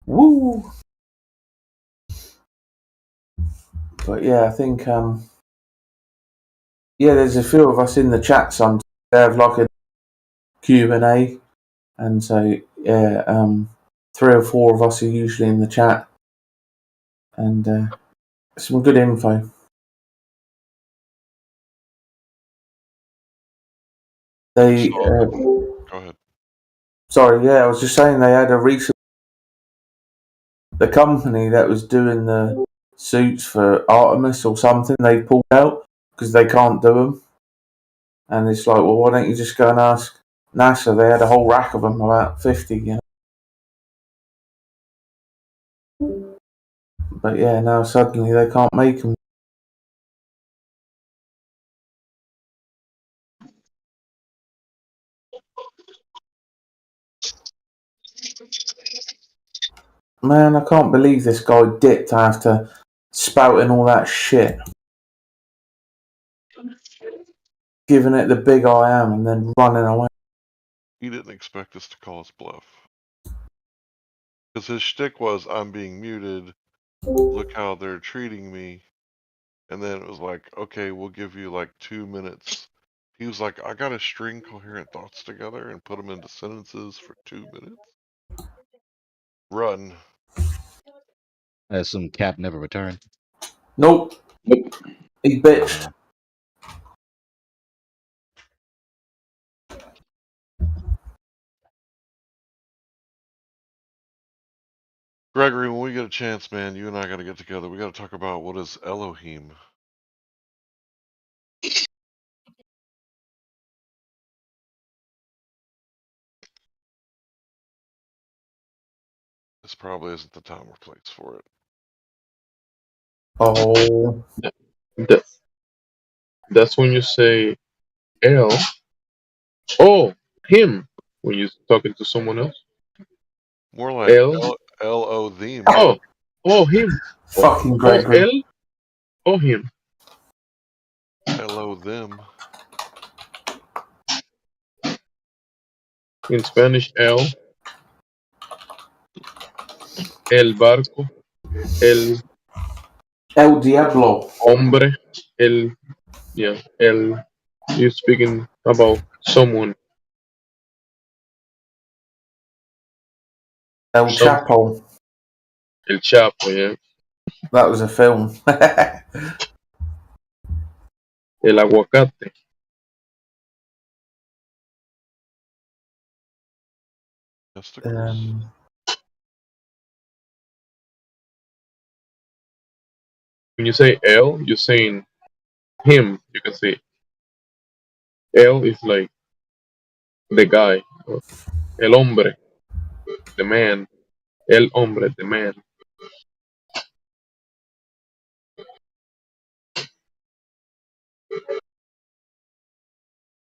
Woo! But yeah, I think there's a few of us in the chat. Some they have like a Q&A, and so yeah, 3 or 4 of us are usually in the chat, and some good info. They Go ahead. Sorry, yeah, I was just saying they had a recent. The company that was doing the suits for Artemis or something, they pulled out because they can't do them. And it's like, well, why don't you just go and ask NASA? They had a whole rack of them, about 50, you know. But yeah, now suddenly they can't make them. Man, I can't believe this guy dipped after spouting all that shit. Giving it the big I am and then running away. He didn't expect us to call his bluff. Because his shtick was, I'm being muted, look how they're treating me. And then it was like, okay, we'll give you like 2 minutes. He was like, I gotta string coherent thoughts together and put them into sentences for 2 minutes. Run. I assume Cap never returned. Nope. He bitched. Gregory, when we get a chance, man, you and I gotta get together. We gotta talk about what is Elohim. This probably isn't the time or place for it. Oh. That's when you say L. Oh, him. When you're talking to someone else. More like L-O them. Oh, him. Fucking Gregory. L. Oh, him. L-O them. In Spanish, el barco, el Diablo, hombre, you're speaking about someone. El Chapo. El Chapo, yeah. That was a film. El aguacate. When you say el, you're saying him. You can say el is like the guy, el hombre, the man, el hombre, the man.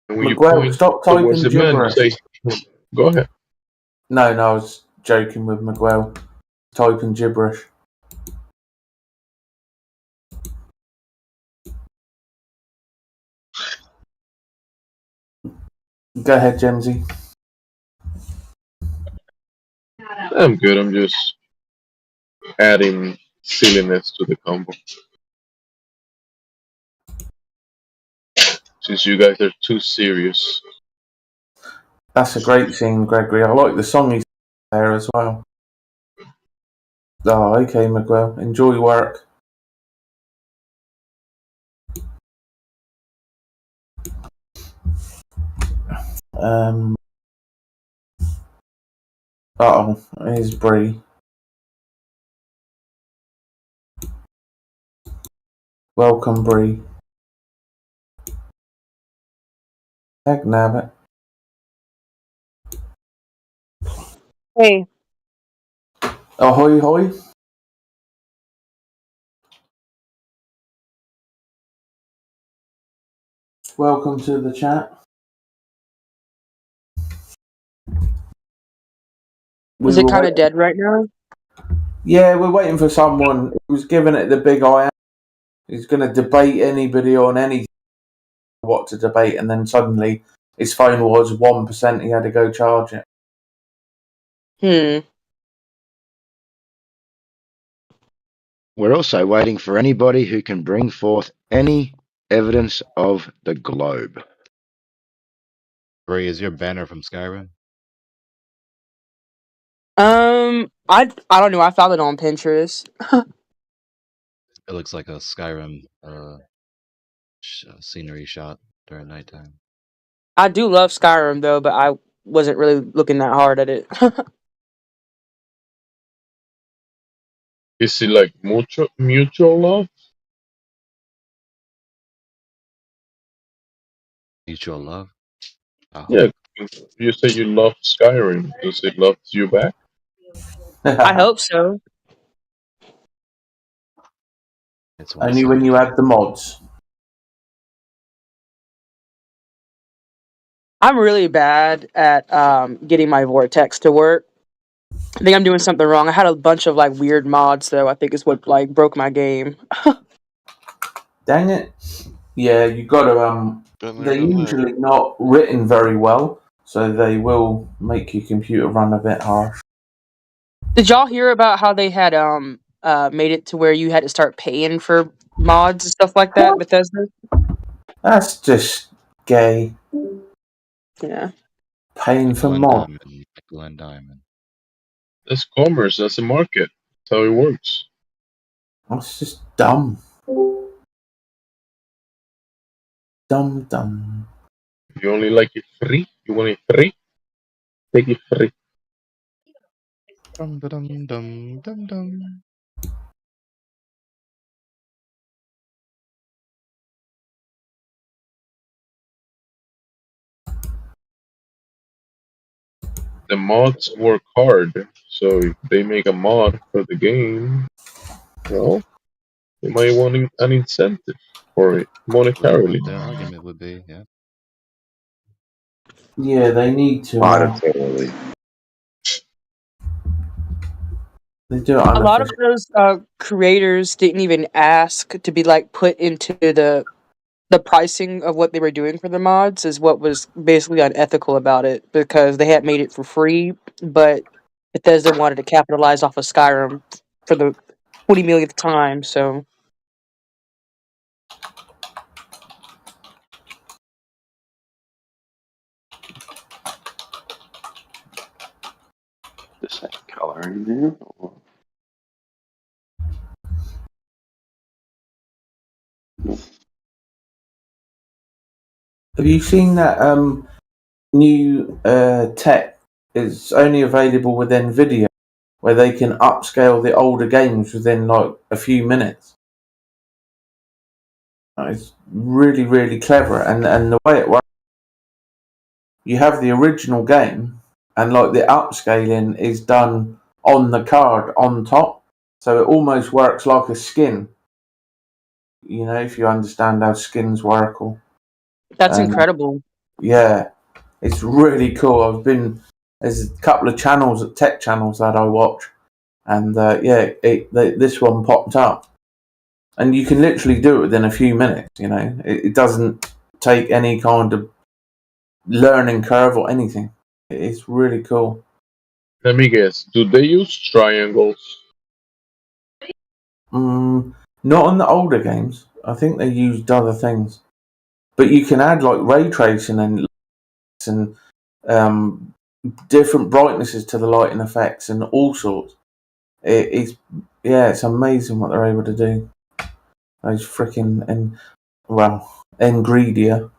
And when Miguel, stop typing the man, you gibberish. say, go ahead. No, I was joking with Miguel. Typing gibberish. Go ahead, Gemsy. I'm good. I'm just adding silliness to the combo. Since you guys are too serious. That's a great scene, Gregory. I like the song he's there as well. Oh, okay, Miguel. Enjoy work. Here's Bree. Welcome, Bree. Heck nabbit. Hey. Ahoy, hoy. Welcome to the chat. Is it kind of dead right now? Yeah, we're waiting for someone who's giving it the big eye. He's going to debate anybody on anything, what to debate, and then suddenly his phone was 1%. He had to go charge it. We're also waiting for anybody who can bring forth any evidence of the globe. Ray, is your banner from Skyrim? I don't know. I found it on Pinterest. It looks like a Skyrim scenery shot during nighttime. I do love Skyrim though, but I wasn't really looking that hard at it. Is it like mutual love? Mutual love? Yeah, you say you love Skyrim. Does it love you back? I hope so. Only when you add the mods. I'm really bad at getting my Vortex to work. I think I'm doing something wrong. I had a bunch of like weird mods though. I think is what like broke my game. Dang it. Yeah, you got to they're usually not written very well, so they will make your computer run a bit harsh. Did y'all hear about how they had made it to where you had to start paying for mods and stuff like that, Bethesda? That's just gay. Yeah. Paying for mods. Glenn Diamond. That's commerce. That's a market. That's how it works. That's just dumb. Dumb. You only like it free? You want it free? Take it free. Dum dum dum dum dum. The mods work hard, so if they make a mod for the game, well, they might want an incentive for it monetarily. Their argument would be, yeah. Yeah, they need to. Monetarily. They do it a lot of those creators didn't even ask to be like put into the the pricing of what they were doing for the mods is what was basically unethical about it, because they had made it for free, but Bethesda wanted to capitalize off of Skyrim for the 20 millionth time, so. This ain't color in there. Or... Have you seen that new tech? It's only available with NVIDIA, where they can upscale the older games within like a few minutes. It's really, really clever, and the way it works, you have the original game, and like the upscaling is done on the card on top, so it almost works like a skin. You know, if you understand how skins work. That's incredible. Yeah, it's really cool. There's a couple of tech channels that I watch, and this one popped up, and you can literally do it within a few minutes. You know, it doesn't take any kind of learning curve or anything. It's really cool. Let me guess. Do they use triangles? Not on the older games. I think they used other things, but you can add like ray tracing and different brightnesses to the lighting effects and all sorts. It's amazing what they're able to do. Those freaking Nvidia,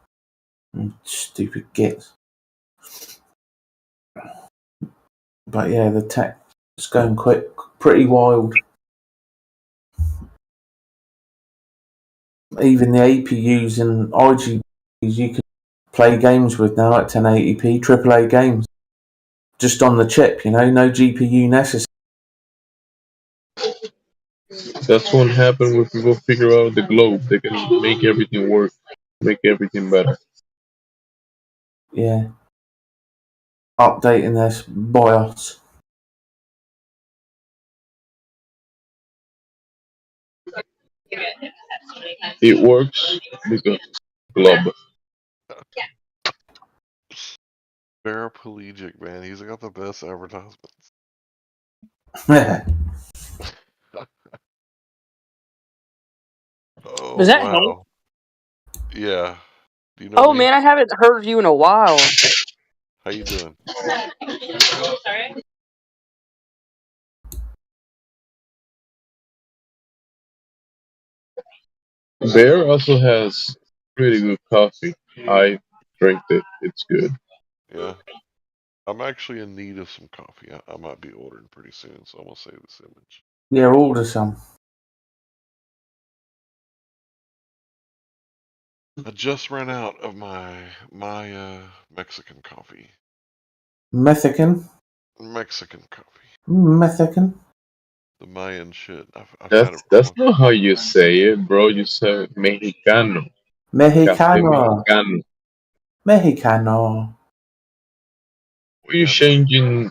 stupid gits. But yeah, the tech is going pretty wild. Even the APUs and IGPUs you can play games with now at 1080p, AAA games. Just on the chip, you know, no GPU necessary. That's what happened when people figure out the globe. They can make everything work, make everything better. Yeah. Updating this BIOS. It works because globe. Paraplegic, man. He's got the best advertisements. Oh, Was that wow. Hank? Yeah. Do you know Oh me? man, I haven't heard of you in a while. How you doing? Bear also has really good coffee. I drink it. It's good. Yeah. I'm actually in need of some coffee. I might be ordering pretty soon, so I'm going to save this image. Yeah, order some. I just ran out of my Mexican coffee. Mexican? Mexican coffee. Mexican? The Mayan shit. I've had it That's not how you say it, bro. You say Mexicano. Mexicano. Mexicano. Mexicano. Why are you changing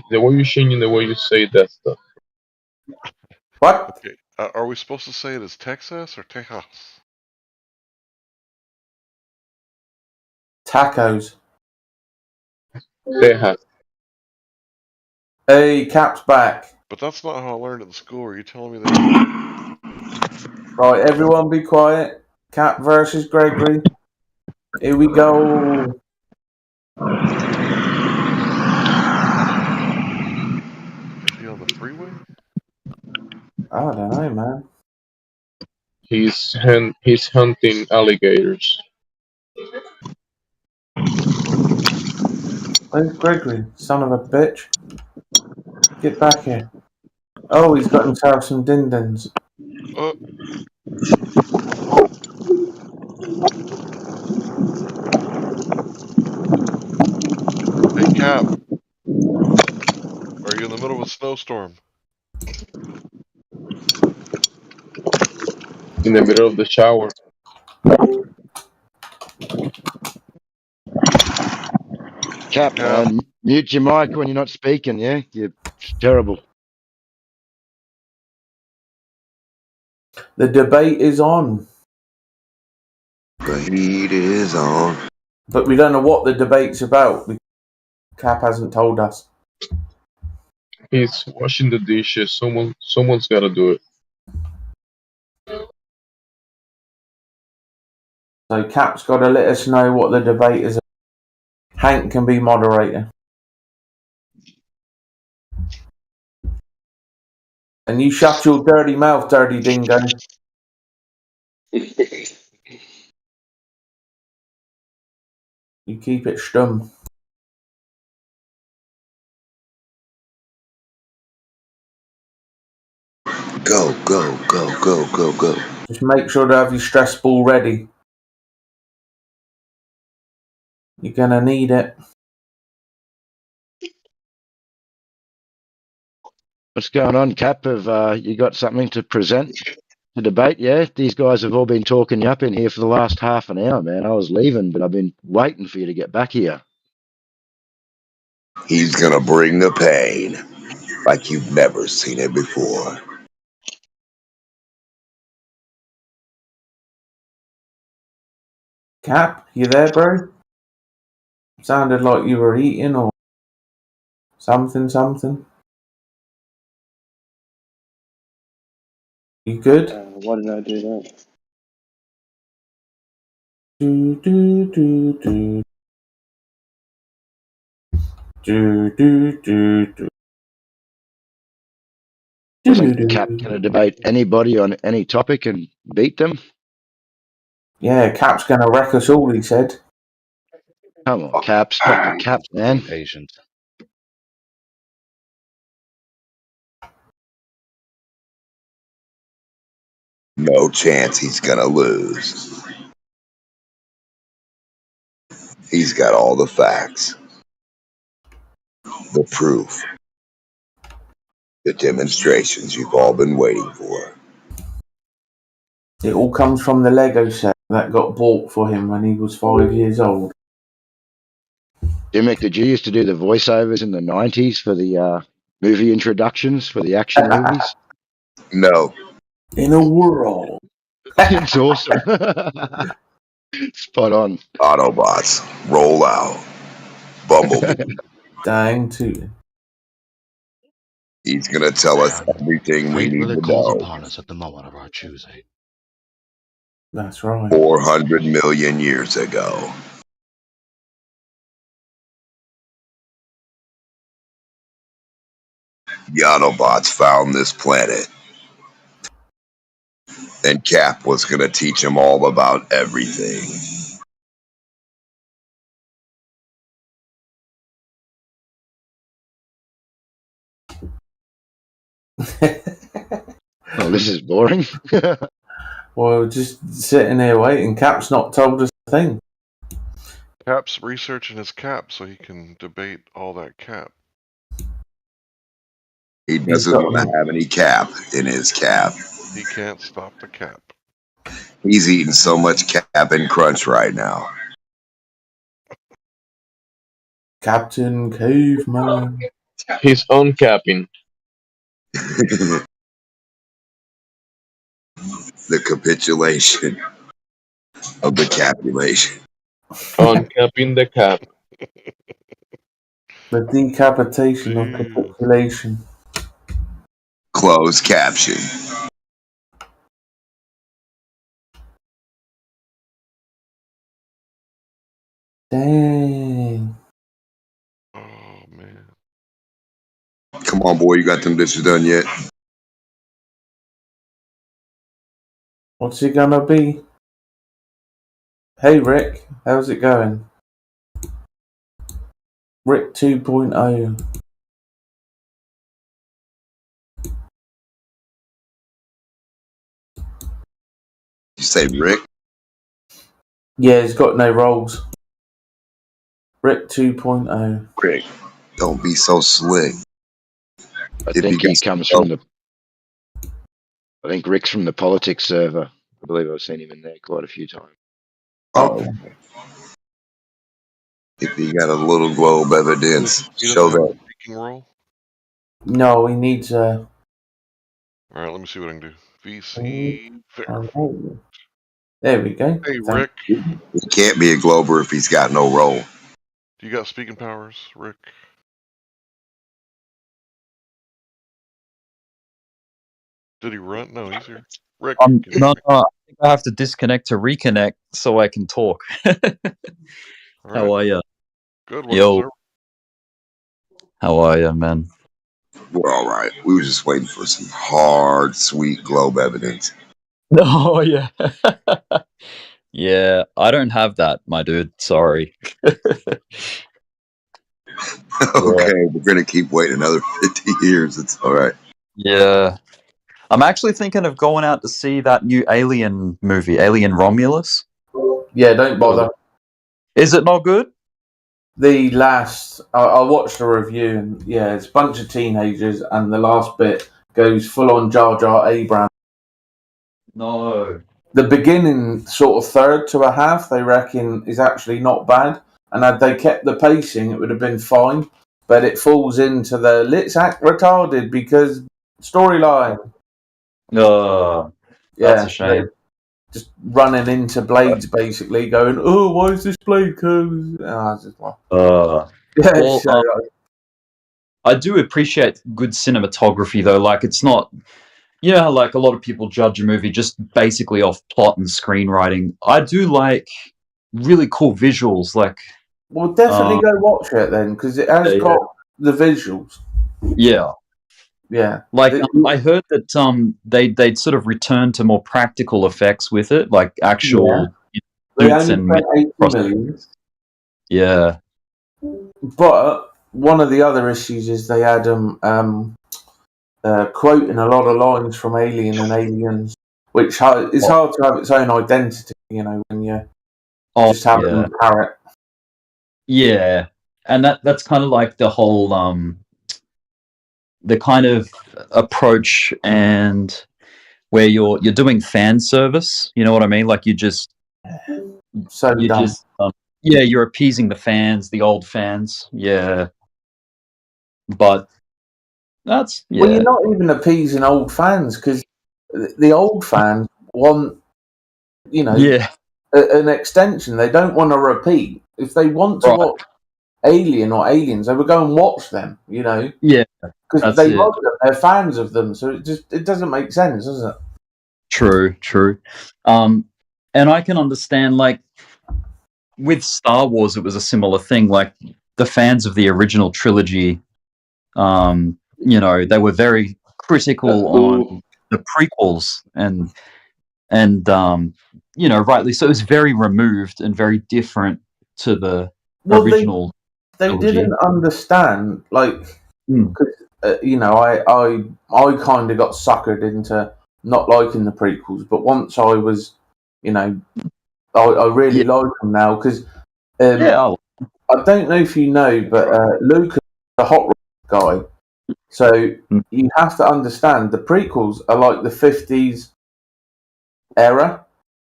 the way you're changing the way you say that stuff? What? Okay. Are we supposed to say it as Texas or Tejas? Tacos. Texas. Hey, Cap's back. But that's not how I learned at school. Are you telling me that? Right, everyone be quiet. Cap versus Gregory. Here we go. Is he on the freeway? I don't know, man. He's hunting alligators. Where's Gregory? Son of a bitch. Get back here. Oh, he's got himself some dindins. Oh. Hey, Cap. Are you in the middle of a snowstorm? In the middle of the shower. Cap, mute your mic when you're not speaking, yeah? You're terrible. The debate is on. heat is on. But we don't know what the debate's about. Cap hasn't told us. He's washing the dishes. Someone's got to do it. So Cap's got to let us know what the debate is. Hank can be moderator. And you shut your dirty mouth, dirty dingo. You keep it stum. Go, go, go, go, go, go. Just make sure to have your stress ball ready. You're going to need it. What's going on, Cap? Have you got something to present? The debate, yeah? These guys have all been talking you up in here for the last half an hour, man. I was leaving, but I've been waiting for you to get back here. He's gonna bring the pain like you've never seen it before. Cap, you there, bro? Sounded like you were eating or something. You good? Why did I do that? Do do do do. Do do do do. Wasn't Cap going to debate anybody on any topic and beat them? Yeah, Cap's going to wreck us all, he said. Come on, Cap. Stop the Cap, man. Patient. No chance he's gonna lose. He's got all the facts, the proof, the demonstrations you've all been waiting for. It all comes from the Lego set that got bought for him when he was 5 years old. Dimmick, did you used to do the voiceovers in the 90s for the movie introductions for the action movies? No. In a world. It's awesome. Spot on. Autobots, roll out. Bumblebee. Dang tootin'. He's gonna tell us everything we Fate need really to calls know. upon us at the moment of our choosing. That's right. 400 million years ago. The Autobots found this planet. And Cap was gonna teach him all about everything. Oh, this is boring. Well, just sitting here waiting. Cap's not told us a thing. Cap's researching his cap so he can debate all that cap. He doesn't want to have any cap in his cap. He can't stop the cap. He's eating so much Cap'n Crunch right now. Captain Caveman. He's uncapping. The capitulation of the capulation. Uncapping the cap. The decapitation of capitulation. Closed caption. Dang. Oh, man. Come on, boy, you got them dishes done yet? What's it gonna be? Hey, Rick. How's it going? Rick 2.0. You say Rick? Yeah, he's got no roles. Rick 2.0. Rick, don't be so slick. I think he comes from the. I think Rick's from the politics server. I believe I've seen him in there quite a few times. Oh. If he got a little globe evidence, show that. Speaking role? No, he needs a. Alright, let me see what I can do. VC. There we go. Hey, Rick, He can't be a Glober if he's got no role. do you got speaking powers, Rick? Did he run? No, he's here. Rick, No, I think I have to disconnect to reconnect so I can talk. How are you? Good. Yo. How are you, man? We're all right. We were just waiting for some hard, sweet globe evidence. Oh, yeah. Yeah, I don't have that, my dude. Sorry. Okay, we're gonna keep waiting another 50 years. It's all right. Yeah. I'm actually thinking of going out to see that new Alien movie, Alien Romulus. Yeah, don't bother. Is it not good? The last, I watched a review, and yeah, it's a bunch of teenagers, and the last bit goes full on Jar Jar Abrams. No. The beginning, sort of third to a half, they reckon is actually not bad, and had they kept the pacing, it would have been fine. But it falls into the let's act retarded because storyline. No. That's a shame. Just running into blades, basically going, "Oh, why is this blade curved?" Well, I do appreciate good cinematography, though. Like, it's not, you know, how, like, a lot of people judge a movie just basically off plot and screenwriting. I do like really cool visuals. Like, well, definitely go watch it then, because it has got the visuals. Yeah. Yeah. Like, I heard that they'd sort of return to more practical effects with it, like actual suits and yeah. But one of the other issues is they had quoting a lot of lines from Alien and Aliens, which is hard to have its own identity, you know, when you just have them parrot. Yeah, and that's kind of like the whole the kind of approach and where you're doing fan service. You know what I mean? Like, you're appeasing the fans, the old fans. Yeah, but that's Well, you're not even appeasing old fans, because the old fans want, you know, an extension. They don't want to repeat. If they want to watch Alien or Aliens, they would go and watch them, you know. Yeah, because they love them. They're fans of them. So it doesn't make sense, does it? True. And I can understand, like, with Star Wars, it was a similar thing. Like, the fans of the original trilogy, you know, they were very critical on the prequels, and you know, rightly so. It was very removed and very different to the original. They didn't understand, like, because you know, I kind of got suckered into not liking the prequels, but once I was, you know, I really like them now, because I don't know if you know, but Luke is a hot rod guy, so you have to understand the prequels are like the 50s era,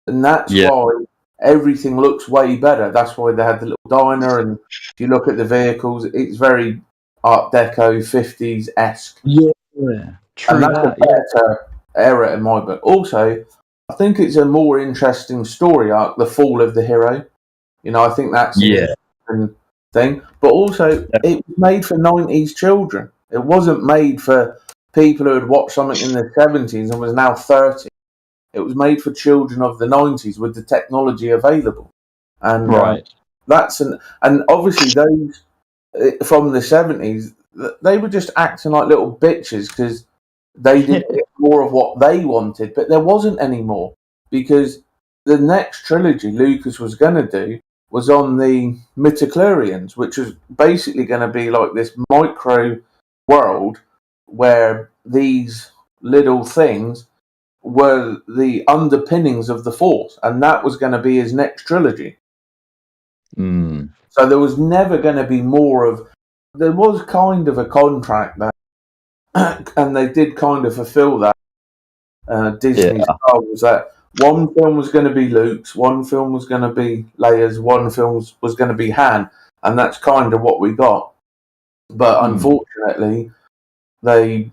and that's why everything looks way better. That's why they had the little diner, and if you look at the vehicles, it's very Art Deco 50s-esque. Yeah, true. And that's a better era in my book. Also, I think it's a more interesting story arc, the fall of the hero. You know, I think that's an interesting thing. But also, it was made for 90s children. It wasn't made for people who had watched something in the 70s and was now 30. It was made for children of the 90s with the technology available. And and obviously those from the 70s, they were just acting like little bitches because they did more of what they wanted, but there wasn't any more, because the next trilogy Lucas was going to do was on the midichlorians, which was basically going to be like this micro world where these little things were the underpinnings of the Force, and that was going to be his next trilogy. So there was never going to be more of. There was kind of a contract there, and they did kind of fulfill that. Disney Star Wars, that one film was going to be Luke's, one film was going to be Leia's, one film was going to be Han, and that's kind of what we got. But unfortunately, they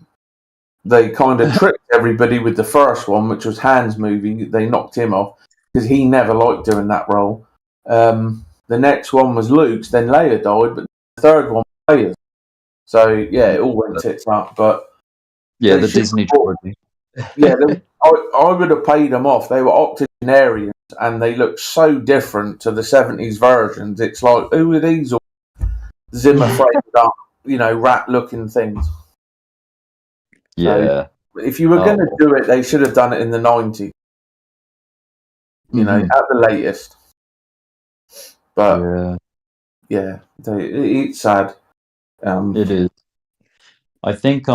kind of tricked everybody with the first one, which was Han's movie. They knocked him off. because he never liked doing that role. The next one was Luke's, then Leia died, but the third one was Leia's. So yeah, it all went tits up. But Yeah, they the should Disney have bought- trilogy. yeah, I would have paid them off. They were octogenarians, and they looked so different to the 70s versions. It's like, who are these all Zimmer framed up, rat-looking things? Yeah. So if you were going to do it, they should have done it in the 90s. At the latest. But yeah, it's sad. It is. I think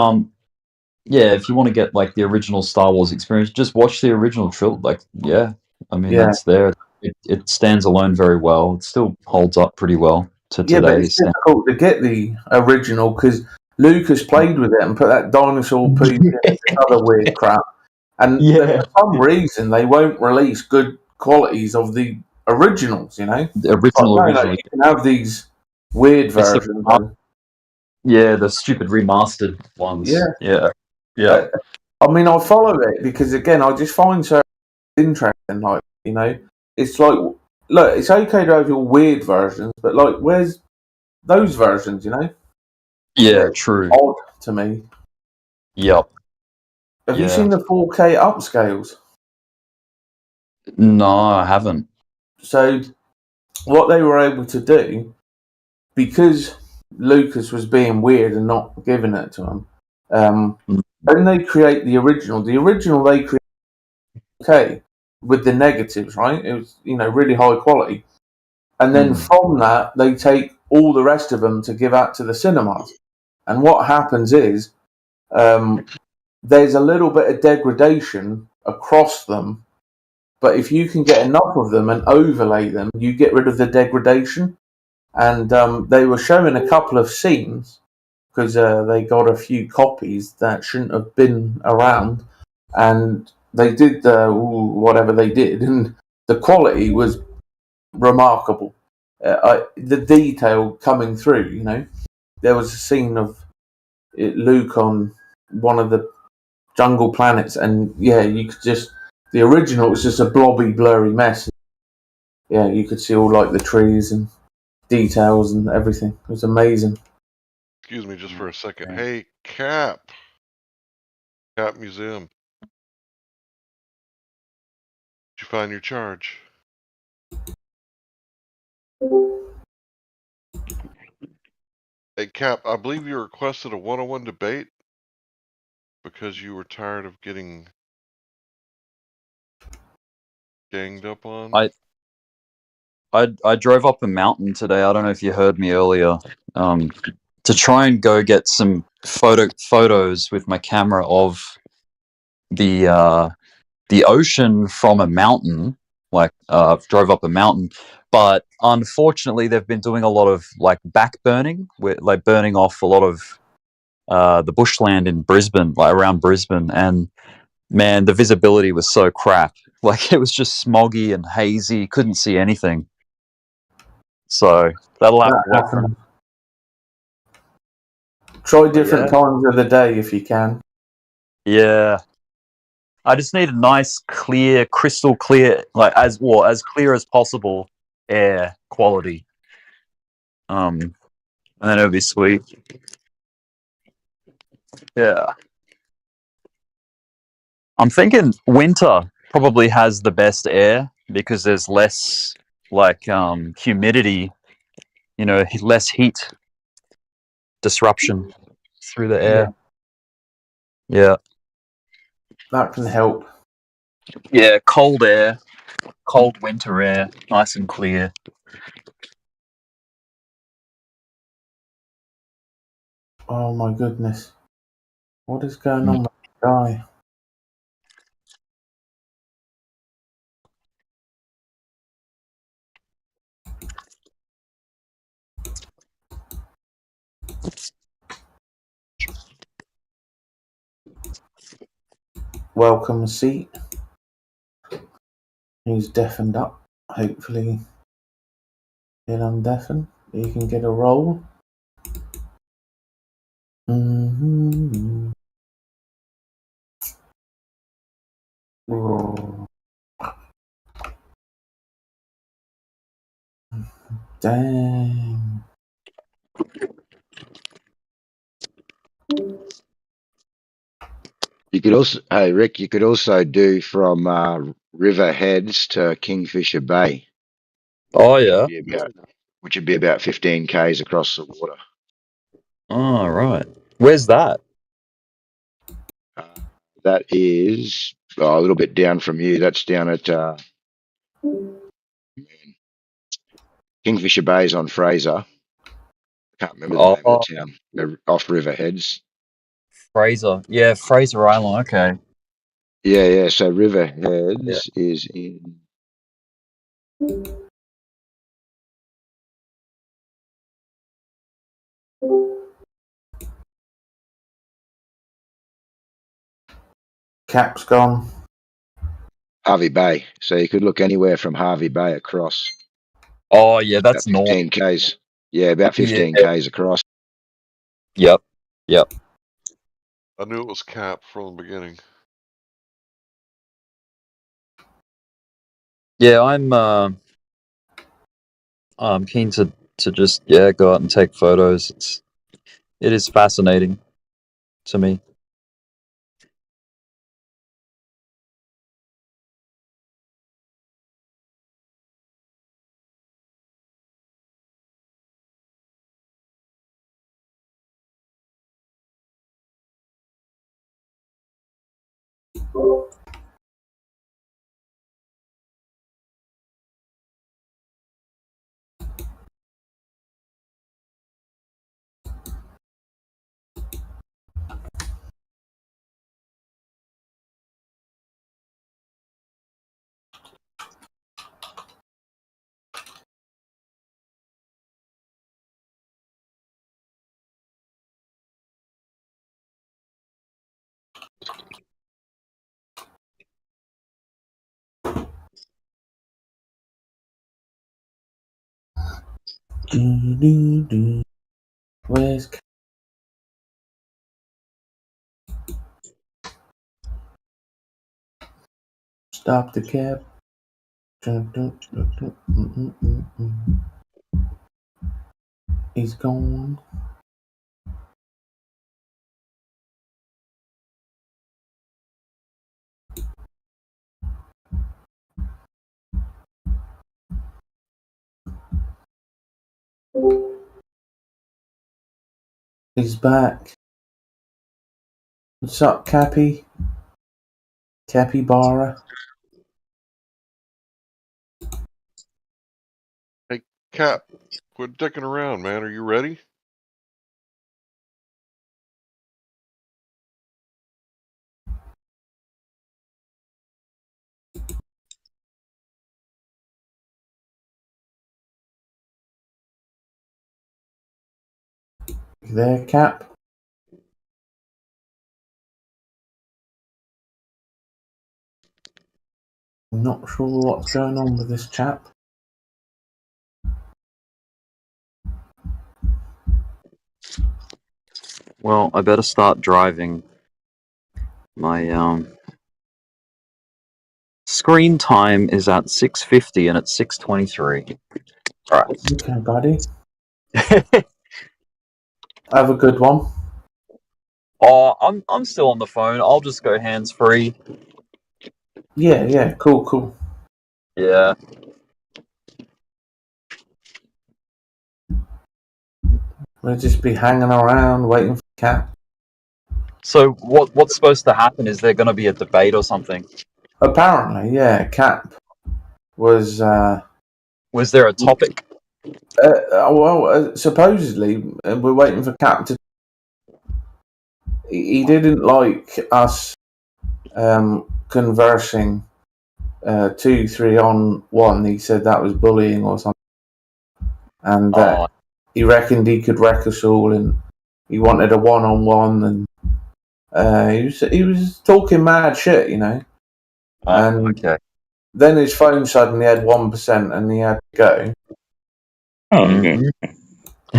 if you want to get like the original Star Wars experience, just watch the original trilogy. Like, I mean, Yeah. that's there. It stands alone very well. It still holds up pretty well to Yeah, but it's today's standards. difficult to get the original because Lucas played with it and put that dinosaur poop in and this other weird crap. And for some reason, they won't release good qualities of the originals, The original. You can have these weird It's the versions. the stupid remastered ones. Yeah. Yeah. I mean, I follow it because, again, I just find so interesting. Like, it's like, look, it's okay to have your weird versions, but, like, where's those versions, Yeah, true. Odd to me. Yep. Have you seen the 4K upscales? No, I haven't. So, what they were able to do, because Lucas was being weird and not giving it to him, when they create the original they create 4K with the negatives, right? It was, really high quality. And then from that, they take all the rest of them to give out to the cinemas. And what happens is, there's a little bit of degradation across them, but if you can get enough of them and overlay them, you get rid of the degradation. And they were showing a couple of scenes because they got a few copies that shouldn't have been around, and they did whatever they did, and the quality was remarkable. The detail coming through, there was a scene of Luke on one of the jungle planets, and you could just, the original was just a blobby, blurry mess. Yeah, you could see all like the trees and details and everything. It was amazing. Excuse me just for a second. Hey, Cap Museum. Did you find your charge? Hey, Cap, I believe you requested a one-on-one debate because you were tired of getting ganged up on. I drove up a mountain today. I don't know if you heard me earlier. To try and go get some photos with my camera of the ocean from a mountain. Like, drove up a mountain, but unfortunately, they've been doing a lot of like back burning, like burning off a lot of the bushland in Brisbane, like around Brisbane, and man, the visibility was so crap. Like, it was just smoggy and hazy. Couldn't see anything. So that'll have to happen. Try different times of the day if you can. Yeah. I just need a nice, clear, crystal clear, like as clear as possible air quality. And then it'll be sweet. Yeah. I'm thinking winter probably has the best air because there's less like humidity, less heat disruption through the air. Yeah. That can help. Yeah, cold air, cold winter air, nice and clear. Oh my goodness. What is going on with this guy? Welcome seat. He's deafened up. Hopefully he'll undeafen. You can get a roll. Mm-hmm. Dang. You could also, hey Rick, you could also do from River Heads to Kingfisher Bay. Oh yeah. Which would be about 15 k's across the water. Oh right. Where's that? That is a little bit down from you. That's down at Kingfisher Bay's on Fraser. Can't remember the name of the town. They're off River Heads. Fraser. Yeah, Fraser Island. Okay. Yeah. So River Heads is in. Cap's gone. Harvey Bay. So you could look anywhere from Harvey Bay across. Oh yeah, that's about 15 k's. Yeah, about 15 k's across. Yep. I knew it was Cap from the beginning. Yeah, I'm keen to just go out and take photos. It is fascinating to me. Where's Stop the cab. He's gone. He's back. What's up, Cappy? Capybara. Hey, Cap, quit dicking around, man. Are you ready? You there, Cap? I'm not sure what's going on with this chap. Well, I better start driving. My screen time is at 6:50 and it's 6:23. Right. Okay, buddy. Have a good one. Oh, I'm still on the phone. I'll just go hands free. Yeah. Cool. Yeah. We'll just be hanging around waiting for Cap. So what's supposed to happen? Is there going to be a debate or something? Apparently, yeah. Cap was. Was there a topic? Supposedly, we're waiting for Cap to. He didn't like us conversing 2-3-on-1. He said that was bullying or something, and he reckoned he could wreck us all, and he wanted a 1-on-1, and he was talking mad shit, you know. Okay. Then his phone suddenly had 1%, and he had to go. Oh, okay. I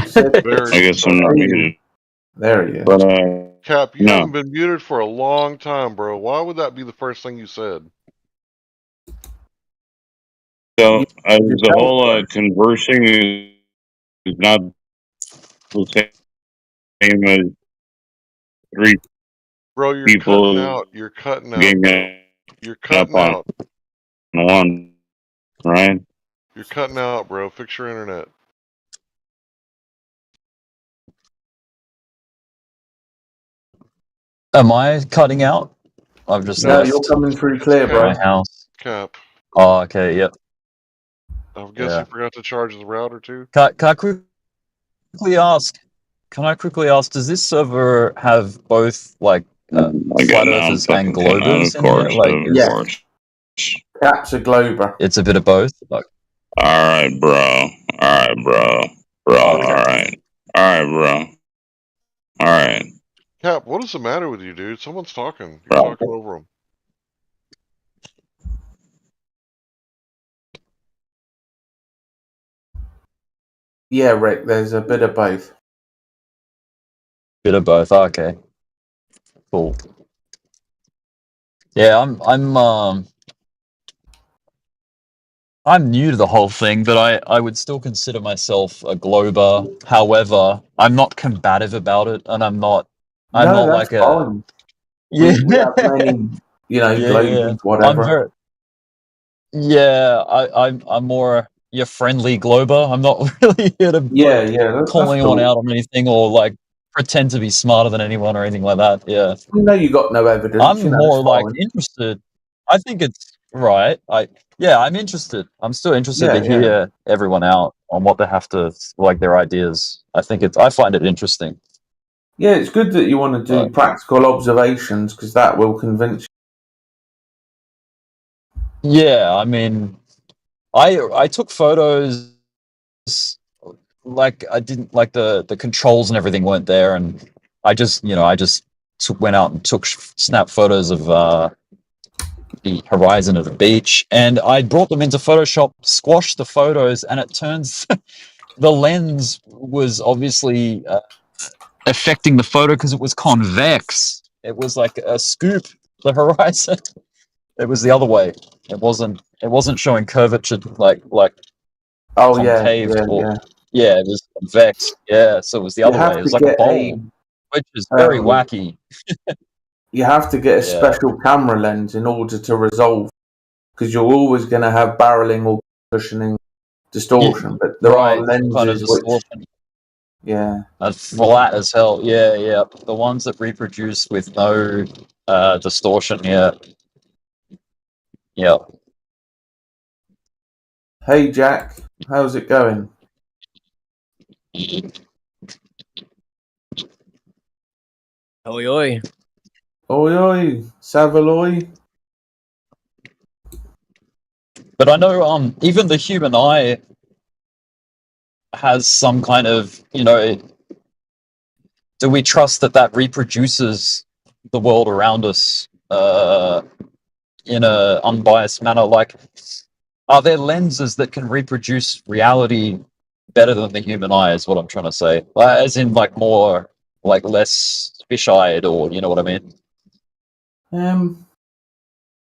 guess I'm not muted. There he is. But, Cap, you no. haven't been muted for a long time, bro. Why would that be the first thing you said? So, the whole conversing is not the same as three Bro, you're people cutting out. You're cutting out, bro. ganging You're up cutting on out. one, right? You're cutting out, bro. Fix your internet. Am I cutting out? I've just No, you're left coming through clear, bro. my house. Cap. Oh, okay, yep. I guess Yeah. you forgot to charge the router too. Can I quickly ask? Can I quickly ask? Does this server have both like Like, flat now I'm earthers and fucking cutting out, globers of in here? course, Like, of course. Cap's a glober. it's a bit of both. Like, Alright, bro. Alright, bro. Bro, okay. alright. Alright, bro. Alright. Cap, what is the matter with you, dude? Someone's talking. You're Bro. talking over them. Yeah, Rick, there's a bit of both. Bit of both. Okay. Cool. Yeah, I'm new to the whole thing, but I would still consider myself a glober. However, I'm not combative about it, and I'm not No, like that's a fine. yeah. We have many, globers, whatever. I'm very I'm more your friendly glober. I'm not really here to that's call anyone cool. out on anything or like pretend to be smarter than anyone or anything like that. Yeah. You know you got no evidence. I'm more it's like fine. interested. I think it's right. I'm interested. I'm still interested to Yeah. hear everyone out on what they have to like their ideas. I find it interesting. Yeah, it's good that you want to do practical observations because that will convince you. Yeah, I mean, I took photos like I didn't like the controls and everything weren't there, and I just went out and took snap photos of the horizon of the beach, and I brought them into Photoshop, squashed the photos, and it turns the lens was obviously affecting the photo because it was convex. It was like a scoop. The horizon. It was the other way. It wasn't showing curvature like concave or yeah. It was convex. Yeah, so it was the other way. It was like a bowl, which is very wacky. You have to get a special camera lens in order to resolve, because you're always going to have barreling or cushioning distortion. But there are lenses kind of distortion. That's flat as hell. Yeah. The ones that reproduce with no distortion. Yeah. Hey Jack, how's it going? Oi oi. Oi oi, Savaloy. But I know even the human eye has some kind of, do we trust that reproduces the world around us in a unbiased manner? Like, are there lenses that can reproduce reality better than the human eye is what I'm trying to say? As in like more, like less fish-eyed, or you know what I mean?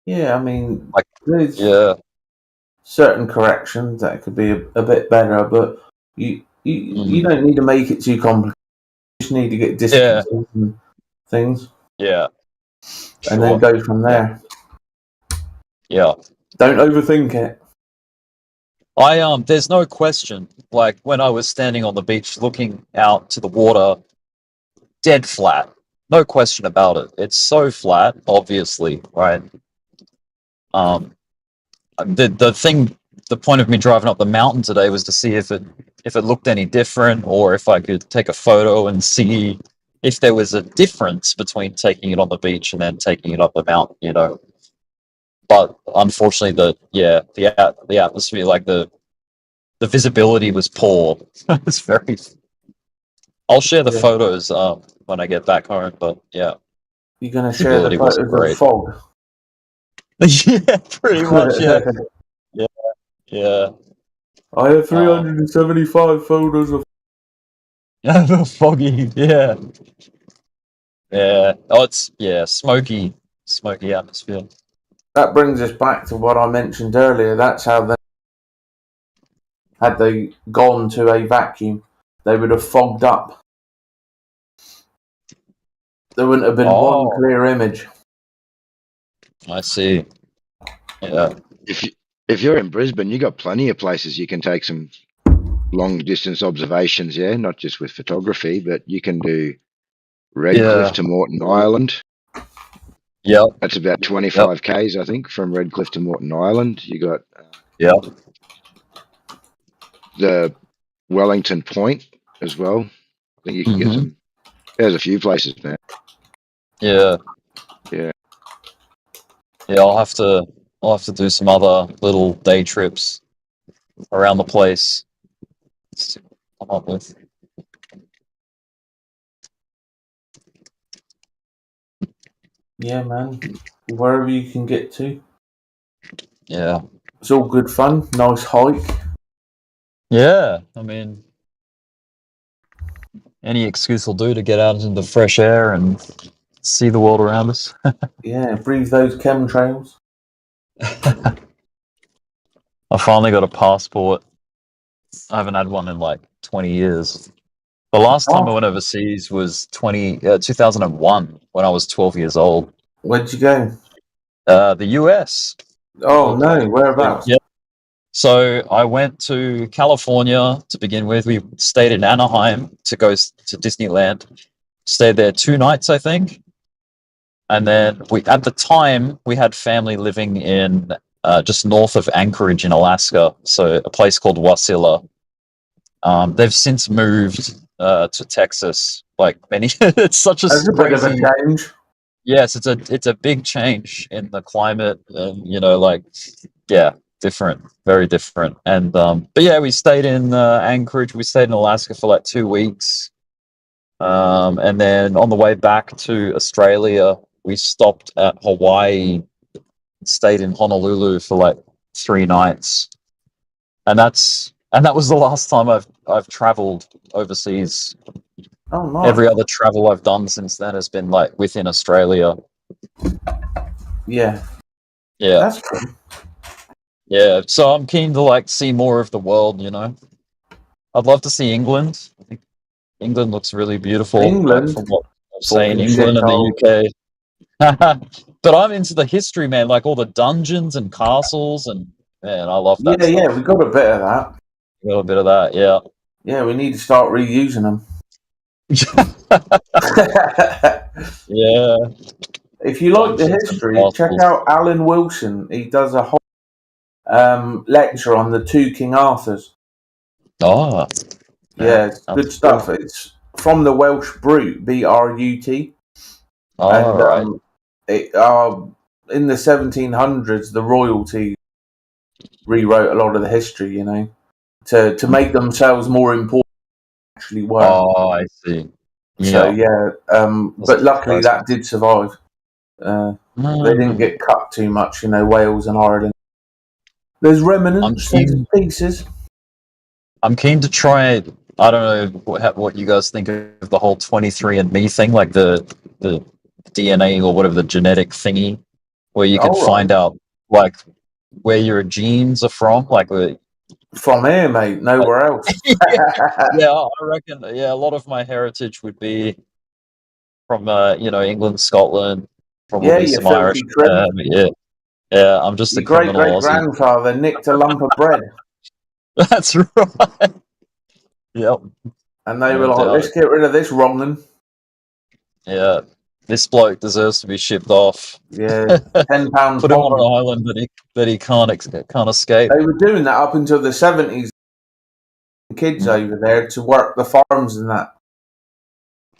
Yeah, I mean, like, there's certain corrections that could be a bit better, but you don't need to make it too complicated. You just need to get distances and things. Yeah. And then go from there. Yeah. Don't overthink it. There's no question. Like when I was standing on the beach looking out to the water, dead flat. No question about it. It's so flat, obviously, right? The point of me driving up the mountain today was to see if it looked any different, or if I could take a photo and see if there was a difference between taking it on the beach and then taking it up the mountain, But unfortunately, the atmosphere, like the visibility was poor. It's very. I'll share the photos when I get back home, but yeah. You're gonna share the photos of fog. Yeah, pretty much. Yeah. I have 375 photos of. Foggy. Yeah. Oh, it's smoky atmosphere. That brings us back to what I mentioned earlier. That's how had they gone to a vacuum, they would have fogged up. There wouldn't have been one clear image. I see. Yeah. If you're in Brisbane, you got plenty of places you can take some long distance observations. Yeah, not just with photography, but you can do Redcliffe to Moreton Island. Yep. That's about 25 k's, I think, from Redcliffe to Moreton Island. You got the Wellington Point as well. I think you can get some. There's a few places there. Yeah. Yeah. Yeah, I'll have to do some other little day trips around the place. To come up with. Yeah, man. Wherever you can get to. Yeah. It's all good fun. Nice hike. Yeah, I mean, any excuse will do to get out into the fresh air and see the world around us. Yeah, breathe those chemtrails. I finally got a passport. I haven't had one in like 20 years. The last time I went overseas was 2001 when I was 12 years old. Where'd you go? The US. Oh, no, whereabouts? Yeah. So I went to California to begin with. We stayed in Anaheim to go to Disneyland. Stayed there 2 nights, I think. And then at the time, we had family living in just north of Anchorage in Alaska. So a place called Wasilla. They've since moved to Texas. Like many, it's such a That's a bit of a change. Yes, it's a big change in the climate, and different, very different. And but yeah, we stayed in Anchorage. We stayed in Alaska for like 2 weeks, and then on the way back to Australia, we stopped at Hawaii, stayed in Honolulu for like 3 nights, and that was the last time I've traveled overseas. Oh, nice. Every other travel I've done since then has been like within Australia. Yeah. Yeah. That's cool. Yeah. So I'm keen to like see more of the world, you know. I'd love to see England. I think England looks really beautiful. England? From what I'm saying, England and the UK. But I'm into the history, man, like all the dungeons and castles, and man, I love that stuff. Yeah, we got a bit of that. Got a bit of that, yeah. Yeah, we need to start reusing them. Yeah. If you like the history, check out Alan Wilson. He does a whole lecture on the 2 King Arthurs. Oh. Yeah, it's good stuff. It's from the Welsh Brute, B-R-U-T. Oh, and in the 1700s, the royalty rewrote a lot of the history, you know, to make themselves more important than they actually were. Oh, I see. So but luckily that did survive. They didn't get cut too much, you know, Wales and Ireland. There's remnants, there's pieces. I'm keen to try. I don't know what you guys think of the whole 23andMe thing, like the DNA or whatever, the genetic thingy, where you can find out like where your genes are from, like from here, mate, nowhere else. Yeah, I reckon. Yeah, a lot of my heritage would be from England, Scotland, probably some Irish. Yeah. I'm just Your a criminal Aussie. great-great-grandfather nicked a lump of bread. That's right. Yep. And they were like, let's get rid of this wrong'un. Yeah. This bloke deserves to be shipped off. Yeah, £10 Put him on an island that he can't escape. They were doing that up until the 70s. Kids over there to work the farms and that.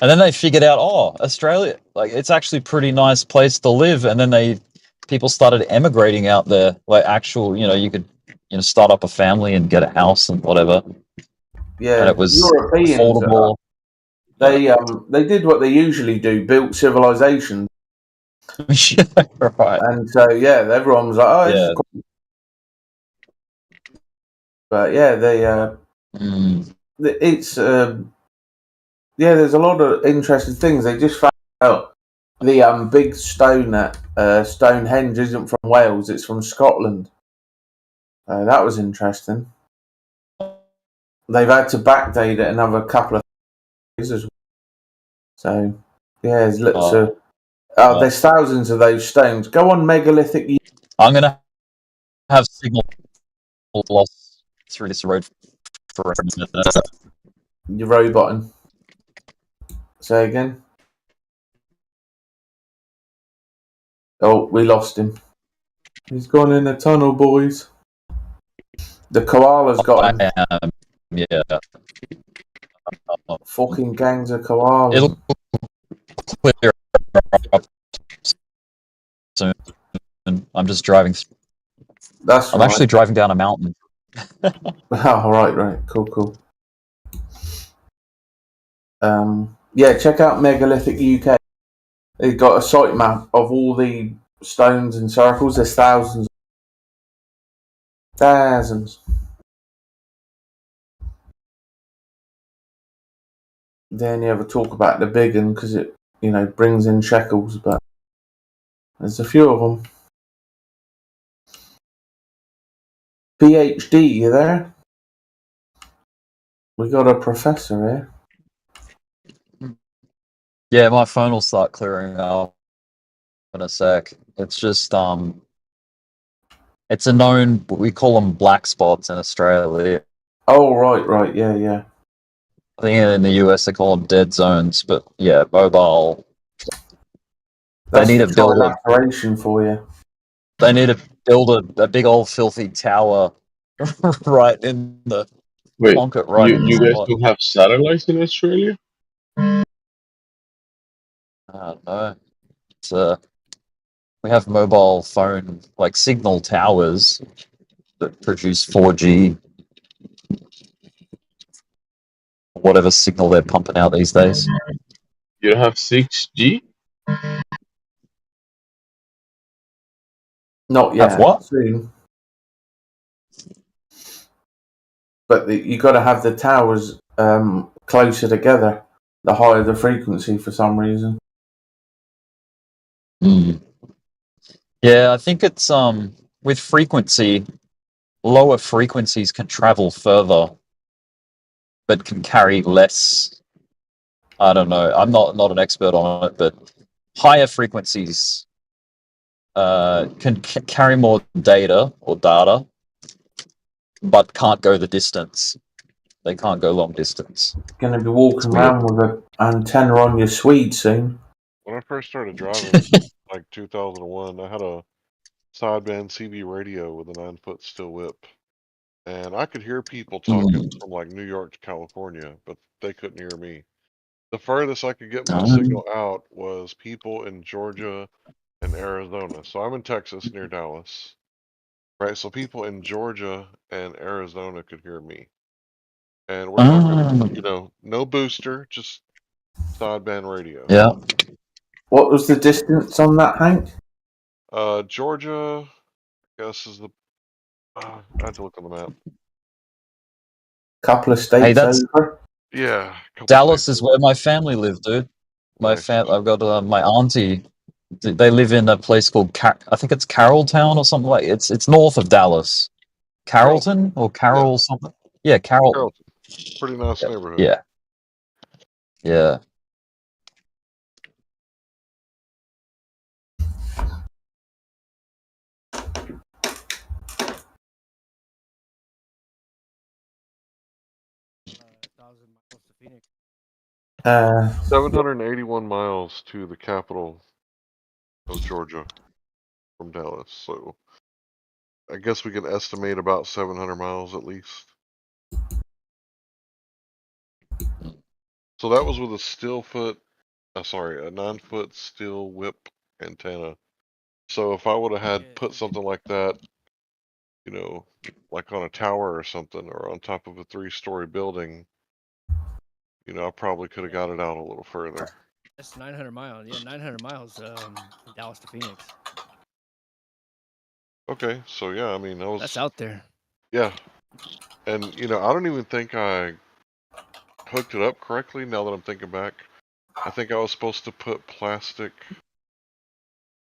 And then they figured out, Australia, like it's actually a pretty nice place to live. And then people started emigrating out there, like actual, you could, start up a family and get a house and whatever. Yeah, and it was Europeans. affordable. They did what they usually do, built civilization. Right. And so everyone was like, this is cool. But it's there's a lot of interesting things. They just found out the big stone at Stonehenge isn't from Wales; it's from Scotland. That was interesting. they've had to backdate it another couple of days as well. So yeah, there's lots of there's thousands of those stones. Go on megalithic. I'm gonna have signal loss through this road for a minute. You're roboting. Say again. Oh, we lost him. He's gone in the tunnel, boys. The koala's got him. Yeah. Fucking gangs of koalas. It'll clear up soon. I'm just driving. That's I'm right. actually driving down a mountain. Oh, right. Cool. Yeah, check out Megalithic UK. They've got a site map of all the stones and circles. There's thousands. Then you ever talk about the big one because it, brings in shekels, but there's a few of them. PhD, you there? We got a professor here. Yeah, my phone will start clearing up in a sec. It's just it's a known, we call them black spots in Australia. Oh, right, yeah. I think in the US they call them dead zones, but yeah, mobile. That's they need to build an operation for you. They need to build a big old filthy tower right in the Wait, plonk it right in the you guys spot. don't have satellites in Australia? I don't know. It's we have mobile phone signal towers that produce 4G, whatever signal they're pumping out these days. You have 6G? Not yet. Have what? Soon. But you got to have the towers closer together. The higher the frequency, for some reason. Yeah, I think it's with frequency, lower frequencies can travel further, but can carry less. I don't know. I'm not an expert on it, but higher frequencies can carry more data, but can't go the distance. They can't go long distance. Going to be walking around with an antenna on your Swede soon. When I first started driving, 2001, I had a sideband CB radio with a 9-foot steel whip, and I could hear people talking from New York to California, but they couldn't hear me. The furthest I could get my signal out was people in Georgia and Arizona. So I'm in Texas near Dallas, right? So people in Georgia and Arizona could hear me, and we're talking, no booster, just sideband radio. Yeah. What was the distance on that, Hank? Georgia, I guess is the. I had to look on the map. Couple of states over. Yeah. Dallas is where my family live, dude. I've got my auntie. They live in a place called I think it's Carrolltown or something like. It's north of Dallas. Carrollton or Carroll something. Yeah, Carrollton. Pretty nice neighborhood. Yeah. Yeah. Phoenix. 781 miles to the capital of Georgia from Dallas. So I guess we can estimate about 700 miles at least. So that was with a a 9-foot steel whip antenna. So if I would have had put something like that, like on a tower or something, or on top of a 3-story building, I probably could have got it out a little further. That's 900 miles. Yeah, 900 miles from Dallas to Phoenix. Okay, so yeah, I mean, that's out there. Yeah, and I don't even think I hooked it up correctly. Now that I'm thinking back, I think I was supposed to put plastic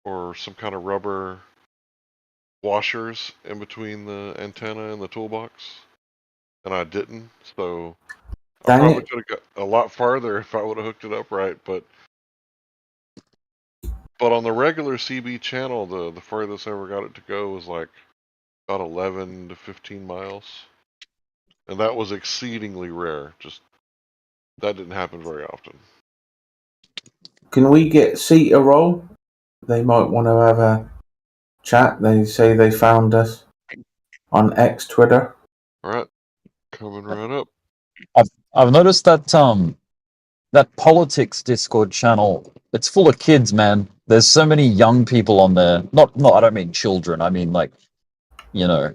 or some kind of rubber washers in between the antenna and the toolbox. and I didn't. So I Dang probably it. could have got a lot farther if I would have hooked it up right. But on the regular CB channel, the furthest I ever got it to go was like about 11 to 15 miles, and that was exceedingly rare. Just that didn't happen very often. Can we get Ceta roll? They might want to have a chat. They say they found us on X Twitter. All right, coming right up. I've noticed that that politics Discord channel, it's full of kids, man. There's so many young people on there. Not I don't mean children. I mean like, you know,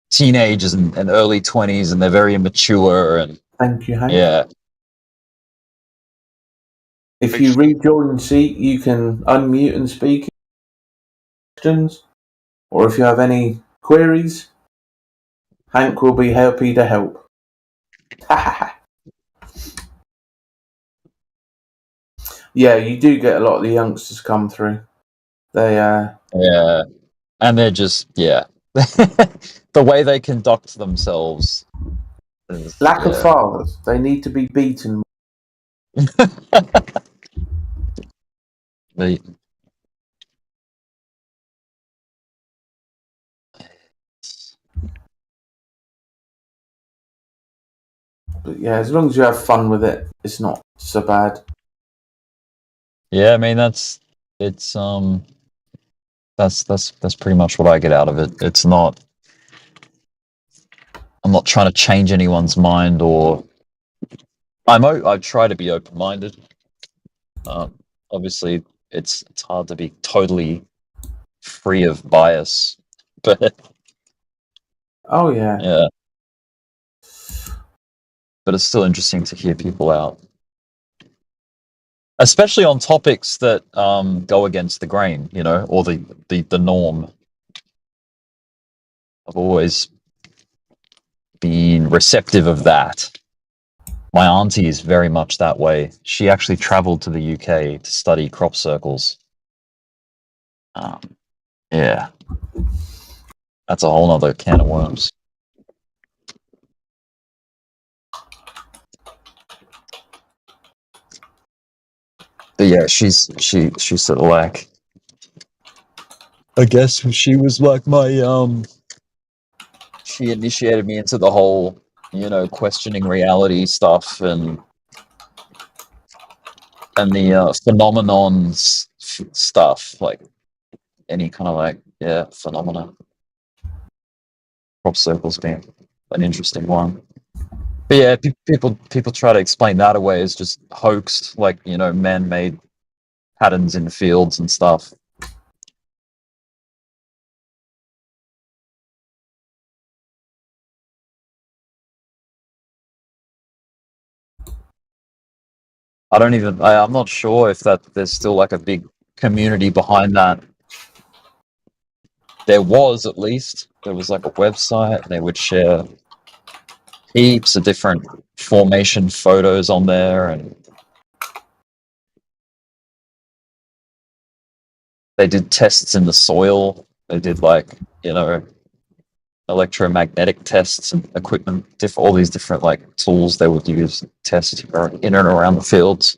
teenagers and early 20s, and they're very immature and Thank you, Hank. yeah. If you rejoin Seat, you can unmute and speak questions, or if you have any queries, Hank will be happy to help. Yeah, you do get a lot of the youngsters come through. They Yeah. And they're just the way they conduct themselves is, lack of fathers. They need to be beaten. They, But yeah, as long as you have fun with it, it's not so bad. yeah, I mean that's pretty much what I get out of it. It's not, I'm not trying to change anyone's mind, or I try to be open-minded. Obviously, it's hard to be totally free of bias, but oh yeah, but it's still interesting to hear people out, especially on topics that go against the grain, you know, or the norm. I've always been receptive of that. My auntie is very much that way. She actually traveled to the UK to study crop circles. Yeah. That's a whole nother can of worms. But yeah, she's sort of like, I guess she was like my she initiated me into the whole, you know, questioning reality stuff and the phenomenons stuff, like any kind of like phenomena. Crop circles being an interesting one. But yeah, people try to explain that away as just hoaxed, like, you know, man-made patterns in fields and stuff. I'm not sure if there's still like a big community behind that. There was, at least. There was like a website, and they would share heaps of different formation photos on there, and they did tests in the soil. They did like, you know, electromagnetic tests and equipment, all these different like tools they would use to test in and around the fields.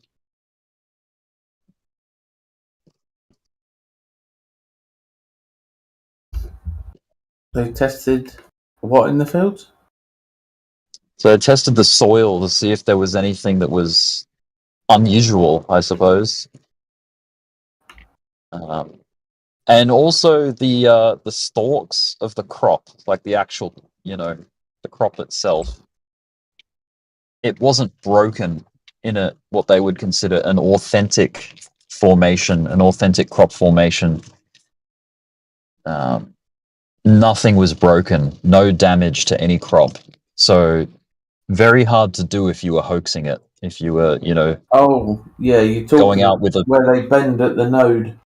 They tested what in the fields? So they tested the soil to see if there was anything that was unusual, I suppose. And also the stalks of the crop, like the actual, you know, the crop itself. It wasn't broken in what they would consider an authentic formation, an authentic crop formation. Nothing was broken, no damage to any crop. So very hard to do if you were hoaxing it. If you were, you know. Oh yeah, you're talking going out with where they bend at the node.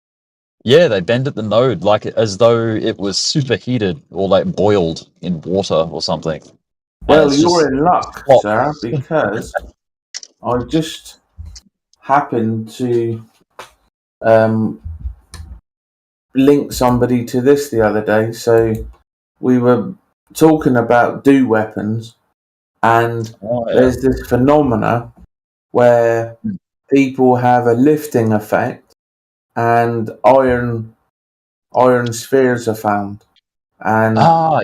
Yeah, they bend at the node like as though it was superheated or like boiled in water or something. Well, you're in luck, Sarah, because I just happened to link somebody to this the other day. So we were talking about weapons, and Oh, yeah. there's this phenomena where people have a lifting effect, and iron spheres are found, and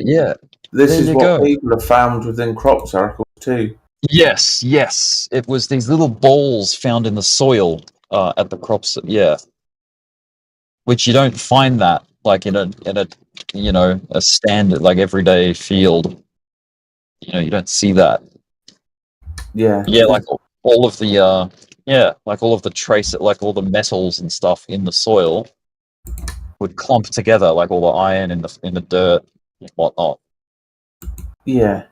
yeah. this There is you what go. people have found within crop circles too. Yes, yes. It was these little balls found in the soil at the crops. Yeah, which you don't find that like in a a standard like everyday field. You don't see that. Yeah, Yeah, like all of the like all of the like all the metals and stuff in the soil would clump together, like all the iron in the dirt and whatnot. yeah,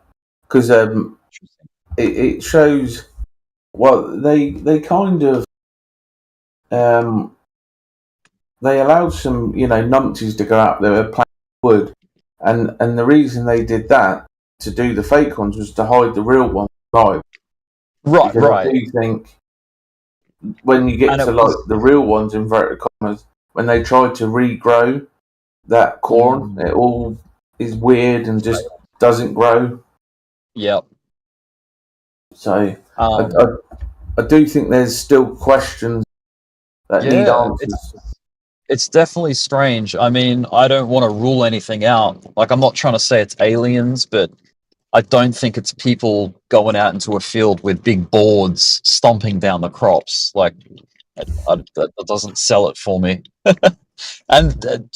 because it shows. Well, they kind of they allowed some numpties to go out there playing wood, and the reason they did that to do the fake ones was to hide the real ones alive. Right, because I do think when you get And to it like was- the real ones, inverted commas, when they tried to regrow that corn, it all is weird and just doesn't grow. Yep. So I do think there's still questions that need Yeah, answers. it's definitely strange. I mean, I don't want to rule anything out. Like, I'm not trying to say it's aliens, but I don't think it's people going out into a field with big boards stomping down the crops. Like, that doesn't sell it for me. And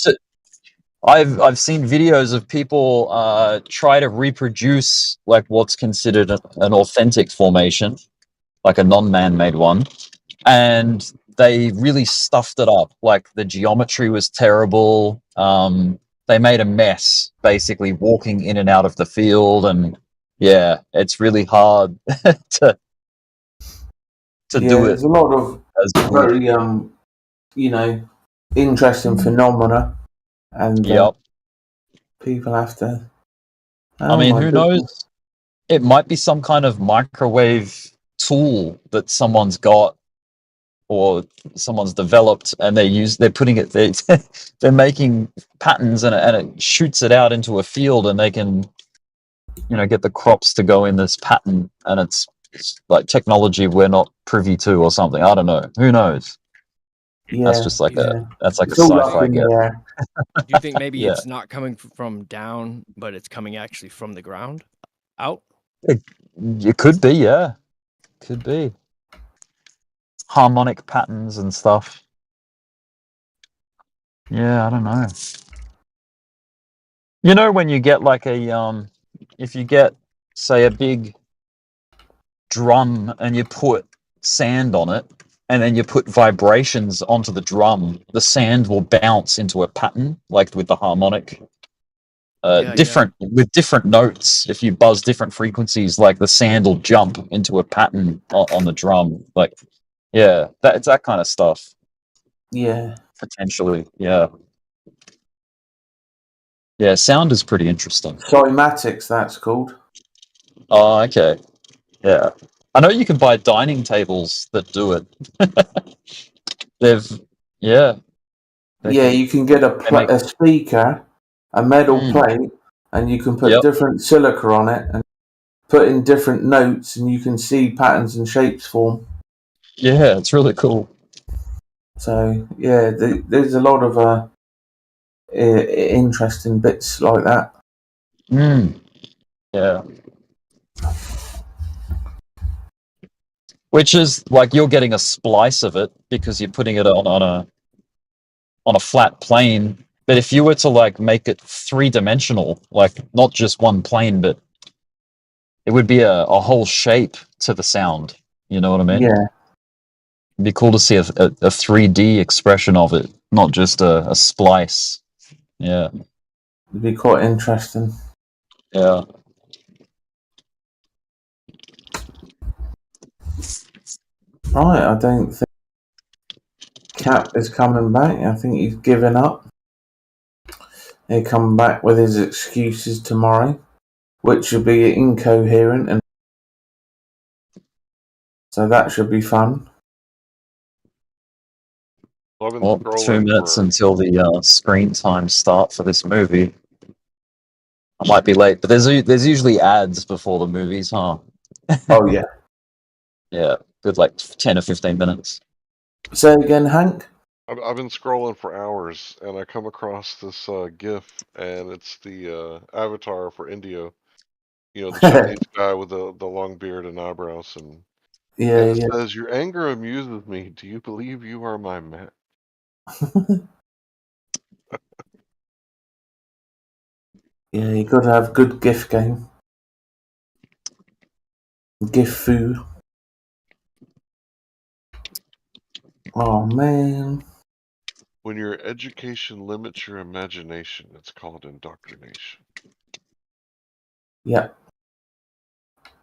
I've seen videos of people try to reproduce like what's considered an authentic formation, like a non-man-made one, and they really stuffed it up. Like the geometry was terrible. They made a mess basically walking in and out of the field, and yeah, it's really hard to do it. There's a lot of very interesting phenomena, and Yep. people have to. I mean, my who goodness. knows? It might be some kind of microwave tool that someone's got or someone's developed, and they're putting it they're making patterns, and it shoots it out into a field, and they can get the crops to go in this pattern, and it's like technology we're not privy to or something. I don't know. Who knows? That's just like that's like It's a all up sci-fi in the guess. air. Do you think maybe Yeah. it's not coming from down, but it's coming actually from the ground out? It could be, yeah. Could be. Harmonic patterns and stuff. Yeah, I don't know. You know when you get like if you get, say, a big drum and you put sand on it, and then you put vibrations onto the drum, the sand will bounce into a pattern, like with the harmonic. With different notes. If you buzz different frequencies, like the sand will jump into a pattern on the drum. Like, yeah, it's that kind of stuff. Yeah. Potentially, yeah. Yeah, sound is pretty interesting. Cymatics, that's called. Oh, okay. Yeah. I know you can buy dining tables that do it. Yeah. You can get a speaker, a metal plate, and you can put different silica on it and put in different notes, and you can see patterns and shapes form. Yeah, it's really cool. So yeah, there's a lot of interesting bits like that. Yeah. Which is like you're getting a splice of it because you're putting it on a flat plane. But if you were to like make it 3-dimensional, like not just one plane, but it would be a whole shape to the sound. You know what I mean? Yeah. It'd be cool to see a 3D expression of it, not just a splice. Yeah. It'd be quite interesting. Yeah. Right, I don't think Cap is coming back. I think he's given up. He'll come back with his excuses tomorrow, which will be incoherent, and so that should be fun. Well, 2 minutes until the screen time start for this movie. I might be late, but there's usually ads before the movies, huh? Oh yeah. Yeah, good like 10 or 15 minutes. Say again, Hank. I've been scrolling for hours, and I come across this GIF, and it's the avatar for Indio. You know, the Chinese guy with the long beard and eyebrows, and it Yeah. says, "Your anger amuses me. Do you believe you are my man?" Yeah, you got to have good GIF game. GIF food. Oh man. When your education limits your imagination, it's called indoctrination. Yeah.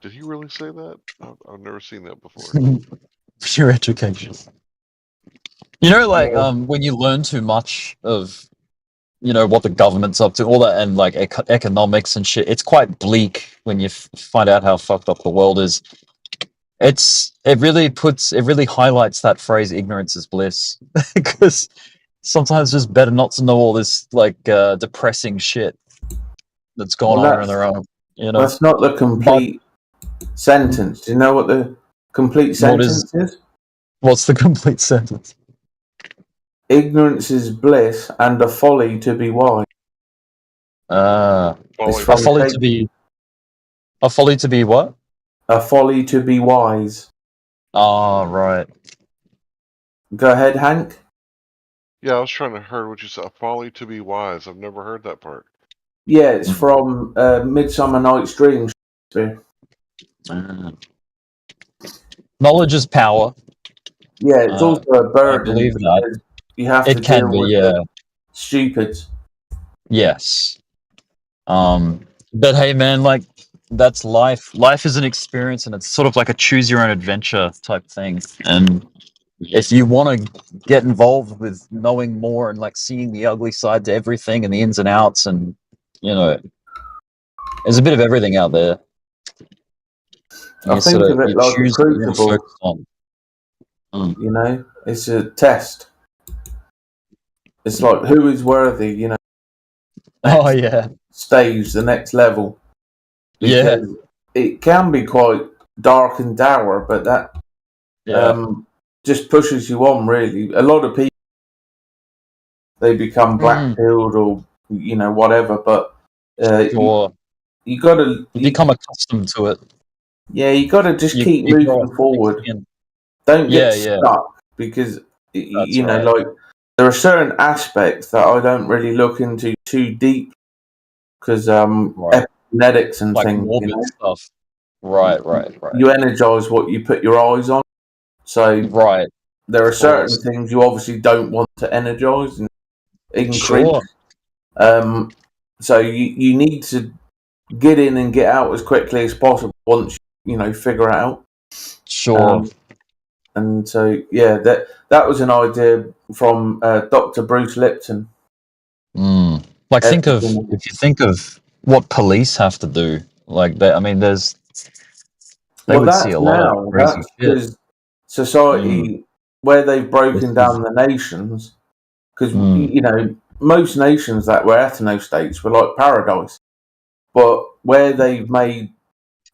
Did he really say that? I've never seen that before. Pure education. You know, like when you learn too much of, you know, what the government's up to, all that, and like economics and shit, it's quite bleak when you find out how fucked up the world is. It really highlights that phrase "ignorance is bliss" because sometimes it's better not to know all this like depressing shit that's going on in their own. You know, that's not the complete sentence. Do you know what the complete sentence is? What's the complete sentence? Ignorance is bliss, and a folly to be wise. A folly to be what? A folly to be wise. Oh, right. Go ahead, Hank. Yeah, I was trying to hear what you said. A folly to be wise. I've never heard that part. Yeah, it's from Midsummer Night's Dream. Knowledge is power. Yeah, it's also a burden. I believe that. Because you have It to can deal be, with yeah. the stupids. Yes. But hey, man, like that's life. Life is an experience, and it's sort of like a choose your own adventure type thing. And if you want to get involved with knowing more and like seeing the ugly side to everything and the ins and outs, and you know, there's a bit of everything out there. I think of it like a crucible. You know, it's a test. It's like who is worthy, you know. Oh yeah. Stage, the next level. Because it can be quite dark and dour, but that just pushes you on. Really, a lot of people they become black-pilled or you know whatever, but you got to become accustomed to it. Yeah, you got to just keep moving forward. Don't get stuck because you know, like there are certain aspects that I don't really look into too deep because epigenetics and like things, morbid stuff. Right. You energize what you put your eyes on. So there are certain things you obviously don't want to energize and increase. Sure. So you need to get in and get out as quickly as possible once you know figure it out. Sure. And so that was an idea from Dr. Bruce Lipton. Like if you think of what police have to do, like they, I mean, they would see a lot of crazy shit. Because society where they've broken down the nations, because you know most nations that were ethno states were like paradise, but where they've made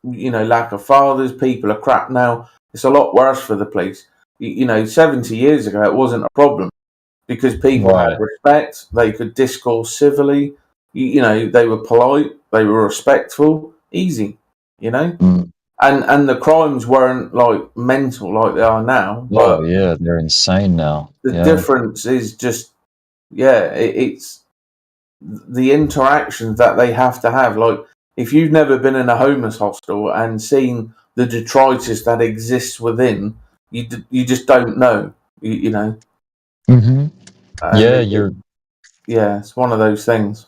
you know lack of fathers, people are crap now. It's a lot worse for the police. You know, 70 years ago it wasn't a problem because people had respect. They could discourse civilly. You know, they were polite. They were respectful. Easy. You know, and the crimes weren't like mental like they are now. But they're insane now. The difference is just it's the interactions that they have to have. Like if you've never been in a homeless hostel and seen the detritus that exists within, you just don't know. You know. It's one of those things.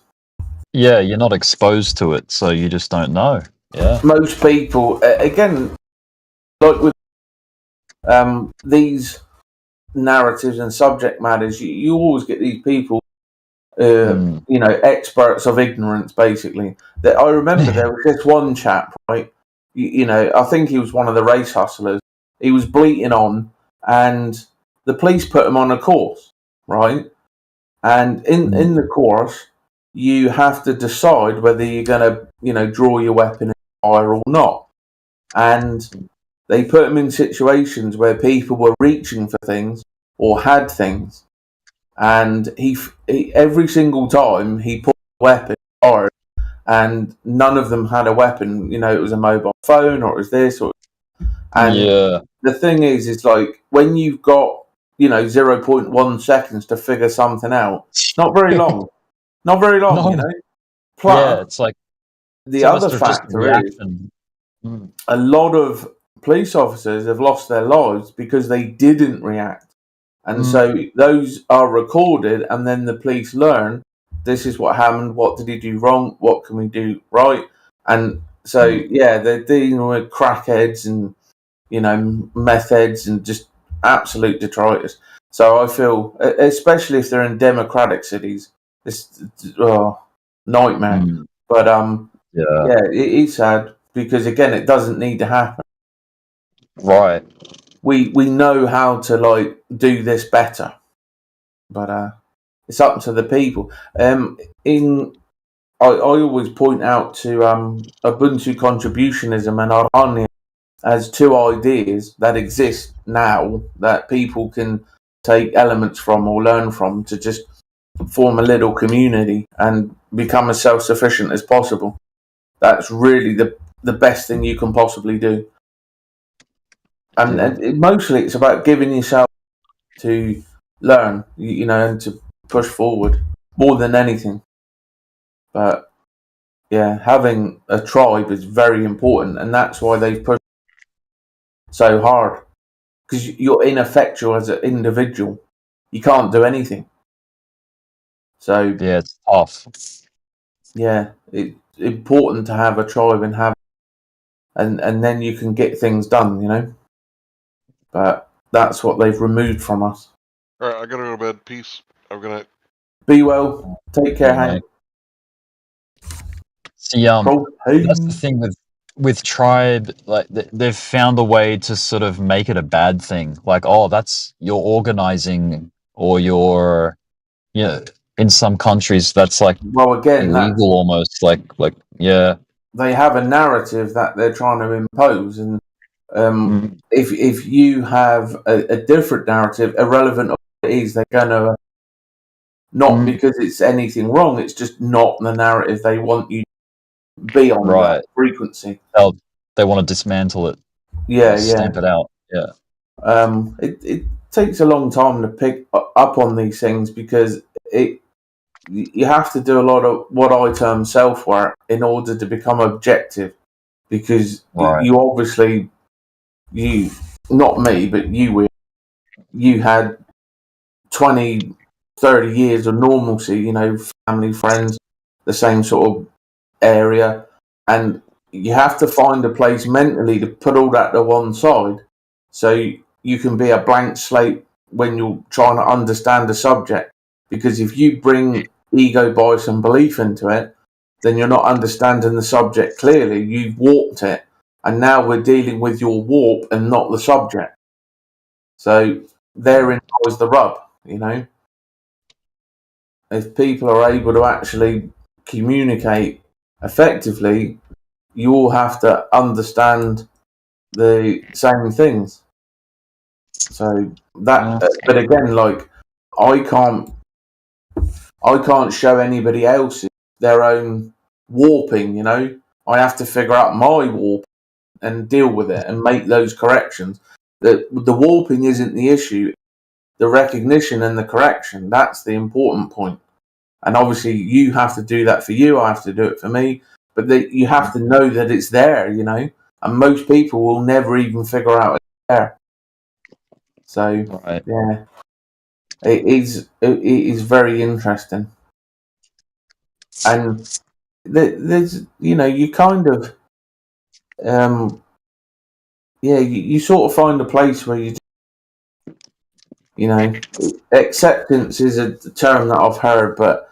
Yeah, you're not exposed to it, so you just don't know. Yeah. Most people, again, like with these narratives and subject matters, you always get these people, you know, experts of ignorance, basically. That I remember there was this one chap, right? You know, I think he was one of the race hustlers. He was bleating on, and the police put him on a course, right? And in the course, you have to decide whether you're going to, draw your weapon and fire or not. And they put him in situations where people were reaching for things or had things, and he every single time he put a weapon fired, and none of them had a weapon. It was a mobile phone, or it was this, and the thing is like when you've got 0.1 seconds to figure something out, not very long, not very long, No. Plus, it's like the it's other almost just a factor is reaction. Mm. a lot of police officers have lost their lives because they didn't react. And so those are recorded, and then the police learn this is what happened, what did he do wrong, what can we do right. And so, they're dealing with crackheads and, meth heads and just absolute detritus. So I feel, especially if they're in democratic cities, it's nightmare. But it is sad because, again, it doesn't need to happen. Right. We know how to do this better, but it's up to the people. I always point out to Ubuntu contributionism and Arania as two ideas that exist now that people can take elements from or learn from to just form a little community and become as self-sufficient as possible. That's really the best thing you can possibly do. And mostly it's about giving yourself to learn, and to push forward more than anything. But having a tribe is very important, and that's why they've pushed so hard. Because you're ineffectual as an individual, you can't do anything. So it's tough. Yeah, it's important to have a tribe and then you can get things done, But that's what they've removed from us. All right, I gotta go to bed. Peace. Have a good night. Be well. Take care, Hank. See, that's the thing with tribe. Like they've found a way to sort of make it a bad thing. Like, that's you're organizing, or you're, in some countries that's like illegal almost. Like. They have a narrative that they're trying to impose, and if you have a different narrative, irrelevant of what it is, they're going to not because it's anything wrong. It's just not the narrative they want you to be on that frequency. They want to dismantle it. Stamp it out. It takes a long time to pick up on these things because you have to do a lot of what I term self-work in order to become objective, because you obviously, not me, but you had 20, 30 years of normalcy, family, friends, the same sort of area, and you have to find a place mentally to put all that to one side so you can be a blank slate when you're trying to understand the subject. Because if you bring ego, bias and belief into it, then you're not understanding the subject clearly. You've warped it, and now we're dealing with your warp and not the subject. So therein lies the rub, If people are able to actually communicate effectively, you all have to understand the same things. So that, but again, I can't show anybody else their own warping, I have to figure out my warp and deal with it and make those corrections. The warping isn't the issue. The recognition and the correction, that's the important point. And obviously you have to do that for you, I have to do it for me, but you have to know that it's there, and most people will never even figure out it's there. So, it is very interesting. And there's, you kind of, you sort of find a place where acceptance is a term that I've heard, but,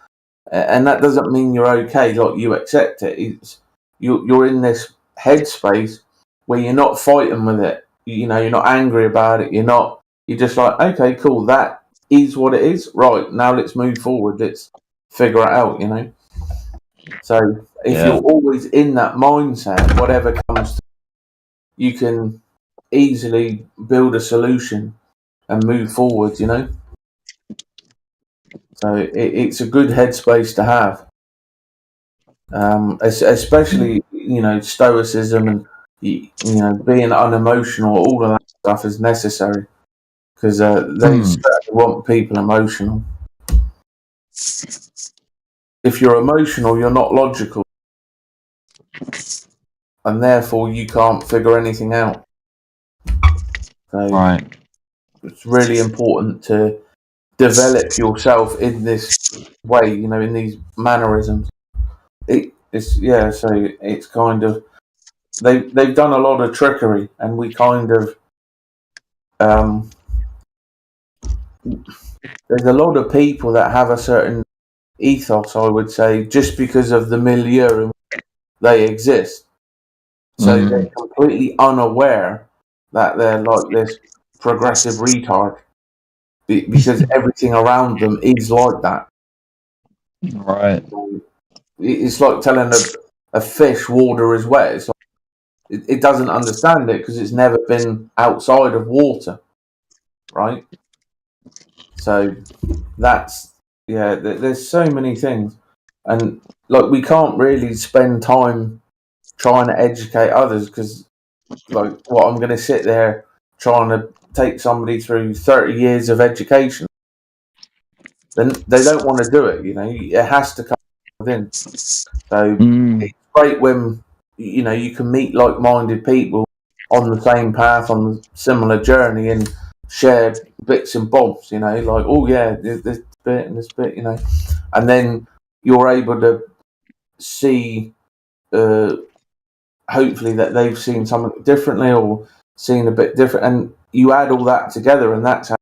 and that doesn't mean you're okay, like you accept it. It's, you're in this headspace where you're not fighting with it. You're not angry about it. You're just like, okay, cool, that is what it is. Right, now let's move forward. Let's figure it out, So if Yeah. you're always in that mindset, whatever comes, you can easily build a solution and move forward. You know, so it's a good headspace to have, especially stoicism and being unemotional. All of that stuff is necessary because they certainly want people emotional. If you're emotional, you're not logical, and therefore you can't figure anything out. So Right. it's really important to develop yourself in this way, in these mannerisms. So it's kind of they've done a lot of trickery, and we kind of there's a lot of people that have a certain ethos, I would say, just because of the milieu in which they exist. So they're completely unaware that they're like this progressive retard because everything around them is like that. Right. It's like telling a fish water is wet. It's like it doesn't understand it because it's never been outside of water, right? So that's there's so many things, and like we can't really spend time trying to educate others because like what I'm going to sit there trying to take somebody through 30 years of education, then they don't want to do it. It has to come within. So it's great when you can meet like-minded people on the same path, on the similar journey, and share bits and bobs. Like, oh yeah, this bit and this bit. And then you're able to see, hopefully, that they've seen something differently or seen a bit different, and you add all that together, and that's how.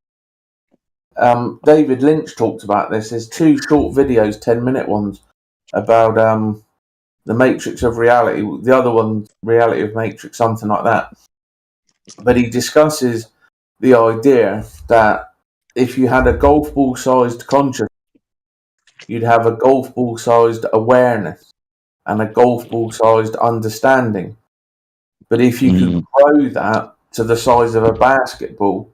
David Lynch talked about this. There's 2 short videos, 10-minute ones, about the Matrix of Reality. The other one, Reality of Matrix, something like that. But he discusses the idea that if you had a golf ball sized consciousness, you'd have a golf ball sized awareness and a golf ball sized understanding. But if you could grow that to the size of a basketball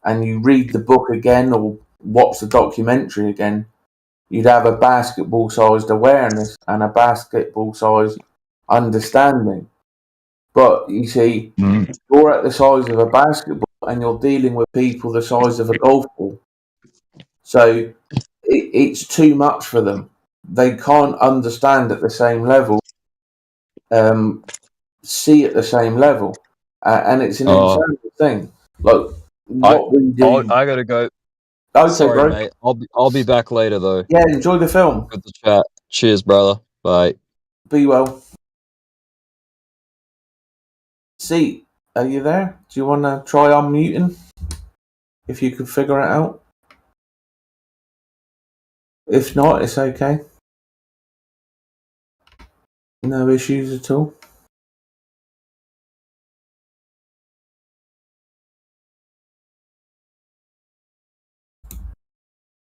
and you read the book again or watch the documentary again, you'd have a basketball sized awareness and a basketball sized understanding. But you see, you're at the size of a basketball and you're dealing with people the size of a golf ball. So it's too much for them. They can't understand at the same level, see at the same level. And it's an internal thing. Like, what we do. I gotta go. Okay, Sorry, bro. mate. I'll be back later though. Yeah, enjoy the film. Good to chat. Cheers, brother. Bye. Be well. See, are you there? Do you want to try unmuting? If you could figure it out. If not, it's okay. No issues at all.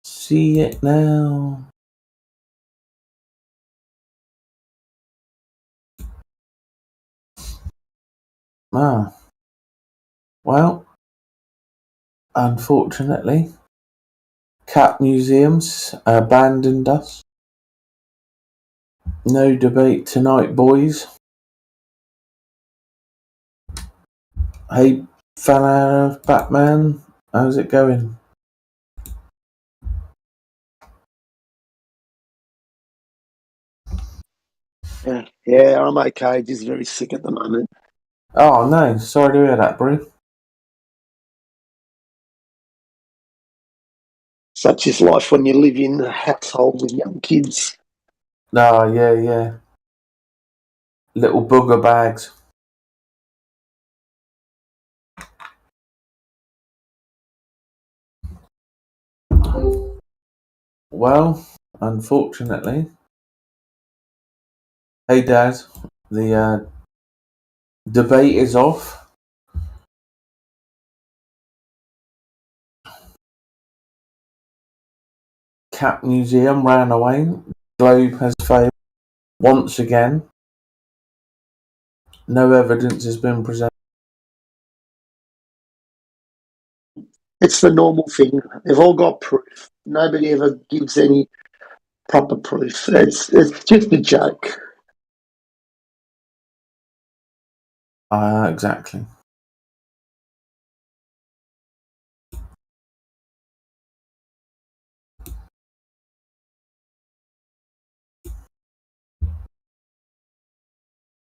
See it now. Ah. Well, unfortunately, cat museums abandoned us. No debate tonight, boys. Hey, fella Batman, how's it going? Yeah, I'm okay. Just very sick at the moment. Oh no, sorry to hear that, bro. Such is life when you live in a household with young kids. Oh, yeah. Little booger bags. Well, unfortunately. Hey, Dad. The debate is off. Cat Museum ran away. Globe has failed. once again, no evidence has been presented. It's the normal thing. They've all got proof. Nobody ever gives any proper proof. It's just a joke. Exactly.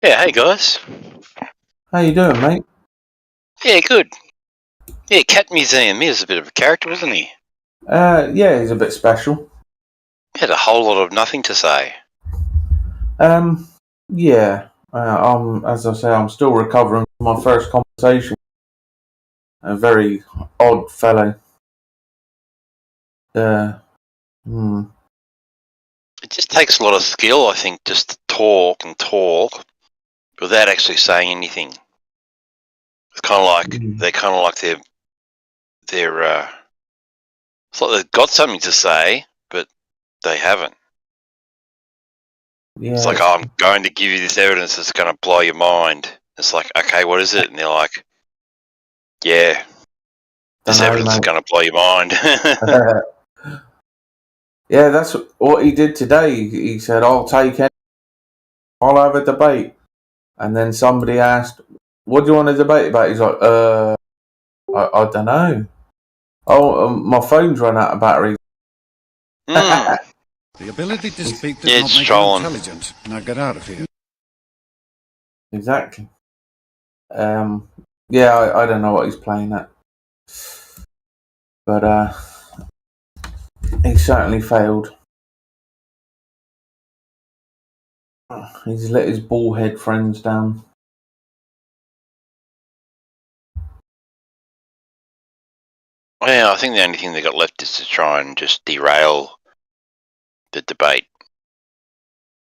Yeah, hey guys. How you doing, mate? Yeah, good. Yeah, Cat Museum. He was a bit of a character, wasn't he? Yeah, he's a bit special. He had a whole lot of nothing to say. Yeah. As I say, I'm still recovering from my first conversation. A very odd fellow. It just takes a lot of skill, I think, just to talk and talk without actually saying anything. It's kind of like they're kind of like they're it's like they've got something to say, but they haven't. Yeah. It's like, oh, I'm going to give you this evidence that's going to blow your mind. It's like, okay, what is it? And they're like, yeah, this evidence is going to blow your mind. Yeah, that's what he did today. He said, I'll have a debate. And then somebody asked, what do you want to debate about? He's like, I don't know. Oh, my phone's run out of battery. The ability to speak does not make you intelligent. Now get out of here. Exactly. Yeah, I don't know what he's playing at. But he certainly failed. He's let his bullhead friends down. Yeah, I think the only thing they got left is to try and just derail the debate.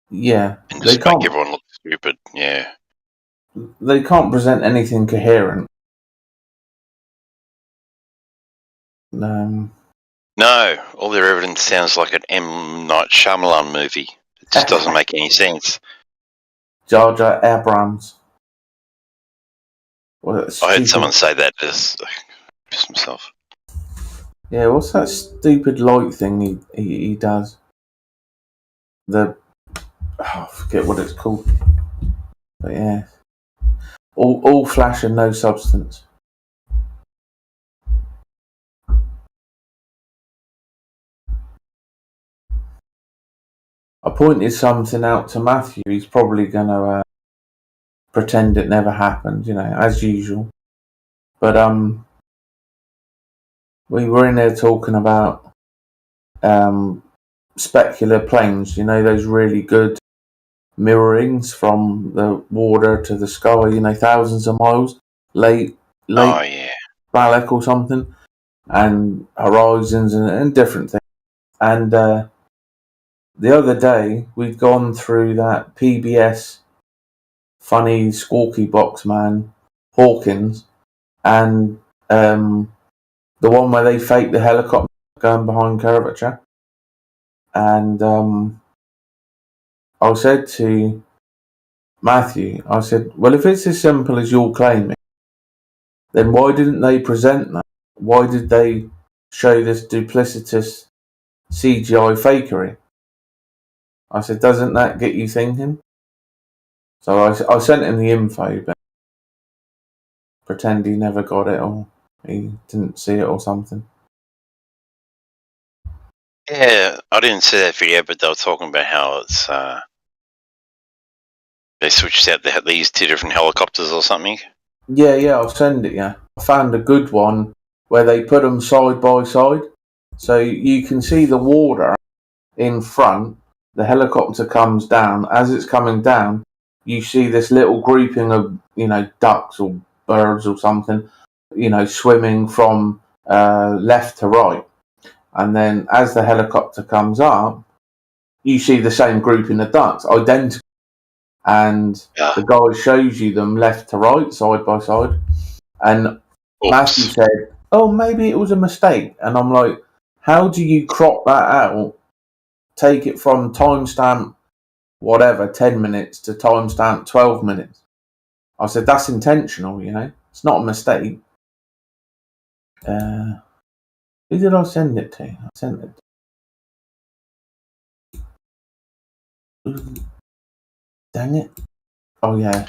Yeah. And just make everyone look stupid, yeah. They can't present anything coherent. No, all their evidence sounds like an M. Night Shyamalan movie. It just doesn't make any sense. Jar Jar Abrams. I heard someone say that, just pissed myself. Yeah, what's that stupid light thing he does? I forget what it's called. But yeah. All flash and no substance. I pointed something out to Matthew. He's probably going to pretend it never happened, as usual. But we were in there talking about specular planes. Those really good mirrorings from the water to the sky. Thousands of miles. Lake Balak or something, and horizons and different things. And the other day, we'd gone through that PBS funny squawky box man, Hawkins, and the one where they fake the helicopter going behind curvature. And I said to Matthew, I said, well, if it's as simple as you're claiming, then why didn't they present that? Why did they show this duplicitous CGI fakery? I said, doesn't that get you thinking? So I sent him the info, but pretend he never got it or he didn't see it or something. Yeah, I didn't see that video, but they were talking about how it's they switched out these two different helicopters or something. Yeah, I'll send it, yeah. I found a good one where they put them side by side. So you can see the water in front. The helicopter comes down. As it's coming down, you see this little grouping of, ducks or birds or something, swimming from left to right. And then as the helicopter comes up, you see the same grouping of ducks, identical. And the guy shows you them left to right, side by side. And Matthew said, oh, maybe it was a mistake. And I'm like, how do you crop that out, take it from timestamp whatever 10 minutes to timestamp 12 minutes. I said that's intentional, you know. It's not a mistake. Who did I send it to? I sent it. Dang it! Oh yeah.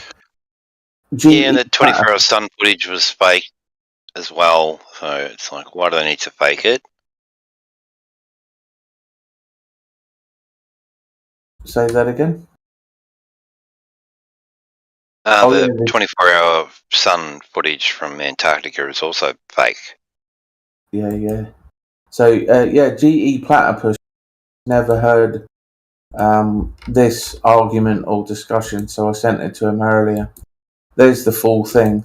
Yeah, and the 24-hour stun footage was fake as well. So it's like, why do they need to fake it? Say that again. The 24-hour sun footage from Antarctica is also fake. Yeah. So GE Platypus never heard this argument or discussion, so I sent it to him earlier. There's the full thing,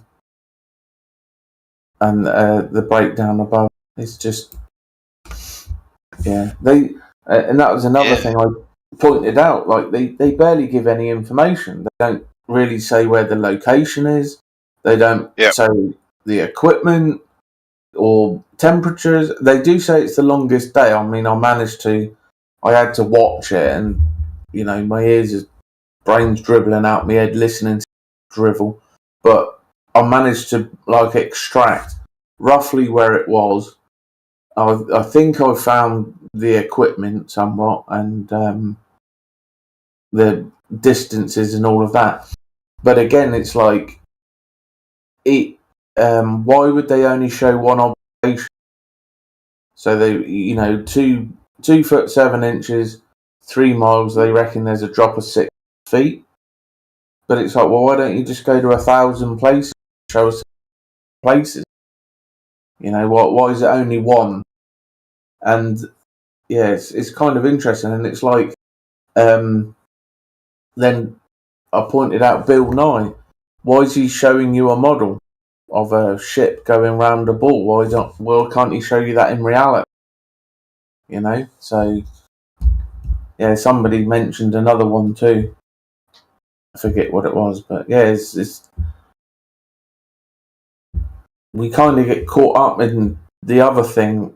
and the breakdown above. It's just, yeah. And that was another thing I pointed out. Like they barely give any information. They don't really say where the location is. They don't say the equipment or temperatures. They do say it's the longest day. I mean, I had to watch it, and you know, my ears, brains dribbling out my head listening to drivel. But I managed to like extract roughly where it was. I think I found the equipment somewhat and the distances and all of that. But again, it's like it. Why would they only show one observation? So they, you know, 2'7", 3 miles. They reckon there's a drop of 6 feet. But it's like, well, why don't you just go to 1,000 places? Show us places. You know, why is it only one? And yeah, it's kind of interesting. And it's like, then I pointed out Bill Nye. Why is he showing you a model of a ship going round a ball? Why can't he show you that in reality? You know, so yeah, somebody mentioned another one too. I forget what it was, but yeah, it's we kind of get caught up in the other thing,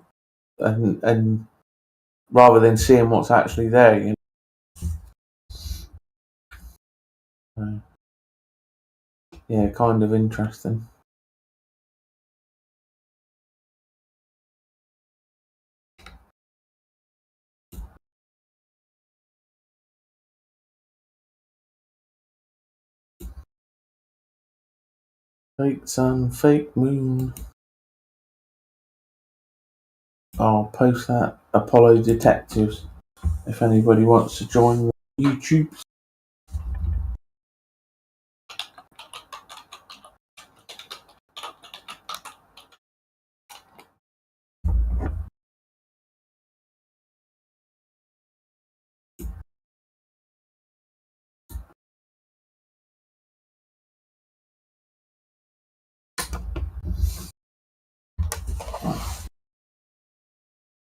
and rather than seeing what's actually there, you know. Yeah, kind of interesting. Fake sun, fake moon. I'll post that Apollo Detectives if anybody wants to join the YouTube.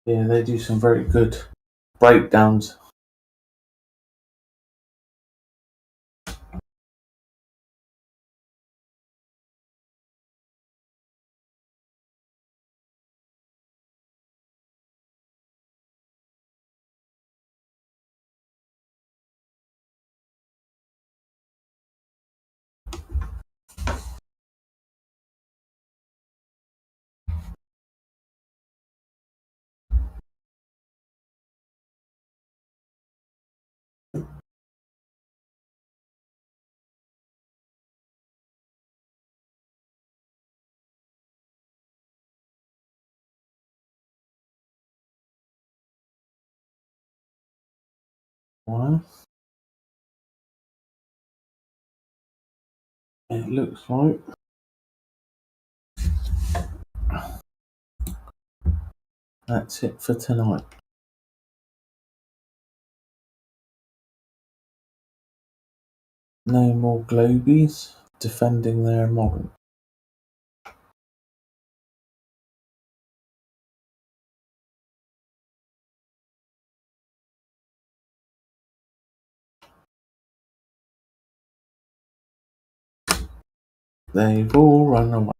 Yeah, they do some very good breakdowns. One. It looks like that's it for tonight. No more Globies defending their model. They've all run away.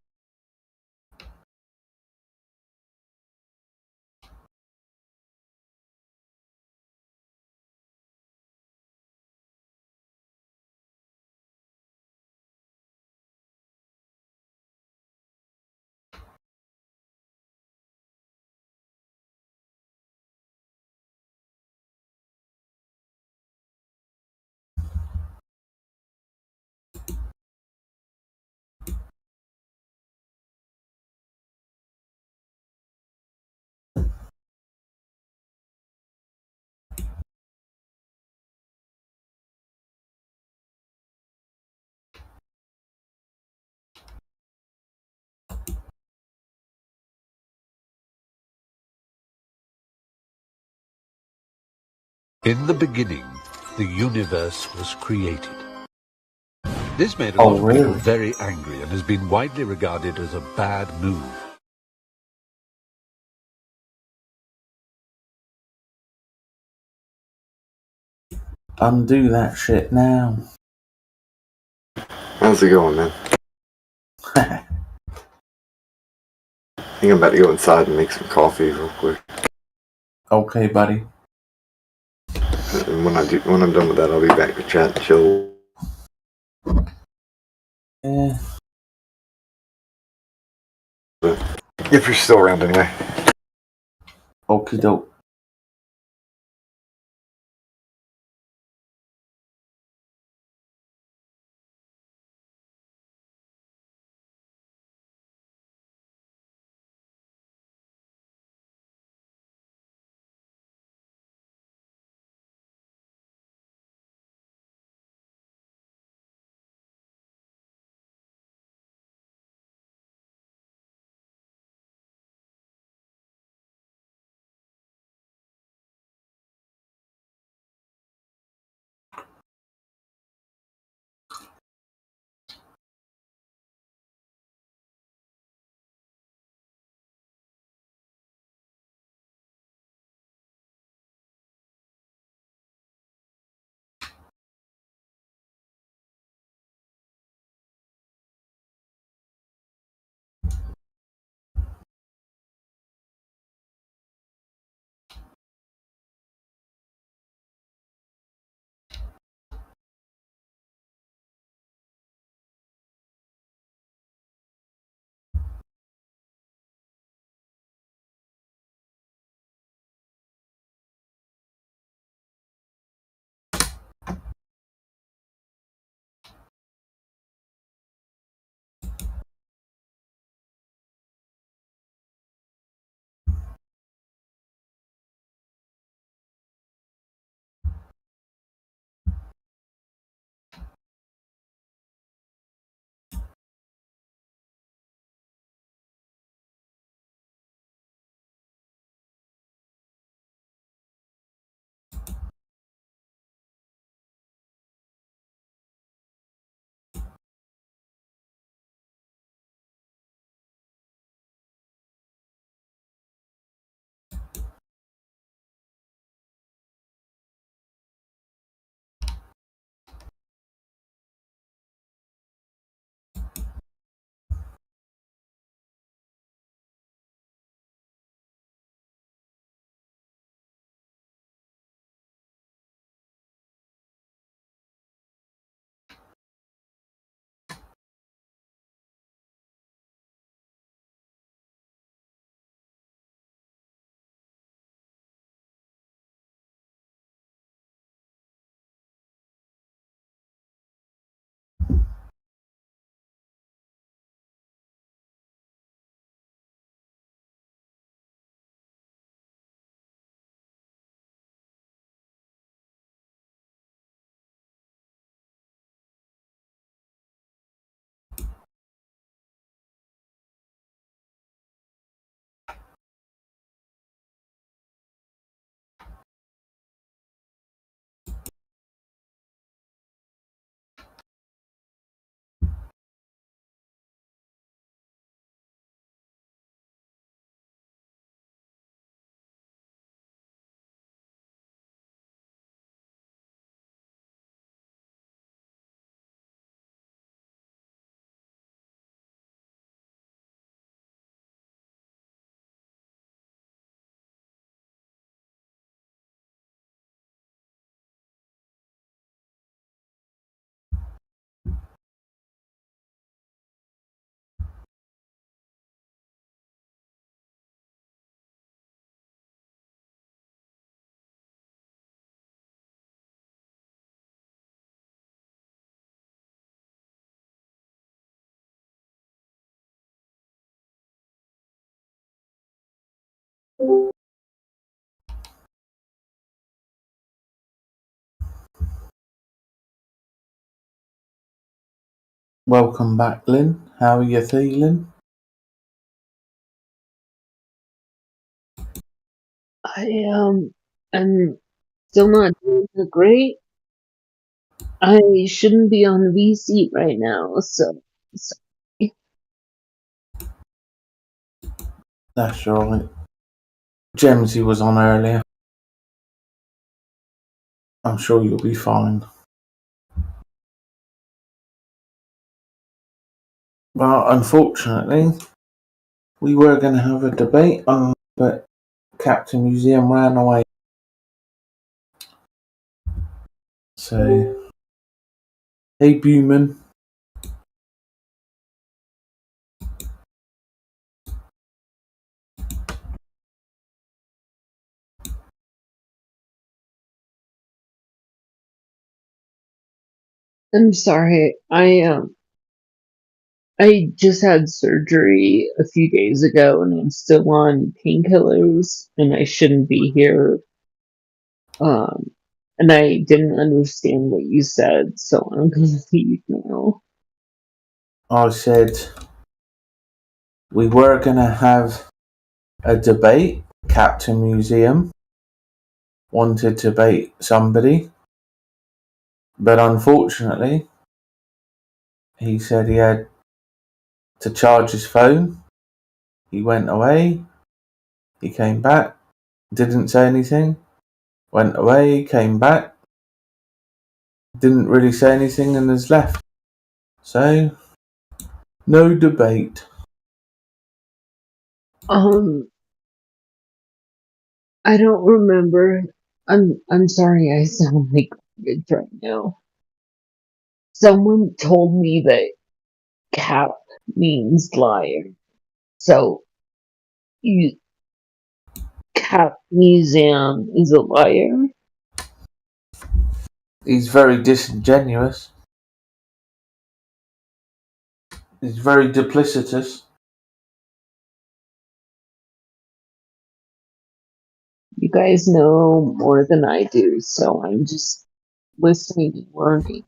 In the beginning, the universe was created. This made a lot of people very angry and has been widely regarded as a bad move. Undo that shit now. How's it going, man? I think I'm about to go inside and make some coffee real quick. Okay, buddy. And when I'm done with that, I'll be back to chat and chill. Yeah. If you're still around anyway. Okie doke. Welcome back, Lynn. How are you feeling? I am still not doing that great. I shouldn't be on the V seat right now, so That's right. Gemsy was on earlier. I'm sure you'll be fine. Well, unfortunately, we were going to have a debate on, but Captain Museum ran away. So, hey, Buman. I'm sorry. I just had surgery a few days ago and I'm still on painkillers and I shouldn't be here. And I didn't understand what you said, so I'm gonna leave now. I said we were going to have a debate. Captain Museum wanted to debate somebody, but unfortunately, he said he had to charge his phone. He went away. He came back. Didn't say anything. Went away. Came back. Didn't really say anything and has left. So, no debate. I don't remember. I'm sorry I sound like garbage right now. Someone told me that cap means liar. So Cap Museum is a liar? He's very disingenuous. He's very duplicitous. You guys know more than I do, so I'm just listening and learning.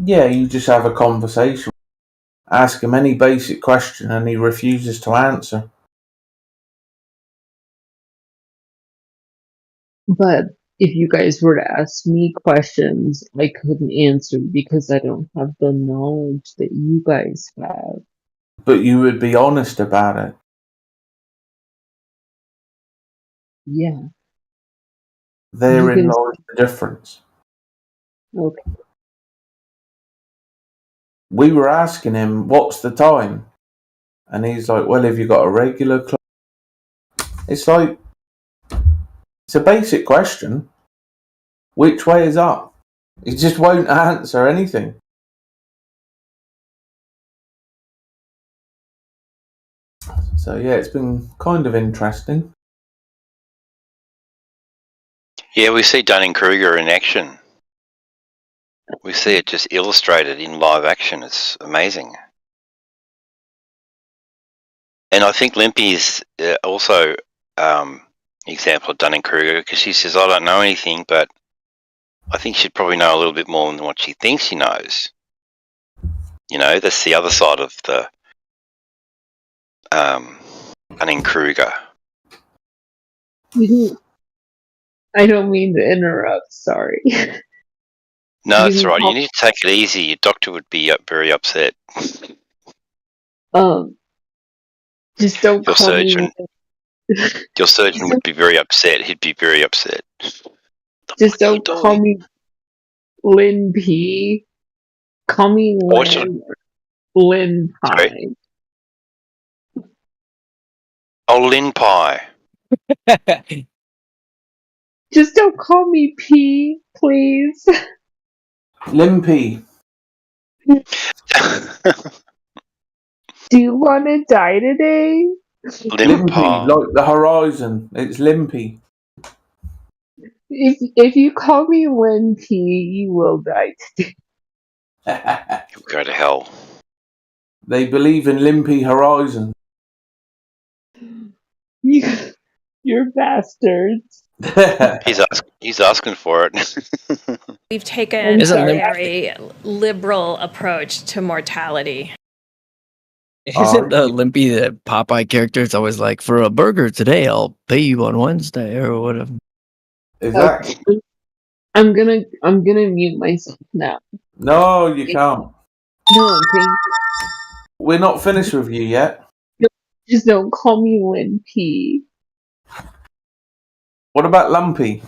Yeah, you just have a conversation. Ask him any basic question and he refuses to answer. But if you guys were to ask me questions, I couldn't answer because I don't have the knowledge that you guys have. But you would be honest about it. Yeah. Therein lies the difference. Okay. We were asking him, what's the time? And he's like, well, have you got a regular clock? It's like, it's a basic question. Which way is up? He just won't answer anything. So yeah, it's been kind of interesting. Yeah, we see Dunning-Kruger in action. We see it just illustrated in live action. It's amazing. And I think Limpy is also an example of Dunning-Kruger because she says, I don't know anything, but I think she'd probably know a little bit more than what she thinks she knows. You know, that's the other side of the Dunning-Kruger. I don't mean to interrupt, sorry. No, that's right. You need to take it easy. Your doctor would be very upset. Just don't Your call surgeon. me. Your surgeon would be very upset. He'd be very upset. Just don't call me Lynn P. Call me Lynn. Lynn Pie. Oh, Lynn Pie. Just don't call me P, please. Limpy. Do you want to die today? Limpy, like the horizon. It's Limpy. If you call me Lynn P, you will die today. You'll go to hell. They believe in Limpy Horizon. You're bastards. He's asking for it. We've taken a very liberal approach to mortality. Isn't Limpy the Popeye character? It's always like, for a burger today, I'll pay you on Wednesday or whatever. Exactly. I'm gonna mute myself now. No, you can't. No, thank We're not finished with you yet. you. Just don't call me Limpy. What about Lumpy?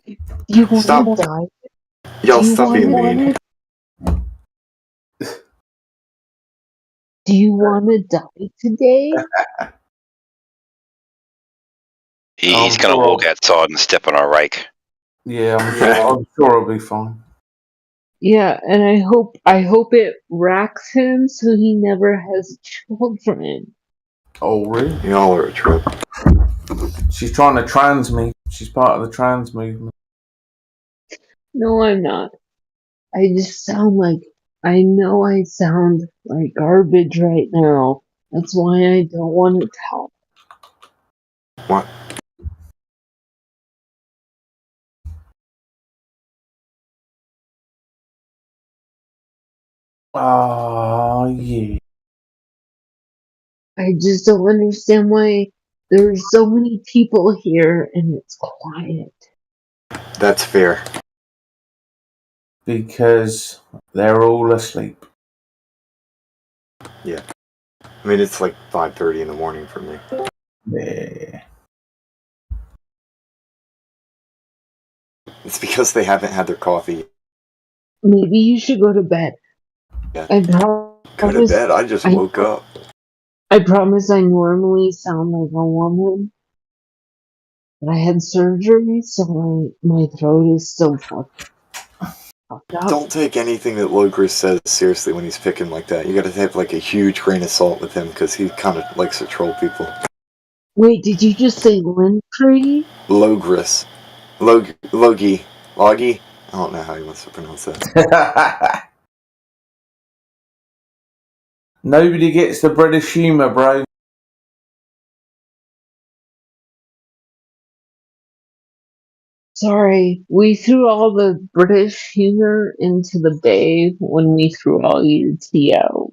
Do you want Stop. to die? Y'all Do you stop being wanna- mean. Do you want to die today? He's going to walk outside and step on a rake. Yeah, I'm sure it'll be fine. Yeah, and I hope it racks him so he never has children. Oh, really? Y'all are a trip. She's trying to trans me. She's part of the trans movement. No, I'm not. I just sound like I know I sound like garbage right now. That's why I don't want to talk. What? Oh, yeah. I just don't understand why there's so many people here and it's quiet. That's fair. Because they're all asleep. Yeah. I mean, it's like 5:30 in the morning for me. Yeah. It's because they haven't had their coffee. Maybe you should go to bed. Yeah. I Go to promise. bed. I just woke up. I promise I normally sound like a woman. But I had surgery, so my throat is still fucked up. Don't take anything that Logris says seriously when he's picking like that. You gotta have like a huge grain of salt with him because he kind of likes to troll people. Wait, did you just say Lindtree? Logris. Logie. Loggy? I don't know how he wants to pronounce that. Nobody gets the British humour, bro. Sorry, we threw all the British humor into the bay when we threw all your tea out.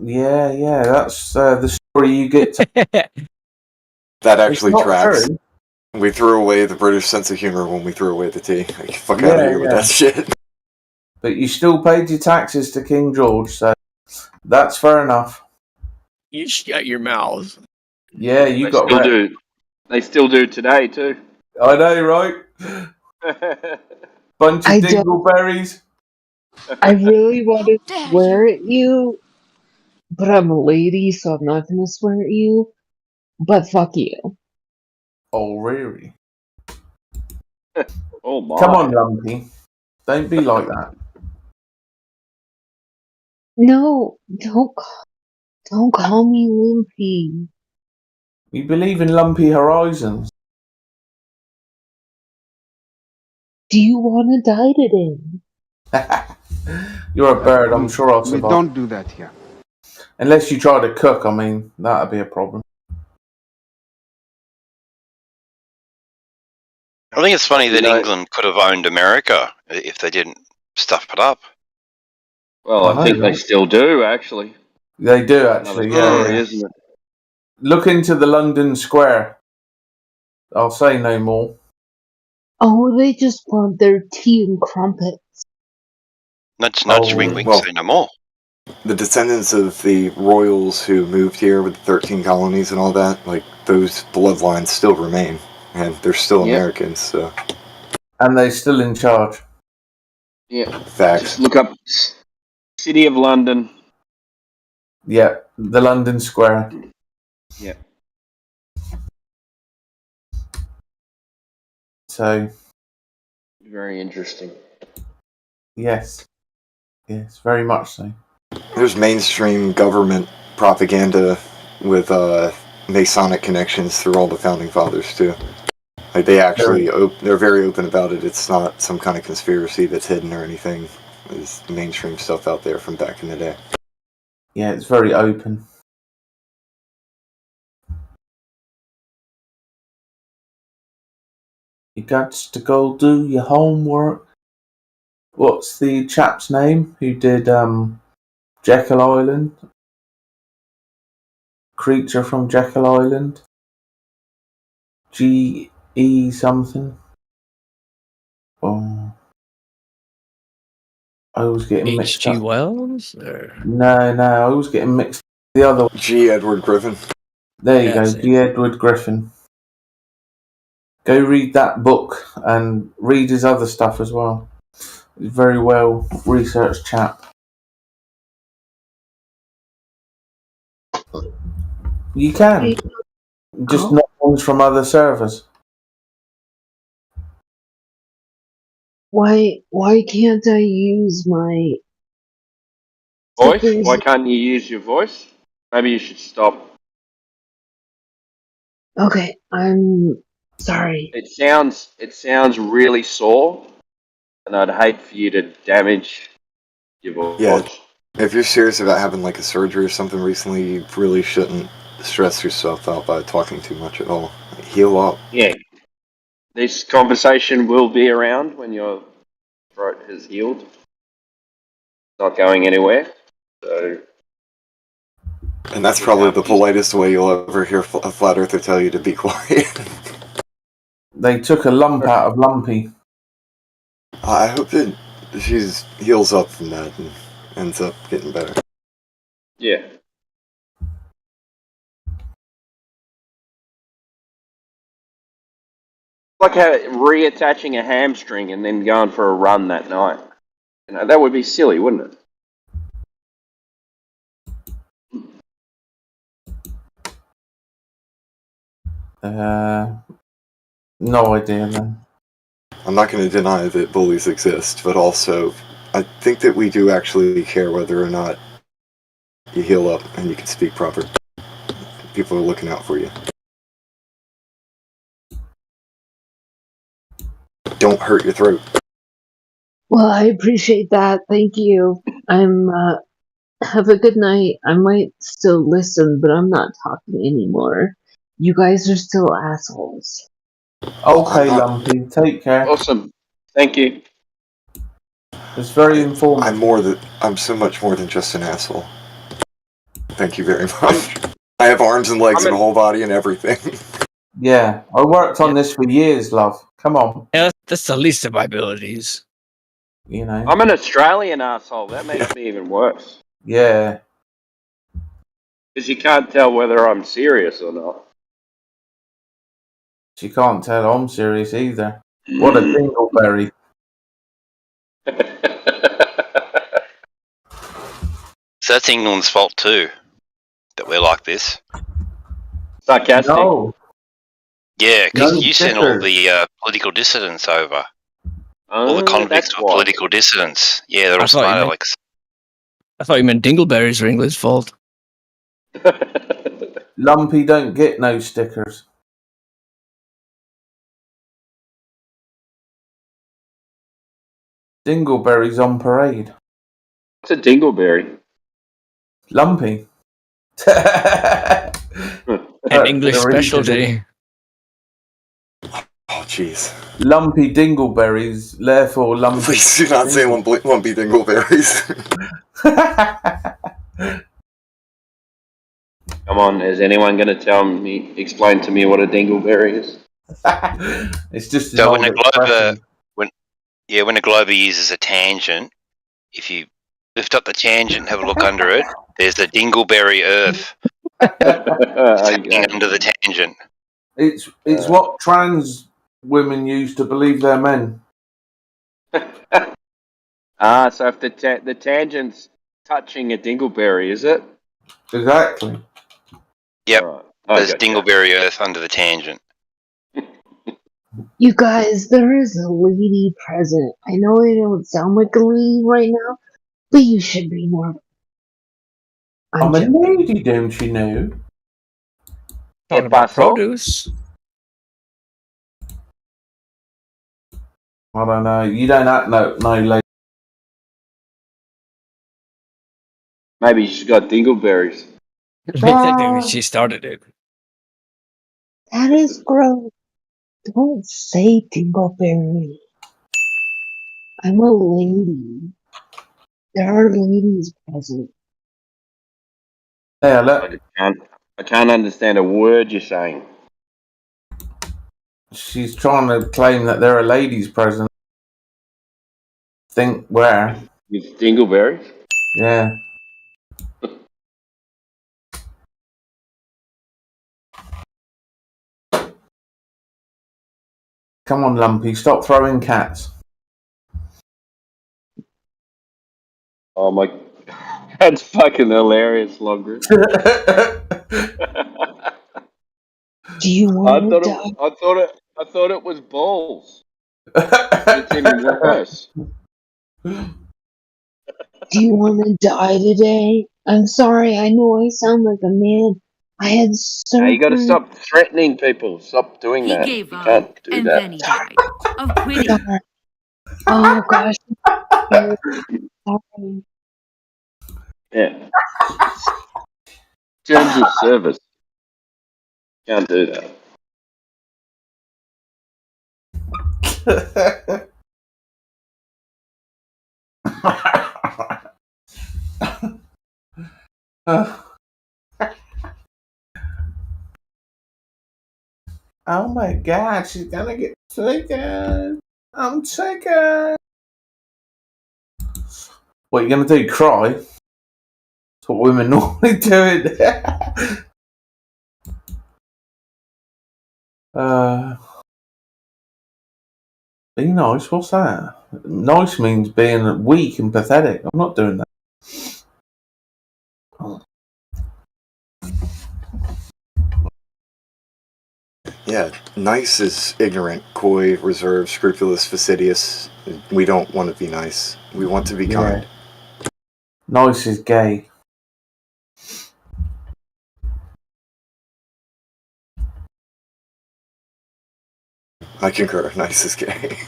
Yeah, that's the story you get to. That actually not tracks. true. We threw away the British sense of humor when we threw away the tea. Like, fuck out of Yeah, here with yeah. that shit. But you still paid your taxes to King George, so that's fair enough. You shut your mouth. Yeah, you They got still right. do. They still do today too. I know, right? Bunch of I don't- dingleberries. I really want to swear at you, but I'm a lady, so I'm not gonna swear at you. But fuck you. Oh, really? Oh my. Come on, Lumpy. Don't be like that. No, don't call me Limpy. You believe in Lumpy Horizons. Do you want to die today? You're a bird, I'm sure I'll survive. We don't do that here. Unless you try to cook, I mean, that'd be a problem. I think it's funny that You know- England could have owned America if they didn't stuff it up. Well, I think they still do actually. They do, Another actually, story, yeah. isn't it? Look into the London Square. I'll say no more. Oh, they just want their tea and crumpets. Nudge, Oh, wink, wink, well. say no more. The descendants of the royals who moved here with the 13 colonies and all that, like, those bloodlines still remain. And they're still Yep. Americans, so. And they're still in charge. Yeah. Facts. Just look up City of London. Yeah, the London Square. Yeah. So, Very interesting. yes. Yes, very much so. There's mainstream government propaganda with Masonic connections through all the founding fathers, too. Like, they actually, they're very open about it. It's not some kind of conspiracy that's hidden or anything. There's mainstream stuff out there from back in the day. Yeah, it's very open. You got to go do your homework. What's the chap's name who did Jekyll Island? Creature from Jekyll Island? E something. Oh, I was getting mixed H.G. up. Wells? Or... No, I was getting mixed. The other one. G. Edward Griffin. There you Yeah, go, same. G. Edward Griffin. Go read that book and read his other stuff as well. He's a very well researched chap. You can. Just not ones from other servers. Why can't I use my Voice? stickers? Why can't you use your voice? Maybe you should stop. Okay, I'm sorry. It sounds really sore, and I'd hate for you to damage your voice. Yeah, if you're serious about having like a surgery or something recently, you really shouldn't stress yourself out by talking too much at all. Heal up. Yeah. This conversation will be around when your throat has healed. It's not going anywhere. So. And that's probably the politest way you'll ever hear a flat earther tell you to be quiet. They took a lump out of Lumpy. I hope that she heals up from that and ends up getting better. Yeah. Like reattaching a hamstring and then going for a run that night. You know, that would be silly, wouldn't it? No idea then. I'm not going to deny that bullies exist, but also I think that we do actually care whether or not you heal up and you can speak proper. People are looking out for you. Don't hurt your throat. Well, I appreciate that. Thank you. Have a good night. I might still listen, but I'm not talking anymore. You guys are still assholes. Okay, Lumpy, take care. Awesome. Thank you. It's very informative. I'm so much more than just an asshole. Thank you very much. I have arms and legs and a whole body and everything. Yeah, I worked on this for years, love. Come on. Yeah, that's the least of my abilities. You know. I'm an Australian asshole. That makes me even worse. Yeah. Because you can't tell whether I'm serious or not. She can't tell I'm serious either. What a dingleberry. So that's England's fault too, that we're like this. Sarcastic. No. Yeah, because No you sent all stickers. the political dissidents over. All the convicts were political dissidents. Yeah, they're all smart Alex. I thought you meant dingleberries are England's fault. Lumpy don't get no stickers. Dingleberry's on parade. What's a dingleberry? Lumpy. An English specialty. Oh, jeez. Lumpy dingleberries, therefore lumpy. Please do not say lumpy dingleberries. Come on, is anyone going to explain to me what a dingleberry is? It's just So when a glober uses a tangent, if you lift up the tangent and have a look under it, there's the dingleberry earth hanging under the tangent. It's what trans women use to believe they're men. So if the tangent's touching a dingleberry, is it? Exactly. Yep. Right. There's Okay. dingleberry earth under the tangent. You guys, there is a lady present. I know I don't sound like a lady right now, but you should be more. I'm a lady, don't you know? Talking about produce. I don't know. You don't act no lady. Maybe she's got dingleberries. Technically, she started it. That is gross. Don't say dingleberry. I'm a lady. There are ladies present. Yeah, look. I can't understand a word you're saying. She's trying to claim that there are ladies present. Think where? With Dingleberry? Yeah. Come on, Lumpy, stop throwing cats. Oh my, that's fucking hilarious, Longer. Do you want to die? I thought it was balls. It's even worse. Do you want to die today? I'm sorry. I know I sound like a man. I had Now you got to surgery. stop threatening people. Stop doing He that. gave You up, can't do and that. then he died of quitting. Sorry. Oh gosh. Sorry. Yeah. Terms of service. Can't do that. Oh my god, she's gonna get taken. I'm taken. What are you gonna do? Cry? That's what women normally do. Be nice. What's that? Nice means being weak and pathetic. I'm not doing that. Yeah, nice is ignorant, coy, reserved, scrupulous, fastidious. We don't want to be nice. We want to be kind. Nice is gay. I concur. Nice is gay.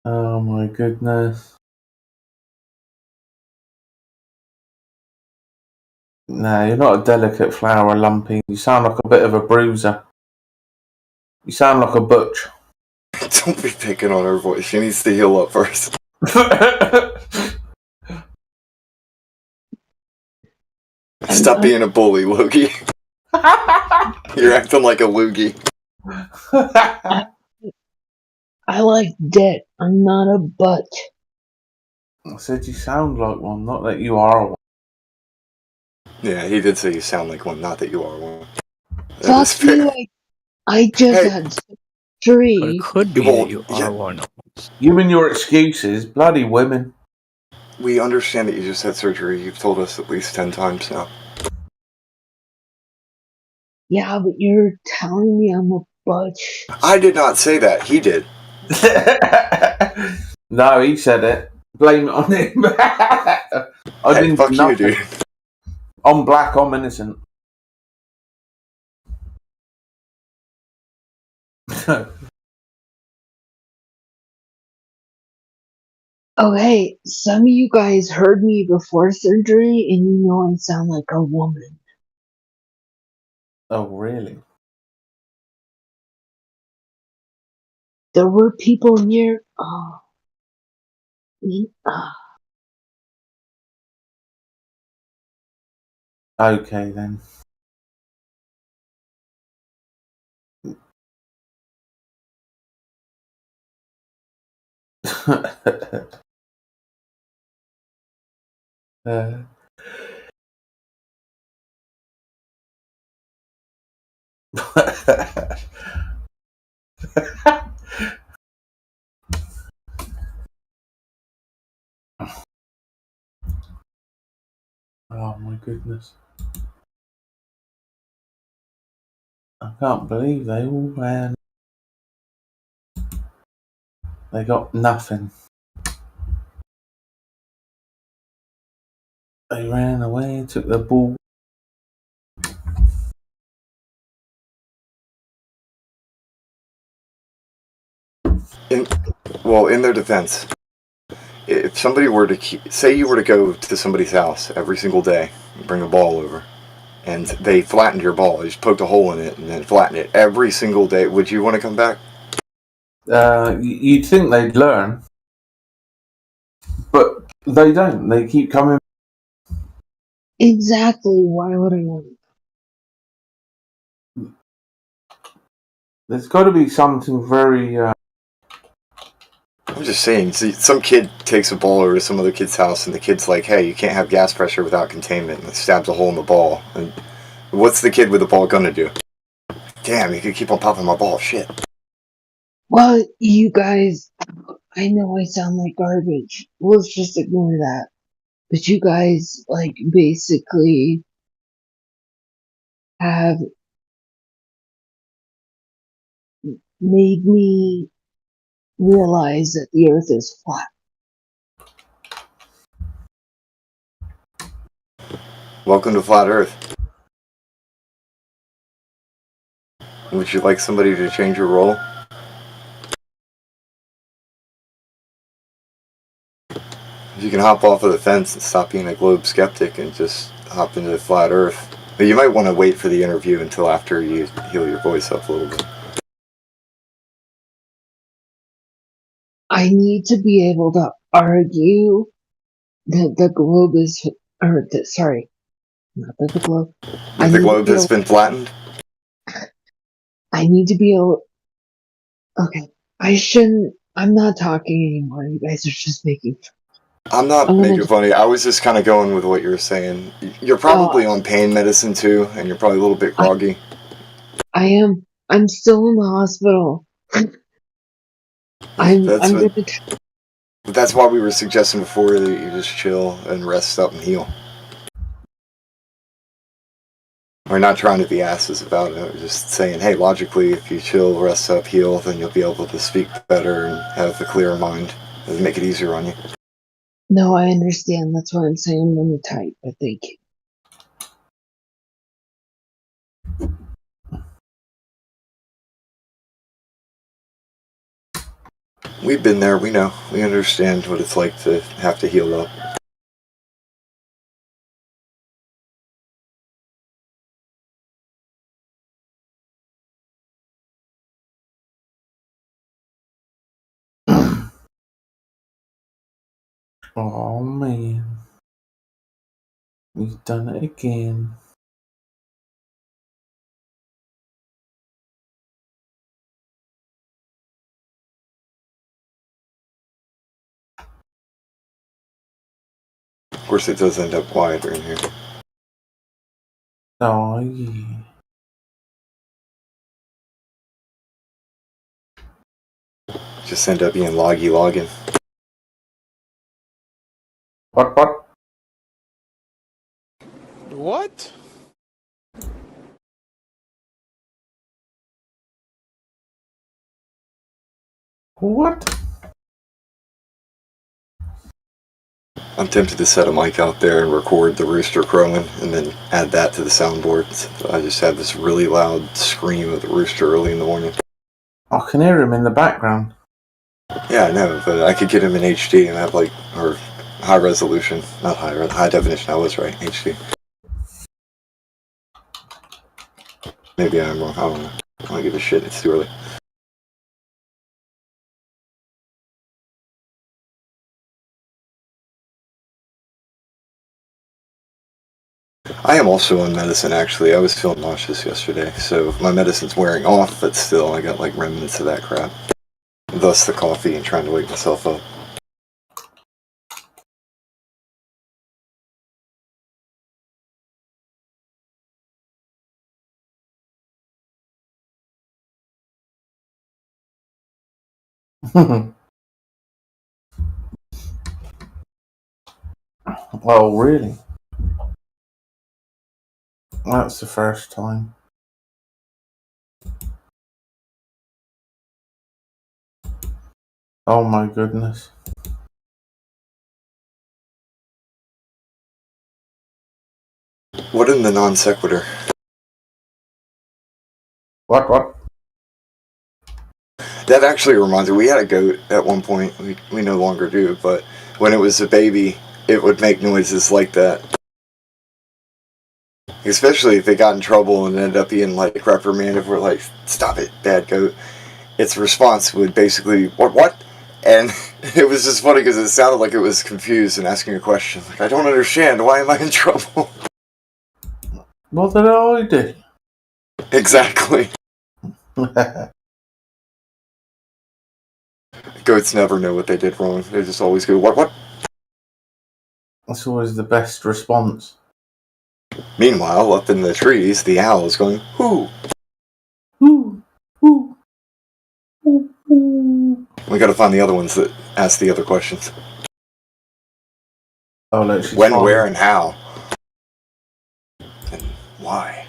Oh my goodness. No, you're not a delicate flower, Lumpy. You sound like a bit of a bruiser. You sound like a butch. Don't be picking on her voice. She needs to heal up first. Stop being a bully, Logie. You're acting like a loogie. I like debt. I'm not a butt. I said you sound like one, not that you are one. Yeah, he did say you sound like one, not that you are one. Fuck you. I just had surgery. But it could be that you are one. You and your excuses, bloody women. We understand that you just had surgery. You've told us at least 10 times now. Yeah, but you're telling me I'm a butch. I did not say that. He did. No, he said it. Blame it on him. I didn't fuck do you, nothing. dude. I'm black, I'm innocent. Okay, some of you guys heard me before surgery, and you know I sound like a woman. Oh, really? There were people near. Okay, then. Oh my goodness. I can't believe they all ran. They got nothing. They ran away and took the ball. In their defense, if somebody were to say you were to go to somebody's house every single day and bring a ball over, and they flattened your ball, they just poked a hole in it and then flattened it every single day, would you want to come back? You'd think they'd learn, but they don't. They keep coming. Exactly. Why would I want to? There's got to be something very. I'm just saying, see, some kid takes a ball over to some other kid's house, and the kid's like, hey, you can't have gas pressure without containment, and stabs a hole in the ball. And what's the kid with the ball gonna do? Damn, you could keep on popping my ball, shit. Well, you guys, I know I sound like garbage. Let's just ignore that. But you guys, like, basically have made me realize that the earth is flat. Welcome to Flat Earth. Would you like somebody to change your role? You can hop off of the fence and stop being a globe skeptic and just hop into Flat Earth. But you might want to wait for the interview until after you heal your voice up a little bit. I need to be able to argue that the globe is, or that, sorry, not that the globe. If the globe has been flattened? I need to be able. Okay, I'm not talking anymore. You guys are just making. I'm not making funny. I was just kind of going with what you were saying. You're probably on pain medicine too, and you're probably a little bit groggy. I am. I'm still in the hospital. That's why we were suggesting before that you just chill and rest up and heal. We're not trying to be asses about it. We're just saying, hey, logically, if you chill, rest up, heal, then you'll be able to speak better and have a clearer mind. It'll make it easier on you. No, I understand. That's why I'm saying I'm gonna type, but thank you. We've been there, we know. We understand what it's like to have to heal up. Oh man. We've done it again. Of course, it does end up quieter in here. Oh yeah. Just end up being loggy logging. What? What? What? I'm tempted to set a mic out there and record the rooster crowing and then add that to the soundboard. So I just have this really loud scream of the rooster early in the morning. I can hear him in the background. Yeah, I know, but I could get him in HD and have or high resolution, not high definition. I was right, HD. Maybe I'm wrong. I don't know. I don't give a shit. It's too early. I am also on medicine, actually. I was feeling nauseous yesterday, so my medicine's wearing off, but still, I got like remnants of that crap. Thus the coffee and trying to wake myself up. Oh, really? That's the first time. Oh my goodness. What in the non sequitur? What? That actually reminds me, we had a goat at one point. We no longer do, but when it was a baby, it would make noises like that. Especially if they got in trouble and ended up being like reprimanded, we're like, stop it, bad goat. Its response would basically, what? And it was just funny because it sounded like it was confused and asking a question. Like, I don't understand, why am I in trouble? What did I do? Exactly. Goats never know what they did wrong. They just always go, what? That's always the best response. Meanwhile, up in the trees, the owl is going, whoo. Whoo. Whoo. Whoo. Whoo. We gotta find the other ones that ask the other questions. Oh, look, when, where, and how. And why.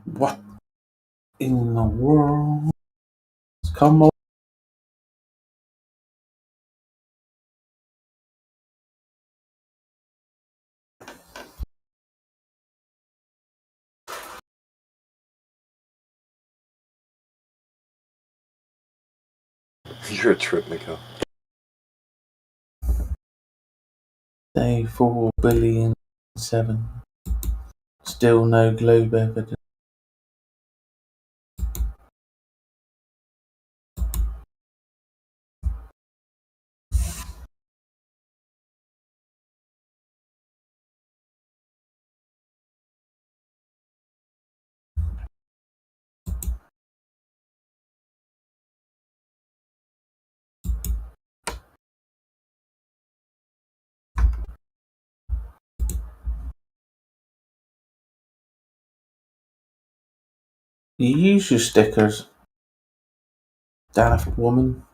What in the world? Come on. You're a trip, Miko. Day 4,000,000,007. Still no globe evidence. You use your stickers, daft woman.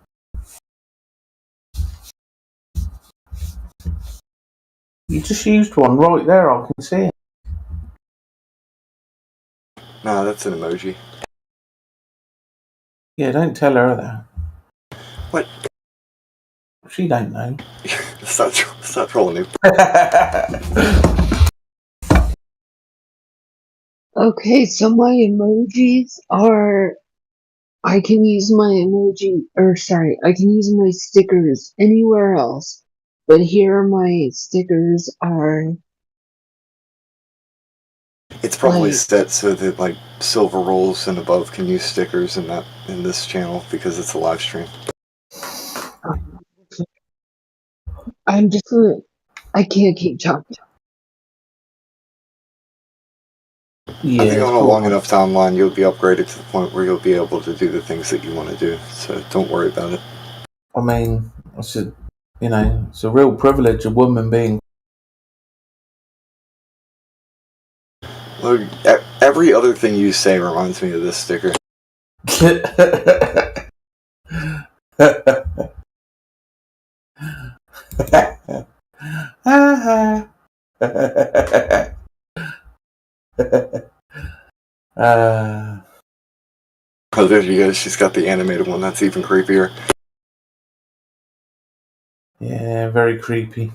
You just used one right there, I can see it. No, that's an emoji. Yeah, don't tell her that. What? She don't know. Stop trolling him. Okay, so my emojis are. I can use my I can use my stickers anywhere else. But here my stickers are. It's probably set so that like silver rolls and above can use stickers in this channel because it's a live stream. I'm just. I can't keep talking. Yeah, I think on a long enough timeline, you'll be upgraded to the point where you'll be able to do the things that you want to do. So don't worry about it. I mean, it's a real privilege, a woman being. Look, every other thing you say reminds me of this sticker. Oh, there you go. She's got the animated one. That's even creepier. Yeah, very creepy.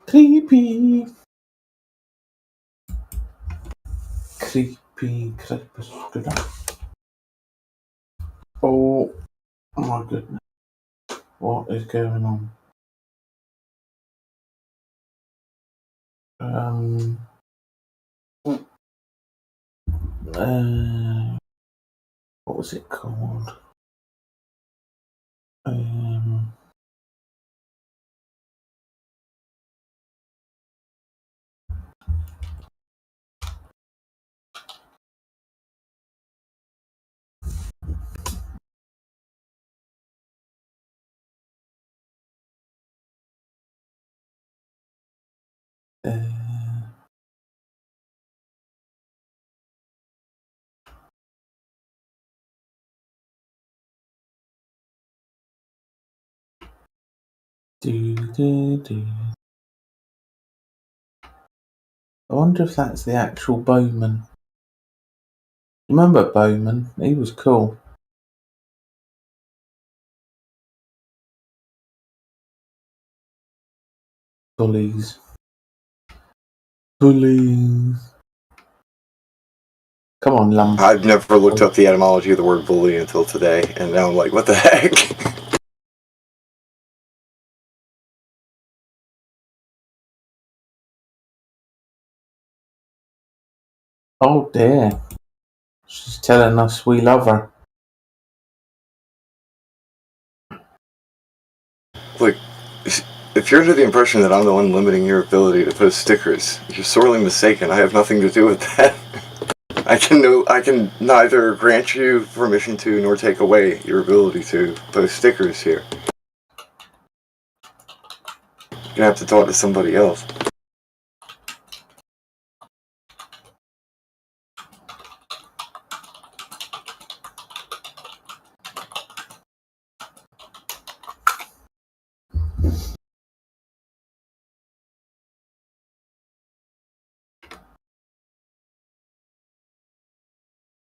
Creepy. Creepy. Oh my goodness. What is going on? What was it called? I wonder if that's the actual Bowman. Remember Bowman? He was cool. Bullies. Come on, lump. I've never looked up the etymology of the word bully until today, and now I'm like, what the heck? Oh dear. She's telling us we love her. Look, if you're under the impression that I'm the one limiting your ability to post stickers, you're sorely mistaken. I have nothing to do with that. I can neither grant you permission to nor take away your ability to post stickers here. You're gonna have to talk to somebody else.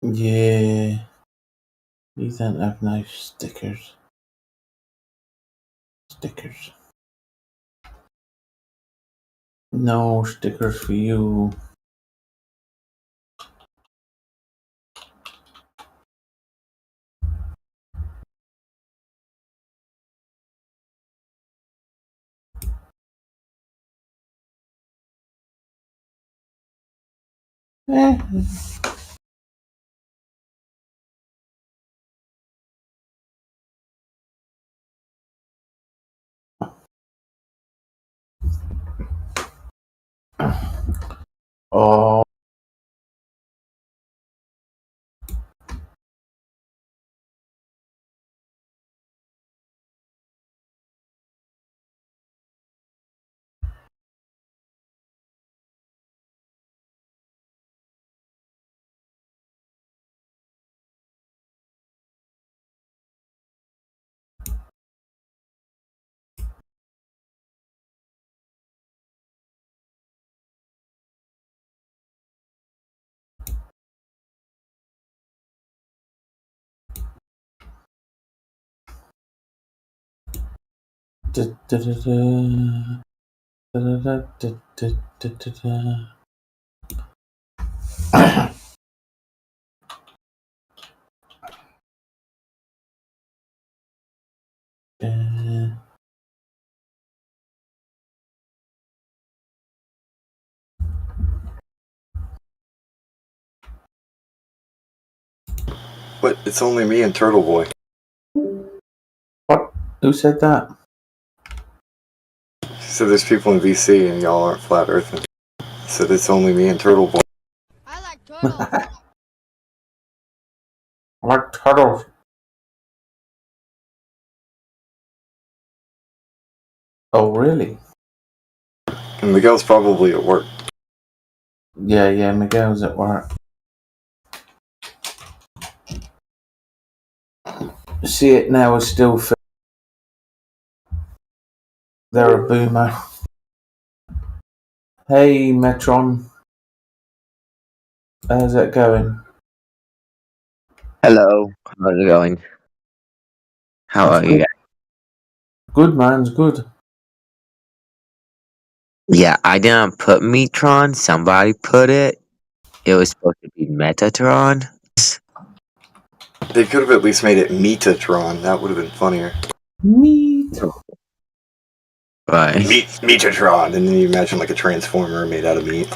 Yeah. You don't have no stickers. Stickers. No stickers for you. Oh. But it's only me and Turtle Boy. What? Who said that? She said there's people in VC and y'all aren't flat earthing. I said it's only me and Turtle Boy. I like turtles. Oh, really? And Miguel's probably at work. Yeah, Miguel's at work. See it now is still they're a boomer. Hey, Metron. How's it going? Hello, how's it going? How are you guys? Good, man's good. Yeah, I didn't put Metron, somebody put it. It was supposed to be Metatron. They could have at least made it Metatron. That would have been funnier. Right. Metatron, and then you imagine like a transformer made out of meat.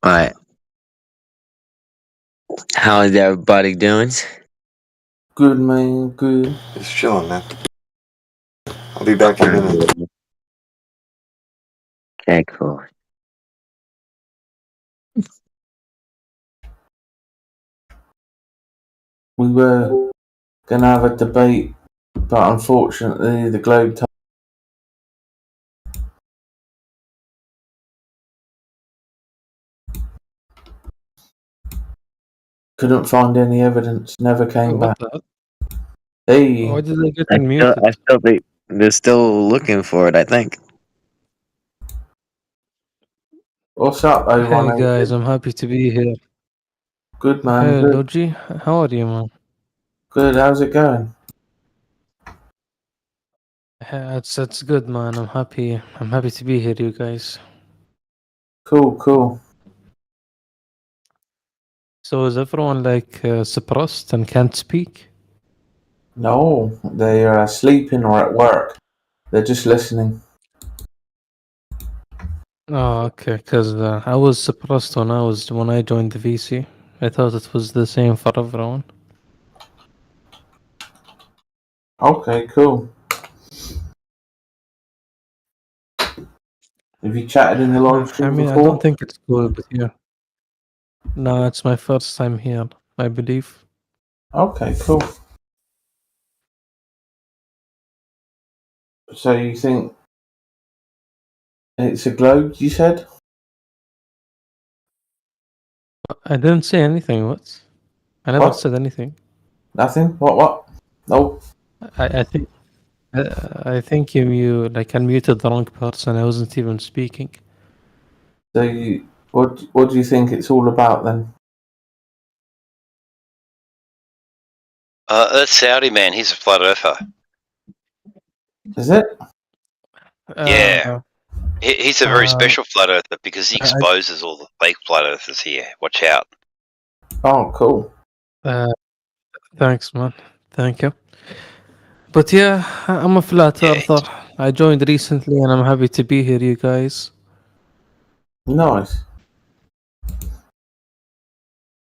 Alright. How is everybody doing? Good, man, good. Just chilling, man. I'll be back in a minute. Okay, cool. We were gonna have a debate, but unfortunately the Globe couldn't find any evidence, never came back. Hey. Why did they get muted? They're still looking for it, I think. What's up, Hey everyone? guys, I'm happy to be here. Good, man. Hey Good. Logi, how are you, man? Good, how's it going? It's good, man. I'm happy to be here, you guys. Cool. So is everyone like suppressed and can't speak? No, they are sleeping or at work. They're just listening. Oh, okay. Because I was suppressed when I joined the VC. I thought it was the same for everyone. Okay, cool. Have you chatted in the live I stream mean, I before? don't think it's cool, but yeah. No, it's my first time here, I believe. Okay, cool. So you think it's a globe, you said? I didn't say anything. What? I never What? said anything. Nothing? What? Nope. I think I think you like unmuted the wrong person. I wasn't even speaking. So what do you think it's all about then? That Saudi man, he's a flat earther. Is it? Yeah. He's a very uh, special flat earther because he I- exposes all the fake flat earthers here. Watch out. Oh, cool. Thanks, man. Thank you. But yeah, I'm a flat earther. I joined recently, and I'm happy to be here, you guys. Nice.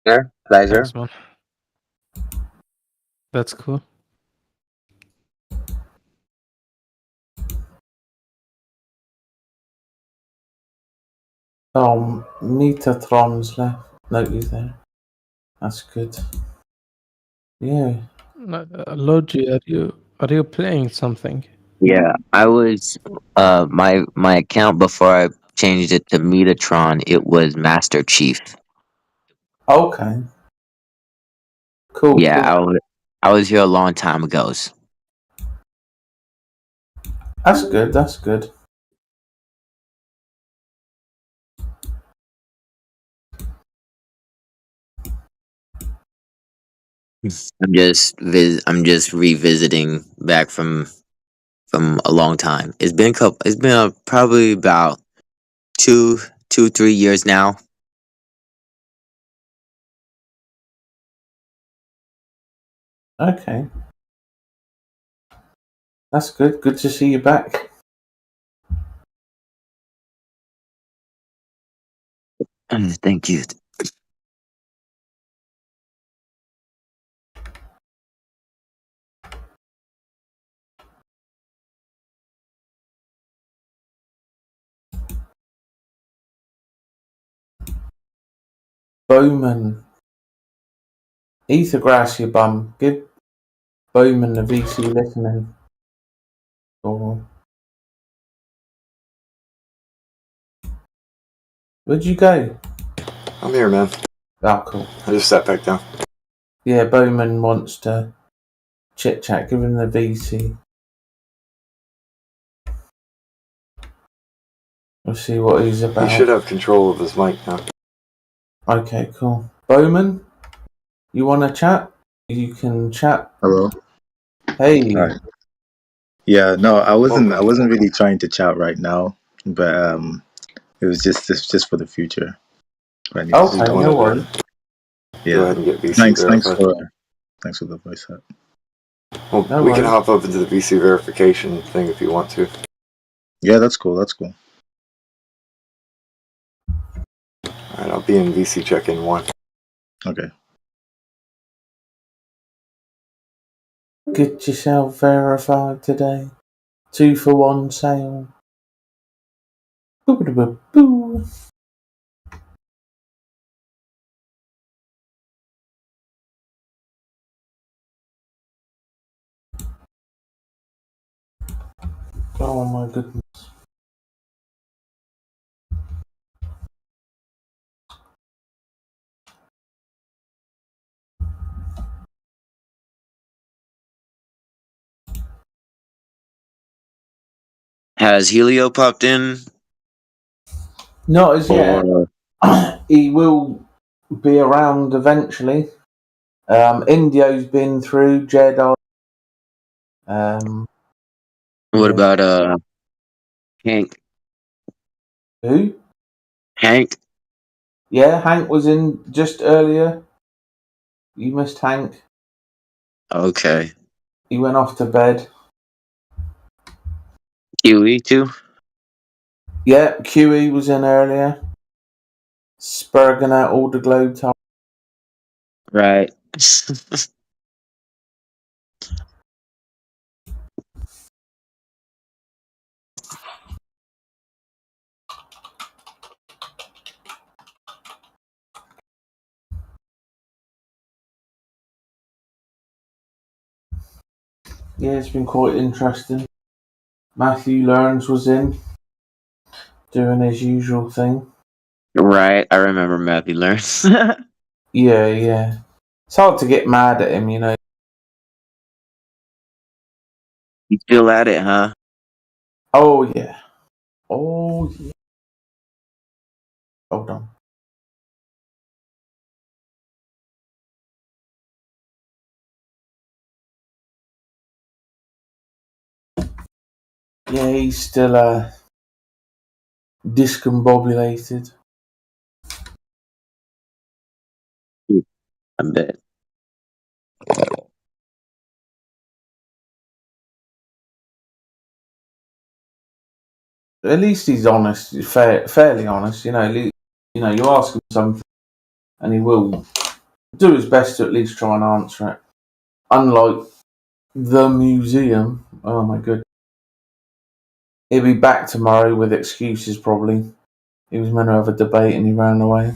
Sure, pleasure. Thanks, man. That's cool. Oh, Metatron's left. Notice there. That's good. Yeah. Logi, are you playing something? Yeah, I was my account before I changed it to Metatron, it was Master Chief. Okay. Cool. Yeah, Cool. I was here a long time ago. That's good. That's good. I'm just revisiting back from a long time. It's been probably about 3 years now. Okay. That's good. Good to see you back. Thank you. Bowman. Ethergrass, you bum. Give Bowman the VC listening. Oh. Where'd you go? I'm here, man. Oh, cool. I just sat back down. Yeah, Bowman wants to chit chat. Give him the VC. We'll see what he's about. He should have control of his mic now. Okay, cool. Bowman, you want to chat? You can chat. Hello. Hey. Hi. Yeah, no, I wasn't really trying to chat right now, but it was just for the future. Right. Okay, no worries. Yeah. Go ahead and get VC Thanks verified. for the voice chat. Well, No we can worries. hop up into the VC verification thing if you want to. Yeah, that's cool. That's cool. Alright, I'll be in VC check-in 1. Okay. Get yourself verified today. 2 for 1 sale. Boo-ba-da-ba-boo. Oh my goodness. Has Helio popped in? Not as yet. Or He will be around eventually. Indio's been through, Jedi. what about Hank? Who? Hank? Yeah, Hank was in just earlier. You missed Hank. Okay. He went off to bed. QE too? Yeah, QE was in earlier. Spurging out all the globe time. Right. Yeah, it's been quite interesting. Matthew Learns was in, doing his usual thing. Right, I remember Matthew Learns. Yeah. It's hard to get mad at him, you know. You still at it, huh? Oh yeah. Hold on. Yeah, he's still discombobulated. I bet. At least he's honest, fairly honest. You know, you ask him something, and he will do his best to at least try and answer it. Unlike the museum, oh my god, he'll be back tomorrow with excuses probably. He was meant to have a debate and he ran away.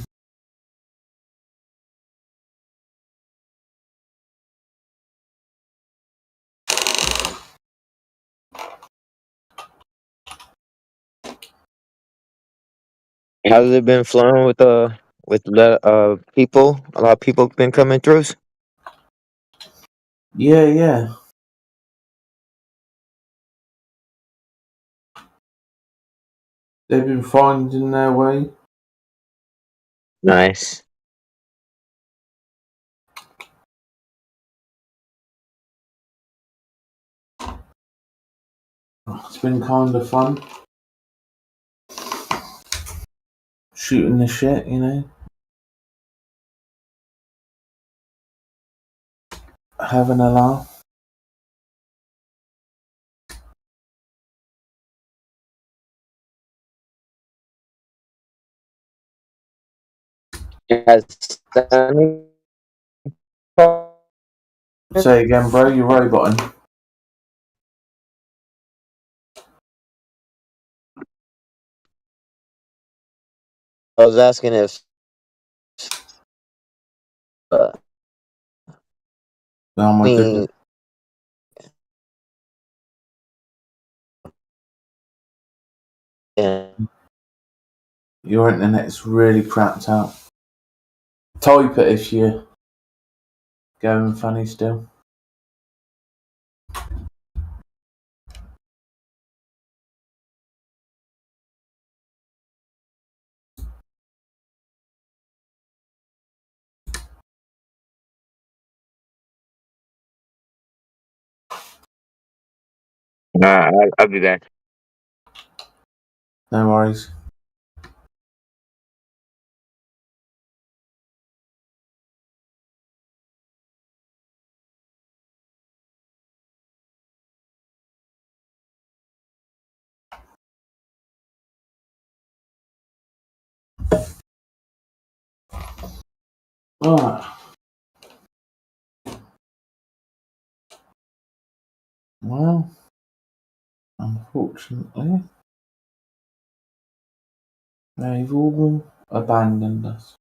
How's it been flowing with people? A lot of people been coming through. Yeah. They've been finding their way. Nice. It's been kind of fun. Shooting the shit, you know. Having a laugh. Say again, bro, you're roboting. I was asking if Oh my goodness. Yeah. Your internet's really crapped out. Type it if you're going funny still. I'll be back. No worries. Alright. Well, unfortunately, they've all abandoned us.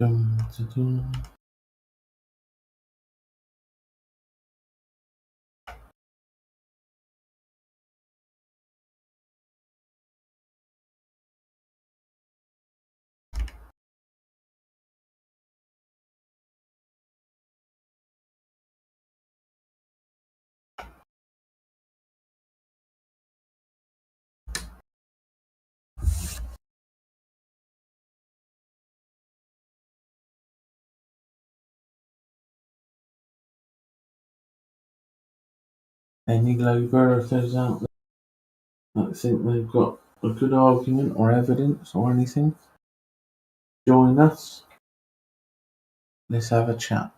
Dum. Any Globerothers out there that think they've got a good argument or evidence or anything? Join us. Let's have a chat.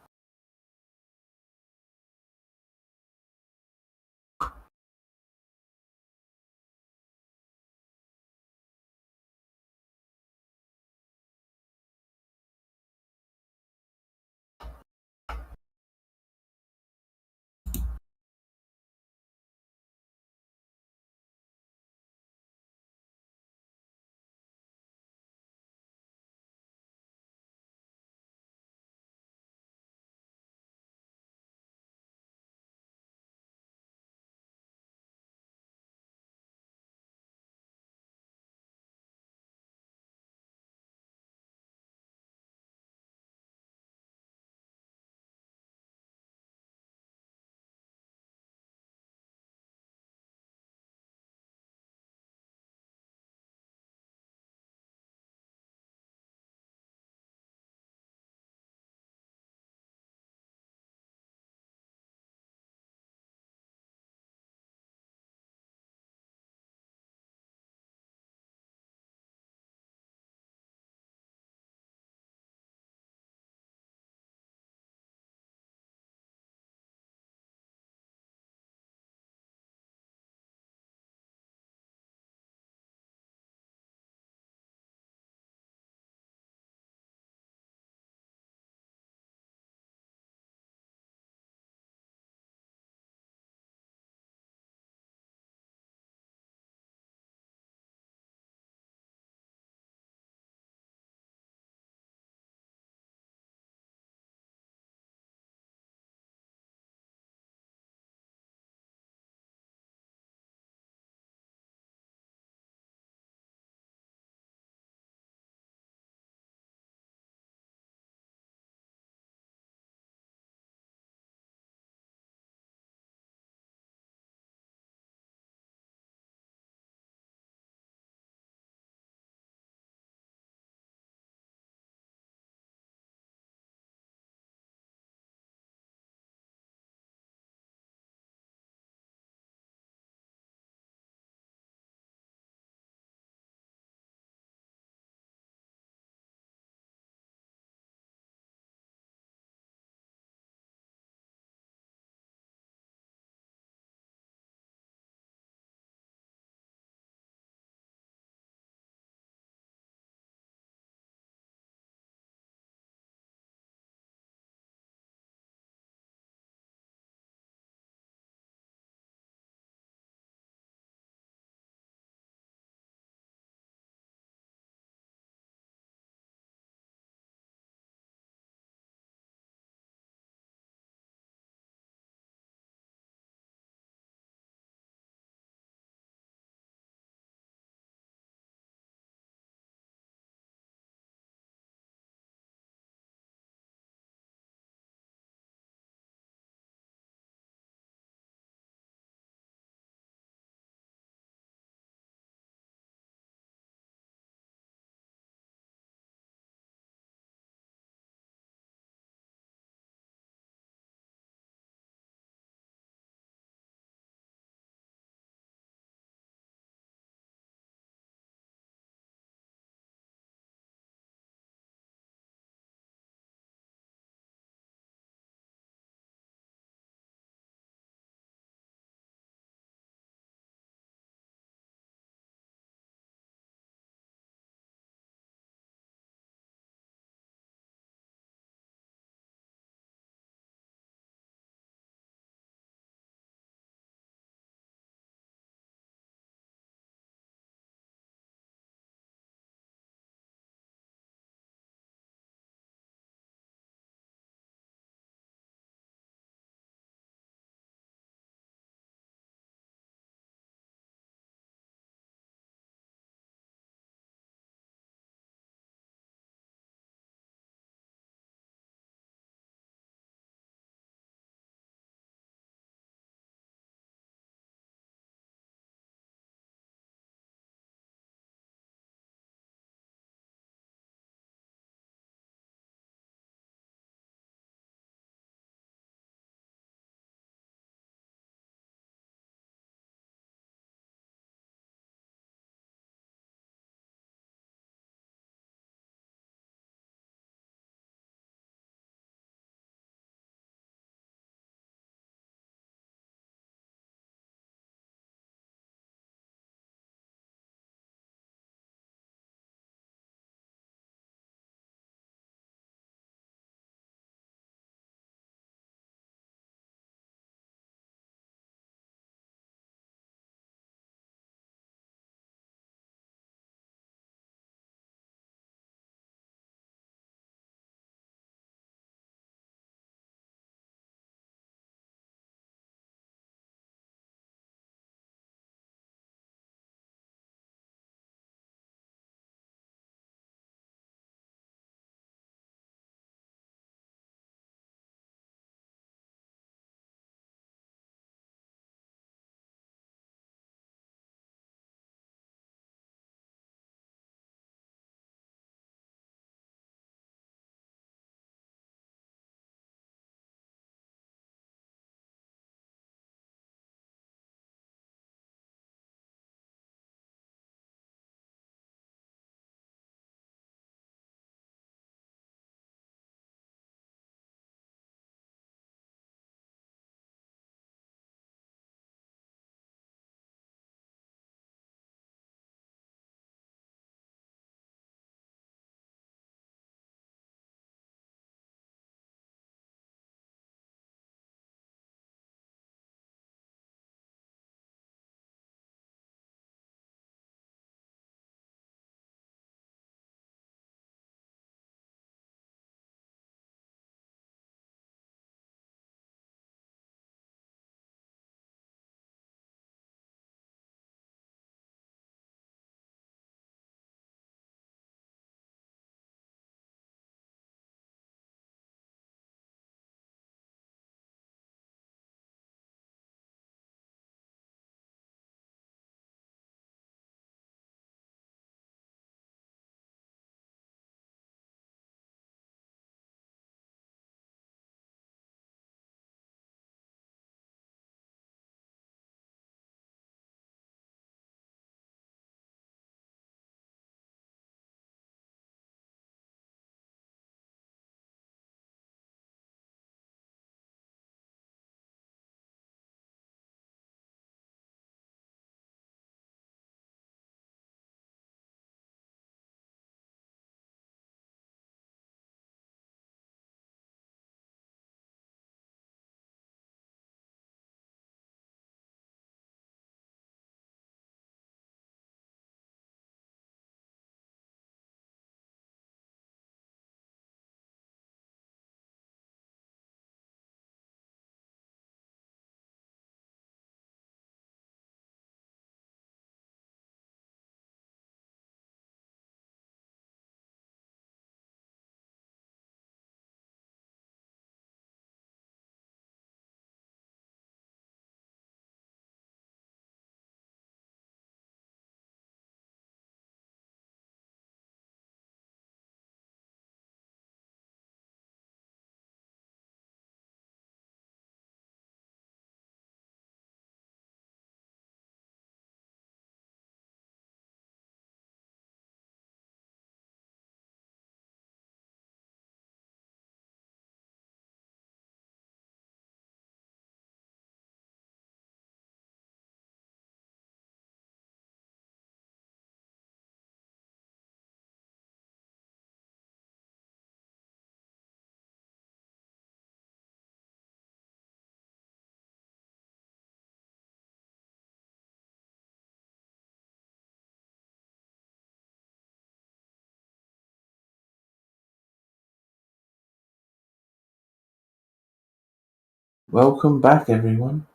Welcome back, everyone.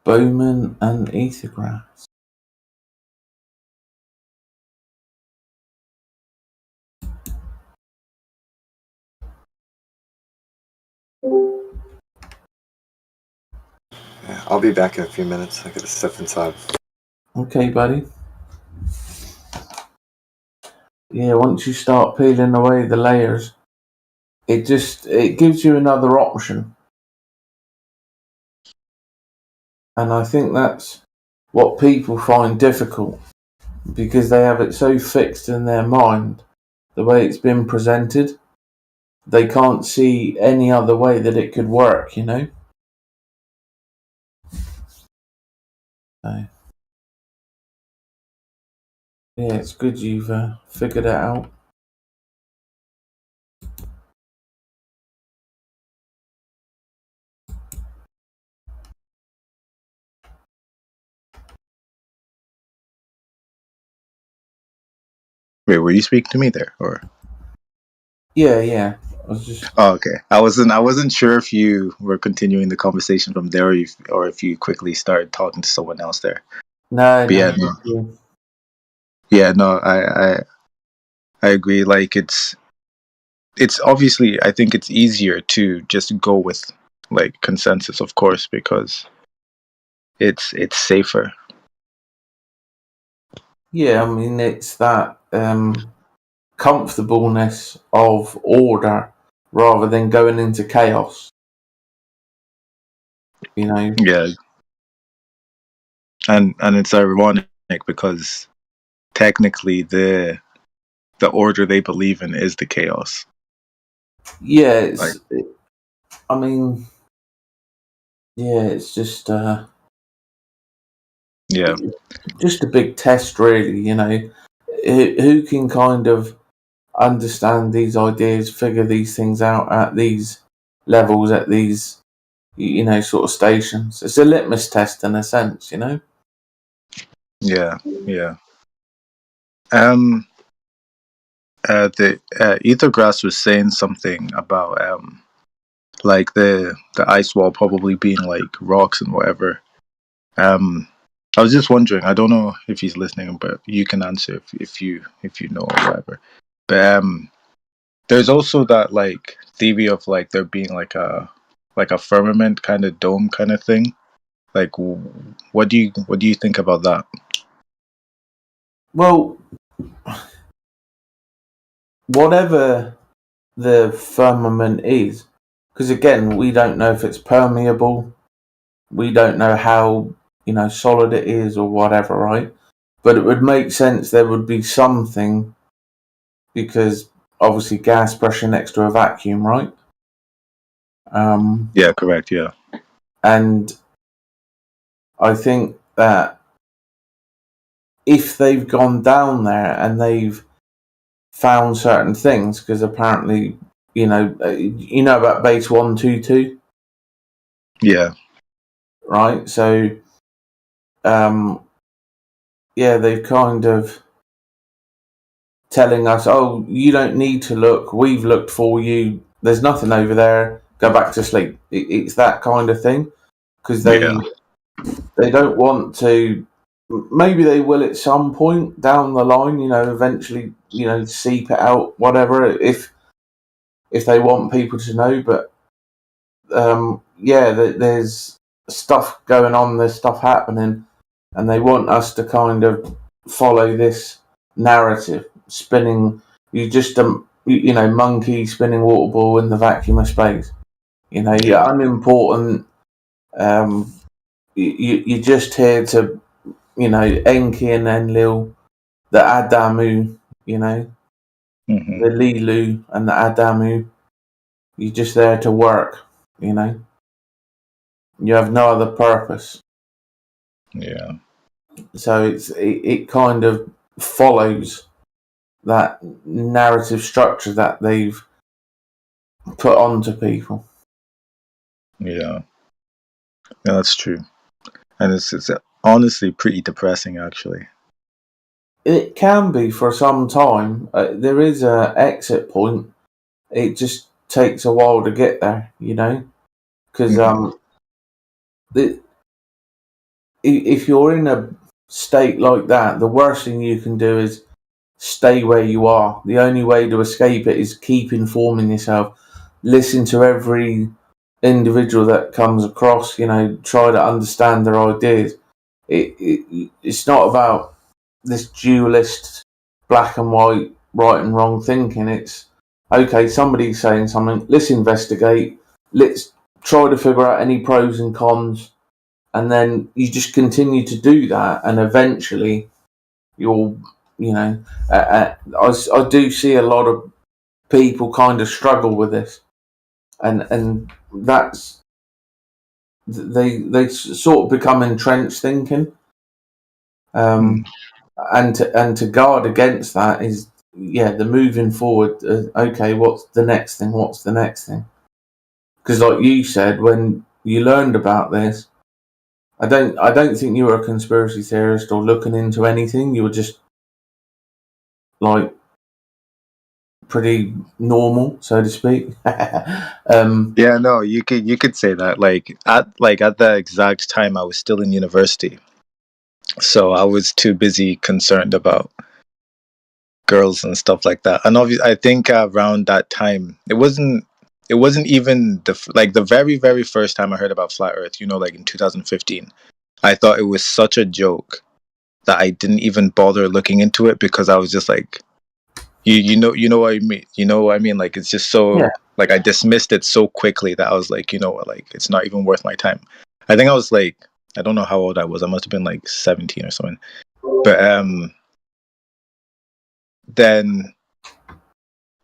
Bowman and Ethergrass. Yeah, I'll be back in a few minutes. I gotta step inside. Okay, buddy. Yeah, once you start peeling away the layers, it gives you another option. And I think that's what people find difficult, because they have it so fixed in their mind, the way it's been presented, they can't see any other way that it could work, you know? So, yeah, it's good you've figured it out. Wait, were you speaking to me there, or? Yeah. I was just. Oh, okay. I wasn't sure if you were continuing the conversation from there, or if you quickly started talking to someone else there. No. Yeah, no. I agree. Like it's obviously, I think it's easier to just go with like consensus, of course, because it's safer. Yeah, I mean, it's that comfortableness of order rather than going into chaos. You know? Yeah. And it's ironic because technically the order they believe in is the chaos. Yeah, I mean, yeah, it's just just a big test, really. You know, who can kind of understand these ideas, figure these things out at these levels, at these, you know, sort of stations. It's a litmus test in a sense, you know. Yeah. The Ethergrass was saying something about like the ice wall probably being like rocks and whatever. I was just wondering. I don't know if he's listening, but you can answer if you know or whatever. But there's also that like theory of like there being like a firmament kind of dome kind of thing. Like, what do you think about that? Well, whatever the firmament is, because again, we don't know if it's permeable. We don't know how, you know, solid it is or whatever, right? But it would make sense there would be something, because obviously gas pressure next to a vacuum, right? Yeah, correct. Yeah. And I think that if they've gone down there and they've found certain things, because apparently, you know about base 122. Yeah. Right. So, yeah, they've kind of telling us, oh, you don't need to look. We've looked for you. There's nothing over there. Go back to sleep. It's that kind of thing, because they don't want to. Maybe they will at some point down the line. You know, eventually, you know, seep it out, whatever. If they want people to know, but yeah, there's stuff going on. There's stuff happening, and they want us to kind of follow this narrative, spinning. You just you know, monkey spinning water ball in the vacuum of space. You know, you're unimportant. You're just here to, you know, Enki and Enlil, the Adamu, you know, the Lilu and the Adamu. You're just there to work, you know. You have no other purpose. Yeah. So it kind of follows that narrative structure that they've put onto people. Yeah, that's true, and it's honestly pretty depressing, actually. It can be for some time. There is a exit point. It just takes a while to get there, you know. because if you're in a state like that, the worst thing you can do is stay where you are. The only way to escape it is keep informing yourself, listen to every individual that comes across, try to understand their ideas. It's not about this dualist black and white, right and wrong thinking. It's okay, somebody's saying something, let's investigate, let's try to figure out any pros and cons, and then you just continue to do that, and eventually you'll, I do see a lot of people kind of struggle with this, and that's they sort of become entrenched thinking, and to guard against that is the moving forward. Okay, what's the next thing? What's the next thing? Because like you said, when you learned about this, I don't think you were a conspiracy theorist or looking into anything. You were just like pretty normal, so to speak. Yeah, no, you could say that. Like at the exact time, I was still in university, so I was too busy concerned about girls and stuff like that. And obviously, I think around that time, it wasn't even the very, very first time I heard about flat Earth. Like in 2015, I thought it was such a joke that I didn't even bother looking into it, because I was just like, you know what I mean. You know what I mean? Like, it's just so like I dismissed it so quickly that I was like, like it's not even worth my time. I think I was like, I don't know how old I was. I must have been like 17 or something. But then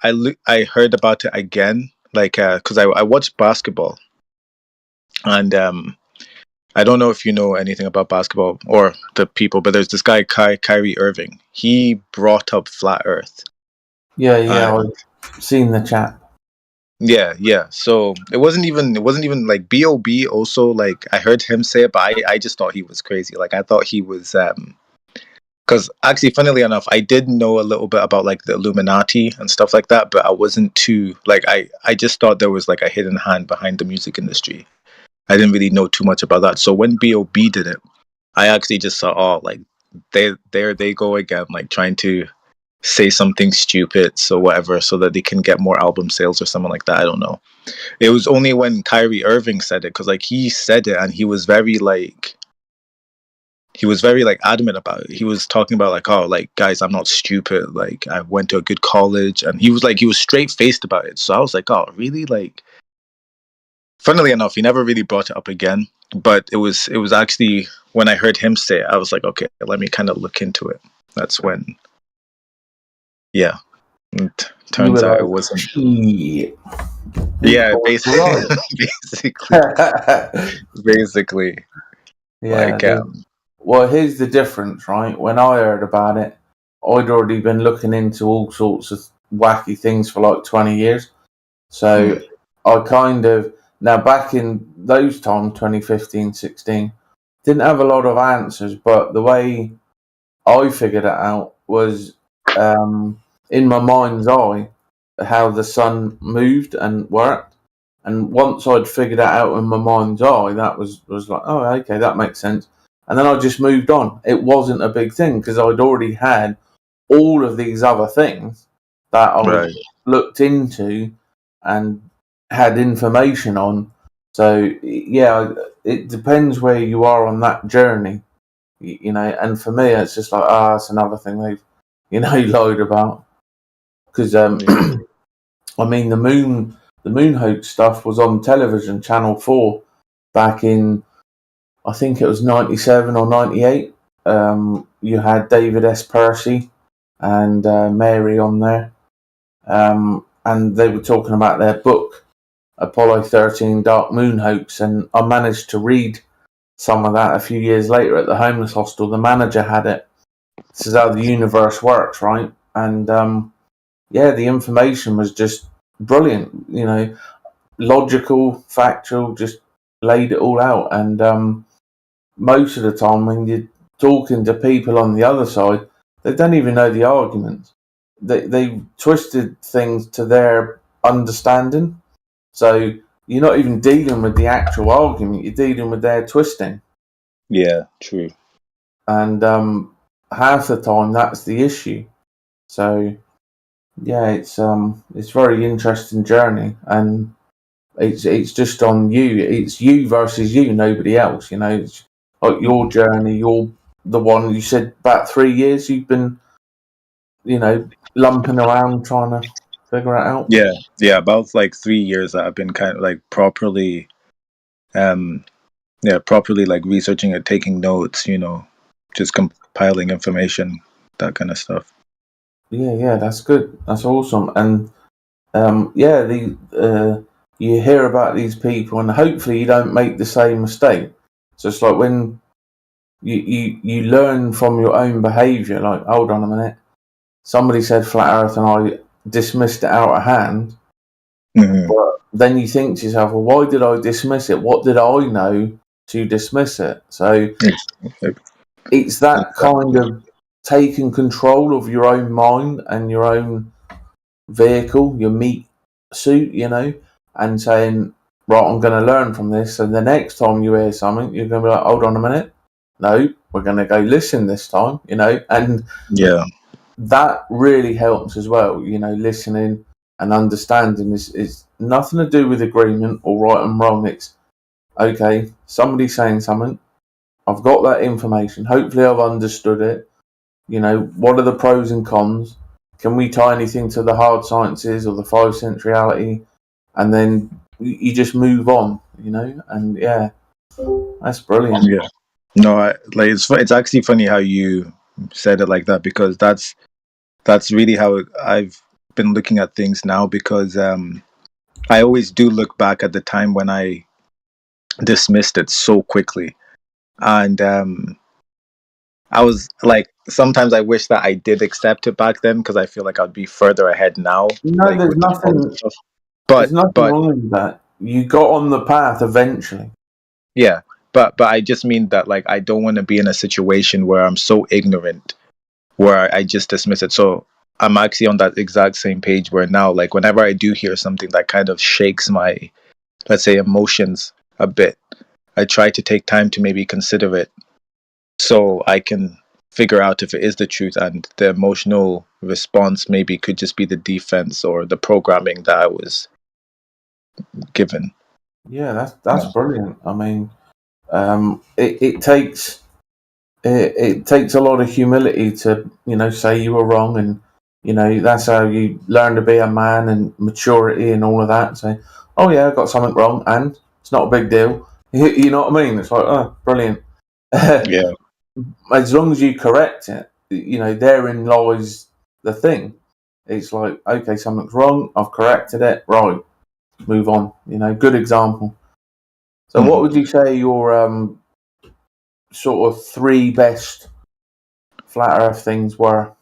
I heard about it again, like because I watched basketball, and I don't know if you know anything about basketball or the people, but there's this guy Kyrie Irving. He brought up flat Earth. Yeah, I've seen the chat. Yeah. So it wasn't even like B.O.B. also, like I heard him say it, but I just thought he was crazy. Like I thought he was because actually, funnily enough, I did know a little bit about like the Illuminati and stuff like that, but I wasn't too like I just thought there was like a hidden hand behind the music industry. I didn't really know too much about that. So when B.O.B. did it, I actually just saw, like they go again, like trying to say something stupid, so whatever, so that they can get more album sales or something like that. I don't know. It was only when Kyrie Irving said it, because like he said it and he was very like adamant about it. He was talking about like, oh, like guys, I'm not stupid. Like I went to a good college, and he was straight faced about it. So I was like, oh, really? Like, funnily enough, he never really brought it up again. But it was actually when I heard him say it, I was like, okay, let me kind of look into it. That's when, yeah. It turns out it wasn't. Yeah, basically. Yeah. Like, well, here's the difference, right? When I heard about it, I'd already been looking into all sorts of wacky things for like 20 years. So I kind of, now back in those times, 2015, 16, didn't have a lot of answers, but the way I figured it out was in my mind's eye how the sun moved and worked. And once I'd figured that out in my mind's eye, that was like, oh, okay, that makes sense. And then I just moved on. It wasn't a big thing because I'd already had all of these other things that I looked into and had information on. So, yeah, it depends where you are on that journey, and for me, it's just like, it's another thing they've, lied about. Because, I mean, the moon hoax stuff was on television, Channel 4, back in, I think it was 97 or 98. You had David S. Percy and Mary on there. And they were talking about their book, Apollo 13 Dark Moon Hoax. And I managed to read some of that a few years later at the homeless hostel. The manager had it. This is how the universe works, right? And, the information was just brilliant, logical, factual, just laid it all out. And most of the time when you're talking to people on the other side, they don't even know the arguments. They twisted things to their understanding. So you're not even dealing with the actual argument. You're dealing with their twisting. Yeah, true. And half the time that's the issue. So yeah, it's very interesting journey, and it's just on you. It's you versus you, nobody else. You know, it's like your journey. You're the one. You said about 3 years you've been, you know, lumping around trying to figure it out. Yeah, about like 3 years that I've been kind of like properly like researching it, taking notes, you know, just compiling information, that kind of stuff. Yeah, that's good. That's awesome. And you hear about these people, and hopefully you don't make the same mistake. So it's like when you learn from your own behaviour. Like, hold on a minute, somebody said flat Earth, and I dismissed it out of hand. Mm-hmm. But then you think to yourself, well, why did I dismiss it? What did I know to dismiss it? So it's that kind of taking control of your own mind and your own vehicle, your meat suit, you know, and saying, right, I'm going to learn from this. And the next time you hear something, you're going to be like, hold on a minute. No, we're going to go listen this time, you know. And that really helps as well, you know, listening and understanding is nothing to do with agreement or right and wrong. It's, okay, somebody's saying something. I've got that information. Hopefully I've understood it. You know, what are the pros and cons? Can we tie anything to the hard sciences or the 5 cent reality? And then you just move on, you know? And yeah, that's brilliant. Yeah. No, it's actually funny how you said it like that, because that's really how I've been looking at things now, because I always do look back at the time when I dismissed it so quickly. And I was like, sometimes I wish that I did accept it back then, because I feel like I'd be further ahead now. No, like, there's nothing. There's nothing wrong with that. You got on the path eventually. Yeah, but I just mean that, like, I don't want to be in a situation where I'm so ignorant, where I just dismiss it. So I'm actually on that exact same page where now, like, whenever I do hear something that kind of shakes my, let's say, emotions a bit, I try to take time to maybe consider it, so I can figure out if it is the truth, and the emotional response maybe could just be the defense or the programming that I was given. Yeah, that's brilliant. I mean, it takes a lot of humility to, you know, say you were wrong, and you know that's how you learn to be a man, and maturity and all of that. Say, oh yeah, I got something wrong, and it's not a big deal. You know what I mean? It's like, oh, brilliant. Yeah. As long as you correct it, you know, therein lies the thing. It's like, okay, something's wrong. I've corrected it. Right, move on. You know, good example. So, what would you say your sort of 3 best flat Earth things were?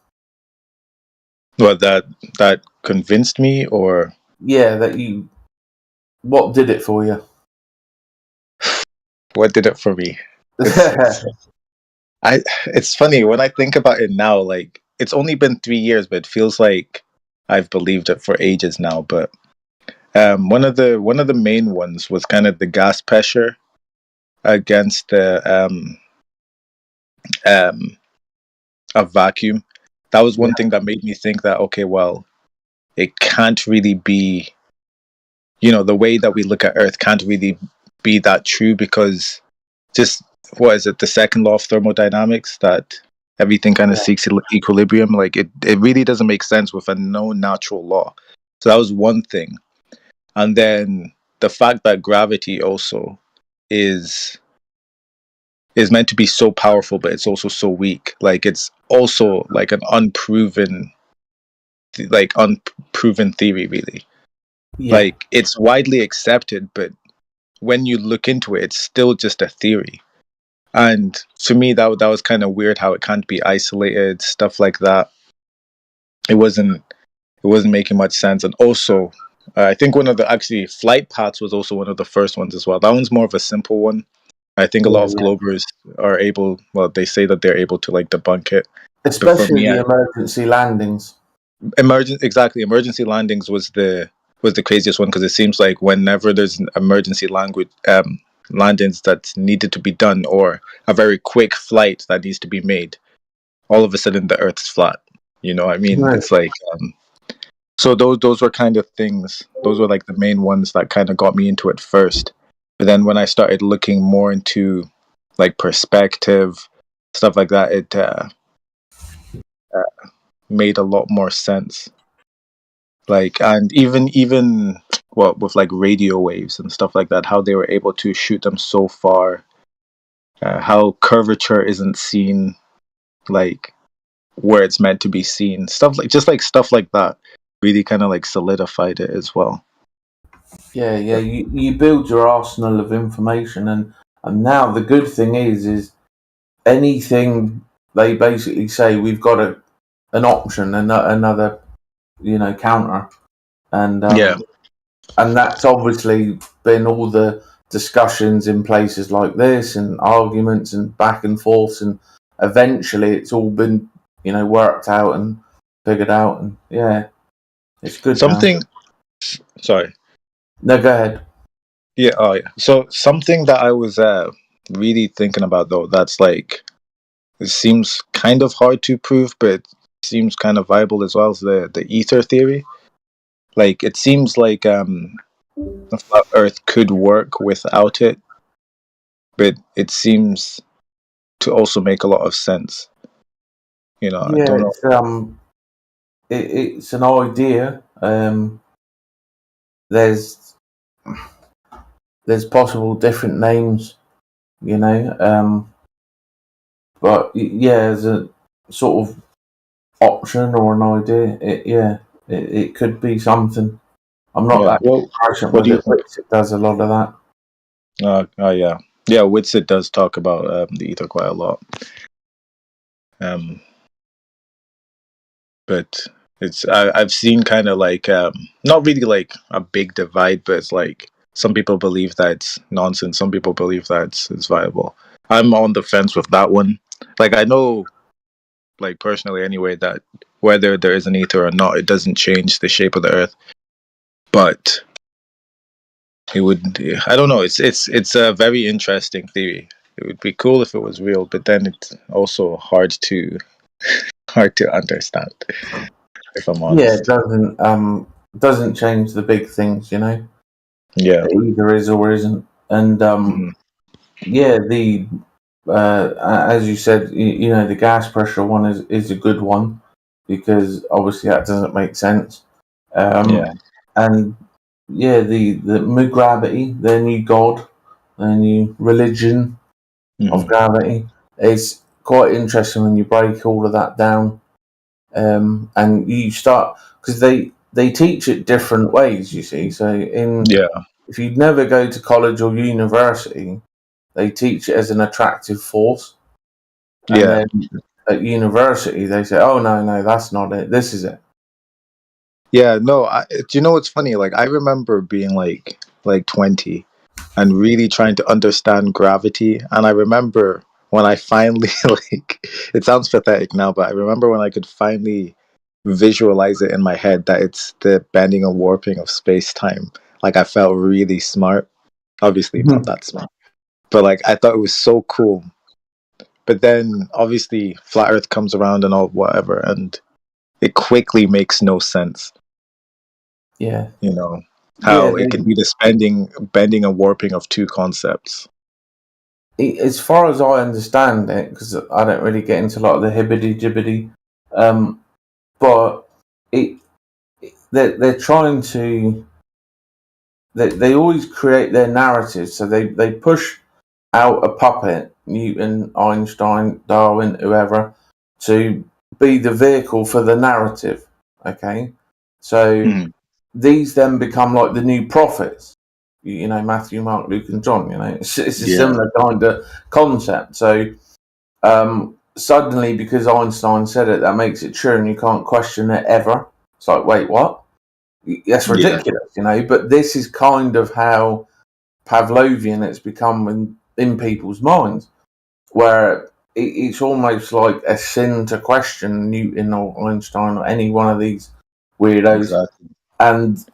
What, that convinced me, or yeah, what did it for you? What did it for me? It's funny when I think about it now. Like, it's only been 3 years, but it feels like I've believed it for ages now. But one of the main ones was kind of the gas pressure against the a vacuum. That was one thing that made me think that, okay, well, it can't really be, you know, the way that we look at Earth can't really be that true, because just, what is it, the second law of thermodynamics, that everything kind of seeks equilibrium. Like, it really doesn't make sense with a known natural law. So that was one thing. And then the fact that gravity also is meant to be so powerful, but it's also so weak. Like, it's also like an unproven theory, really. Like, it's widely accepted, but when you look into it, it's still just a theory. And to me, that was kind of weird, how it can't be isolated, stuff like that. It wasn't making much sense. And also, I think one of the actually flight paths was also one of the first ones as well. That one's more of a simple one. I think a lot of Globers are able. Well, they say that they're able to, like, debunk it. Especially the emergency landings. Emergency landings was the was the craziest one, because it seems like whenever there's an emergency language landings that needed to be done, or a very quick flight that needs to be made, all of a sudden the Earth's flat. You know what I mean? Right. It's like so those were kind of things. Those were like the main ones that kind of got me into it first. But then when I started looking more into like perspective, stuff like that, it made a lot more sense. Like, and even what with like radio waves and stuff like that, how they were able to shoot them so far, how curvature isn't seen like where it's meant to be seen, stuff like that really kind of like solidified it as well. Yeah, you build your arsenal of information, and now the good thing is anything they basically say, we've got an option, another counter, and and that's obviously been all the discussions in places like this, and arguments and back and forths, and eventually it's all been worked out and figured out, and it's good. Something. Sorry. No, go ahead. Yeah. Oh, yeah. So something that I was really thinking about, though, that's like, it seems kind of hard to prove, but it seems kind of viable as well, as the ether theory. Like, it seems like the flat Earth could work without it, but it seems to also make a lot of sense. I don't know. It's an idea. There's possible different names, but as a sort of option or an idea, it could be something. I'm not that passionate with it, but it does a lot of that. Yeah, Whitsitt does talk about the ether quite a lot. But I've seen kind of like not really like a big divide, but it's like some people believe that it's nonsense, some people believe that it's viable. I'm on the fence with that one. Like, I know, like, personally anyway, that whether there is an ether or not, it doesn't change the shape of the Earth. But it would, I don't know, it's a very interesting theory. It would be cool if it was real, but then it's also hard to understand, if I'm honest. Yeah, it doesn't change the big things, Yeah, it either is or isn't. And the as you said, the gas pressure one is a good one, because obviously that doesn't make sense. And the gravity, their new god, their new religion of gravity, is quite interesting when you break all of that down. And you start, because they teach it different ways, you see. So if you never go to college or university, they teach it as an attractive force. And then at university, they say, "Oh no, that's not it. This is it." Yeah, no. Do you know what's funny? Like, I remember being like 20 and really trying to understand gravity, and I remember when I finally like, it sounds pathetic now, but I remember when I could finally visualize it in my head that it's the bending and warping of space-time. Like, I felt really smart. Obviously not that smart, but like, I thought it was so cool. But then obviously flat Earth comes around and all whatever, and it quickly makes no sense. Yeah. How it can be this bending and warping of two concepts. As far as I understand it, because I don't really get into a lot of the hibbity-jibbity, but they're trying to... They always create their narratives, so they push out a puppet, Newton, Einstein, Darwin, whoever, to be the vehicle for the narrative, okay? So these then become like the new prophets, Matthew, Mark, Luke, and John, It's a similar kind of concept. So suddenly, because Einstein said it, that makes it true, and you can't question it ever. It's like, wait, what? That's ridiculous, But this is kind of how Pavlovian it's become in people's minds, where it's almost like a sin to question Newton or Einstein or any one of these weirdos. Exactly. And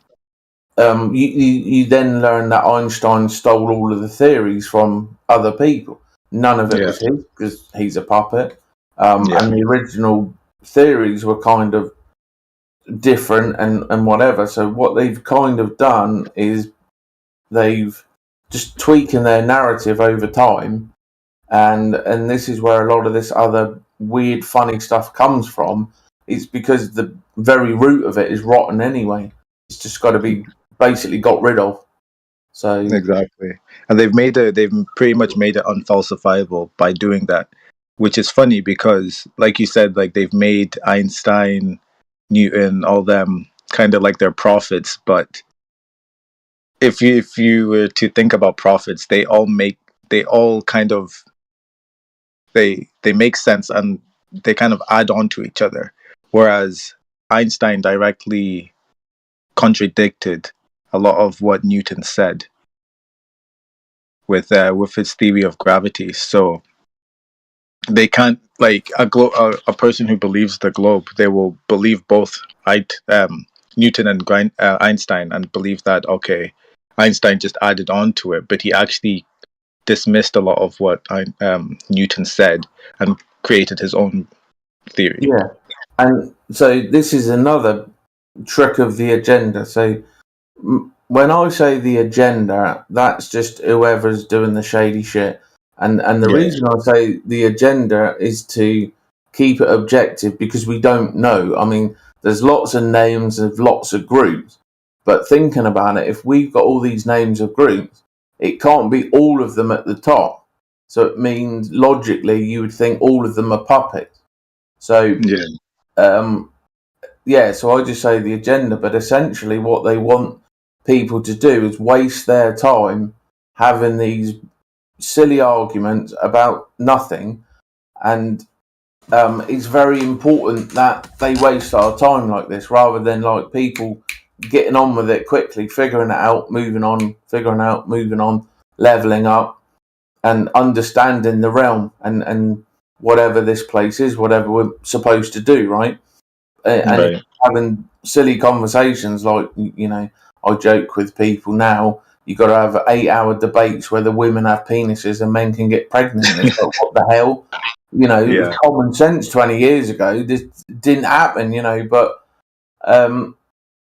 you then learn that Einstein stole all of the theories from other people. None of it was his because he's a puppet. And the original theories were kind of different and whatever. So what they've kind of done is they've just tweaking their narrative over time, and this is where a lot of this other weird, funny stuff comes from. It's because the very root of it is rotten anyway. It's just got to be basically got rid of. So exactly, and they've pretty much made it unfalsifiable by doing that, which is funny because, like you said, like they've made Einstein, Newton, all them kind of like their prophets. But if you were to think about prophets, they all make sense and they kind of add on to each other. Whereas Einstein directly contradicted a lot of what Newton said with his theory of gravity. So they can't, like a person who believes the globe, they will believe both Newton and Einstein and believe that, okay, Einstein just added on to it, but he actually dismissed a lot of what Newton said and created his own theory. Yeah, and so this is another trick of the agenda. So when I say the agenda, that's just whoever's doing the shady shit. And the reason I say the agenda is to keep it objective because we don't know. I mean, there's lots of names of lots of groups, but thinking about it, if we've got all these names of groups, it can't be all of them at the top. So it means logically you would think all of them are puppets. So so I just say the agenda, but essentially what they want people to do is waste their time having these silly arguments about nothing, and it's very important that they waste our time like this rather than like people getting on with it quickly, figuring it out, moving on, leveling up and understanding the realm and whatever this place is, whatever we're supposed to do, right? And having silly conversations like, you know, I joke with people now, you got to have 8-hour debates where the women have penises and men can get pregnant. It's like, what the hell? You know, it was common sense 20 years ago. This didn't happen, you know, but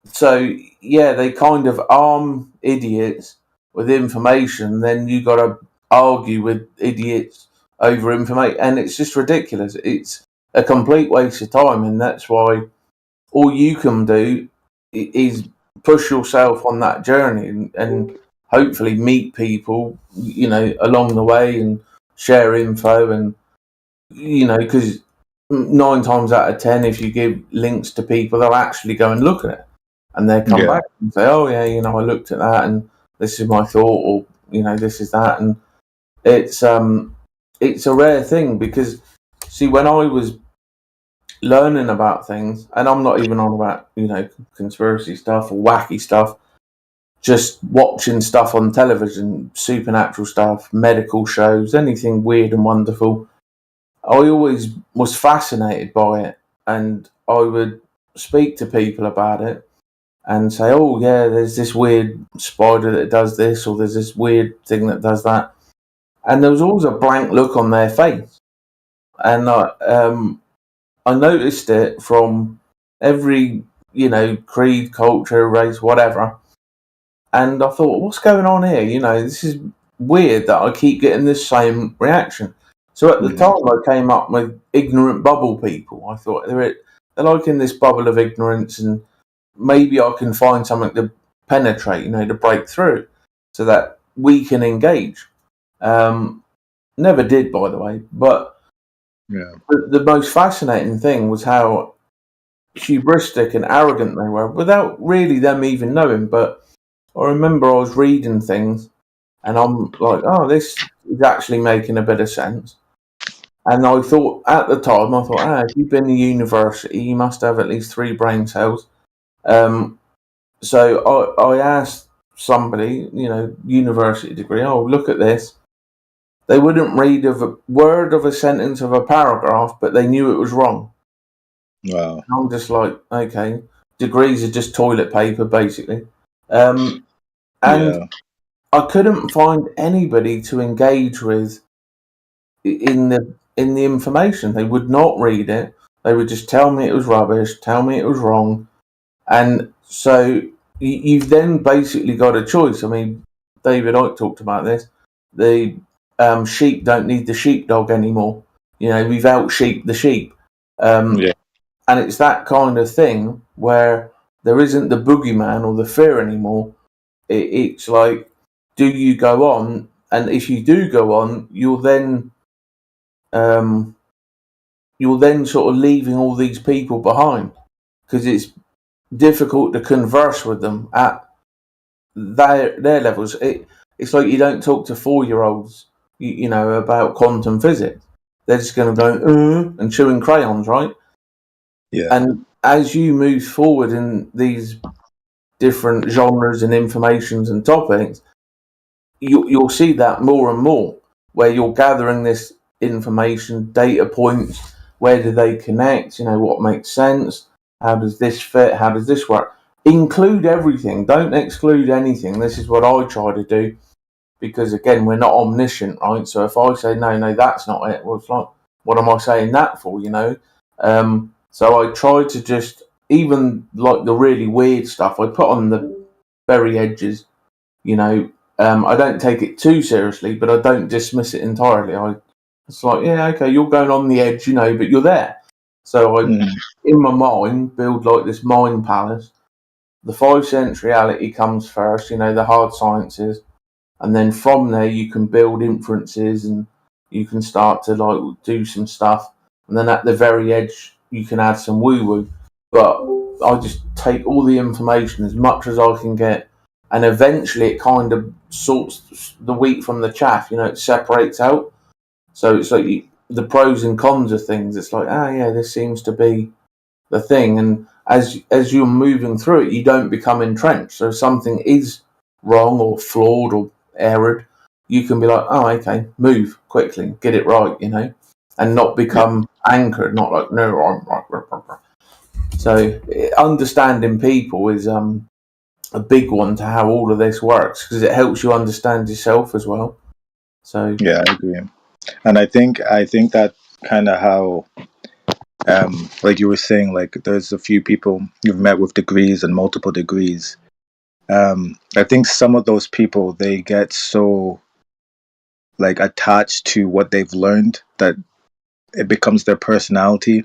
so, yeah, they kind of arm idiots with information. Then you got to argue with idiots over information. And it's just ridiculous. It's a complete waste of time. And that's why all you can do is push yourself on that journey and hopefully meet people, you know, along the way and share info. And, you know, because 9 times out of 10, if you give links to people, they'll actually go and look at it. And they come back and say, oh, yeah, you know, I looked at that and this is my thought, or, you know, this is that. And it's a rare thing because, see, when I was learning about things, and I'm not even on about, you know, conspiracy stuff or wacky stuff, just watching stuff on television, supernatural stuff, medical shows, anything weird and wonderful, I always was fascinated by it. And I would speak to people about it and say, oh, yeah, there's this weird spider that does this, or there's this weird thing that does that. And there was always a blank look on their face. And I noticed it from every, you know, creed, culture, race, whatever. And I thought, what's going on here? You know, this is weird that I keep getting this same reaction. So at the time, I came up with ignorant bubble people. I thought they're like in this bubble of ignorance, and maybe I can find something to penetrate, you know, to break through so that we can engage. Never did, by the way, but the most fascinating thing was how hubristic and arrogant they were without really them even knowing. But I remember I was reading things and I'm like, oh, this is actually making a bit of sense. And I thought, at the time, if you've been to university, you must have at least 3 brain cells. So I asked somebody, you know, university degree, oh, look at this. They wouldn't read of a word of a sentence of a paragraph, but they knew it was wrong. Wow. And I'm just like, okay, degrees are just toilet paper, basically. And Yeah. I couldn't find anybody to engage with in the information. They would not read it. They would just tell me it was rubbish, tell me it was wrong, and so you've then basically got a choice. I mean, David Icke talked about this. The sheep don't need the sheepdog anymore. You know, we've out sheep the sheep. Yeah. And it's that kind of thing where there isn't the boogeyman or the fear anymore. It's like, do you go on? And if you do go on, you're then sort of leaving all these people behind, because it's difficult to converse with them at their levels. It's like you don't talk to 4-year-olds, you know, about quantum physics. They're just going to go and chewing crayons, right? Yeah. And as you move forward in these different genres and informations and topics, you'll see that more and more, where you're gathering this information, data points. Where do they connect? You know, what makes sense? How does this fit? How does this work? Include everything. Don't exclude anything. This is what I try to do, because again, we're not omniscient, right? So if I say no, that's not it. Well, it's like, what am I saying that for? You know. So I try to just, even like the really weird stuff, I put on the very edges. You know, I don't take it too seriously, but I don't dismiss it entirely. It's like, yeah, okay, you're going on the edge, you know, but you're there. So I, in my mind, build like this mind palace. The 5 sense reality comes first, you know, the hard sciences, and then from there you can build inferences and you can start to like do some stuff, and then at the very edge you can add some woo woo. But I just take all the information as much as I can get, and eventually it kind of sorts the wheat from the chaff. You know, it separates out. So it's like the pros and cons of things. It's like, yeah, this seems to be the thing. And as you're moving through it, you don't become entrenched. So if something is wrong or flawed or errored, you can be like, oh, okay, move quickly, get it right, you know, and not become anchored. Not like, no, I'm right. So understanding people is a big one to how all of this works, because it helps you understand yourself as well. So yeah, I agree. And I think that kind of how, like you were saying, like there's a few people you've met with degrees and multiple degrees. I think some of those people, they get so like attached to what they've learned that it becomes their personality,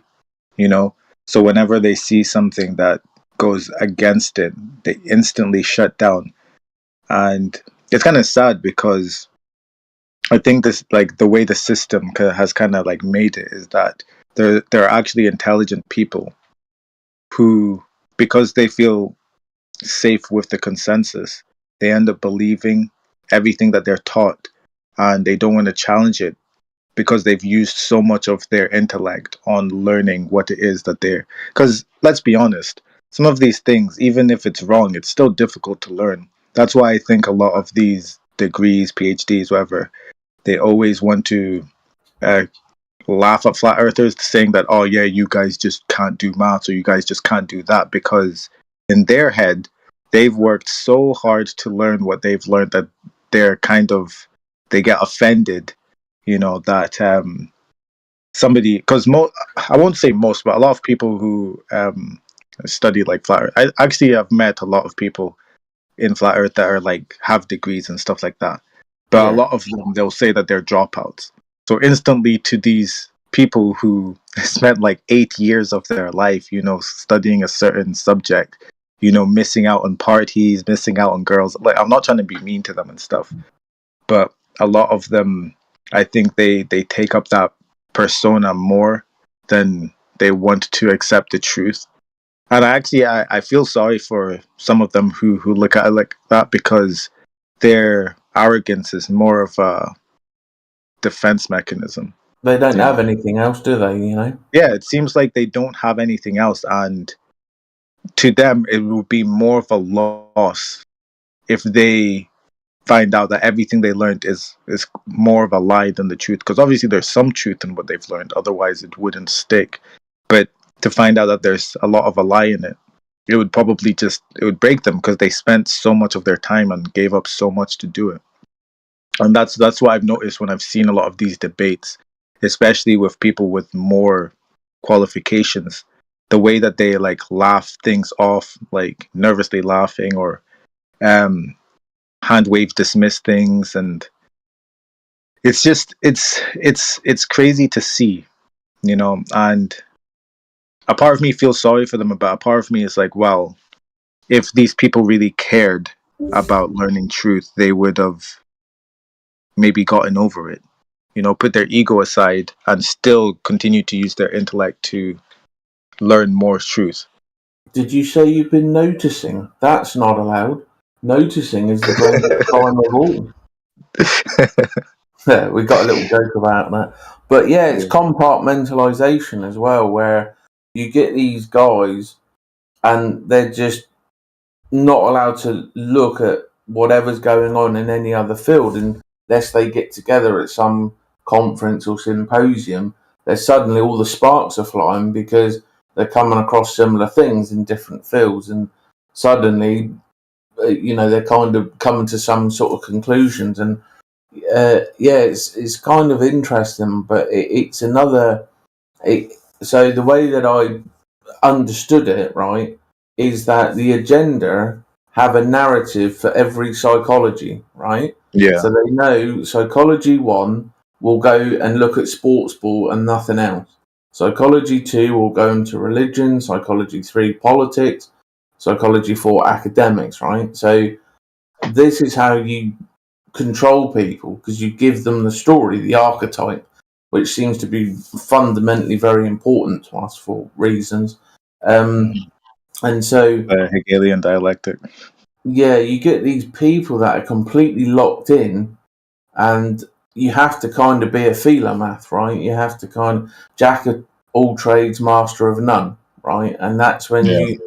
you know. So whenever they see something that goes against it, they instantly shut down. And it's kind of sad, because I think this, like the way the system has kind of like made it, is that there are actually intelligent people who, because they feel safe with the consensus, they end up believing everything that they're taught, and they don't want to challenge it, because they've used so much of their intellect on learning what it is that they're. Because let's be honest, some of these things, even if it's wrong, it's still difficult to learn. That's why I think a lot of these degrees, PhDs, whatever, they always want to laugh at flat earthers, saying that, oh yeah, you guys just can't do maths, or you guys just can't do that, because in their head they've worked so hard to learn what they've learned that they get offended, you know, that somebody, because I won't say most, but a lot of people who study like flat earth, I actually have met a lot of people in flat earth that are like have degrees and stuff like that, but a lot of them, they'll say that they're dropouts. So instantly, to these people who spent like 8 years of their life, you know, studying a certain subject, you know, missing out on parties, missing out on girls, like, I'm not trying to be mean to them and stuff, but a lot of them, I think they take up that persona more than they want to accept the truth. And I feel sorry for some of them who look at it like that, because their arrogance is more of a defense mechanism. They don't have anything else, do they? You know? Yeah, it seems like they don't have anything else, and to them it would be more of a loss if they find out that everything they learned is more of a lie than the truth. Because obviously there's some truth in what they've learned, otherwise it wouldn't stick. But to find out that there's a lot of a lie in it, it would probably it would break them because they spent so much of their time and gave up so much to do it. And that's what I've noticed when I've seen a lot of these debates, especially with people with more qualifications, the way that they like laugh things off, like nervously laughing, or hand wave dismiss things, and it's just it's crazy to see, you know. And a part of me feels sorry for them, but a part of me is like, well, if these people really cared about learning truth, they would have maybe gotten over it, you know, put their ego aside and still continue to use their intellect to learn more truth. Did you say you've been noticing? That's not allowed. Noticing is the greatest crime of all. Yeah, we got a little joke about that. But yeah, it's compartmentalization as well, where you get these guys and they're just not allowed to look at whatever's going on in any other field unless they get together at some conference or symposium. There's suddenly all the sparks are flying because they're coming across similar things in different fields, and suddenly, you know, they're kind of coming to some sort of conclusions. And yeah, it's kind of interesting, but it's another. So the way that I understood it, right, is that the agenda have a narrative for every psychology, right? Yeah. So they know psychology 1 will go and look at sports ball and nothing else. Psychology 2 will go into religion. Psychology 3 politics. Psychology 4 academics, right? So this is how you control people, because you give them the story, the archetype, which seems to be fundamentally very important to us for reasons. And so Hegelian dialectic. Yeah, you get these people that are completely locked in, and you have to kind of be a philomath, right? You have to kind of jack of all trades, master of none, right? And that's when you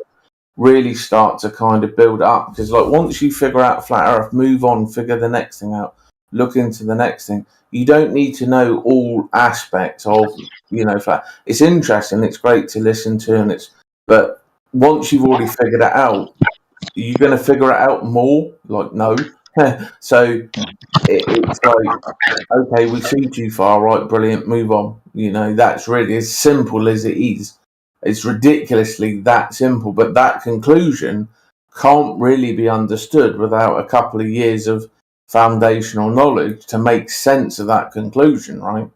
really start to kind of build up, because like once you figure out flat earth, move on, figure the next thing out, look into the next thing. You don't need to know all aspects of, you know, flat. It's interesting, it's great to listen to, but once you've already figured it out, are you going to figure it out more? Like, no. So it's like, okay, we see too far, right? Brilliant, move on. You know, that's really as simple as it is. It's ridiculously that simple, but that conclusion can't really be understood without a couple of years of foundational knowledge to make sense of that conclusion, right?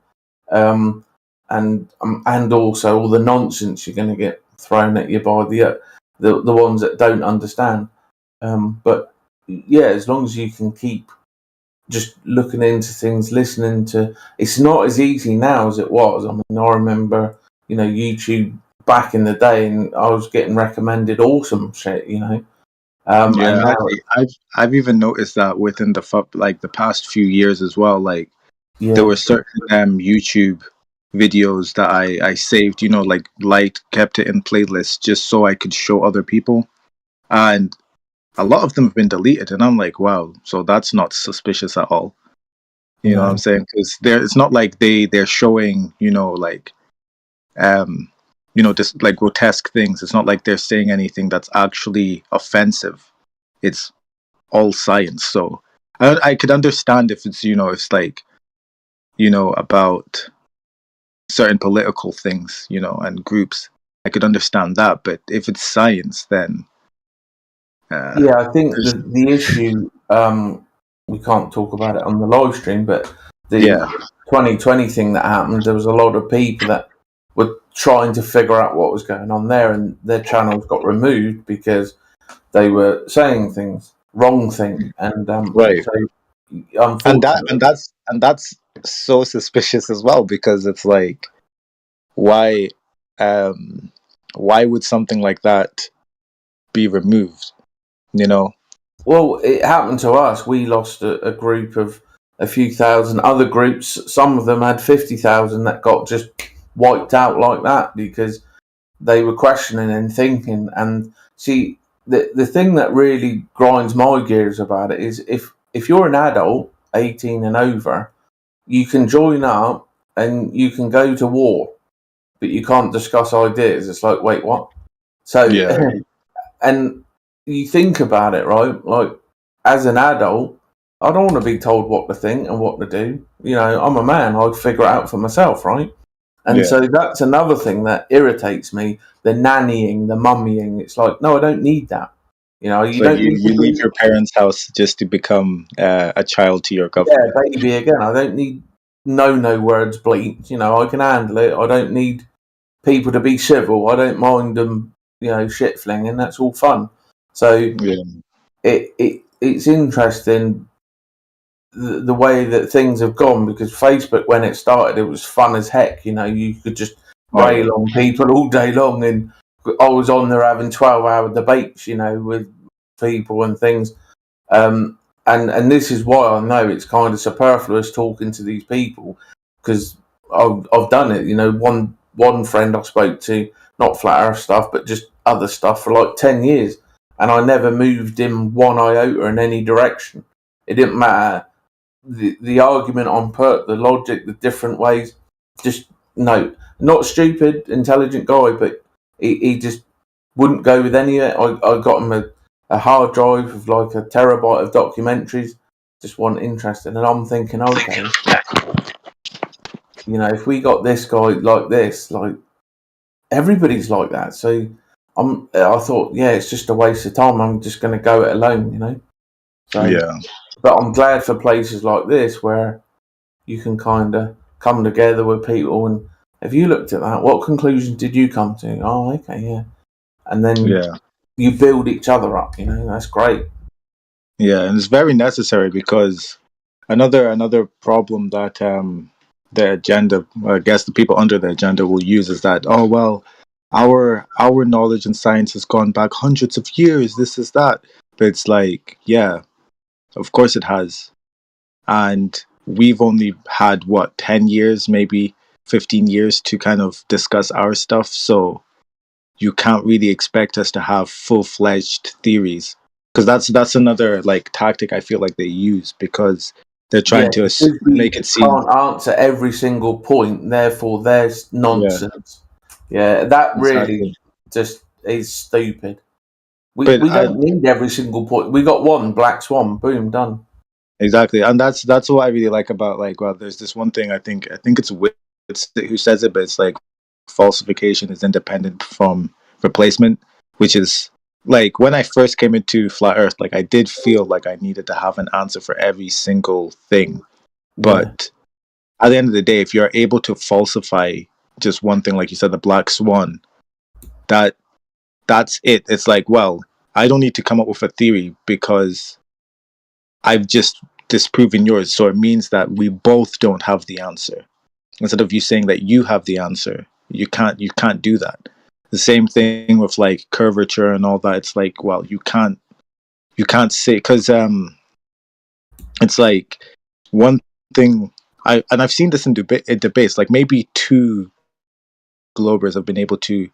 And also all the nonsense you're going to get thrown at you by the ones that don't understand. But yeah, as long as you can keep just looking into things, listening to, it's not as easy now as it was. I mean, I remember, you know, YouTube back in the day, and I was getting recommended awesome shit, you know. And now, I've even noticed that within the past few years as well. Like there were certain YouTube videos that I saved, you know, like kept it in playlists just so I could show other people, and a lot of them have been deleted, and I'm like, wow, so that's not suspicious at all. You know what I'm saying? Because it's not like they're showing, you know, like you know, just like grotesque things. It's not like they're saying anything that's actually offensive. It's all science. So I could understand if it's, you know, it's like, you know, about certain political things, you know, and groups. I could understand that, but if it's science, then yeah, I think the issue, we can't talk about it on the live stream, but the 2020 thing that happened, there was a lot of people that were trying to figure out what was going on there, and their channels got removed because they were saying wrong things, and right. So, and that's so suspicious as well, because it's like, why would something like that be removed? You know? Well, it happened to us. We lost a group of a few thousand. Other groups, some of them had 50,000 that got just wiped out like that because they were questioning and thinking. And see, the thing that really grinds my gears about it is if you're an adult, 18 and over, you can join up and you can go to war, but you can't discuss ideas. It's like, wait, what? So And you think about it, right? Like, as an adult, I don't want to be told what to think and what to do. You know, I'm a man. I'd figure it out for myself, right? And Yeah. so that's another thing that irritates me, the nannying, the mummying. It's like, no, I don't need that. You know, It's you like don't need to you leave be your parents' house just to become a child to your yeah, government. baby again. I don't need no words bleeped. You know, I can handle it. I don't need people to be civil. I don't mind them, you know, shit flinging. That's all fun. So Yeah. it's interesting the way that things have gone, because Facebook, when it started, it was fun as heck. You know, you could just rail on people all day long, and I was on there having 12-hour debates, you know, with people and things. And this is why I know it's kind of superfluous talking to these people, because I've done it. You know, one friend I spoke to, not flat Earth stuff, but just other stuff, for like 10 years, and I never moved him one iota in any direction. It didn't matter the argument on the logic, the different ways. Just no, not stupid, intelligent guy, but he just wouldn't go with any of it. I got him a hard drive of like a terabyte of documentaries, just wasn't interested. And I'm thinking, okay, you know, if we got this guy like this, like everybody's like that. So I thought, yeah, it's just a waste of time. I'm just going to go it alone, you know. So, Yeah. but I'm glad for places like this where you can kind of come together with people. And if you looked at that, what conclusions did you come to? Oh, okay, yeah. And then Yeah. you build each other up, you know, that's great. Yeah, and it's very necessary, because another problem that the agenda, I guess the people under the agenda will use, is that, oh well, our knowledge and science has gone back hundreds of years, this is that. But it's like, yeah, of course it has. And we've only had 10 years, maybe 15 years to kind of discuss our stuff, so you can't really expect us to have full-fledged theories, because that's another like tactic I feel like they use, because they're trying to make it seem can't answer every single point, therefore there's nonsense. Yeah, that really Exactly. just is stupid. We But don't need every single point. We got one Black Swan, boom, done. Exactly, and that's what I really like about, like, well, there's this one thing I think it's Witz who says it, but it's like falsification is independent from replacement, which is like, when I first came into Flat Earth, like, I did feel like I needed to have an answer for every single thing, but at the end of the day, if you're able to falsify just one thing, like you said, the Black Swan, that's it. It's like, well, I don't need to come up with a theory because I've just disproven yours, so it means that we both don't have the answer. Instead of you saying that you have the answer, you can't do that. The same thing with like curvature and all that. It's like, well, you can't say, because it's like one thing I've seen this in debates, like maybe two globers have been able to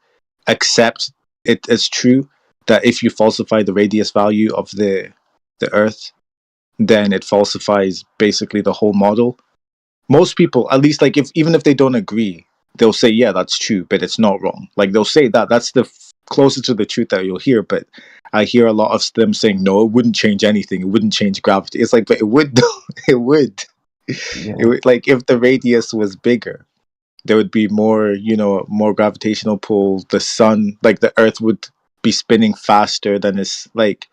accept it as true that if you falsify the radius value of the Earth, then it falsifies basically the whole model. Most people, at least, like, even if they don't agree, they'll say, yeah, that's true, but it's not wrong. Like, they'll say that's the closest to the truth that you'll hear. But I hear a lot of them saying, no, it wouldn't change anything. It wouldn't change gravity. It's like, but it would. It would. Yeah. It would. Like, if the radius was bigger, there would be more, more gravitational pull. The sun, like the Earth, would be spinning faster than it's like,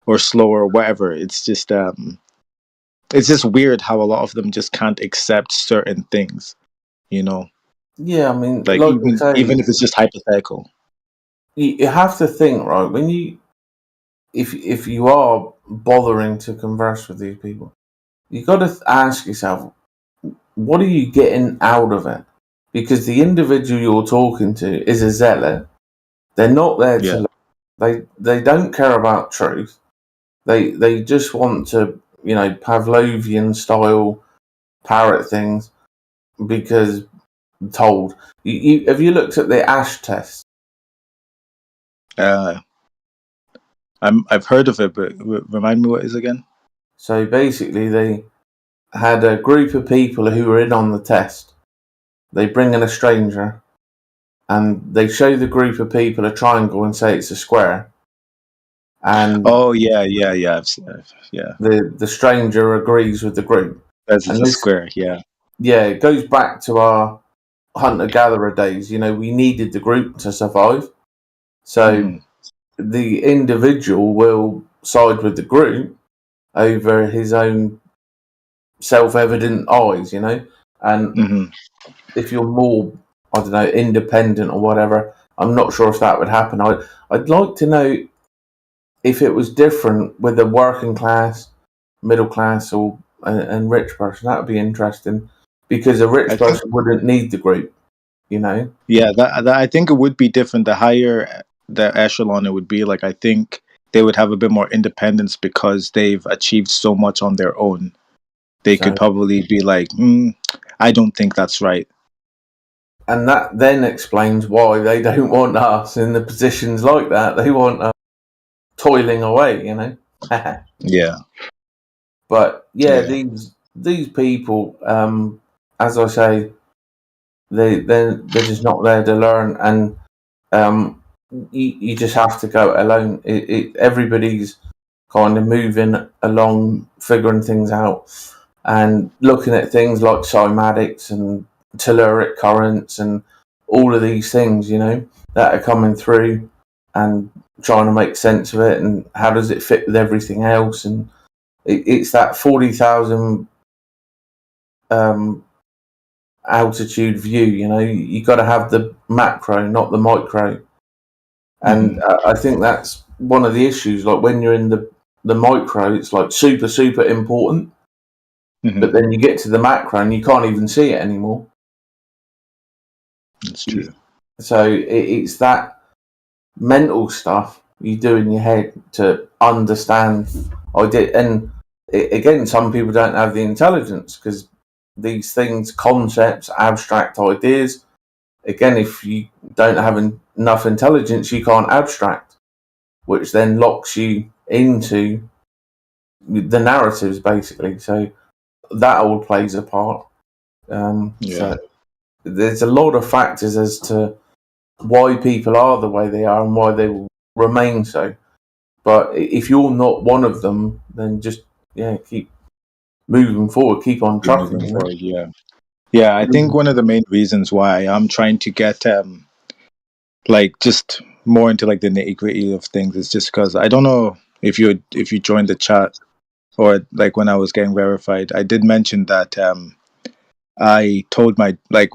or slower, or whatever. It's just weird how a lot of them just can't accept certain things, Yeah, I mean, like, like you say, even if it's just hypothetical. you have to think, right, when if you are bothering to converse with these people, you got to ask yourself, what are you getting out of it? Because the individual you're talking to is a zealot. They're not there to they don't care about truth. They just want to, Pavlovian style parrot things because told. Have you looked at the Ash test? I've heard of it, but remind me what it is again. So basically, they had a group of people who were in on the test. They bring in a stranger, and they show the group of people a triangle and say it's a square. And yeah. Yeah. The stranger agrees with the group. That's And the square, yeah. Yeah, it goes back to our hunter-gatherer days. You know, we needed the group to survive. So the individual will side with the group over his own self-evident eyes, you know. And if you're more, I don't know, independent or whatever, I'm not sure if that would happen. I'd like to know if it was different with a working class, middle class, or and rich person. That would be interesting, because a rich person wouldn't need the group, you know. Yeah, that I think it would be different. The higher the echelon it would be, like, I think they would have a bit more independence because they've achieved so much on their own. They could probably be like, I don't think that's right. And that then explains why they don't want us in the positions like that. They want us toiling away, you know. Yeah. But yeah, these people, as I say, they're just not there to learn, and you just have to go alone. Everybody's kind of moving along, figuring things out, and looking at things like cymatics and telluric currents and all of these things, you know, that are coming through, and trying to make sense of it, and how does it fit with everything else. And it's that 40,000 altitude view, you know. You got to have the macro, not the micro. And I think that's one of the issues. Like, when you're in the micro, it's like super important, but then you get to the macro and you can't even see it anymore. That's true. So it's that mental stuff you do in your head to understand. And again, some people don't have the intelligence, because these things, concepts, abstract ideas, again, if you don't have enough intelligence, you can't abstract, which then locks you into the narratives, basically. So that all plays a part. So there's a lot of factors as to why people are the way they are and why they will remain so. But if you're not one of them, then just keep moving forward, keep on trucking. Moving forward, yeah. I think one of the main reasons why I'm trying to get like just more into like the nitty-gritty of things is just because I don't know if you joined the chat, or like when I was getting verified, I did mention that I told my, like,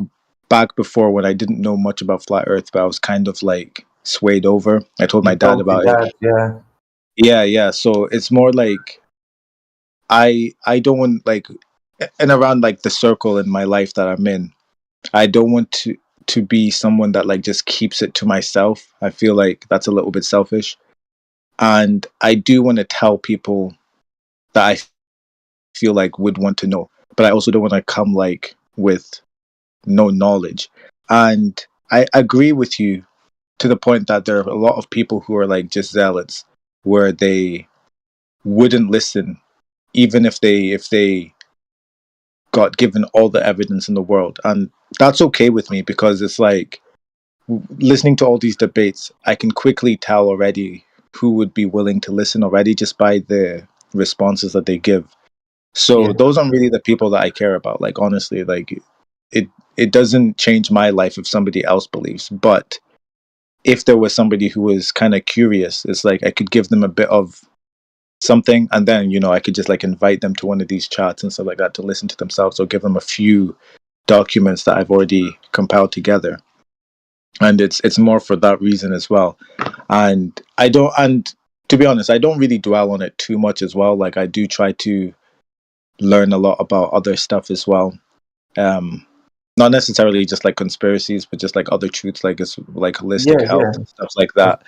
back before, when I didn't know much about flat Earth, but I was kind of like swayed over. I told my dad about it. Yeah. So it's more like I don't want, like, and around like the circle in my life that I'm in, I don't want to be someone that like just keeps it to myself. I feel like that's a little bit selfish, and I do want to tell people that I feel like would want to know, but I also don't want to come like with no knowledge. And I agree with you to the point that there are a lot of people who are like just zealots, where they wouldn't listen even if they got given all the evidence in the world. And that's okay with me, because it's like, listening to all these debates, I can quickly tell already who would be willing to listen already, just by the responses that they give. So those aren't really the people that I care about. Like, honestly, like, it doesn't change my life if somebody else believes. But if there was somebody who was kind of curious, it's like I could give them a bit of something, and then, you know, I could just like invite them to one of these chats and stuff like that to listen to themselves, or give them a few documents that I've already compiled together. And it's more for that reason as well. And to be honest, I don't really dwell on it too much as well. Like, I do try to learn a lot about other stuff as well. Not necessarily just like conspiracies, but just like other truths, like it's like holistic health and stuff like that.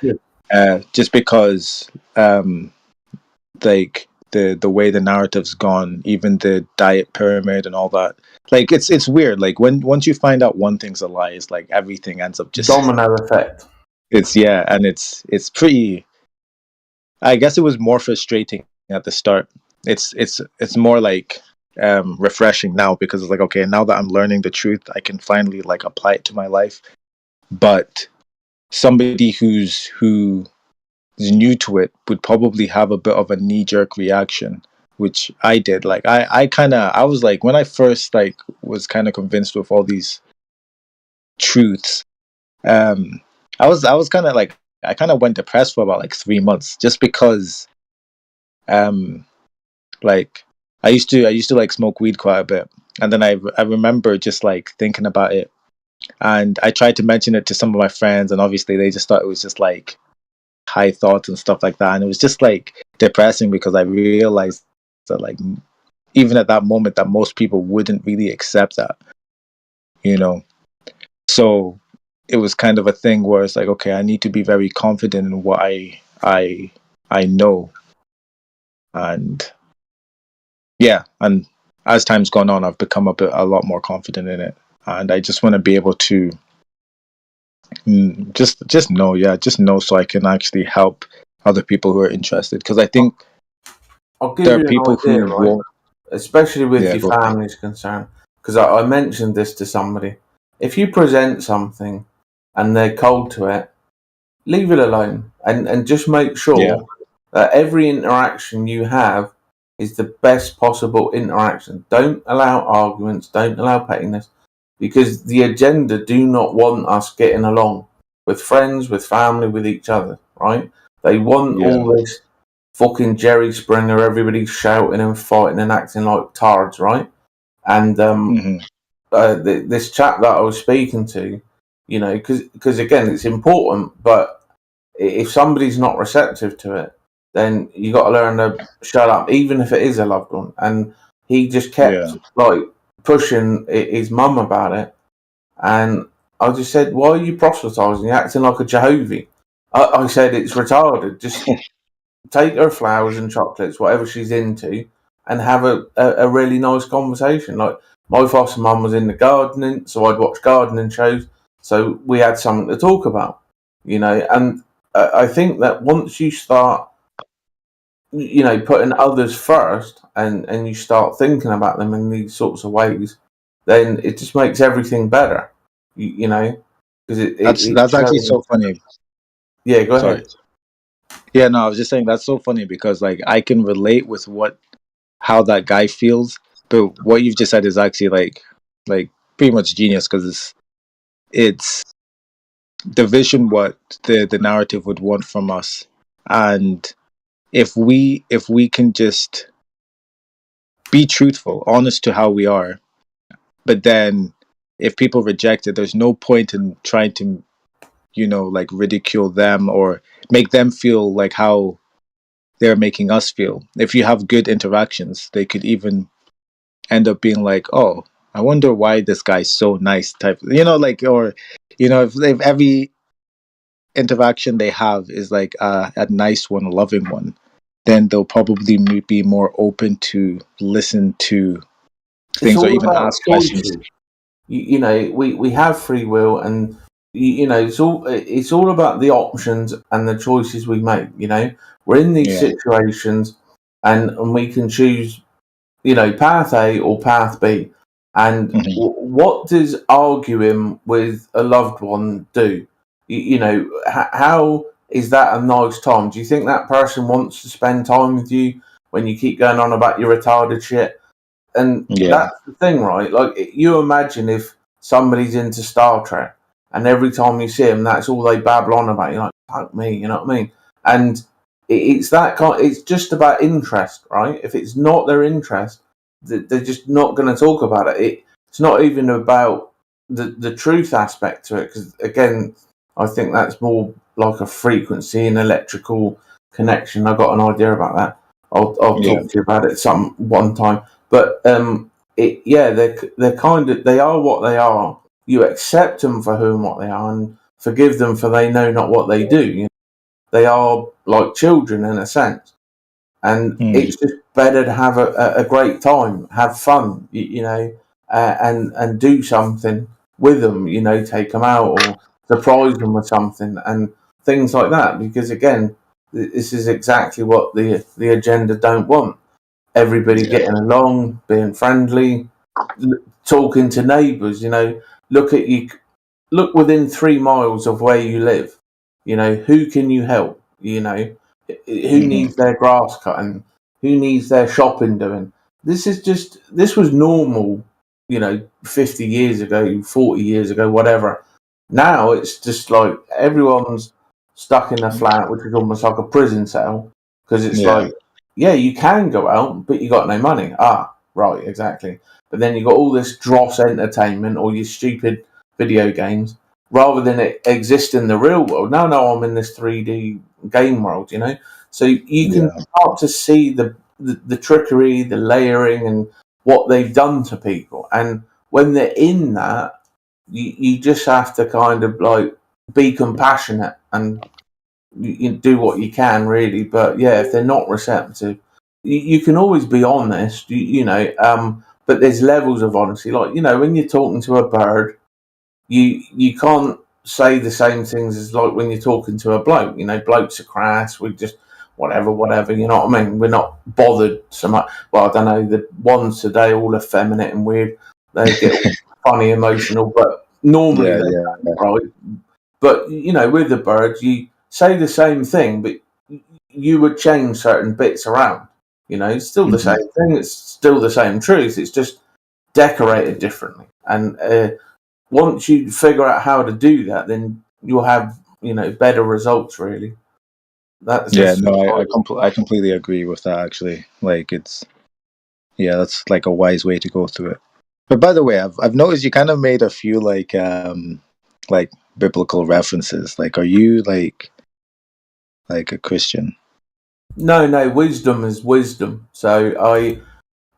Just because like the way the narrative's gone, even the diet pyramid and all that, like it's weird. Like, once you find out one thing's a lie, it's like everything ends up just domino effect. And it's pretty. I guess it was more frustrating at the start. It's more like refreshing now, because it's like, okay, now that I'm learning the truth, I can finally like apply it to my life. But somebody who is new to it would probably have a bit of a knee-jerk reaction, which I did. Like I was like, when I first like was kind of convinced with all these truths, I was kind of like, I kind of went depressed for about like 3 months, just because like I used to like smoke weed quite a bit, and then I remember just like thinking about it, and I tried to mention it to some of my friends, and obviously they just thought it was just like high thoughts and stuff like that, and it was just like depressing, because I realized that like even at that moment that most people wouldn't really accept that, you know. So it was kind of a thing where it's like, okay, I need to be very confident in what I know, and yeah, and as time's gone on, I've become a lot more confident in it, and I just want to be able to just know, so I can actually help other people who are interested, because I think I'll give there you are an people idea, who right? won't. Especially with Yeah, your go ahead. family's concerned, because I mentioned this to somebody. If you present something and they're cold to it, leave it alone, and just make sure Yeah. that every interaction you have is the best possible interaction. Don't allow arguments, don't allow pettiness, because the agenda do not want us getting along with friends, with family, with each other, right? They want Yeah. all this fucking Jerry Springer, everybody shouting and fighting and acting like tards, right? And this chap that I was speaking to, you know, because again, it's important, but if somebody's not receptive to it, then you got to learn to shut up, even if it is a loved one. And he just kept like pushing his mum about it, and I just said, "Why are you proselytising? You're acting like a Jehovah." I said, "It's retarded. Just take her flowers and chocolates, whatever she's into, and have a really nice conversation." Like, my foster mum was into gardening, so I'd watch gardening shows, so we had something to talk about, you know. And I think that once you start, you know, putting others first, and you start thinking about them in these sorts of ways, then it just makes everything better, you know. Because That's actually so funny. Yeah, go Sorry. ahead. Yeah, no, I was just saying that's so funny, because like I can relate with how that guy feels, but what you've just said is actually like pretty much genius, because it's the vision what the narrative would want from us, and if we can just be truthful, honest to how we are, but then if people reject it, there's no point in trying to, you know, like ridicule them or make them feel like how they're making us feel. If you have good interactions, they could even end up being like, oh, I wonder why this guy's so nice, type, you know, like, or, you know, if every interaction they have is like a nice one, a loving one, then they'll probably be more open to listen to things or even ask questions. You know, we have free will, and you know, it's all about the options and the choices we make. You know, we're in these situations, and we can choose, you know, path A or path B. And what does arguing with a loved one do? You know, how is that a nice time? Do you think that person wants to spend time with you when you keep going on about your retarded shit? And that's the thing, right? Like, you imagine if somebody's into Star Trek, and every time you see them, that's all they babble on about. You're like, fuck me, you know what I mean? And it's that kind. It's just about interest, right? If it's not their interest, they're just not going to talk about it. It's not even about the truth aspect to it, because again, I think that's more like a frequency and electrical connection. I got an idea about that. I'll talk to you about it one time. But they're kind of, they are what they are. You accept them for whom what they are, and forgive them for they know not what they do. You know? They are like children in a sense, and it's just better to have a great time, have fun, you know, and do something with them. You know, take them out or surprise them with something and things like that. Because again, this is exactly what the agenda don't want. Everybody getting along, being friendly, talking to neighbours. You know, look within 3 miles of where you live. You know, who can you help? You know, who needs their grass cutting? Who needs their shopping doing? This was normal, 50 years ago, 40 years ago, whatever. Now it's just like everyone's stuck in a flat, which is almost like a prison cell, because it's like, yeah, you can go out, but you got no money. Ah, right, exactly. But then you got all this dross entertainment or your stupid video games, rather than it exist in the real world. No, I'm in this 3D game world, So you can start to see the trickery, the layering, and what they've done to people. And when they're in that, you just have to kind of like be compassionate and you do what you can, really. But yeah, if they're not receptive, you can always be honest, but there's levels of honesty. Like, when you're talking to a bird, you can't say the same things as like when you're talking to a bloke. Blokes are crass. We just whatever. You know what I mean? We're not bothered so much. Well, I don't know. The ones today all effeminate and weird. They get funny, emotional, but normally right. But with the birds, you say the same thing, but you would change certain bits around. It's still the same thing. It's still the same truth. It's just decorated differently. And once you figure out how to do that, then you'll have better results. Really. I completely agree with that. Actually, like that's like a wise way to go through it. But by the way, I've noticed you kind of made a few like biblical references. Like, are you like a Christian? No. Wisdom is wisdom. So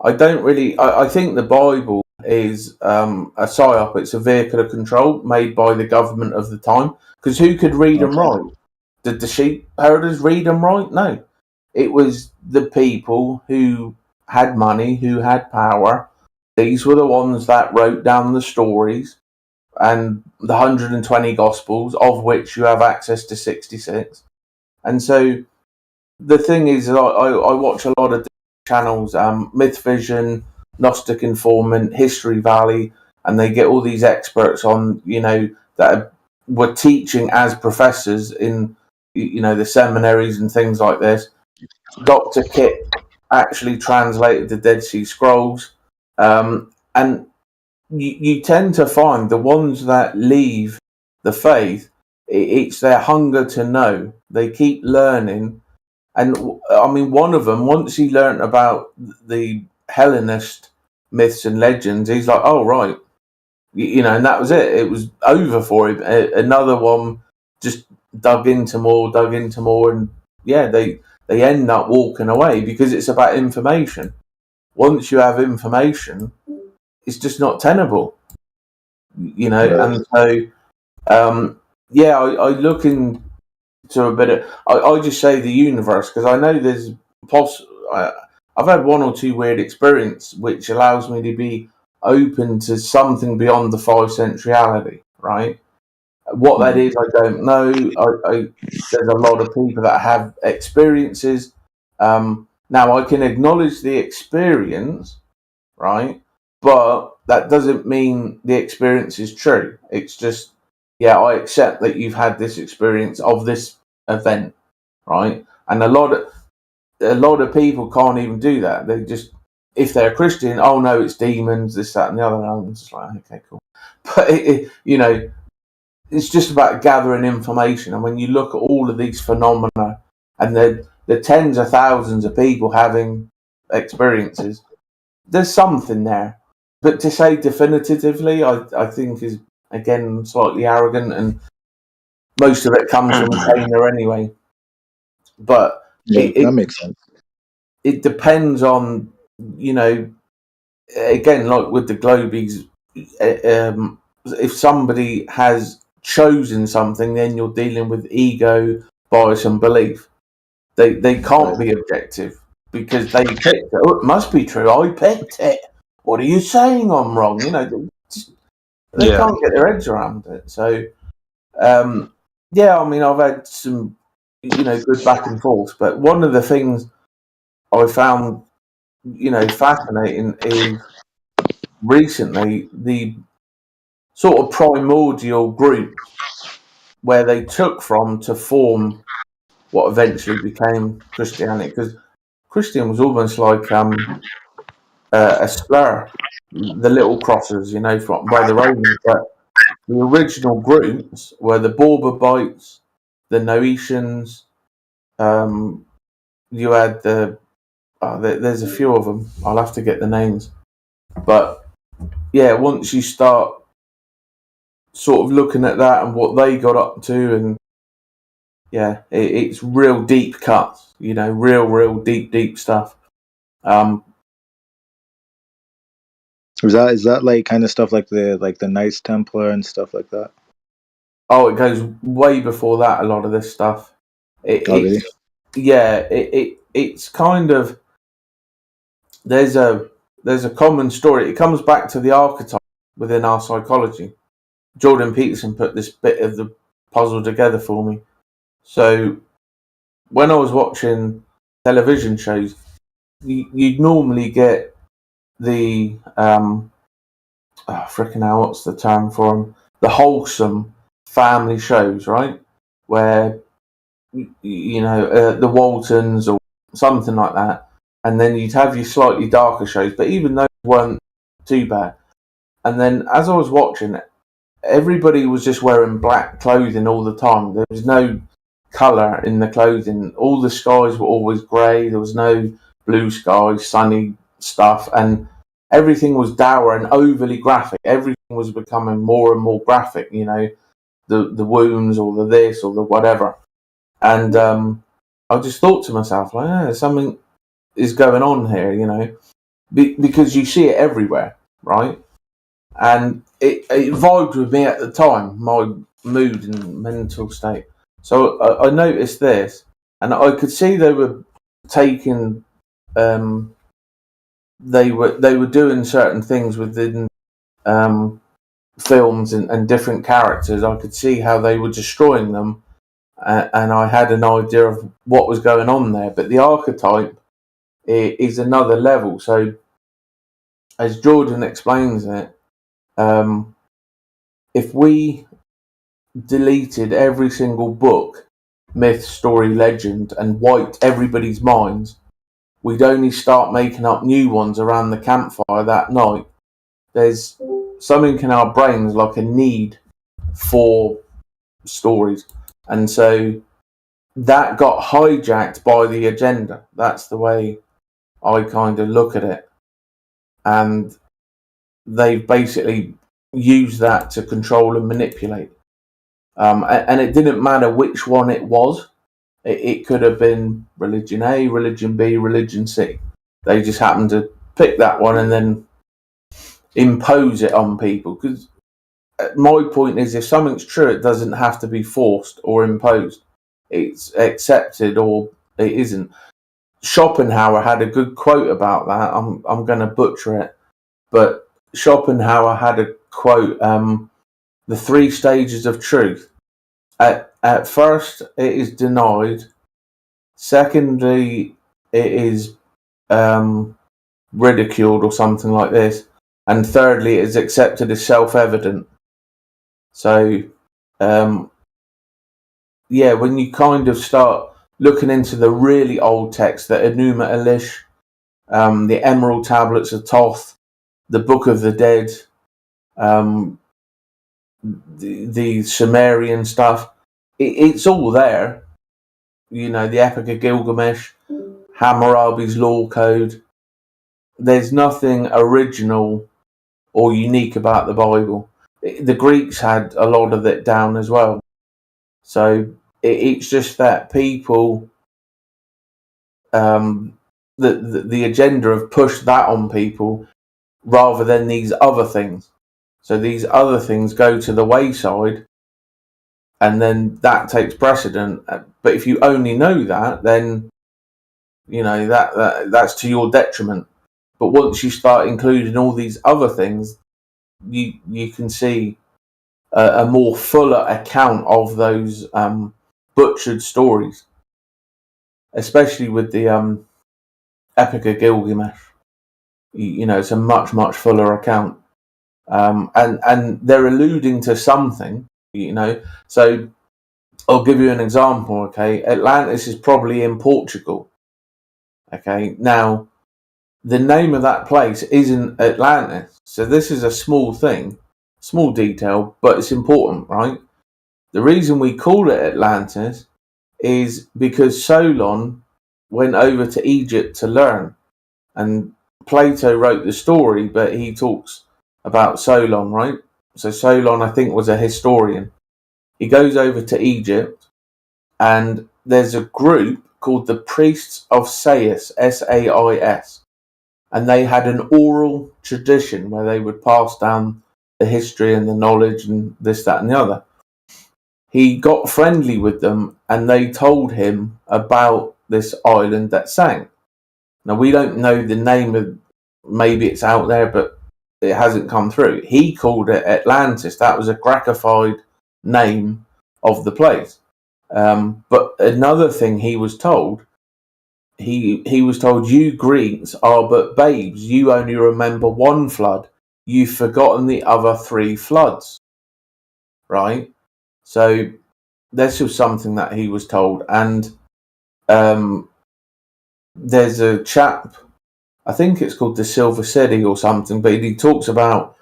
I don't really. I think the Bible is a psyop. It's a vehicle of control made by the government of the time. Because who could read and write? Did the sheep herders read and write? No. It was the people who had money, who had power. These were the ones that wrote down the stories and the 120 Gospels, of which you have access to 66. And so the thing is, I watch a lot of channels, Myth Vision, Gnostic Informant, History Valley, and they get all these experts on, that were teaching as professors in, the seminaries and things like this. Dr. Kit actually translated the Dead Sea Scrolls. And you tend to find the ones that leave the faith, it's their hunger to know. They keep learning. And I mean, one of them, once he learned about the Hellenist myths and legends, he's like, oh, right. And that was it. It was over for him. Another one just dug into more. And yeah, they end up walking away because it's about information. Once you have information, it's just not tenable, And so, I look into a bit of. I just say the universe because I know there's I've had one or two weird experience which allows me to be open to something beyond the 5 sense reality. Right? What that is, I don't know. There's a lot of people that have experiences. Now I can acknowledge the experience, right? But that doesn't mean the experience is true. It's just, I accept that you've had this experience of this event, right? And a lot of people can't even do that. They just, if they're Christian, oh no, it's demons, this, that, and the other. And I'm just like, okay, cool. But it's just about gathering information. And when you look at all of these phenomena, and the tens of thousands of people having experiences, there's something there. But to say definitively, I think is, again, slightly arrogant, and most of it comes from Taylor anyway. But that makes sense. It depends on, again, like with the Globies, if somebody has chosen something, then you're dealing with ego, bias, and belief. They can't be objective because they picked it. Oh, it must be true. I picked it. What are you saying? I'm wrong. They can't get their heads around it. So, I mean, I've had some, good back and forth. But one of the things I found, fascinating is recently the sort of primordial group where they took from to form what eventually became Christianity, because Christian was almost like a slur, the little crosses, from by the Romans. But the original groups were the Borbobites, the Noetians. You had there's a few of them. I'll have to get the names. But yeah, once you start sort of looking at that and what they got up to, and yeah, it's real deep cuts, real deep stuff. Is that like kind of stuff like the Knights Templar and stuff like that? Oh, it goes way before that. A lot of this stuff. Really? Yeah, it's kind of there's a common story. It comes back to the archetype within our psychology. Jordan Peterson put this bit of the puzzle together for me. So when I was watching television shows, you'd normally get the freaking hell, what's the term for them? The wholesome family shows, right? Where the Waltons or something like that, and then you'd have your slightly darker shows, but even those weren't too bad. And then as I was watching it, everybody was just wearing black clothing all the time. There was no colour in the clothing. All the skies were always grey. There was no blue skies, sunny stuff, and everything was dour and overly graphic. Everything was becoming more and more graphic, the wounds or the this or the whatever. And I just thought to myself, like, something is going on here, because you see it everywhere, right? And it vibed with me at the time, my mood and mental state. So I noticed this, and I could see they were taking, they were doing certain things within films and different characters. I could see how they were destroying them, and I had an idea of what was going on there. But the archetype is another level. So, as Jordan explains it, if we deleted every single book, myth, story, legend, and wiped everybody's minds, we'd only start making up new ones around the campfire that night. There's something in our brains like a need for stories. And so that got hijacked by the agenda. That's the way I kind of look at it. And they've basically used that to control and manipulate. And it didn't matter which one it was. It could have been religion A, religion B, religion C. They just happened to pick that one and then impose it on people. Because my point is, if something's true, it doesn't have to be forced or imposed. It's accepted or it isn't. Schopenhauer had a good quote about that. I'm going to butcher it, but Schopenhauer had a quote: "The 3 stages of truth. At first, it is denied. Secondly, it is ridiculed or something like this, and thirdly, it is accepted as self-evident." So, when you kind of start looking into the really old texts, the Enuma Elish, the Emerald Tablets of Thoth, the Book of the Dead, the Sumerian stuff, it's all there. The Epic of Gilgamesh, Hammurabi's Law Code. There's nothing original or unique about the Bible. The Greeks had a lot of it down as well. So it's just that people, the agenda have pushed that on people rather than these other things. So these other things go to the wayside, and then that takes precedent. But if you only know that, then that's to your detriment. But once you start including all these other things, you can see a more fuller account of those butchered stories, especially with the Epic of Gilgamesh. It's a much, much fuller account, and they're alluding to something. So I'll give you an example, okay? Atlantis is probably in Portugal. Okay, now the name of that place isn't Atlantis. So this is a small thing, small detail, but it's important, right? The reason we call it Atlantis is because Solon went over to Egypt to learn. And Plato wrote the story, but he talks about Solon, right? So Solon, I think, was a historian. He goes over to Egypt, and there's a group called the Priests of Sais, S-A-I-S. And they had an oral tradition where they would pass down the history and the knowledge and this, that, and the other. He got friendly with them, and they told him about this island that sank. Now, we don't know the name of, maybe it's out there, but it hasn't come through. He called it Atlantis. That was a Gracified name of the place. But another thing he was told, he was told, you Greeks are but babes. You only remember one flood. You've forgotten the other 3 floods. Right? So this was something that he was told. And there's a chap, I think it's called the Silver City or something, but he talks about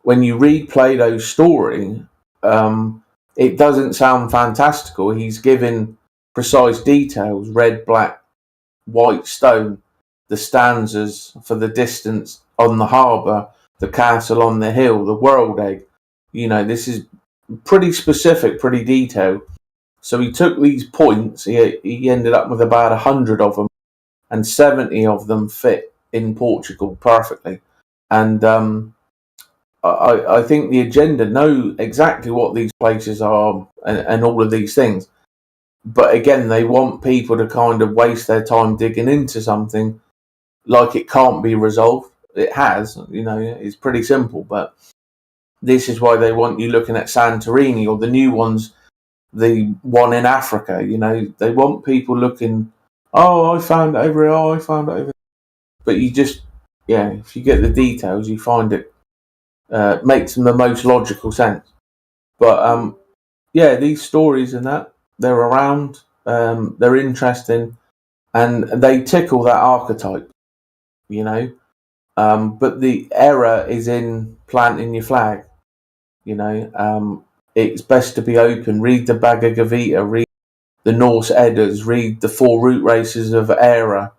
when you read Plato's story, it doesn't sound fantastical. He's given precise details: red, black, white stone, the stanzas for the distance on the harbour, the castle on the hill, the world egg. You know, this is pretty specific, pretty detailed. So he took these points, he ended up with about 100 of them, and 70 of them fit in Portugal perfectly. And I think the agenda know exactly what these places are and all of these things. But again, they want people to kind of waste their time digging into something like it can't be resolved. It has, you know, it's pretty simple. But this is why they want you looking at Santorini or the new ones, the one in Africa. You know, they want people looking, oh, I found it over here, oh, I found it over there. But you just, yeah, if you get the details, you find it makes the most logical sense. But yeah, these stories and that, they're around, they're interesting, and they tickle that archetype, you know. But the error is in planting your flag, you know. It's best to be open. Read the Bhagavad Gita, read the Norse Eddas, read the 4 root races of Era,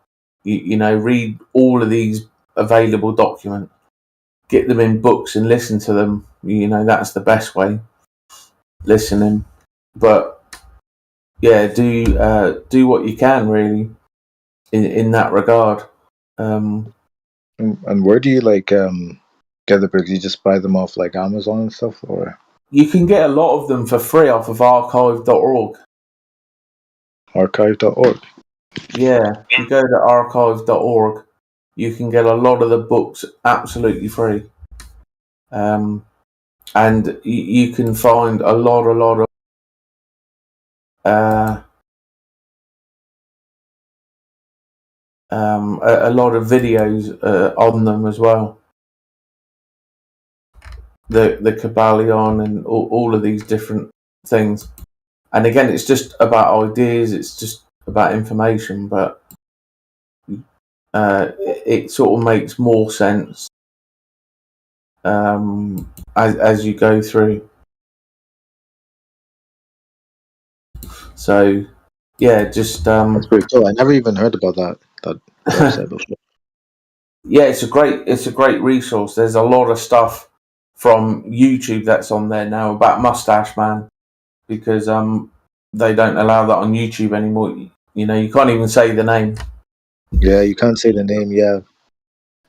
you know, read all of these available documents. Get them in books and listen to them. You know, that's the best way. Listening. But yeah, do what you can really in that regard. And where do you get the books? You just buy them off like Amazon and stuff, or you can get a lot of them for free off of archive.org. Archive.org. Yeah, if you go to archive.org, you can get a lot of the books absolutely free. And you can find a lot of a lot of videos on them as well. The Kabbalion and all of these different things. And again, it's just about ideas. It's just about information, but it sort of makes more sense as you go through. So yeah, just that's pretty cool. I never even heard about that website before. Yeah, it's a great resource. There's a lot of stuff from YouTube that's on there now about Mustache Man, because they don't allow that on YouTube anymore. You know, you can't even say the name. Yeah, you can't say the name. Yeah,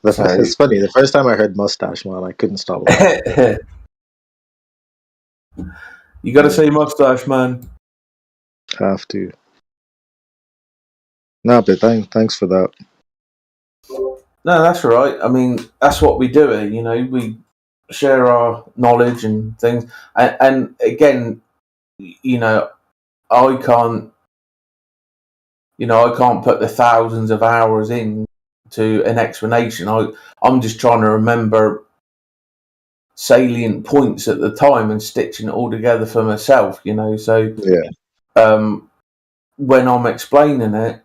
it's funny. The first time I heard Mustache Man, I couldn't stop laughing. You got to say Mustache Man. Have to. No, but thanks for that. No, that's all right. I mean, that's what we do. You know, we share our knowledge and things. And again, you know, I can't put the thousands of hours in to an explanation. I'm just trying to remember salient points at the time and stitching it all together for myself, you know. So yeah, when I'm explaining it,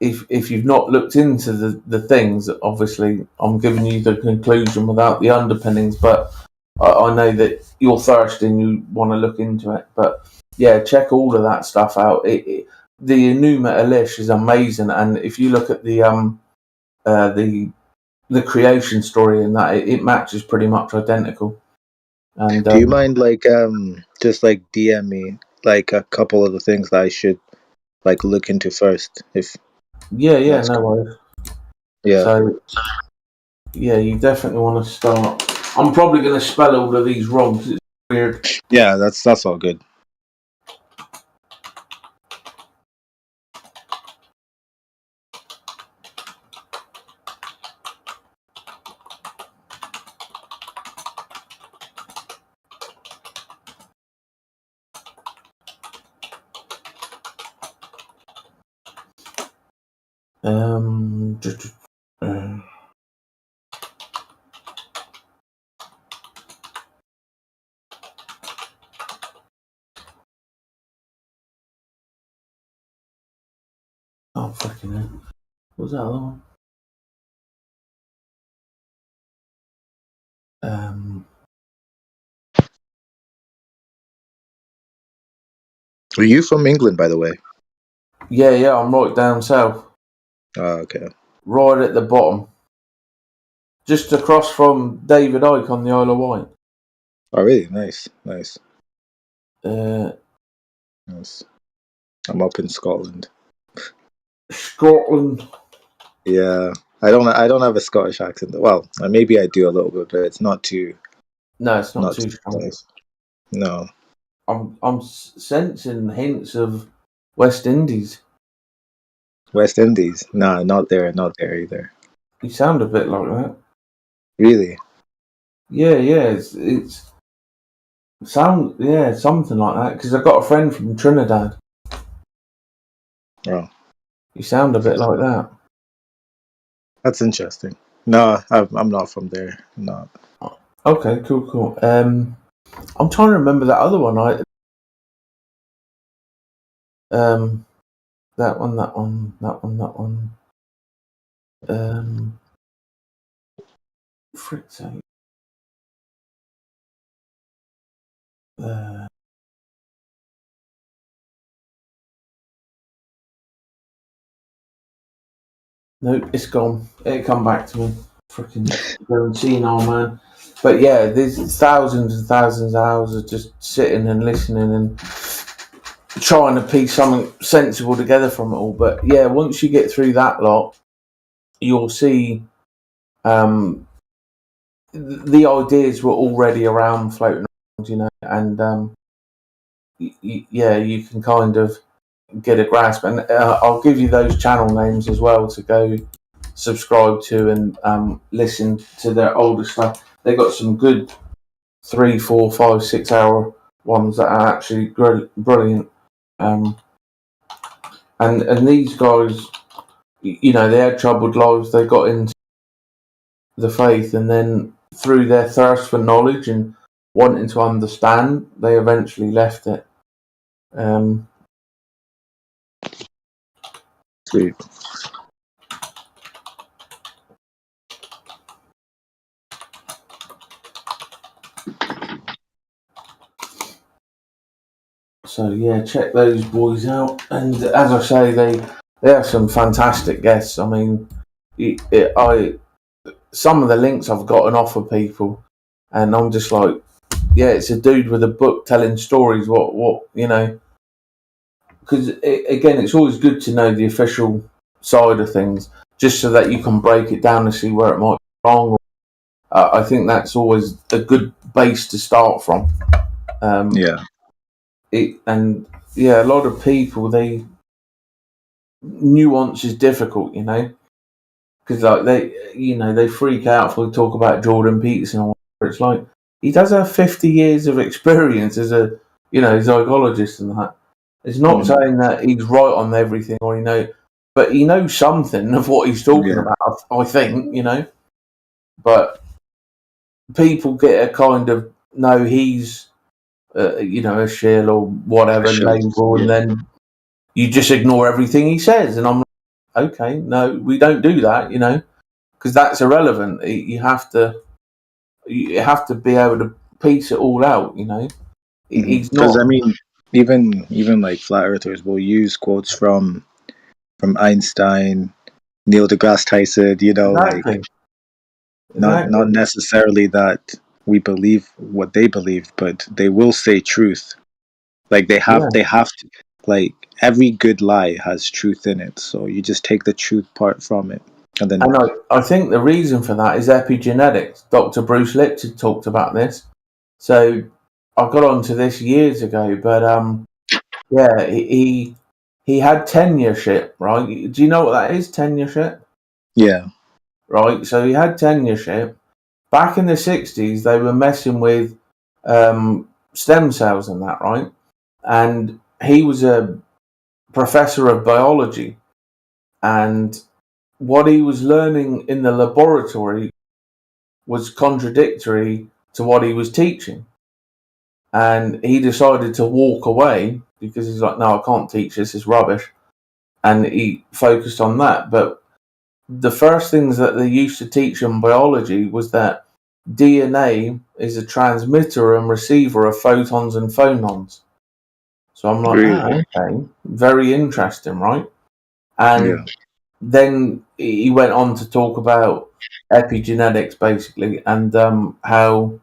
if you've not looked into the things, obviously I'm giving you the conclusion without the underpinnings, but I know that you're thirsty and you want to look into it. But yeah, check all of that stuff out. The Enuma Elish is amazing, and if you look at the creation story in that, it matches pretty much identical. And do you mind just like DM me like a couple of the things that I should like look into first? If yeah, no worries. Yeah. So yeah, you definitely want to start. I'm probably going to spell all of these wrong because it's weird. Yeah, that's all good. Oh, fucking hell. What was that other one? Are you from England, by the way? Yeah, I'm right down south. Oh, okay. Right at the bottom. Just across from David Icke on the Isle of Wight. Oh, really? Nice. Nice. I'm up in Scotland. Scotland. Yeah, I don't have a Scottish accent. Well, maybe I do a little bit, but it's not too. No, it's not too strong. Nice. No. I'm sensing hints of West Indies. West Indies? Nah, not there either. You sound a bit like that. Really? Yeah, it's something like that. Because I've got a friend from Trinidad. Oh. You sound a bit like that. That's interesting. No, I'm not from there. I'm not. Okay, cool. I'm trying to remember that other one. That one. Frick's sake. Nope, it's gone. It'll come back to me. Freaking going senile, man. But yeah, there's thousands and thousands of hours of just sitting and listening and trying to piece something sensible together from it all. But yeah, once you get through that lot, you'll see the ideas were already around, floating around, and you can kind of get a grasp. And I'll give you those channel names as well to go subscribe to and listen to their older stuff. They got some good 3, 4, 5, 6 hour ones that are actually brilliant. And these guys, they had troubled lives. They got into the faith, and then through their thirst for knowledge and wanting to understand, they eventually left it. Sweet. So yeah, check those boys out. And as I say, they have some fantastic guests. I mean, some of the links I've gotten off of people, and I'm just like, yeah, it's a dude with a book telling stories. What Because again, it's always good to know the official side of things, just so that you can break it down and see where it might be wrong. I think that's always a good base to start from. Yeah. A lot of people, nuance is difficult, because like they freak out if we talk about Jordan Peterson or whatever. It's like he does have 50 years of experience as a zygologist and that. It's not saying that he's right on everything or but he knows something of what he's talking about. I think but people get a kind of no, he's a shill or whatever label, yeah. and then you just ignore everything he says. And I'm like, okay, no, we don't do that, because that's irrelevant. You have to be able to piece it all out, He's Because not. I mean, even like flat earthers will use quotes from Einstein, Neil deGrasse Tyson. Exactly. Not necessarily that we believe what they believe, but they will say truth. Like they have to. Like every good lie has truth in it, so you just take the truth part from it, and then. And I think the reason for that is epigenetics. Dr. Bruce Lipton talked about this. So I got onto this years ago, but he had tenureship, right? Do you know what that is, tenureship? Yeah. Right. So he had tenureship. Back in the 60s, they were messing with stem cells and that, right? And he was a professor of biology, and what he was learning in the laboratory was contradictory to what he was teaching. And he decided to walk away because he's like, no, I can't teach this, it's rubbish. And he focused on that. But the first things that they used to teach in biology was that DNA is a transmitter and receiver of photons and phonons. So I'm like, Really? okay, very interesting, right? And then he went on to talk about epigenetics, basically, and how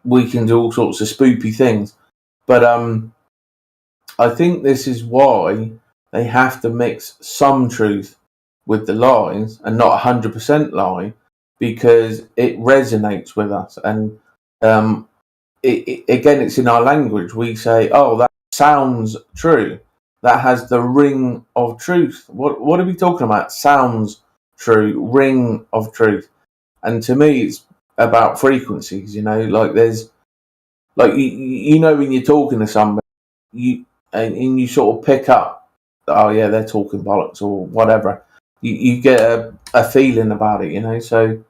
we can do all sorts of spoopy things. But I think this is why they have to mix some truth with the lies and not 100% lie, because it resonates with us. And again, it's in our language. We say, oh, that sounds true. That has the ring of truth. What are we talking about? Sounds true, ring of truth. And to me, it's about frequencies. Like there's, like when you're talking to somebody, and you sort of pick up, oh yeah, they're talking bollocks or whatever. You get a feeling about it, So,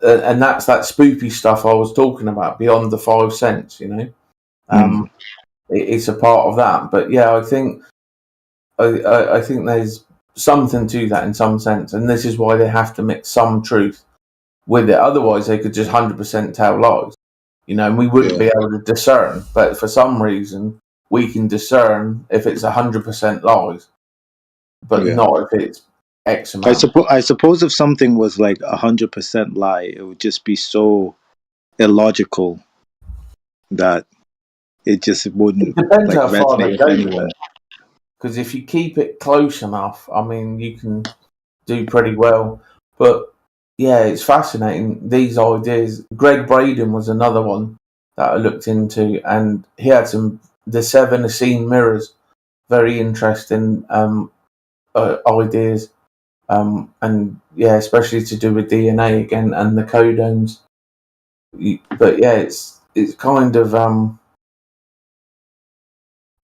and that's that spoopy stuff I was talking about beyond the 5 cents. It's a part of that. But yeah, I think there's something to that in some sense, and this is why they have to mix some truth with it. Otherwise, they could just 100% tell lies, and we wouldn't be able to discern. But for some reason, we can discern if it's 100% lies, but not if it's X amount. I suppose if something was like 100% lie, it would just be so illogical that it just wouldn't. It depends how far resonate they with go anyone. with it. Because if you keep it close enough, I mean, you can do pretty well. But yeah, it's fascinating, these ideas. Greg Braden was another one that I looked into, and he had the 7 Essene mirrors, very interesting ideas. And yeah, especially to do with DNA again and the codones. But yeah, it's kind of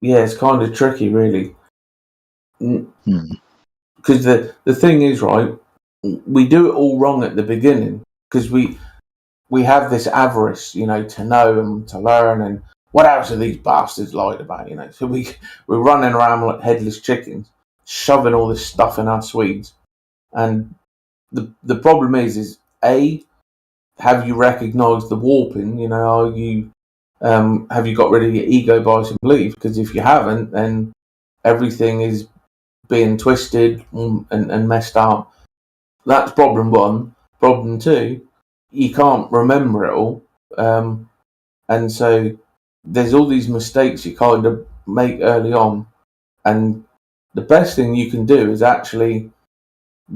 it's kind of tricky, really. Because the thing is, right, we do it all wrong at the beginning because we have this avarice, to know and to learn, and what else are these bastards lied about, So we're running around like headless chickens, shoving all this stuff in our Swedes. And the problem is A, have you recognised the warping? Are you have you got rid of your ego, bias, and belief? Because if you haven't, then everything is being twisted and messed up. That's problem 1. Problem 2, you can't remember it all, and so there's all these mistakes you kind of make early on. And the best thing you can do is actually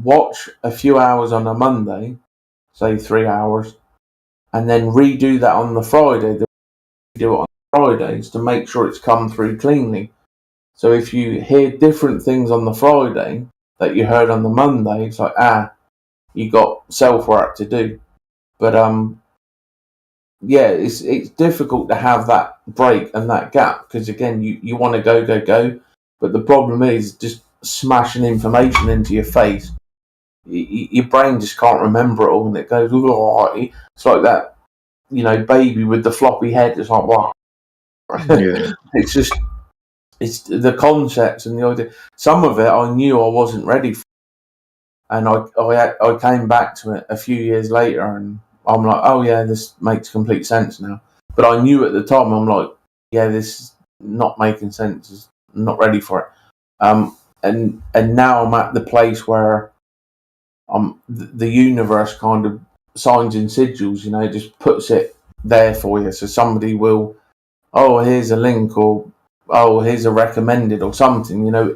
watch a few hours on a Monday, say 3 hours, and then redo that on the Friday. Do it on Fridays to make sure it's come through cleanly. So if you hear different things on the Friday that you heard on the Monday, it's like, you got self-work to do. But it's difficult to have that break and that gap, because again, you want to go, but the problem is just smashing information into your face. Your brain just can't remember it all, and it goes, it's like that, baby with the floppy head. It's like, wow, Yeah. it's the concepts and the idea. Some of it I knew I wasn't ready for, and I came back to it a few years later, and I'm like, oh yeah, this makes complete sense now. But I knew at the time, I'm like, yeah, this is not making sense. I'm not ready for it. And now I'm at the place where the universe kind of signs and sigils, just puts it there for you. So somebody will, oh, here's a link, or oh, here's a recommended, or something,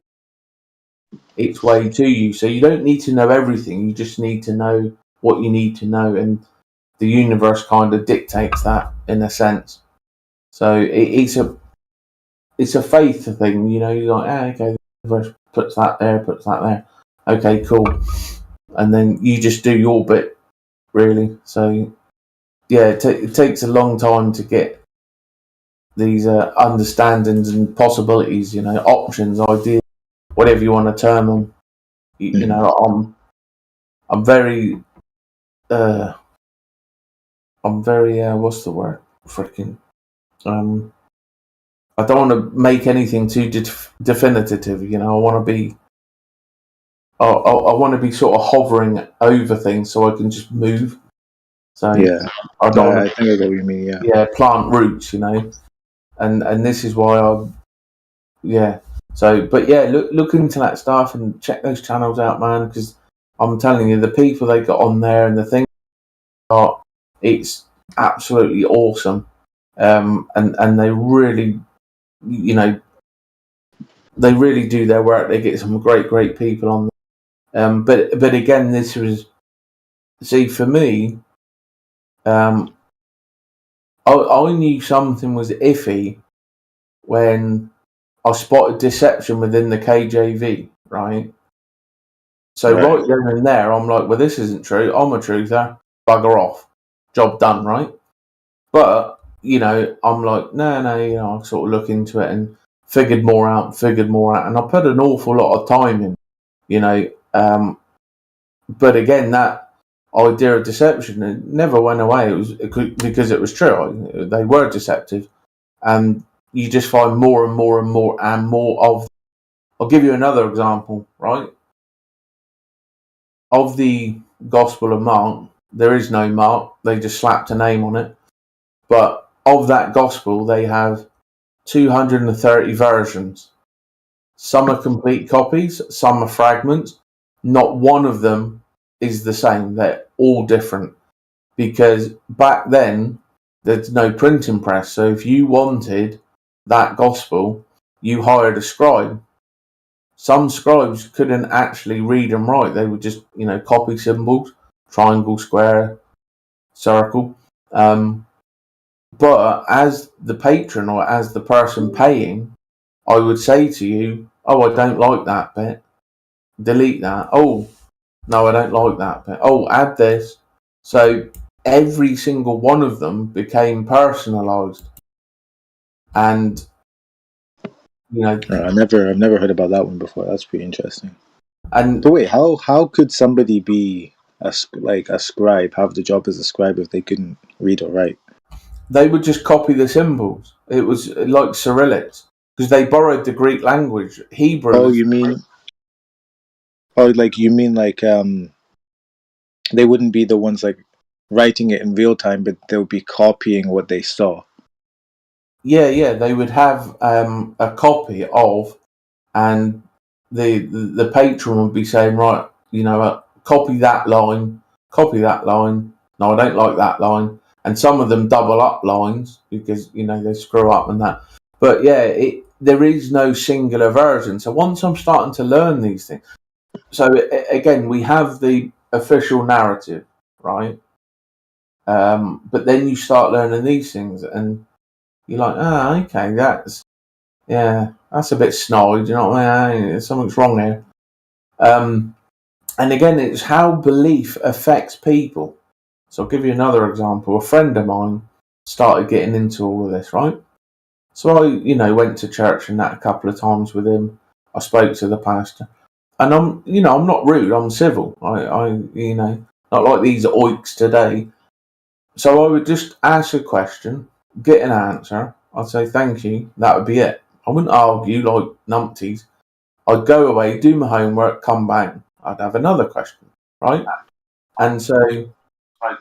its way to you. So you don't need to know everything. You just need to know what you need to know, and the universe kind of dictates that in a sense. So it's a faith thing, You're like, okay, the universe puts that there. Okay, cool. And then you just do your bit, really. So yeah, it takes a long time to get these understandings and possibilities, options, ideas, whatever you want to term them. I'm very what's the word? Freaking. I don't want to make anything too definitive. I want to be. I want to be sort of hovering over things so I can just move. So Yeah. I don't. I think I know what you mean. Yeah. Yeah, plant roots, and this is why So, but yeah, look into that stuff and check those channels out, man. Because I'm telling you, the people they got on there and the things it's absolutely awesome. And they really, they really do their work. They get some great people on there. But again, this was, see, for me, I knew something was iffy when I spotted deception within the KJV, right? So right then and there, I'm like, well, this isn't true. I'm a truther. Bugger off. Job done, right? But, I'm like, no, I sort of look into it and figured more out. And I put an awful lot of time in, but again, that idea of deception, it never went away. It was because it was true. They were deceptive. And you just find more and more and more and more of. I'll give you another example, right? Of the Gospel of Mark, there is no Mark. They just slapped a name on it. But of that Gospel, they have 230 versions. Some are complete copies, some are fragments. Not one of them is the same. They're all different. Because back then, there's no printing press. So if you wanted that Gospel, you hired a scribe. Some scribes couldn't actually read and write. They would just, copy symbols, triangle, square, circle. But as the patron or as the person paying, I would say to you, oh, I don't like that bit. Delete that. Oh, no, I don't like that bit. Oh, add this. So every single one of them became personalised. And I've never heard about that one before. That's pretty interesting. And but wait, how could somebody be a scribe, have the job as a scribe if they couldn't read or write? They would just copy the symbols. It was like Cyrillics because they borrowed the Greek language. Hebrew. Oh, you mean? Oh, they wouldn't be the ones writing it in real time, but they'll be copying what they saw. Yeah, they would have a copy of, and the patron would be saying, right, copy that line. No, I don't like that line. And some of them double up lines because, they screw up and that. But yeah, there is no singular version. So once I'm starting to learn these things, so again, we have the official narrative, right? But then you start learning these things and you're like, okay, that's a bit snide, you know what I mean? Something's wrong here. And again, it's how belief affects people. So I'll give you another example. A friend of mine started getting into all of this, right? So I, went to church and that a couple of times with him. I spoke to the pastor. And I'm not rude, I'm civil. I not like these oiks today. So I would just ask a question, get an answer, I'd say thank you. That would be it. I wouldn't argue like numpties. I'd go away, do my homework, come back. I'd have another question, right? And so,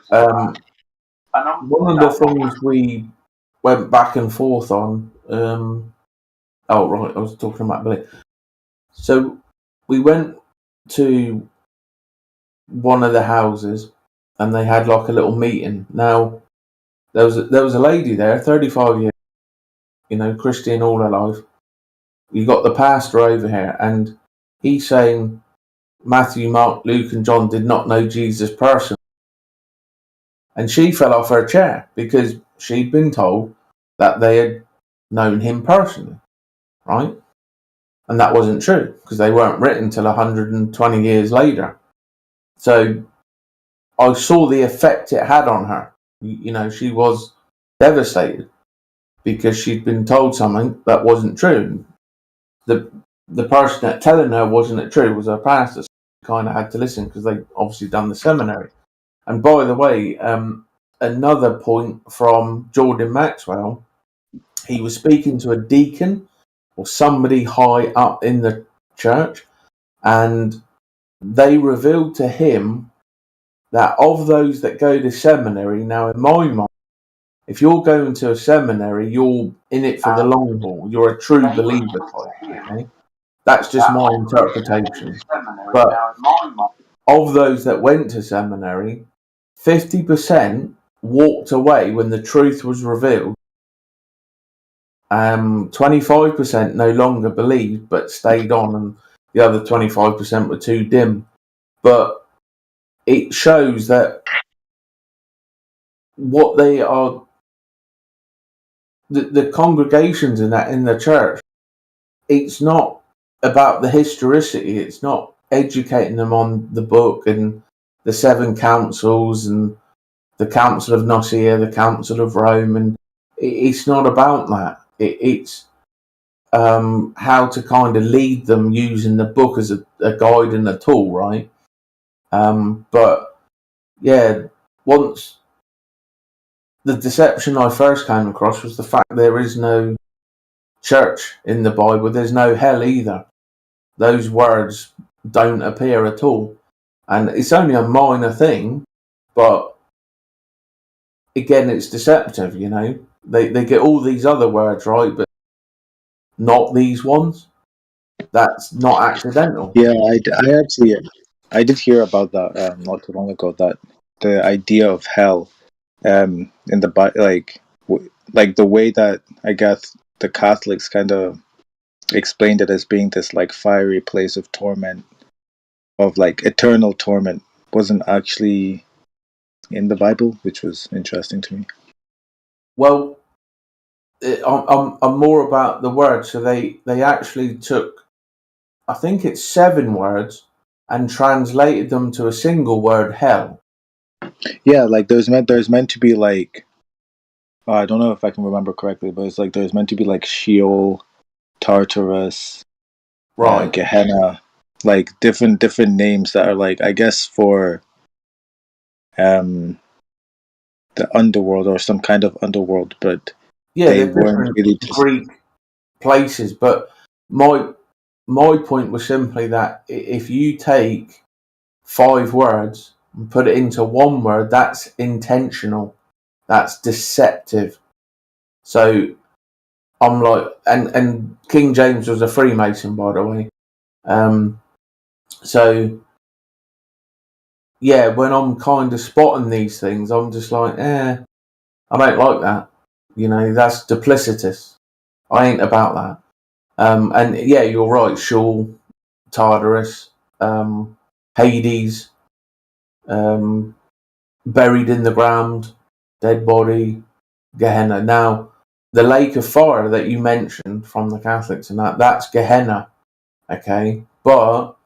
one of the things we went back and forth on. Oh right, I was talking about Billy. So we went to one of the houses, and they had like a little meeting. Now there was a lady there, 35 years, Christian all her life. You got the pastor over here, and he's saying Matthew, Mark, Luke, and John did not know Jesus personally. And she fell off her chair because she'd been told that they had known him personally, right? And that wasn't true because they weren't written till 120 years later. So I saw the effect it had on her. She was devastated because she'd been told something that wasn't true. The person that telling her wasn't it true was her pastor. So she kind of had to listen because they obviously done the seminary. And by the way, another point from Jordan Maxwell, he was speaking to a deacon or somebody high up in the church, and they revealed to him that of those that go to seminary, now in my mind, if you're going to a seminary, you're in it for the long haul. You're a true believer type, okay? That's just my interpretation. But of those that went to seminary, 50% walked away when the truth was revealed. 25% no longer believed but stayed on, and the other 25% were too dim. But it shows that what they are, the congregations in the church, it's not about the historicity. It's not educating them on the book and the 7 councils and the Council of Nicaea, the Council of Rome, and it's not about that. It's how to kind of lead them using the book as a guide and a tool, right? But yeah, once the deception I first came across was the fact there is no church in the Bible. There's no hell either. Those words don't appear at all. And it's only a minor thing, but again, it's deceptive, They get all these other words right, but not these ones. That's not accidental. Yeah, I did hear about that not too long ago, that the idea of hell in the like the way that I guess the Catholics kind of explained it as being this like fiery place of torment, of like eternal torment, wasn't actually in the Bible, which was interesting to me. Well, I'm more about the words. So they actually took, I think it's 7 words, and translated them to a single word, hell. Yeah, like there's meant to be like, I don't know if I can remember correctly, but it's like there's meant to be like Sheol, Tartarus, right, Gehenna, like different names that are like, I guess, for the underworld or some kind of underworld, but yeah, they they're weren't different really Greek places. But my point was simply that if you take 5 words and put it into one word, that's intentional. That's deceptive. So I'm like, and King James was a Freemason, by the way. So yeah, when I'm kind of spotting these things, I'm just like, I don't like that. That's duplicitous. I ain't about that. And yeah, you're right. Sheol, Tartarus, Hades, buried in the ground, dead body, Gehenna. Now, the lake of fire that you mentioned from the Catholics and that's Gehenna, okay? But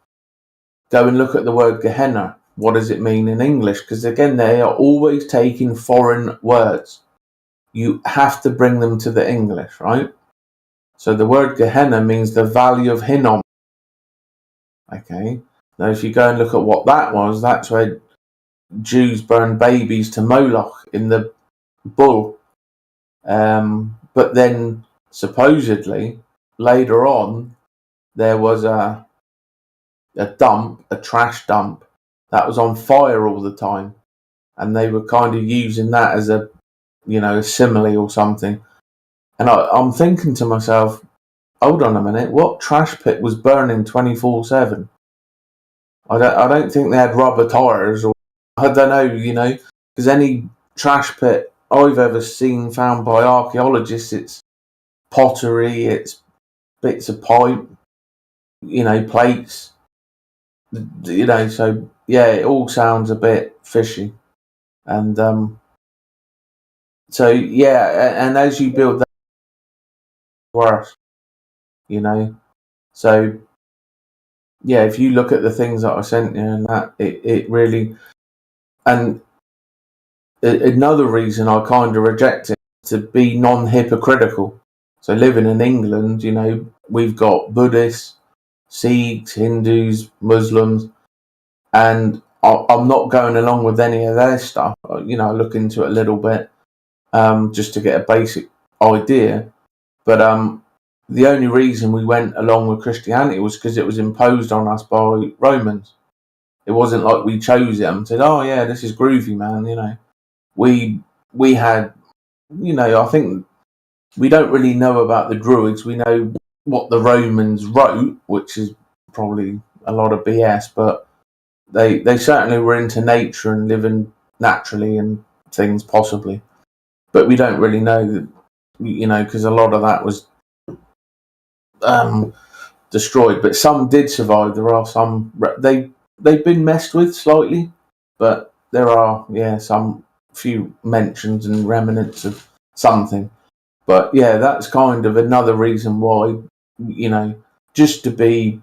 go and look at the word Gehenna. What does it mean in English? Because again, they are always taking foreign words. You have to bring them to the English, right? So the word Gehenna means the valley of Hinnom. Okay? Now, if you go and look at what that was, that's where Jews burned babies to Moloch in the bull. But then supposedly later on there was a trash dump that was on fire all the time, and they were kind of using that as a simile or something. And I'm thinking to myself, hold on a minute, what trash pit was burning 24/7? I don't think they had rubber tires, or I don't know, because any trash pit I've ever seen found by archaeologists, it's pottery, it's bits of pipe, plates, so yeah, it all sounds a bit fishy. And so yeah, and as you build that worse, so yeah, if you look at the things that I sent you, and that it really, and another reason I kind of reject it, to be non-hypocritical. So living in England, we've got Buddhists, Sikhs, Hindus, Muslims, and I'm not going along with any of their stuff. I look into it a little bit, just to get a basic idea. But the only reason we went along with Christianity was because it was imposed on us by Romans. It wasn't like we chose it and said, "Oh yeah, this is groovy, man." We had, I think we don't really know about the Druids. We know what the Romans wrote, which is probably a lot of BS, but they certainly were into nature and living naturally and things, possibly. But we don't really know that, because a lot of that was destroyed. But some did survive. There are some they've been messed with slightly, but there are some few mentions and remnants of something. But yeah, that's kind of another reason why, just to be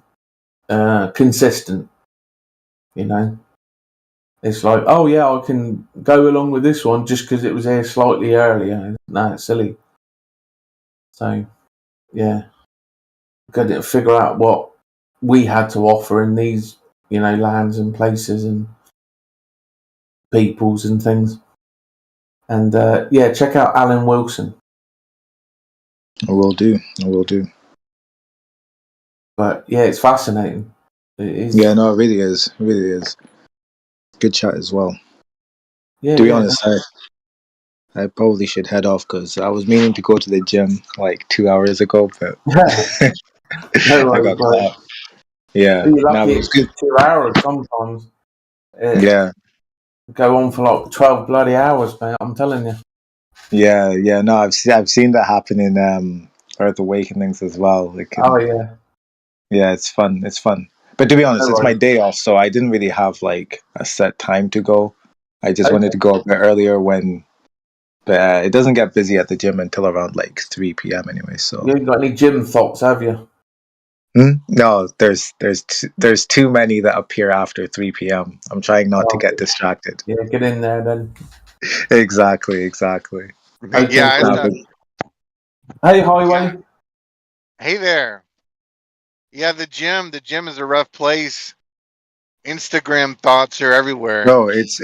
consistent. It's like, oh yeah, I can go along with this one just because it was here slightly earlier. No, it's silly. So yeah, got to figure out what we had to offer in these, lands and places and peoples and things. And check out Alan Wilson. I will do. But yeah, it's fascinating. It is. Yeah, no, it really is. It really is. Good chat as well. Yeah, to be honest, I probably should head off because I was meaning to go to the gym like 2 hours ago, but I got caught. Yeah, no, it was good. 2 hours sometimes. Yeah, go on for like 12 bloody hours, man. I'm telling you. Yeah. No, I've seen that happen in Earth Awakenings as well. Oh yeah. Yeah, it's fun. But to be honest, it's my day off, so I didn't really have like a set time to go. I just wanted to go a bit earlier but it doesn't get busy at the gym until around like 3 p.m. anyway. So you ain't got any gym thoughts, have you? No, there's too many that appear after 3 p.m. I'm trying not to get distracted. Yeah, get in there then. Exactly. Okay, Yeah. Hey, Highway. Hey there. Yeah, the gym is a rough place. Instagram thoughts are everywhere. No, it's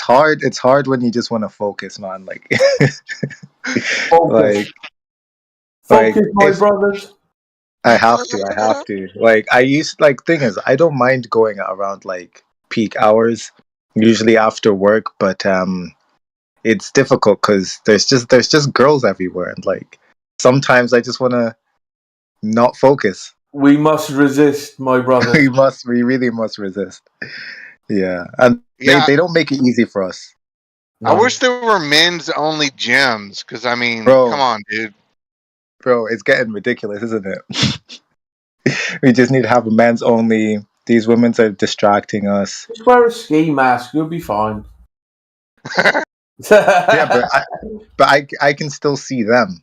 hard. It's hard when you just want to focus, man. Like, focus, my brothers. I have to. Like, thing is, I don't mind going around like peak hours, usually after work, but it's difficult because there's just girls everywhere, and like sometimes I just want to not focus. We must resist, my brother. We really must resist. Yeah, and they don't make it easy for us. I wish there were men's only gyms, because I mean, Bro, come on, dude. Bro, it's getting ridiculous, isn't it? We just need to have a men's only. These women are distracting us. Just wear a ski mask, you'll be fine. Yeah, but I can still see them.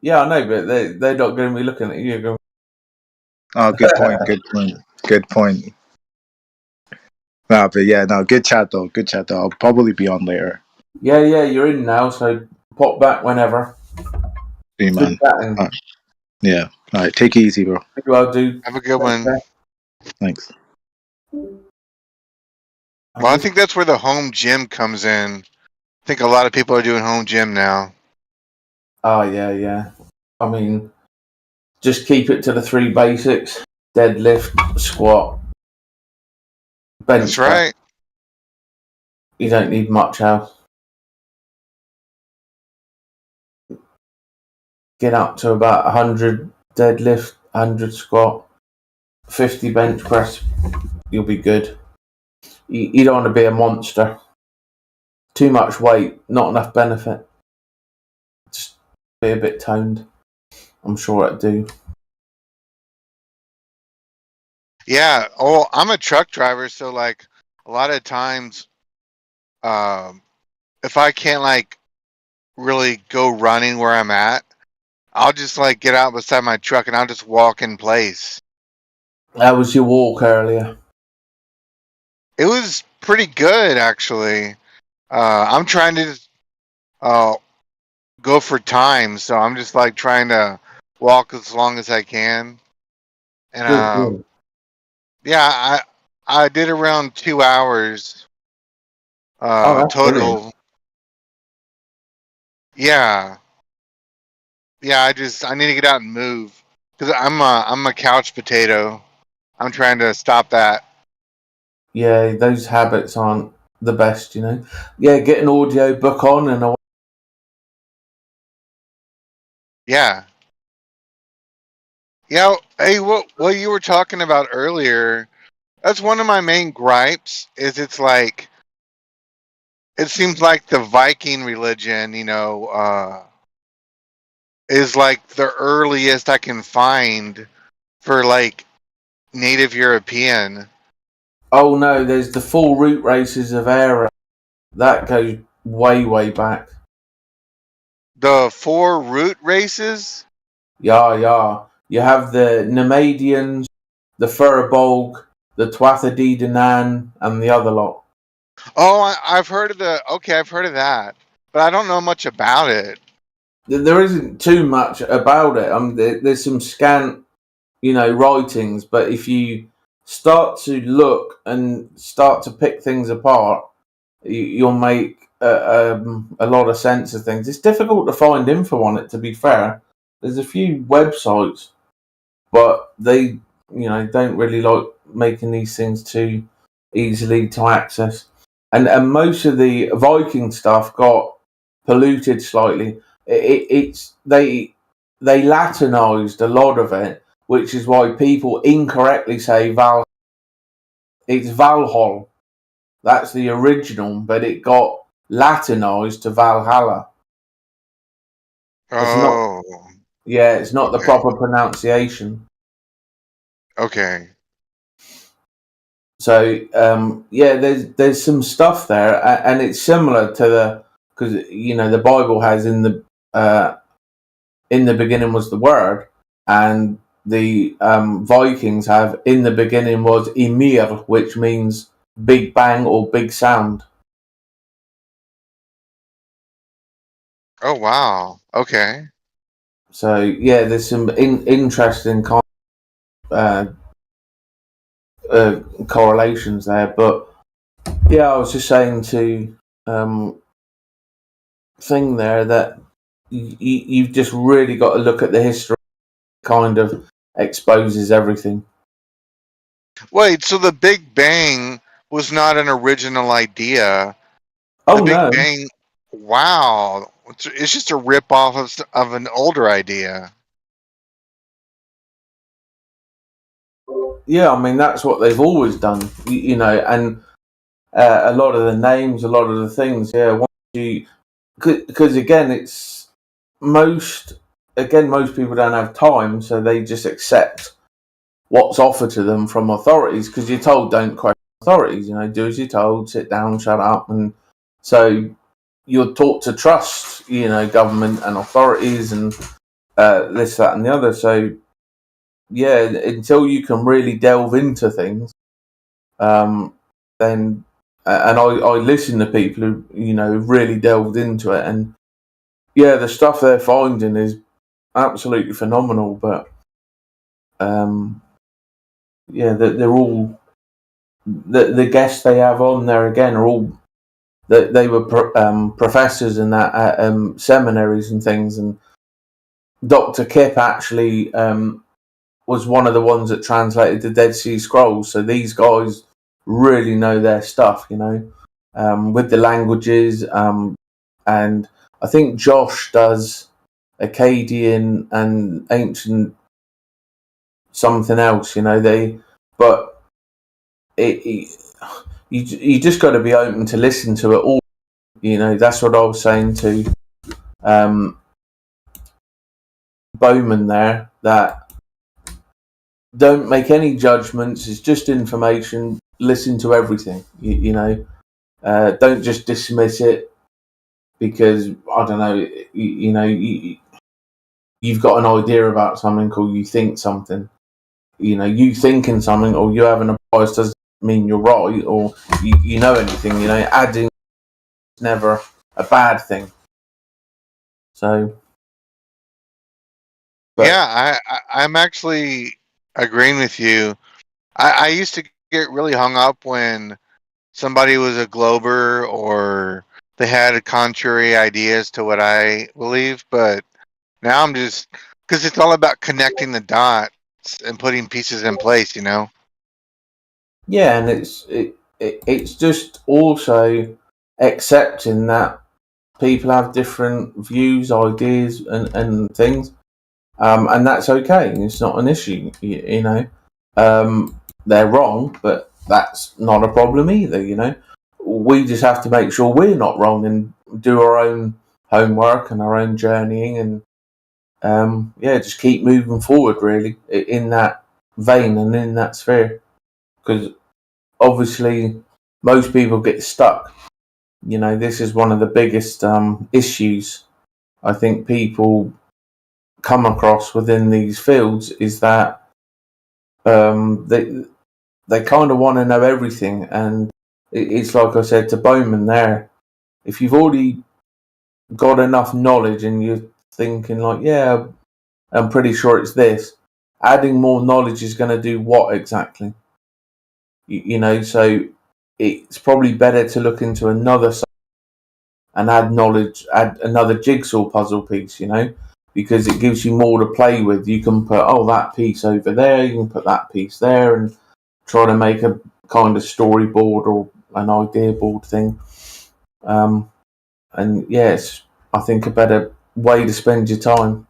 Yeah, I know, but they're not going to be looking at you. Going, oh, good point. No, but yeah, no, good chat though. I'll probably be on later. Yeah, you're in now, so pop back whenever. See, man. Yeah. All right, take it easy, bro. Well, dude. Have a good one. Thanks. Well, I think that's where the home gym comes in. I think a lot of people are doing home gym now. Oh yeah. I mean, just keep it to the 3 basics: deadlift, squat, bench That's press. right. You don't need much else. Get up to about 100 deadlift, 100 squat, 50 bench press. You'll be good. You don't want to be a monster. Too much weight, not enough benefit. Just be a bit toned. I'm sure it'd do. Yeah. Oh, I'm a truck driver, so like a lot of times, if I can't like really go running where I'm at, I'll just like get out beside my truck and I'll just walk in place. How was your walk earlier? It was pretty good actually. I'm trying to go for time, so I'm just like trying to walk as long as I can. And Good. yeah, I did around 2 hours That's total. brilliant. Yeah. I need to get out and move because I'm a couch potato. I'm trying to stop that. Yeah, those habits aren't the best, you know. Yeah, get an audio book on and Yeah. Yeah. Hey, what you were talking about earlier? That's one of my main gripes. Is it's like it seems like the Viking religion, is like the earliest I can find for like Native European. Oh no, there's the full root races of Era. That goes way back. The 4 root races? Yeah. You have the Nemadians, the Furbolg, the Tuatha Danann, and the other lot. Oh, I've heard of I've heard of that, but I don't know much about it. There isn't too much about it. There's some scant, writings, but if you start to look and start to pick things apart, you'll make a lot of sense of things. It's difficult to find info on it, to be fair. There's a few websites, but they, don't really like making these things too easily to access. And most of the Viking stuff got polluted slightly. They Latinized a lot of it, which is why people incorrectly say Val. It's Valhall. That's the original, but it got Latinized to Valhalla. Oh. It's not the proper pronunciation. Okay. So there's some stuff there, and it's similar to because the Bible has in the beginning was the Word, and the Vikings have in the beginning was Ymir, which means big bang or big sound. Oh wow. Okay. So there's some interesting correlations there, but I was just saying to thing there that you've just really got to look at the history. Kind of exposes everything. Wait, so the Big Bang was not an original idea? Oh the Big no! Bang. Wow, it's just a rip off of an older idea. Yeah, I mean that's what they've always done, and a lot of the names, a lot of the things. Yeah, because again, it's most people don't have time, so they just accept what's offered to them from authorities because you're told don't question authorities. Do as you're told, sit down, shut up, and so you're taught to trust, government and authorities and this, that, and the other. So until you can really delve into things, then and I listen to people who really delved into it, and the stuff they're finding is absolutely phenomenal. But they're all the guests they have on there again are all they were professors and that at seminaries and things, and Dr. Kip actually was one of the ones that translated the Dead Sea Scrolls. So these guys really know their stuff, you know, with the languages. And I think Josh does Akkadian and ancient something else, you know. But you just got to be open to listen to it all. You know, that's what I was saying to Bowman there, that don't make any judgments. It's just information. Listen to everything. You know, don't just dismiss it because I don't know. You know, you've got an idea about something or you think something. You know, you thinking something or you having a bias doesn't mean you're right or you know anything. You know, adding is never a bad thing. So. Yeah, I'm actually agreeing with you. I used to get really hung up when somebody was a glober or they had contrary ideas to what I believe, but now I'm just, because it's all about connecting the dots and putting pieces in place, you know? Yeah, and it's just also accepting that people have different views, ideas, and things, and that's okay. It's not an issue, you know. They're wrong, but that's not a problem either. You know, we just have to make sure we're not wrong and do our own homework and our own journeying, and yeah, just keep moving forward. Really, in that vein and in that sphere, because obviously most people get stuck. You know, this is one of the biggest issues I think people come across within these fields, is that they kind of want to know everything, and it's like I said to Bowman there, if you've already got enough knowledge and you're thinking like, yeah, I'm pretty sure it's this, adding more knowledge is going to do what exactly? You know, so it's probably better to look into another side and add knowledge, add another jigsaw puzzle piece, you know, because it gives you more to play with. You can put, that piece over there, you can put that piece there, and try to make a kind of storyboard or an idea board thing. And yes, I think a better way to spend your time.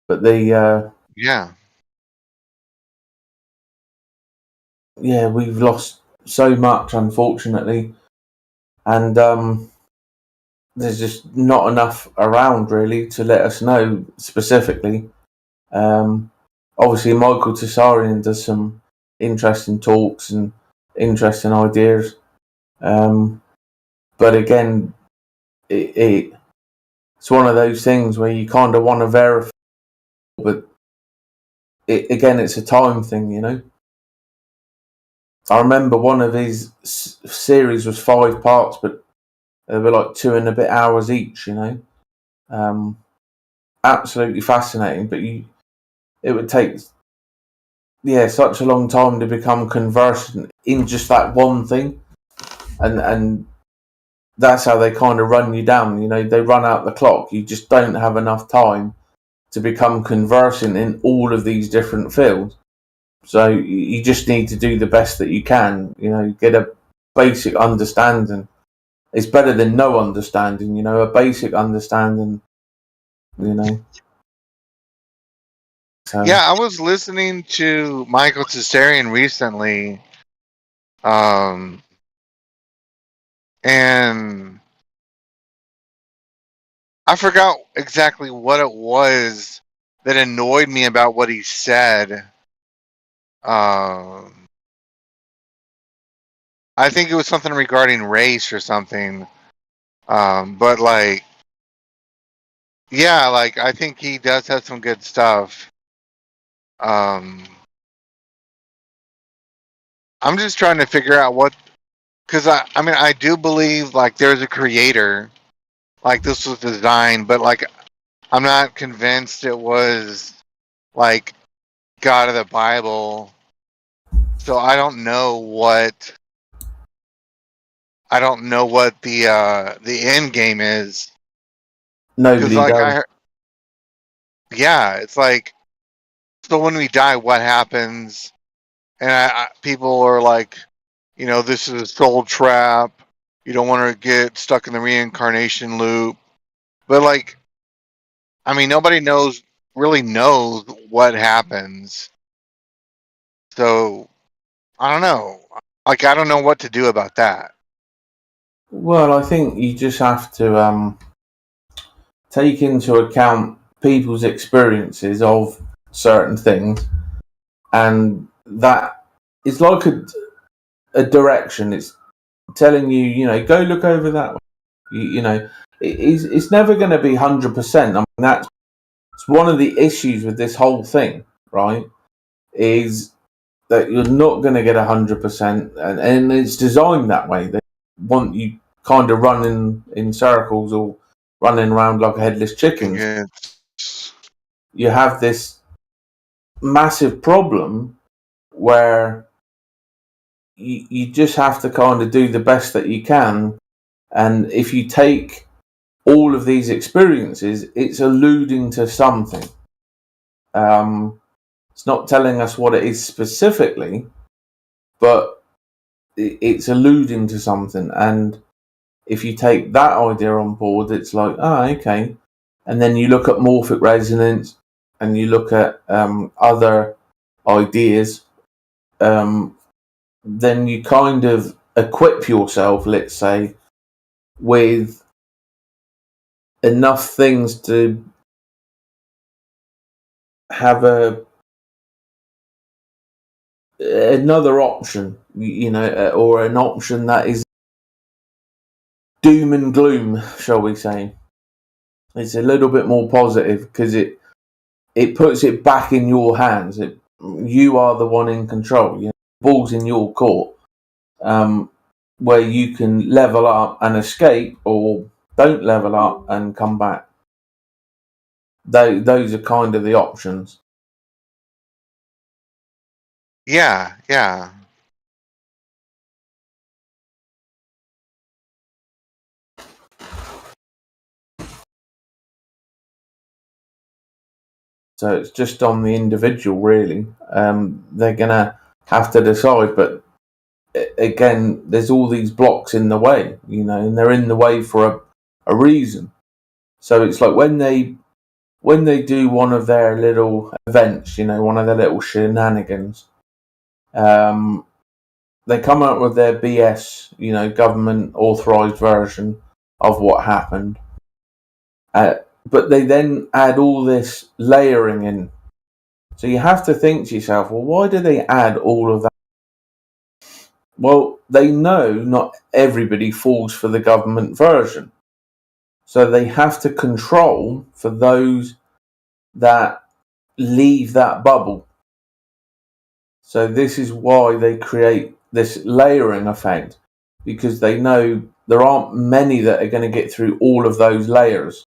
But yeah, we've lost so much, unfortunately, and there's just not enough around really to let us know specifically. Obviously, Michael Tsarian does some interesting talks and interesting ideas, but again, it's one of those things where you kind of want to verify, but it's a time thing, you know. I remember one of his series was 5 parts, but they were like 2 and a bit hours each, you know. Absolutely fascinating, but it would take such a long time to become conversant in just that one thing, and that's how they kind of run you down. You know, they run out the clock. You just don't have enough time to become conversant in all of these different fields. So you just need to do the best that you can. You know, get a basic understanding. It's better than no understanding. You know, a basic understanding. You know. So. Yeah, I was listening to Michael Tsarian recently, and I forgot exactly what it was that annoyed me about what he said. I think it was something regarding race or something. But like, yeah, like I think he does have some good stuff. I'm just trying to figure out because I mean, I do believe like there's a creator, like this was designed, but like I'm not convinced it was like God of the Bible. So I don't know what the end game is. Nobody like does. yeah, it's like, so when we die, what happens? And people are like, this is a soul trap. You don't want to get stuck in the reincarnation loop. But like, I mean, nobody really knows what happens. So I don't know. Like, I don't know what to do about that. Well, I think you just have to take into account people's experiences of certain things, and that it's like a direction. It's telling you, go look over that way. It's never going to be 100%. I mean, it's one of the issues with this whole thing, right? Is that you're not going to get 100%, and it's designed that way. They want you kind of running in circles or running around like a headless chicken. You have this massive problem where you just have to kind of do the best that you can, and if you take all of these experiences, it's alluding to something. It's not telling us what it is specifically, but it's alluding to something. And if you take that idea on board, it's like, okay. And then you look at morphic resonance, and you look at other ideas, then you kind of equip yourself, let's say, with enough things to have another option, or an option that is doom and gloom, shall we say. It's a little bit more positive because it puts it back in your hands. You are the one in control. Ball's in your court, where you can level up and escape, or don't level up and come back. Those are kind of the options. Yeah. So it's just on the individual, really. They're going to have to decide. But again, there's all these blocks in the way, and they're in the way for a reason. So it's like when they do one of their little events, one of their little shenanigans, they come up with their BS, government authorized version of what happened. But they then add all this layering in. So you have to think to yourself, well, why do they add all of that? Well, they know not everybody falls for the government version. So they have to control for those that leave that bubble. So this is why they create this layering effect, because they know there aren't many that are going to get through all of those layers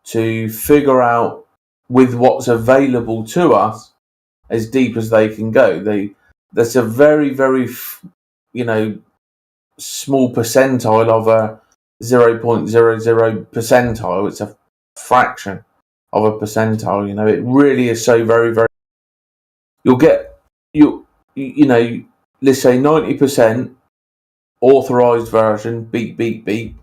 to figure out with what's available to us as deep as they can go. That's a very, very, small percentile of a 0.00 percentile. It's a fraction of a percentile. It really is so very, very. You'll get let's say 90% authorized version, beep beep beep.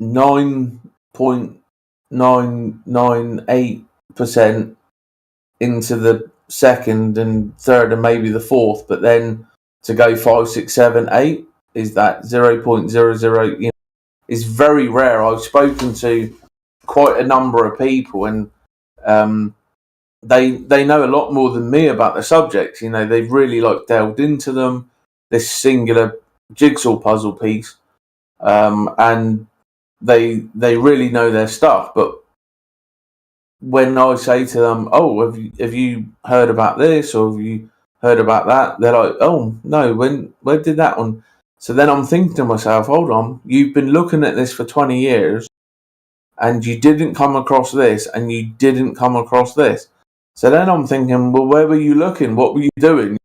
9.998% into the second and third and maybe the fourth, but then to go 5, 6, 7, 8 is that 0.00. Is very rare. I've spoken to quite a number of people, and they know a lot more than me about the subjects. They've really delved into them, this singular jigsaw puzzle piece, and they really know their stuff. But when I say to them, "Oh, have you heard about this, or have you heard about that?" They're like, "Oh no, where did that one?" So then I'm thinking to myself, "Hold on, you've been looking at this for 20 years, and you didn't come across this, and you didn't come across this." So then I'm thinking, well, where were you looking? What were you doing?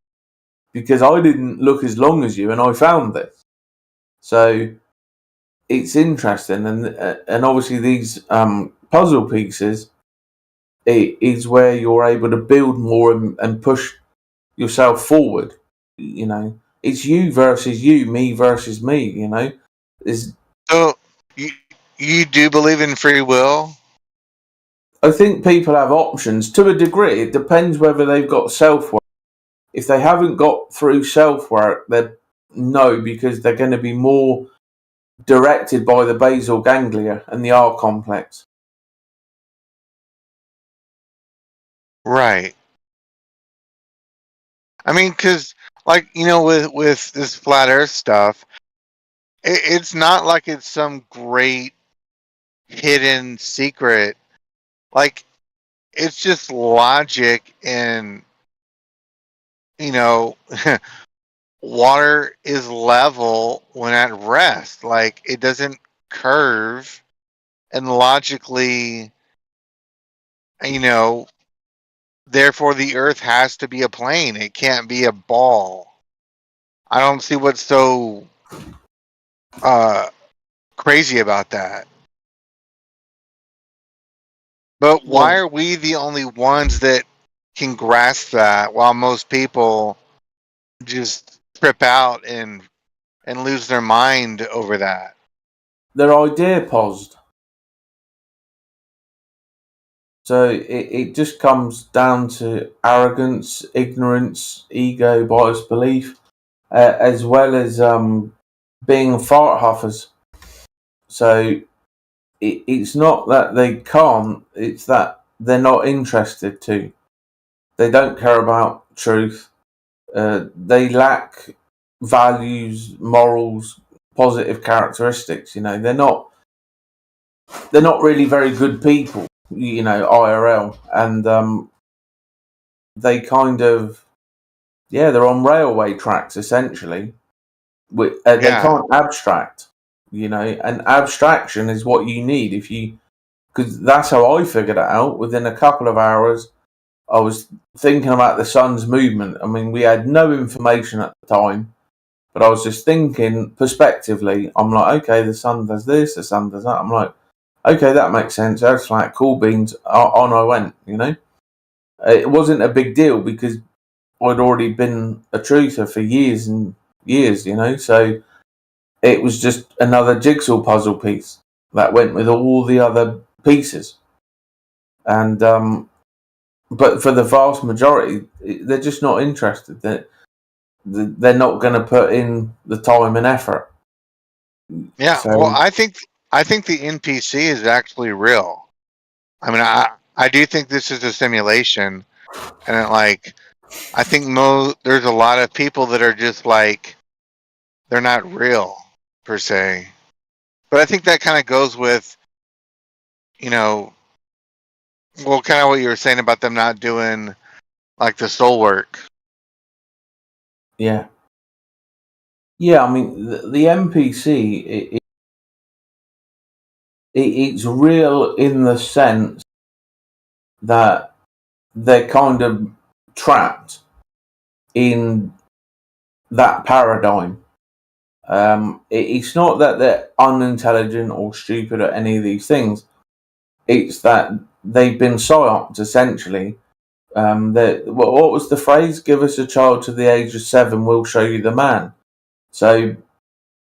Because I didn't look as long as you, and I found this. So it's interesting, and obviously these puzzle pieces, it is where you're able to build more and push yourself forward. You know, it's you versus you, me versus me. You know, so you do believe in free will? I think people have options to a degree. It depends whether they've got self work. If they haven't got through self work, they're no, because they're going to be more directed by the basal ganglia and the R complex. Right. I mean, because, like, you know, with this flat Earth stuff, it's not like it's some great hidden secret. Like, it's just logic, and, you know, water is level when at rest. Like, it doesn't curve, and logically, you know, therefore the Earth has to be a plane. It can't be a ball. I don't see what's so crazy about that. But why are we the only ones that can grasp that, while most people just trip out and lose their mind over that? They're idea posed. So it just comes down to arrogance, ignorance, ego, biased belief, as well as being fart huffers. So it's not that they can't, it's that they're not interested to. They don't care about truth. They lack values, morals, positive characteristics. You know, they're not really very good people. You know, IRL, and they kind of, they're on railway tracks essentially. They can't abstract. You know, and abstraction is what you need because that's how I figured it out. Within a couple of hours, I was thinking about the sun's movement. I mean, we had no information at the time, but I was just thinking prospectively. I'm like, okay, the sun does this, the sun does that. I'm like, okay, that makes sense. That's like cool beans. On I went, you know. It wasn't a big deal because I'd already been a truther for years and years, you know. So it was just another jigsaw puzzle piece that went with all the other pieces. And but for the vast majority, they're just not interested. They're not going to put in the time and effort. Yeah, So, well, I think the NPC is actually real. I mean, I do think this is a simulation, and I think there's a lot of people that are just like, they're not real per se. But I think that kind of goes with, you know, well, kind of what you were saying about them not doing like the soul work. Yeah. Yeah, I mean, the NPC, it's real in the sense that they're kind of trapped in that paradigm. It's not that they're unintelligent or stupid or any of these things. It's that they've been psyoped, essentially. What was the phrase? Give us a child to the age of 7, we'll show you the man. So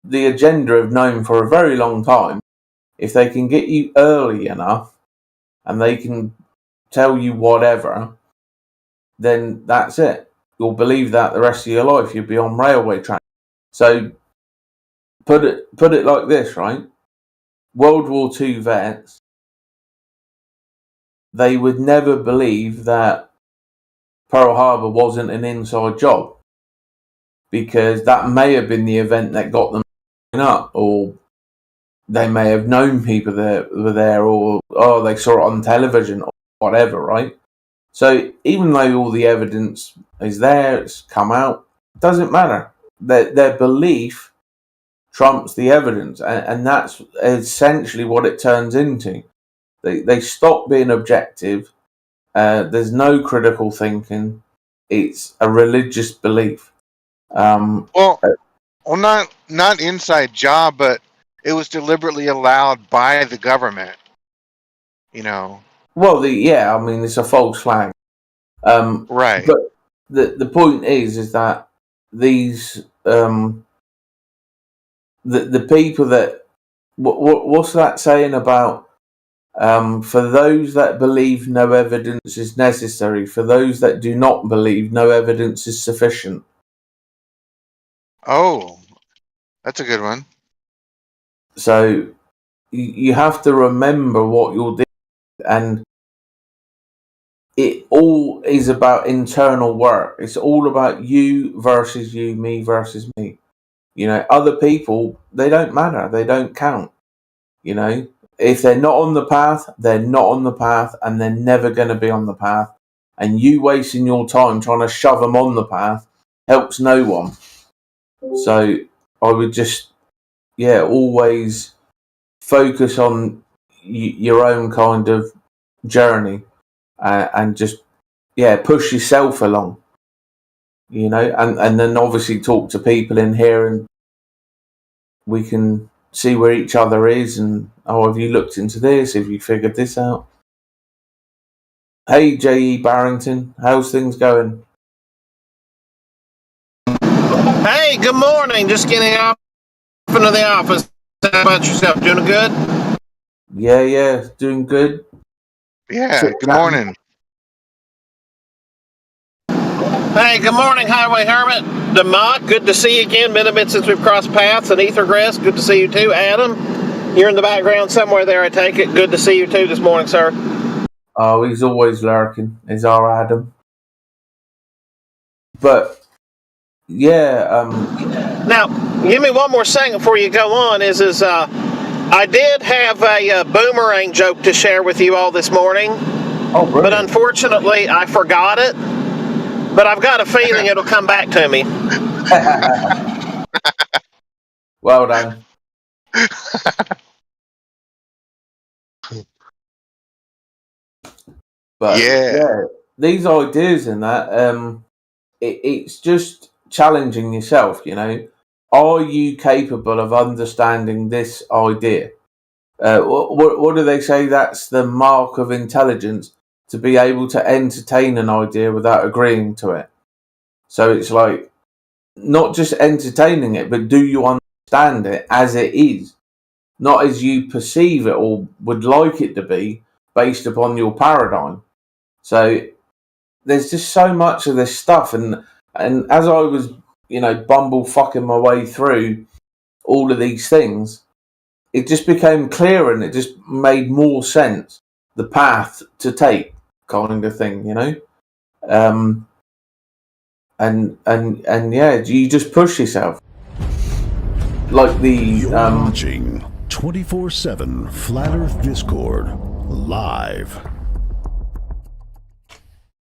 the agenda have known for a very long time, if they can get you early enough and they can tell you whatever, then that's it. You'll believe that the rest of your life. You'll be on railway track. So put it like this, right? World War II vets, they would never believe that Pearl Harbor wasn't an inside job, because that may have been the event that got them up, or they may have known people that were there, or they saw it on television or whatever, right? So even though all the evidence is there, it's come out, it doesn't matter. Their belief trumps the evidence, and that's essentially what it turns into. They stop being objective. There's no critical thinking. It's a religious belief. Well, not inside job, but it was deliberately allowed by the government. You know. Well, I mean, it's a false flag. Right. But the point is that these the people that what's that saying about for those that believe no evidence is necessary, for those that do not believe no evidence is sufficient. Oh, that's a good one. So you have to remember what you're doing, and it all is about internal work. It's all about you versus you, me versus me. You know, other people, they don't matter. They don't count. You know, if they're not on the path, they're not on the path, and they're never going to be on the path. And you wasting your time trying to shove them on the path helps no one. So I would just, always focus on your own kind of journey and just, push yourself along. You know, and then obviously talk to people in here, and we can see where each other is, and have you looked into this? Have you figured this out? Hey, J.E. Barrington, how's things going? Hey, good morning. Just getting up into the office. How about yourself? Doing good? Yeah, doing good. Yeah, good morning. Hey, good morning, Highway Hermit. DeMock, good to see you again. Been a bit since we've crossed paths. And Ethergrass, good to see you too. Adam, you're in the background somewhere there, I take it. Good to see you too this morning, sir. Oh, he's always lurking. Is our Adam. But, Now, give me one more second before you go on. I did have a boomerang joke to share with you all this morning. Oh, brilliant. But unfortunately, I forgot it. But I've got a feeling it'll come back to me. Well done. But these ideas and that, it's just challenging yourself, you know. Are you capable of understanding this idea? What do they say? That's the mark of intelligence, to be able to entertain an idea without agreeing to it. So it's like, not just entertaining it, but do you understand it as it is? Not as you perceive it or would like it to be based upon your paradigm. So there's just so much of this stuff. And as I was, bumble fucking my way through all of these things, it just became clearer, and it just made more sense, the path to take, kind of thing, you know. You just push yourself. Like You're watching 24/7 Flat Earth Discord live.